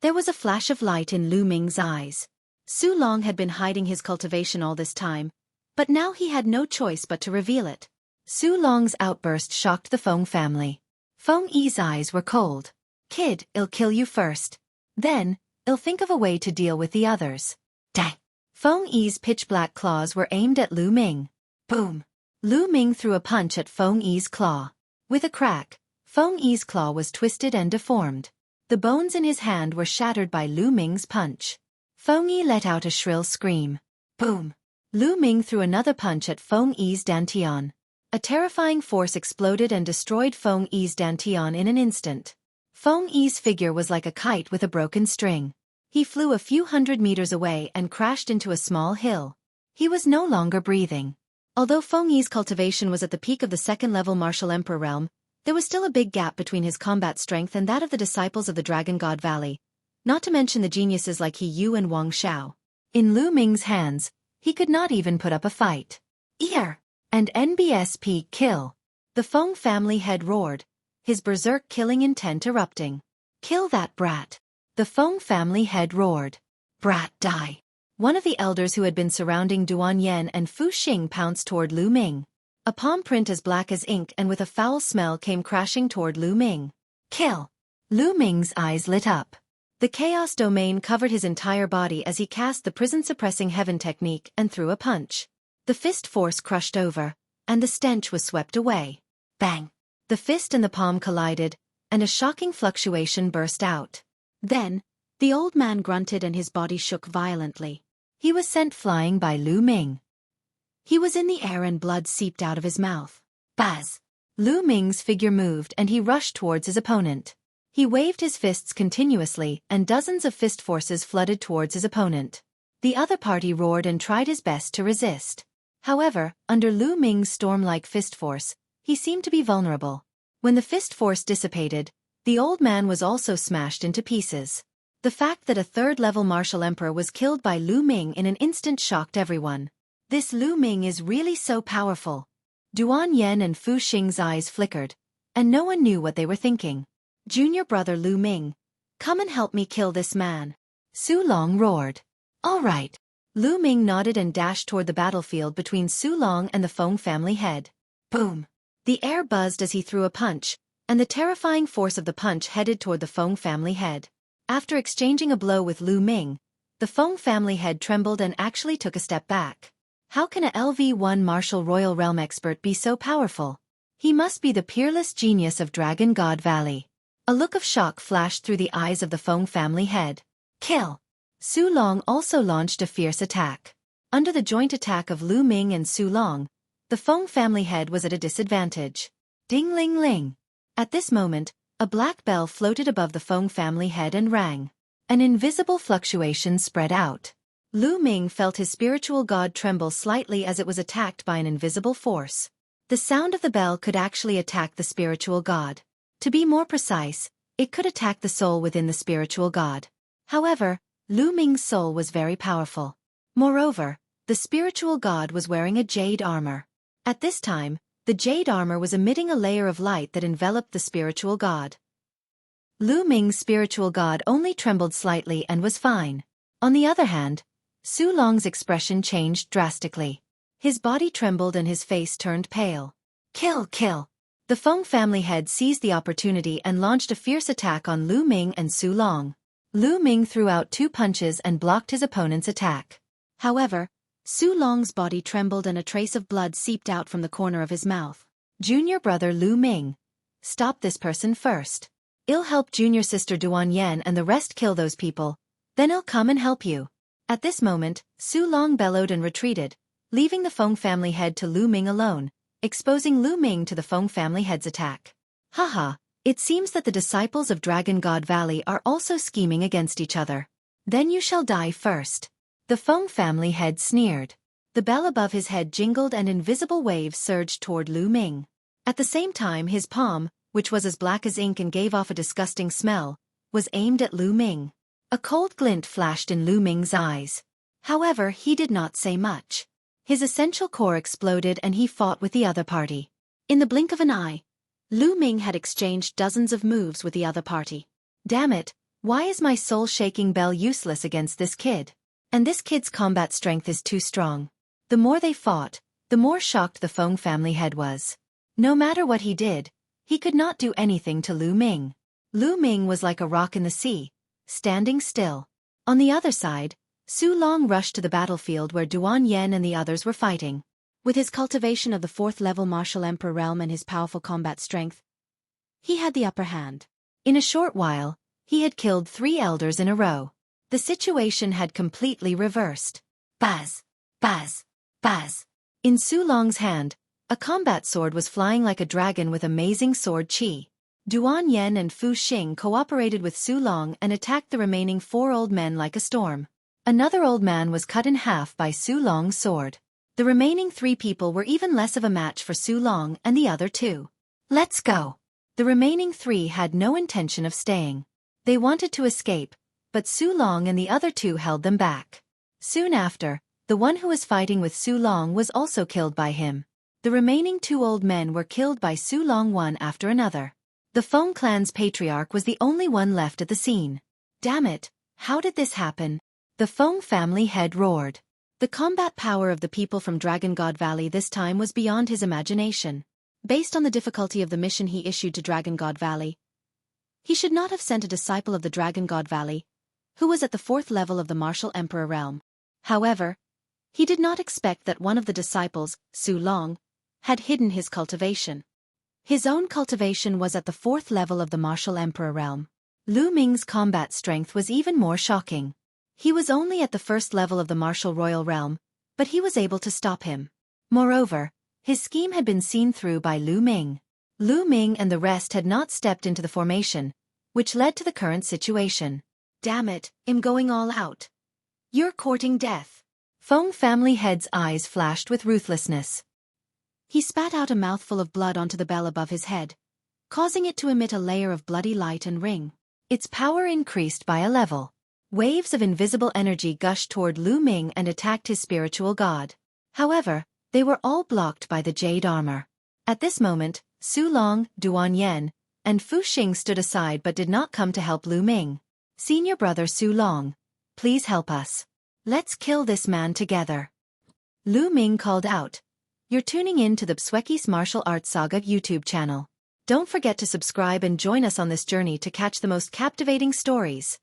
A: There was a flash of light in Lu Ming's eyes. Su Long had been hiding his cultivation all this time, but now he had no choice but to reveal it. Su Long's outburst shocked the Feng family. Feng Yi's eyes were cold. Kid, I'll kill you first. Then, I'll think of a way to deal with the others. Dang! Feng Yi's pitch-black claws were aimed at Lu Ming. Boom! Lu Ming threw a punch at Feng Yi's claw. With a crack, Feng Yi's claw was twisted and deformed. The bones in his hand were shattered by Lu Ming's punch. Feng Yi let out a shrill scream. Boom! Lu Ming threw another punch at Feng Yi's dantian. A terrifying force exploded and destroyed Feng Yi's dantian in an instant. Feng Yi's figure was like a kite with a broken string. He flew a few hundred meters away and crashed into a small hill. He was no longer breathing. Although Feng Yi's cultivation was at the peak of the 2nd-level martial emperor realm, there was still a big gap between his combat strength and that of the disciples of the Dragon God Valley, not to mention the geniuses like He Yu and Wang Xiao. In Lu Ming's hands, he could not even put up a fight. Ear! And NBSP kill! The Feng family head roared, his berserk killing intent erupting. Kill that brat! The Feng family head roared. Brat, die! One of the elders who had been surrounding Duan Yen and Fu Xing pounced toward Lu Ming. A palm print as black as ink and with a foul smell came crashing toward Lu Ming. Kill! Lu Ming's eyes lit up. The chaos domain covered his entire body as he cast the prison-suppressing heaven technique and threw a punch. The fist force crushed over, and the stench was swept away. Bang! The fist and the palm collided, and a shocking fluctuation burst out. Then, the old man grunted and his body shook violently. He was sent flying by Lu Ming. He was in the air and blood seeped out of his mouth. Buzz! Lu Ming's figure moved and he rushed towards his opponent. He waved his fists continuously and dozens of fist forces flooded towards his opponent. The other party roared and tried his best to resist. However, under Lu Ming's storm-like fist force, he seemed to be vulnerable. When the fist force dissipated, the old man was also smashed into pieces. The fact that a 3rd-level martial emperor was killed by Lu Ming in an instant shocked everyone. This Lu Ming is really so powerful. Duan Yen and Fu Xing's eyes flickered, and no one knew what they were thinking. Junior brother Lu Ming, come and help me kill this man. Su Long roared. All right. Lu Ming nodded and dashed toward the battlefield between Su Long and the Feng family head. Boom! The air buzzed as he threw a punch, and the terrifying force of the punch headed toward the Feng family head. After exchanging a blow with Lu Ming, the Feng family head trembled and actually took a step back. How can a LV1 martial royal realm expert be so powerful? He must be the peerless genius of Dragon God Valley. A look of shock flashed through the eyes of the Feng family head. Kill! Su Long also launched a fierce attack. Under the joint attack of Lu Ming and Su Long, the Feng family head was at a disadvantage. Ding-ling-ling! At this moment, A black bell floated above the Feng family head and rang. An invisible fluctuation spread out. Lu Ming felt his spiritual god tremble slightly as it was attacked by an invisible force. The sound of the bell could actually attack the spiritual god. To be more precise, it could attack the soul within the spiritual god. However, Lu Ming's soul was very powerful. Moreover, the spiritual god was wearing a jade armor. At this time, the jade armor was emitting a layer of light that enveloped the spiritual god. Lu Ming's spiritual god only trembled slightly and was fine. On the other hand, Su Long's expression changed drastically. His body trembled and his face turned pale. Kill, kill! The Feng family head seized the opportunity and launched a fierce attack on Lu Ming and Su Long. Lu Ming threw out 2 punches and blocked his opponent's attack. However, Su Long's body trembled and a trace of blood seeped out from the corner of his mouth. Junior brother Lu Ming. Stop this person first. I'll help junior sister Duan Yan and the rest kill those people. Then I'll come and help you. At this moment, Su Long bellowed and retreated, leaving the Feng family head to Lu Ming alone, exposing Lu Ming to the Feng family head's attack. Haha, it seems that the disciples of Dragon God Valley are also scheming against each other. Then you shall die first. The Feng family head sneered. The bell above his head jingled and invisible waves surged toward Lu Ming. At the same time his palm, which was as black as ink and gave off a disgusting smell, was aimed at Lu Ming. A cold glint flashed in Lu Ming's eyes. However, he did not say much. His essential core exploded and he fought with the other party. In the blink of an eye, Lu Ming had exchanged dozens of moves with the other party. Damn it, why is my soul-shaking bell useless against this kid? And this kid's combat strength is too strong. The more they fought, the more shocked the Feng family head was. No matter what he did, he could not do anything to Lu Ming. Lu Ming was like a rock in the sea, standing still. On the other side, Su Long rushed to the battlefield where Duan Yan and the others were fighting. With his cultivation of the 4th-level martial emperor realm and his powerful combat strength, he had the upper hand. In a short while, he had killed 3 elders in a row. The situation had completely reversed. Buzz! Buzz! Buzz! In Su Long's hand, a combat sword was flying like a dragon with amazing sword chi. Duan Yan and Fu Xing cooperated with Su Long and attacked the remaining 4 old men like a storm. Another old man was cut in half by Su Long's sword. The remaining 3 people were even less of a match for Su Long and the other 2. Let's go! The remaining 3 had no intention of staying. They wanted to escape, but Su Long and the other 2 held them back. Soon after, the one who was fighting with Su Long was also killed by him. The remaining 2 old men were killed by Su Long one after another. The Feng clan's patriarch was the only one left at the scene. Damn it, how did this happen? The Feng family head roared. The combat power of the people from Dragon God Valley this time was beyond his imagination. Based on the difficulty of the mission he issued to Dragon God Valley, he should not have sent a disciple of the Dragon God Valley, who was at the 4th level of the Martial Emperor realm. However, he did not expect that one of the disciples, Su Long, had hidden his cultivation. His own cultivation was at the 4th level of the Martial Emperor realm. Lu Ming's combat strength was even more shocking. He was only at the 1st level of the Martial Royal realm, but he was able to stop him. Moreover, his scheme had been seen through by Lu Ming. Lu Ming and the rest had not stepped into the formation, which led to the current situation. Damn it, I'm going all out. You're courting death. Feng family head's eyes flashed with ruthlessness. He spat out a mouthful of blood onto the bell above his head, causing it to emit a layer of bloody light and ring. Its power increased by a level. Waves of invisible energy gushed toward Lu Ming and attacked his spiritual god. However, they were all blocked by the jade armor. At this moment, Su Long, Duan Yan, and Fu Xing stood aside but did not come to help Lu Ming. Senior brother Su Long, please help us. Let's kill this man together. Lu Ming called out. You're tuning in to the Xueqi's Martial Arts Saga YouTube channel. Don't forget to subscribe and join us on this journey to catch the most captivating stories.